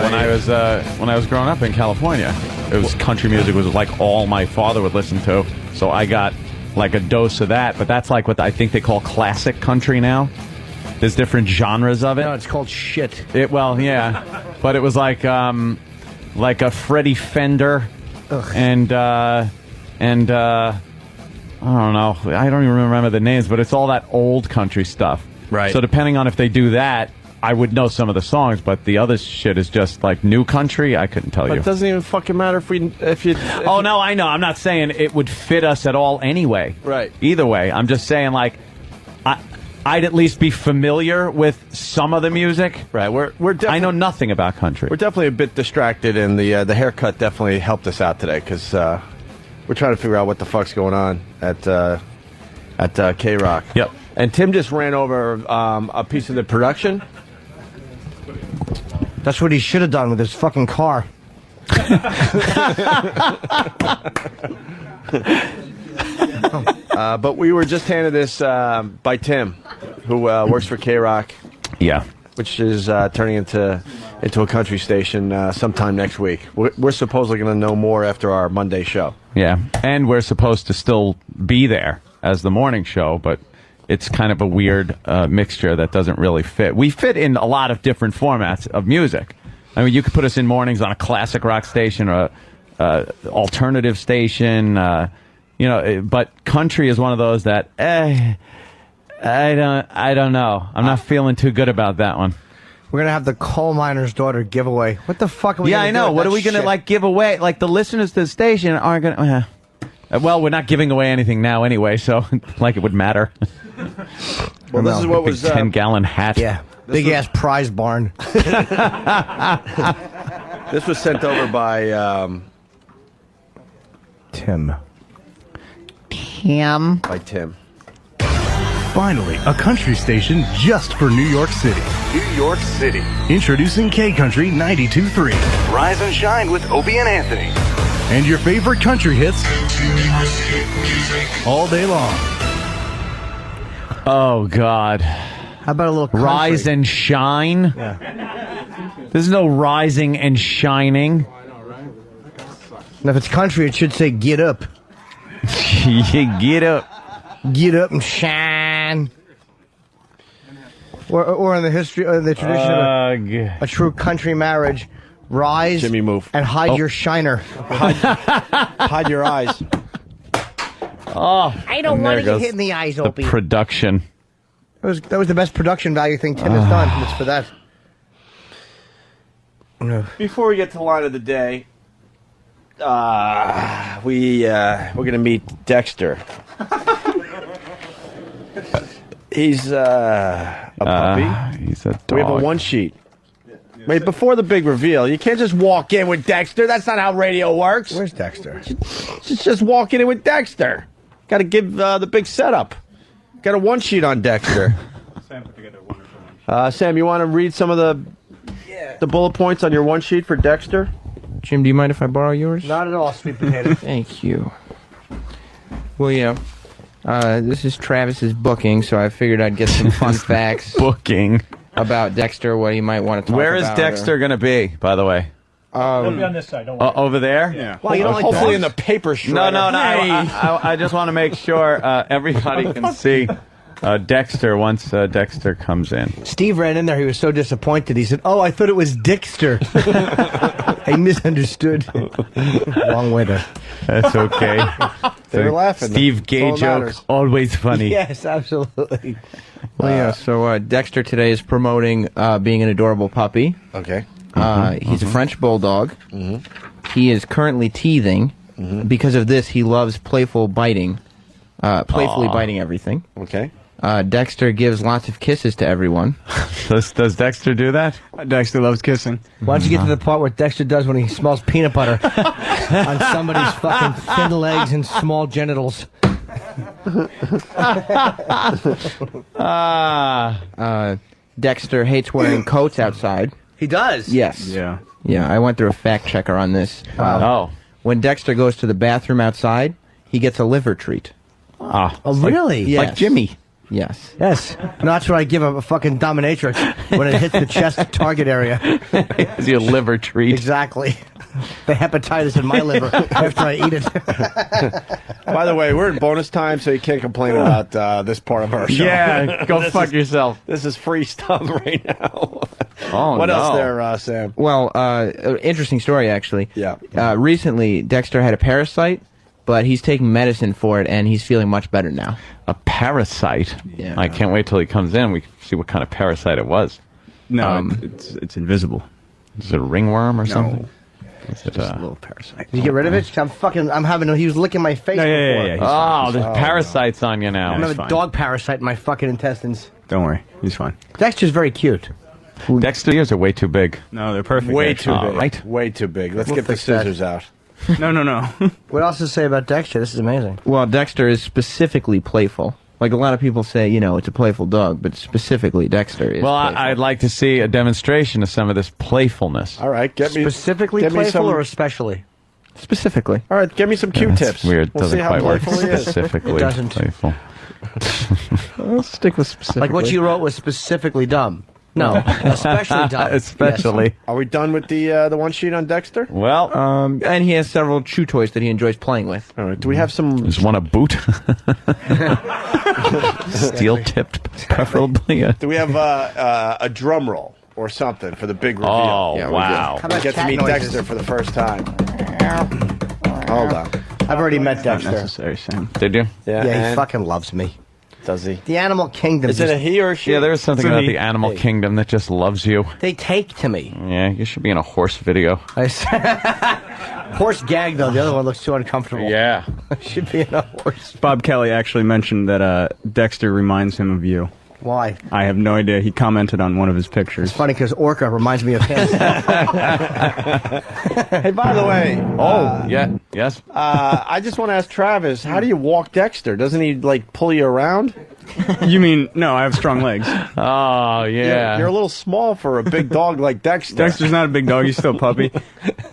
Speaker 22: when I was growing up in California. It was country music was like all my father would listen to, so I got like a dose of that. But that's like what I think they call classic country now. There's different genres of it.
Speaker 12: No, it's called shit.
Speaker 22: Well, yeah, but it was like a Freddie Fender and I don't know. I don't even remember the names, but it's all that old country stuff.
Speaker 12: Right.
Speaker 22: So depending on if they do that, I would know some of the songs, but the other shit is just like new country. I couldn't tell
Speaker 14: But
Speaker 22: you.
Speaker 14: it doesn't even fucking matter if you.
Speaker 22: Oh no, I know. I'm not saying it would fit us at all anyway.
Speaker 14: Right.
Speaker 22: Either way, I'm just saying like I'd at least be familiar with some of the music.
Speaker 14: Right.
Speaker 22: I know nothing about country.
Speaker 14: We're definitely a bit distracted, and the haircut definitely helped us out today because we're trying to figure out what the fuck's going on at K-Rock.
Speaker 22: Yep.
Speaker 14: And Tim just ran over a piece of the production.
Speaker 12: That's what he should have done with his fucking car.
Speaker 14: But we were just handed this by Tim, who works for K-Rock.
Speaker 22: Yeah.
Speaker 14: Which is turning into a country station sometime next week. We're supposedly going to know more after our Monday show.
Speaker 22: Yeah. And we're supposed to still be there as the morning show, but it's kind of a weird mixture that doesn't really fit. We fit in a lot of different formats of music. I mean, you could put us in mornings on a classic rock station or a alternative station, but country is one of those that, I don't know. I'm not feeling too good about that one.
Speaker 12: We're gonna have the coal miner's daughter giveaway. What the fuck are we?
Speaker 22: Yeah,
Speaker 12: gonna
Speaker 22: I know.
Speaker 12: do with
Speaker 22: What
Speaker 12: that
Speaker 22: are we gonna
Speaker 12: shit?
Speaker 22: like give away? Like the listeners to the station aren't gonna. Well, we're not giving away anything now anyway, so like it would matter.
Speaker 14: Well, this is what
Speaker 22: big
Speaker 14: was
Speaker 22: 10-gallon hat.
Speaker 12: Yeah, big ass prize barn.
Speaker 14: This was sent over by
Speaker 12: Tim.
Speaker 14: By Tim.
Speaker 24: Finally, a country station just for New York City.
Speaker 25: New York City.
Speaker 24: Introducing K-Country 92.3.
Speaker 25: Rise and shine with Opie and Anthony.
Speaker 24: And your favorite country hits all day long.
Speaker 22: Oh, God.
Speaker 12: How about a little country?
Speaker 22: Rise and shine?
Speaker 12: Yeah.
Speaker 22: There's no rising and shining.
Speaker 12: And if it's country, it should say get up.
Speaker 22: You get up.
Speaker 12: Get up and shine. Or in the history, the tradition of a true country marriage, rise
Speaker 14: Jimmy, move.
Speaker 12: and hide your shiner.
Speaker 14: Hide your eyes.
Speaker 22: Oh,
Speaker 12: I don't want to get hit in the eyes,
Speaker 22: the
Speaker 12: Opie.
Speaker 22: production.
Speaker 12: That was the best production value thing Tim has done. It's for that.
Speaker 14: Before we get to the line of the day, we're going to meet Dexter. He's a puppy.
Speaker 22: He's a dog.
Speaker 14: We have a one sheet. Wait, before the big reveal, you can't just walk in with Dexter. That's not how radio works.
Speaker 12: Where's Dexter?
Speaker 14: Just walking in with Dexter. Got to give the big setup. Got a one sheet on Dexter.
Speaker 17: Sam put together a wonderful one.
Speaker 14: Sam, you want to read some of the bullet points on your one sheet for Dexter?
Speaker 4: Jim, do you mind if I borrow yours?
Speaker 12: Not at all, sweet potato.
Speaker 4: Thank you. Well, yeah. This is Travis's booking, so I figured I'd get some fun facts.
Speaker 22: Booking.
Speaker 4: About Dexter, what he might want to talk about.
Speaker 22: Where is Dexter going to be, by the way?
Speaker 17: He'll be on this side, don't worry.
Speaker 22: Over there?
Speaker 17: Yeah.
Speaker 14: Well, you know, hopefully in the paper shredder.
Speaker 22: No. I just want to make sure everybody can see Dexter once Dexter comes in.
Speaker 12: Steve ran in there. He was so disappointed. He said, "Oh, I thought it was Dexter." I misunderstood. Wrong way to.
Speaker 22: That's okay.
Speaker 14: They were laughing.
Speaker 22: Steve Gay joke, always funny.
Speaker 12: Yes, absolutely.
Speaker 4: Well, yeah, so Dexter today is promoting being an adorable puppy.
Speaker 14: Okay.
Speaker 4: He's a French bulldog. He is currently teething. Because of this, he loves playfully biting everything.
Speaker 14: Okay.
Speaker 4: Dexter gives lots of kisses to everyone.
Speaker 22: Does Dexter do that?
Speaker 11: Dexter loves kissing.
Speaker 12: Why don't you get to the part where Dexter does when he smells peanut butter on somebody's fucking thin legs and small genitals?
Speaker 4: Dexter hates wearing coats outside.
Speaker 12: He does?
Speaker 4: Yes.
Speaker 11: Yeah.
Speaker 4: Yeah, I went through a fact checker on this. When Dexter goes to the bathroom outside, he gets a liver treat.
Speaker 12: Oh, really?
Speaker 4: Yes.
Speaker 22: Like Jimmy.
Speaker 4: Yes.
Speaker 12: Yes. And that's what I give a fucking dominatrix when it hits the chest target area.
Speaker 22: It's your liver treat.
Speaker 12: Exactly. The hepatitis in my liver after I eat it.
Speaker 14: By the way, we're in bonus time, so you can't complain about this part of our show.
Speaker 22: Yeah, go fuck yourself.
Speaker 14: This is free stuff right now.
Speaker 22: What
Speaker 14: else there, Sam?
Speaker 4: Well, interesting story, actually.
Speaker 14: Yeah.
Speaker 4: Recently, Dexter had a parasite, but he's taking medicine for it, and he's feeling much better now.
Speaker 22: A parasite?
Speaker 4: Yeah.
Speaker 22: I can't wait till he comes in. We can see what kind of parasite it was.
Speaker 11: No, it's invisible.
Speaker 22: Is it a ringworm or something?
Speaker 11: It's just a little parasite.
Speaker 12: Did you get rid of it? He was licking my face before.
Speaker 11: Yeah.
Speaker 22: There's parasites on you now.
Speaker 12: I have a dog parasite in my fucking intestines.
Speaker 11: Don't worry, he's fine.
Speaker 12: Dexter's very cute.
Speaker 22: Dexter's ears are way too big.
Speaker 11: No, they're perfect.
Speaker 14: Way too big.
Speaker 22: Right?
Speaker 14: Way too big. Let's get the
Speaker 12: fix that.
Speaker 14: scissors out.
Speaker 11: No.
Speaker 12: What else to say about Dexter? This is amazing.
Speaker 4: Well, Dexter is specifically playful. Like a lot of people say, it's a playful dog, but specifically Dexter is
Speaker 22: Well,
Speaker 4: playful.
Speaker 22: I'd like to see a demonstration of some of this playfulness.
Speaker 14: All right,
Speaker 12: Specifically playful or especially?
Speaker 4: Specifically.
Speaker 14: All right, get me some Q-tips.
Speaker 22: That's weird.
Speaker 14: We'll
Speaker 22: Doesn't
Speaker 14: see how
Speaker 22: quite work.
Speaker 14: playful he is.
Speaker 22: Specifically
Speaker 12: It doesn't.
Speaker 22: playful.
Speaker 4: I'll stick with specifically.
Speaker 12: Like what you wrote was specifically dumb. No, especially dumb.
Speaker 22: Especially.
Speaker 12: Yes.
Speaker 14: Are we done with the one sheet on Dexter?
Speaker 22: Well,
Speaker 4: and he has several chew toys that he enjoys playing with.
Speaker 14: All right, do we have some...
Speaker 22: is one a boot? Steel-tipped, preferably.
Speaker 14: Do we have a drum roll or something for the big reveal?
Speaker 22: Oh,
Speaker 12: Yeah, we
Speaker 22: wow.
Speaker 12: How
Speaker 14: We
Speaker 12: about
Speaker 14: get to
Speaker 12: cat
Speaker 14: meet
Speaker 12: noises?
Speaker 14: Dexter for the first time. Hold on.
Speaker 12: I've already met
Speaker 11: Not
Speaker 12: Dexter.
Speaker 11: necessary, Sam.
Speaker 22: Did you?
Speaker 12: Yeah, he
Speaker 14: and
Speaker 12: fucking loves me.
Speaker 14: does he?
Speaker 12: The animal kingdom.
Speaker 14: Is it a he or a she?
Speaker 22: Yeah, there's something
Speaker 11: It's a
Speaker 22: about
Speaker 11: he.
Speaker 22: the animal kingdom that just loves you.
Speaker 12: They take to me.
Speaker 22: Yeah, you should be in a horse video.
Speaker 12: Horse gag, though. The other one looks too uncomfortable.
Speaker 22: Yeah.
Speaker 12: Should be in a horse.
Speaker 11: Bob Kelly actually mentioned that Dexter reminds him of you.
Speaker 12: Why?
Speaker 11: I have no idea. He commented on one of his pictures.
Speaker 12: It's funny because Orca reminds me of him.
Speaker 14: Hey, by the way.
Speaker 22: Yeah. Yes.
Speaker 14: I just want to ask Travis, how do you walk Dexter? Doesn't he, pull you around?
Speaker 11: You mean, no, I have strong legs.
Speaker 22: Oh, yeah.
Speaker 14: You're a little small for a big dog like Dexter.
Speaker 11: Dexter's not a big dog. He's still a puppy.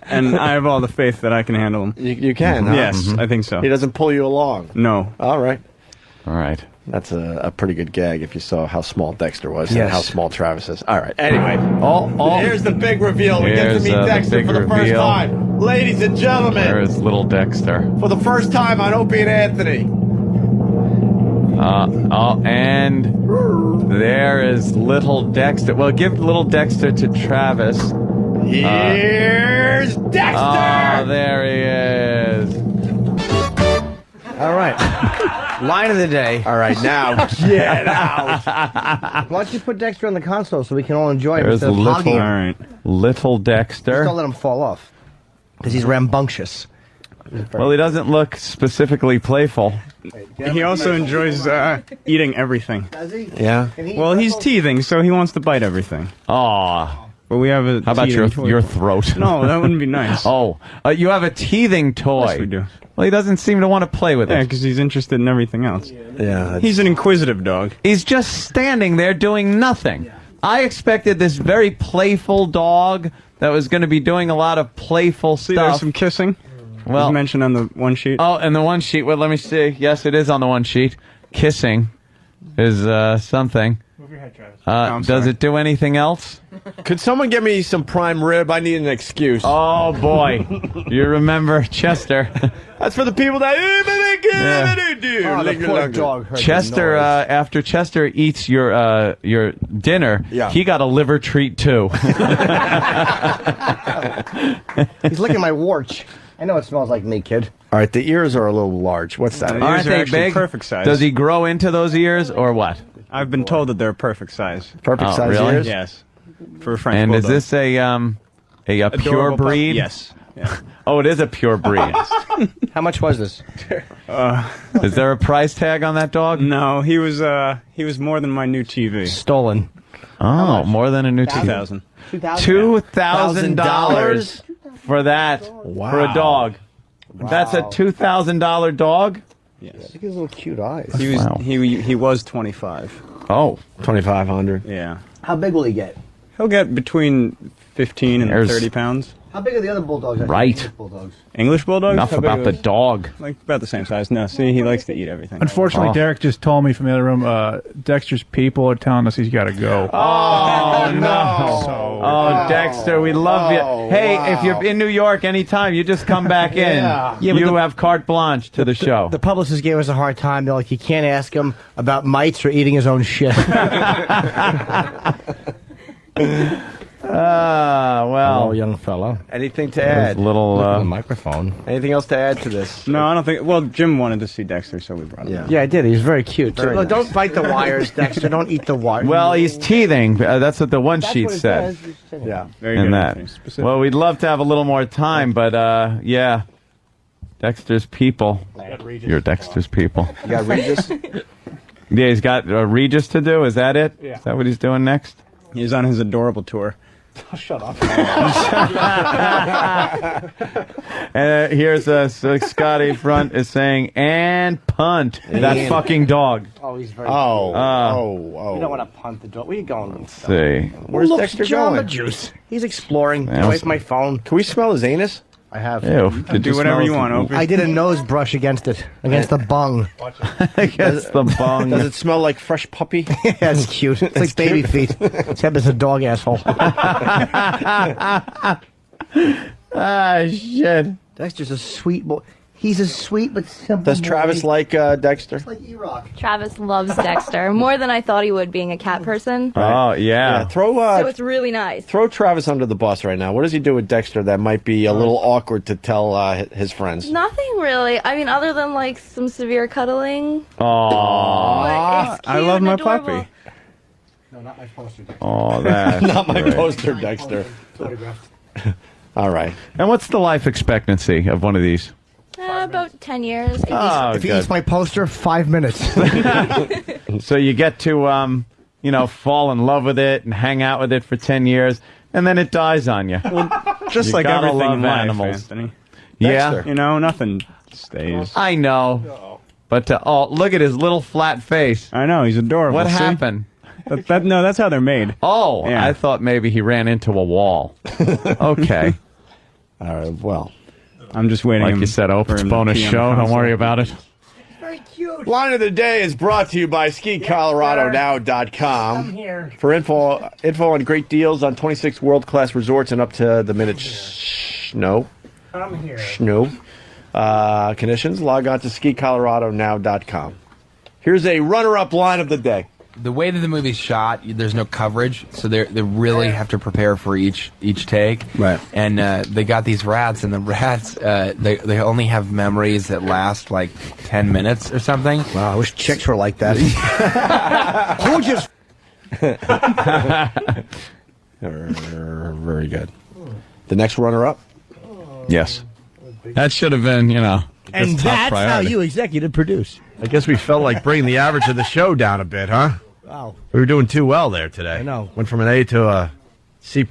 Speaker 11: And I have all the faith that I can handle him.
Speaker 14: You can, huh?
Speaker 11: Yes, I think so.
Speaker 14: He doesn't pull you along.
Speaker 11: No.
Speaker 14: All right.
Speaker 22: All right.
Speaker 14: That's a pretty good gag if you saw how small Dexter was
Speaker 12: Yes.
Speaker 14: and how small Travis is. All right. Anyway, here's the big reveal. We get to
Speaker 22: Here's,
Speaker 14: meet
Speaker 22: the
Speaker 14: Dexter
Speaker 22: big
Speaker 14: for the first
Speaker 22: reveal.
Speaker 14: time. Ladies and gentlemen,
Speaker 22: There is little Dexter.
Speaker 14: for the first time on Opie and Anthony.
Speaker 22: And there is little Dexter. Well, give little Dexter to Travis.
Speaker 14: Here's Dexter!
Speaker 22: Oh, there he is.
Speaker 12: All right. Line of the day.
Speaker 14: All right, now get out.
Speaker 12: Why don't you put Dexter on the console so we can all enjoy him
Speaker 22: There's
Speaker 12: instead of hogging him?
Speaker 22: little
Speaker 12: Just
Speaker 22: Dexter.
Speaker 12: don't let him fall off. Because he's rambunctious.
Speaker 22: Well, he doesn't look specifically playful.
Speaker 11: He also enjoys eating everything.
Speaker 12: Does he?
Speaker 14: Yeah.
Speaker 12: Can he eat
Speaker 11: Well, he's
Speaker 12: pretzels?
Speaker 11: teething, so he wants to bite everything.
Speaker 22: Aw.
Speaker 9: But we have a.
Speaker 22: How about
Speaker 9: teething toy.
Speaker 22: your throat?
Speaker 9: No, that wouldn't be nice.
Speaker 22: Oh, you have a teething toy.
Speaker 9: Yes, we do.
Speaker 22: Well, he doesn't seem to want to play with it.
Speaker 9: Yeah, because he's interested in everything else.
Speaker 14: Yeah,
Speaker 9: he's an inquisitive dog.
Speaker 22: He's just standing there doing nothing. I expected this very playful dog that was going to be doing a lot of playful stuff.
Speaker 9: There's some kissing.
Speaker 22: Well,
Speaker 9: it's mentioned on the one sheet.
Speaker 22: Oh, and the one sheet. Well, let me see. Yes, it is on the one sheet. Kissing is something.
Speaker 9: Move your head, Travis.
Speaker 22: Does it do anything else?
Speaker 14: Could someone get me some prime rib? I need an excuse.
Speaker 22: Oh boy, you remember Chester?
Speaker 14: That's for the people that.
Speaker 22: Chester, after Chester eats your dinner, he got a liver treat too.
Speaker 12: He's licking my warts. I know it smells like me, kid.
Speaker 14: All right, the ears are a little large. What's that?
Speaker 22: Aren't they big?
Speaker 9: Perfect size.
Speaker 22: Does he grow into those ears or what?
Speaker 9: I've been told that they're perfect size.
Speaker 14: Perfect size
Speaker 22: really?
Speaker 14: ears?
Speaker 9: Yes. For a French
Speaker 22: And
Speaker 9: bulldog.
Speaker 22: is this a pure
Speaker 9: Adorable pup?
Speaker 22: breed?
Speaker 9: Yes. Yeah.
Speaker 22: Oh, it is a pure breed.
Speaker 12: How much was this?
Speaker 22: Is there a price tag on that dog?
Speaker 9: No, he was more than my new TV.
Speaker 12: Stolen.
Speaker 22: Oh, more than a new TV. $2,000 for that for a dog. That's a $2,000 dog.
Speaker 9: Yes.
Speaker 12: Look at his little cute eyes.
Speaker 9: He was 25.
Speaker 22: Oh,
Speaker 14: 2,500.
Speaker 9: Yeah.
Speaker 12: How big will he get?
Speaker 9: He'll get between 15 and 30 pounds.
Speaker 12: How big are the other bulldogs?
Speaker 22: Right.
Speaker 12: English bulldogs.
Speaker 9: English bulldogs?
Speaker 22: Enough
Speaker 9: How big
Speaker 22: about
Speaker 9: are
Speaker 22: the
Speaker 9: they?
Speaker 22: dog.
Speaker 9: Like about the same size. No, see, he likes to eat everything.
Speaker 17: Unfortunately, Derek just told me from the other room, Dexter's people are telling us he's got to go.
Speaker 22: Oh, no. Oh, Dexter, we love you. Hey, if you're in New York anytime, you just come back in.
Speaker 12: Yeah,
Speaker 22: you have carte blanche to the show.
Speaker 12: The publicist gave us a hard time. They're like, you can't ask him about mites or eating his own shit.
Speaker 22: Well,
Speaker 12: oh, young fella.
Speaker 14: Anything to add?
Speaker 22: Little
Speaker 12: microphone.
Speaker 14: Anything else to add to this?
Speaker 9: No, I don't think. Well, Jim wanted to see Dexter, so we brought him.
Speaker 14: Yeah.
Speaker 12: Yeah, I did. He's very cute.
Speaker 14: Very
Speaker 12: Look,
Speaker 14: nice.
Speaker 12: don't bite the wires, Dexter. Don't eat the wires.
Speaker 22: Well, he's teething. That's what the one sheet said.
Speaker 14: Yeah.
Speaker 9: Very
Speaker 22: In
Speaker 9: good.
Speaker 22: that. Well, we'd love to have a little more time, but yeah. Dexter's people. You're Dexter's people.
Speaker 14: You got Regis?
Speaker 22: Yeah, he's got Regis to do. Is that it?
Speaker 9: Yeah.
Speaker 22: Is that what he's doing next?
Speaker 9: He's on his adorable tour.
Speaker 12: Oh, shut up.
Speaker 22: Here's so Scotty Front is saying, and punt that fucking dog.
Speaker 12: Oh, he's very
Speaker 14: Oh, oh.
Speaker 12: You don't want to punt the dog. Where are you going?
Speaker 22: Let's see.
Speaker 14: Where's
Speaker 12: Look,
Speaker 14: Dexter
Speaker 12: Jamba
Speaker 14: going?
Speaker 12: Juice. He's exploring.
Speaker 22: Yeah,
Speaker 12: Get away from my phone.
Speaker 14: Can we smell his anus?
Speaker 12: I have.
Speaker 22: Ew.
Speaker 9: Do whatever you want, Opie.
Speaker 12: I did a nose brush against it, against the bung.
Speaker 22: Against the bung.
Speaker 14: Does it smell like fresh puppy?
Speaker 12: Yeah, it's cute. It's like baby feet, except it's a dog asshole.
Speaker 22: Ah, shit.
Speaker 12: Dexter's a sweet boy. He's a sweet but simple
Speaker 14: Does
Speaker 12: boy.
Speaker 14: Travis like Dexter?
Speaker 12: Like E-Rock.
Speaker 10: Travis loves Dexter more than I thought he would, being a cat person.
Speaker 22: Oh, yeah.
Speaker 14: Throw
Speaker 10: So it's really nice.
Speaker 14: throw Travis under the bus right now. What does he do with Dexter that might be a little awkward to tell his friends?
Speaker 10: Nothing really. I mean, other than like some severe cuddling.
Speaker 22: Aw.
Speaker 10: But it's
Speaker 9: I
Speaker 10: cute
Speaker 9: love
Speaker 10: and
Speaker 9: my
Speaker 10: adorable.
Speaker 9: puppy.
Speaker 12: No, not my poster.
Speaker 22: Oh, that's
Speaker 14: Not my
Speaker 22: great.
Speaker 14: poster, Dexter.
Speaker 12: Photographed.
Speaker 14: All right.
Speaker 22: And what's the life expectancy of one of these?
Speaker 10: About 10 years.
Speaker 22: Oh,
Speaker 12: If he
Speaker 22: good.
Speaker 12: eats my poster, 5 minutes.
Speaker 22: So you get to, fall in love with it and hang out with it for 10 years, and then it dies on you.
Speaker 9: Just
Speaker 22: You
Speaker 9: like
Speaker 22: gotta
Speaker 9: everything
Speaker 22: love
Speaker 9: in life,
Speaker 22: animals.
Speaker 9: Anthony.
Speaker 22: Yeah,
Speaker 9: You know, nothing stays.
Speaker 22: I know. But, look at his little flat face.
Speaker 9: I know, he's adorable.
Speaker 22: What
Speaker 9: see?
Speaker 22: happened?
Speaker 9: No, that's how they're made.
Speaker 22: Oh,
Speaker 9: Yeah.
Speaker 22: I thought maybe he ran into a wall. Okay.
Speaker 14: All right. Well,
Speaker 9: I'm just waiting.
Speaker 22: Like you said,
Speaker 9: for
Speaker 22: Opie's
Speaker 9: him to
Speaker 22: bonus
Speaker 9: pee on the
Speaker 22: show. Don't
Speaker 9: console.
Speaker 22: worry about it.
Speaker 12: Very cute.
Speaker 14: Line of the day is brought to you by SkiColoradoNow.com.
Speaker 12: I'm here.
Speaker 14: For info on great deals on 26 world-class resorts and up to the minute snow.
Speaker 12: I'm here.
Speaker 14: Snow. Conditions, log on to SkiColoradoNow.com. Here's a runner-up line of the day.
Speaker 13: The way that the movie's shot, there's no coverage, so they really have to prepare for each take.
Speaker 14: Right.
Speaker 13: And they got these rats, and the rats they only have memories that last like 10 minutes or something.
Speaker 12: Wow, I wish chicks were like that. Who just?
Speaker 14: Very good. The next runner-up?
Speaker 22: Yes. That should have been,
Speaker 12: And
Speaker 22: top
Speaker 12: that's
Speaker 22: priority.
Speaker 12: how you executive produce.
Speaker 8: I guess we felt like bringing the average of the show down a bit, huh?
Speaker 12: Wow.
Speaker 8: We were doing too well there today.
Speaker 12: I know.
Speaker 8: Went from an A to a C+.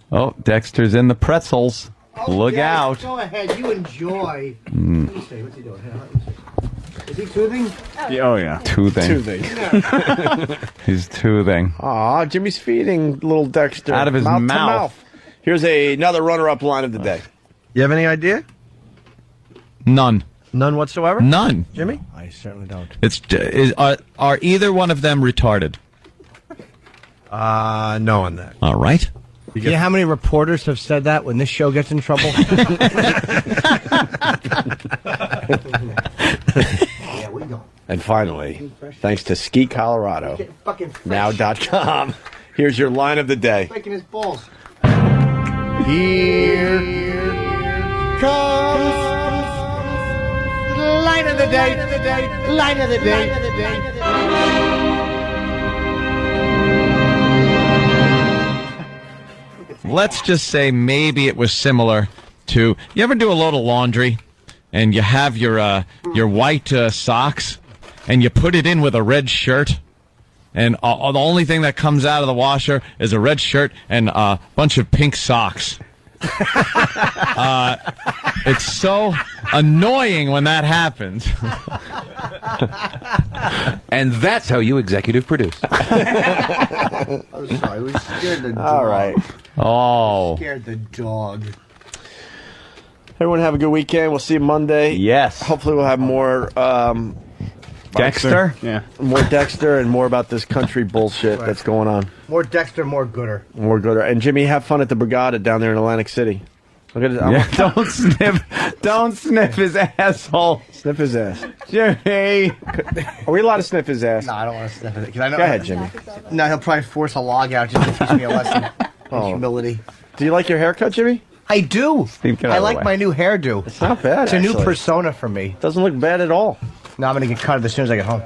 Speaker 22: Oh, Dexter's in the pretzels. Look
Speaker 12: Yes,
Speaker 22: out.
Speaker 12: Go ahead, you enjoy.
Speaker 22: Mm.
Speaker 12: Let me see, what's he doing? Is he toothing?
Speaker 5: Oh, yeah.
Speaker 22: Toothing. He's toothing.
Speaker 14: Aw, Jimmy's feeding little Dexter.
Speaker 22: Out of his
Speaker 14: to
Speaker 22: mouth.
Speaker 14: Here's another runner-up line of the day.
Speaker 8: You have any idea?
Speaker 22: None.
Speaker 8: None whatsoever?
Speaker 22: None.
Speaker 8: Jimmy?
Speaker 12: I certainly don't.
Speaker 22: Are either one of them retarded?
Speaker 8: No on that.
Speaker 22: All right.
Speaker 12: You know how many reporters have said that when this show gets in trouble? Yeah, we go.
Speaker 14: And finally, thanks to Ski Colorado, now.com, here's your line of the day.
Speaker 12: Making his balls. Here comes line of the day. Line of the day.
Speaker 22: Let's just say maybe it was similar to, you ever do a load of laundry and you have your white socks and you put it in with a red shirt and the only thing that comes out of the washer is a red shirt and a bunch of pink socks. It's so annoying when that happens.
Speaker 5: And that's how you executive produce.
Speaker 12: I'm sorry, we scared the dog.
Speaker 14: All right.
Speaker 22: Oh.
Speaker 12: Scared the dog.
Speaker 14: Everyone have a good weekend. We'll see you Monday.
Speaker 22: Yes.
Speaker 14: Hopefully we'll have more
Speaker 22: Dexter?
Speaker 9: Yeah.
Speaker 14: more Dexter and more about this country bullshit that's going on.
Speaker 12: More Dexter, more Gooder.
Speaker 14: More Gooder. And Jimmy, have fun at the Brigada down there in Atlantic City. Look at it.
Speaker 22: Yeah, don't sniff his asshole.
Speaker 14: Sniff his ass.
Speaker 22: Jimmy.
Speaker 14: Are we allowed to sniff his ass?
Speaker 12: No, I don't want to sniff it. 'Cause I know,
Speaker 14: Go ahead, Jimmy.
Speaker 12: No, he'll probably force a log out just to teach me a lesson. Humility.
Speaker 14: Do you like your haircut, Jimmy?
Speaker 12: I do.
Speaker 22: Steve, get out
Speaker 12: I
Speaker 22: of the
Speaker 12: like
Speaker 22: way.
Speaker 12: my new hairdo.
Speaker 14: It's not bad,
Speaker 12: It's a new
Speaker 14: actually.
Speaker 12: persona for me.
Speaker 14: Doesn't look bad at all.
Speaker 12: Now I'm going to get cut as soon as I get home.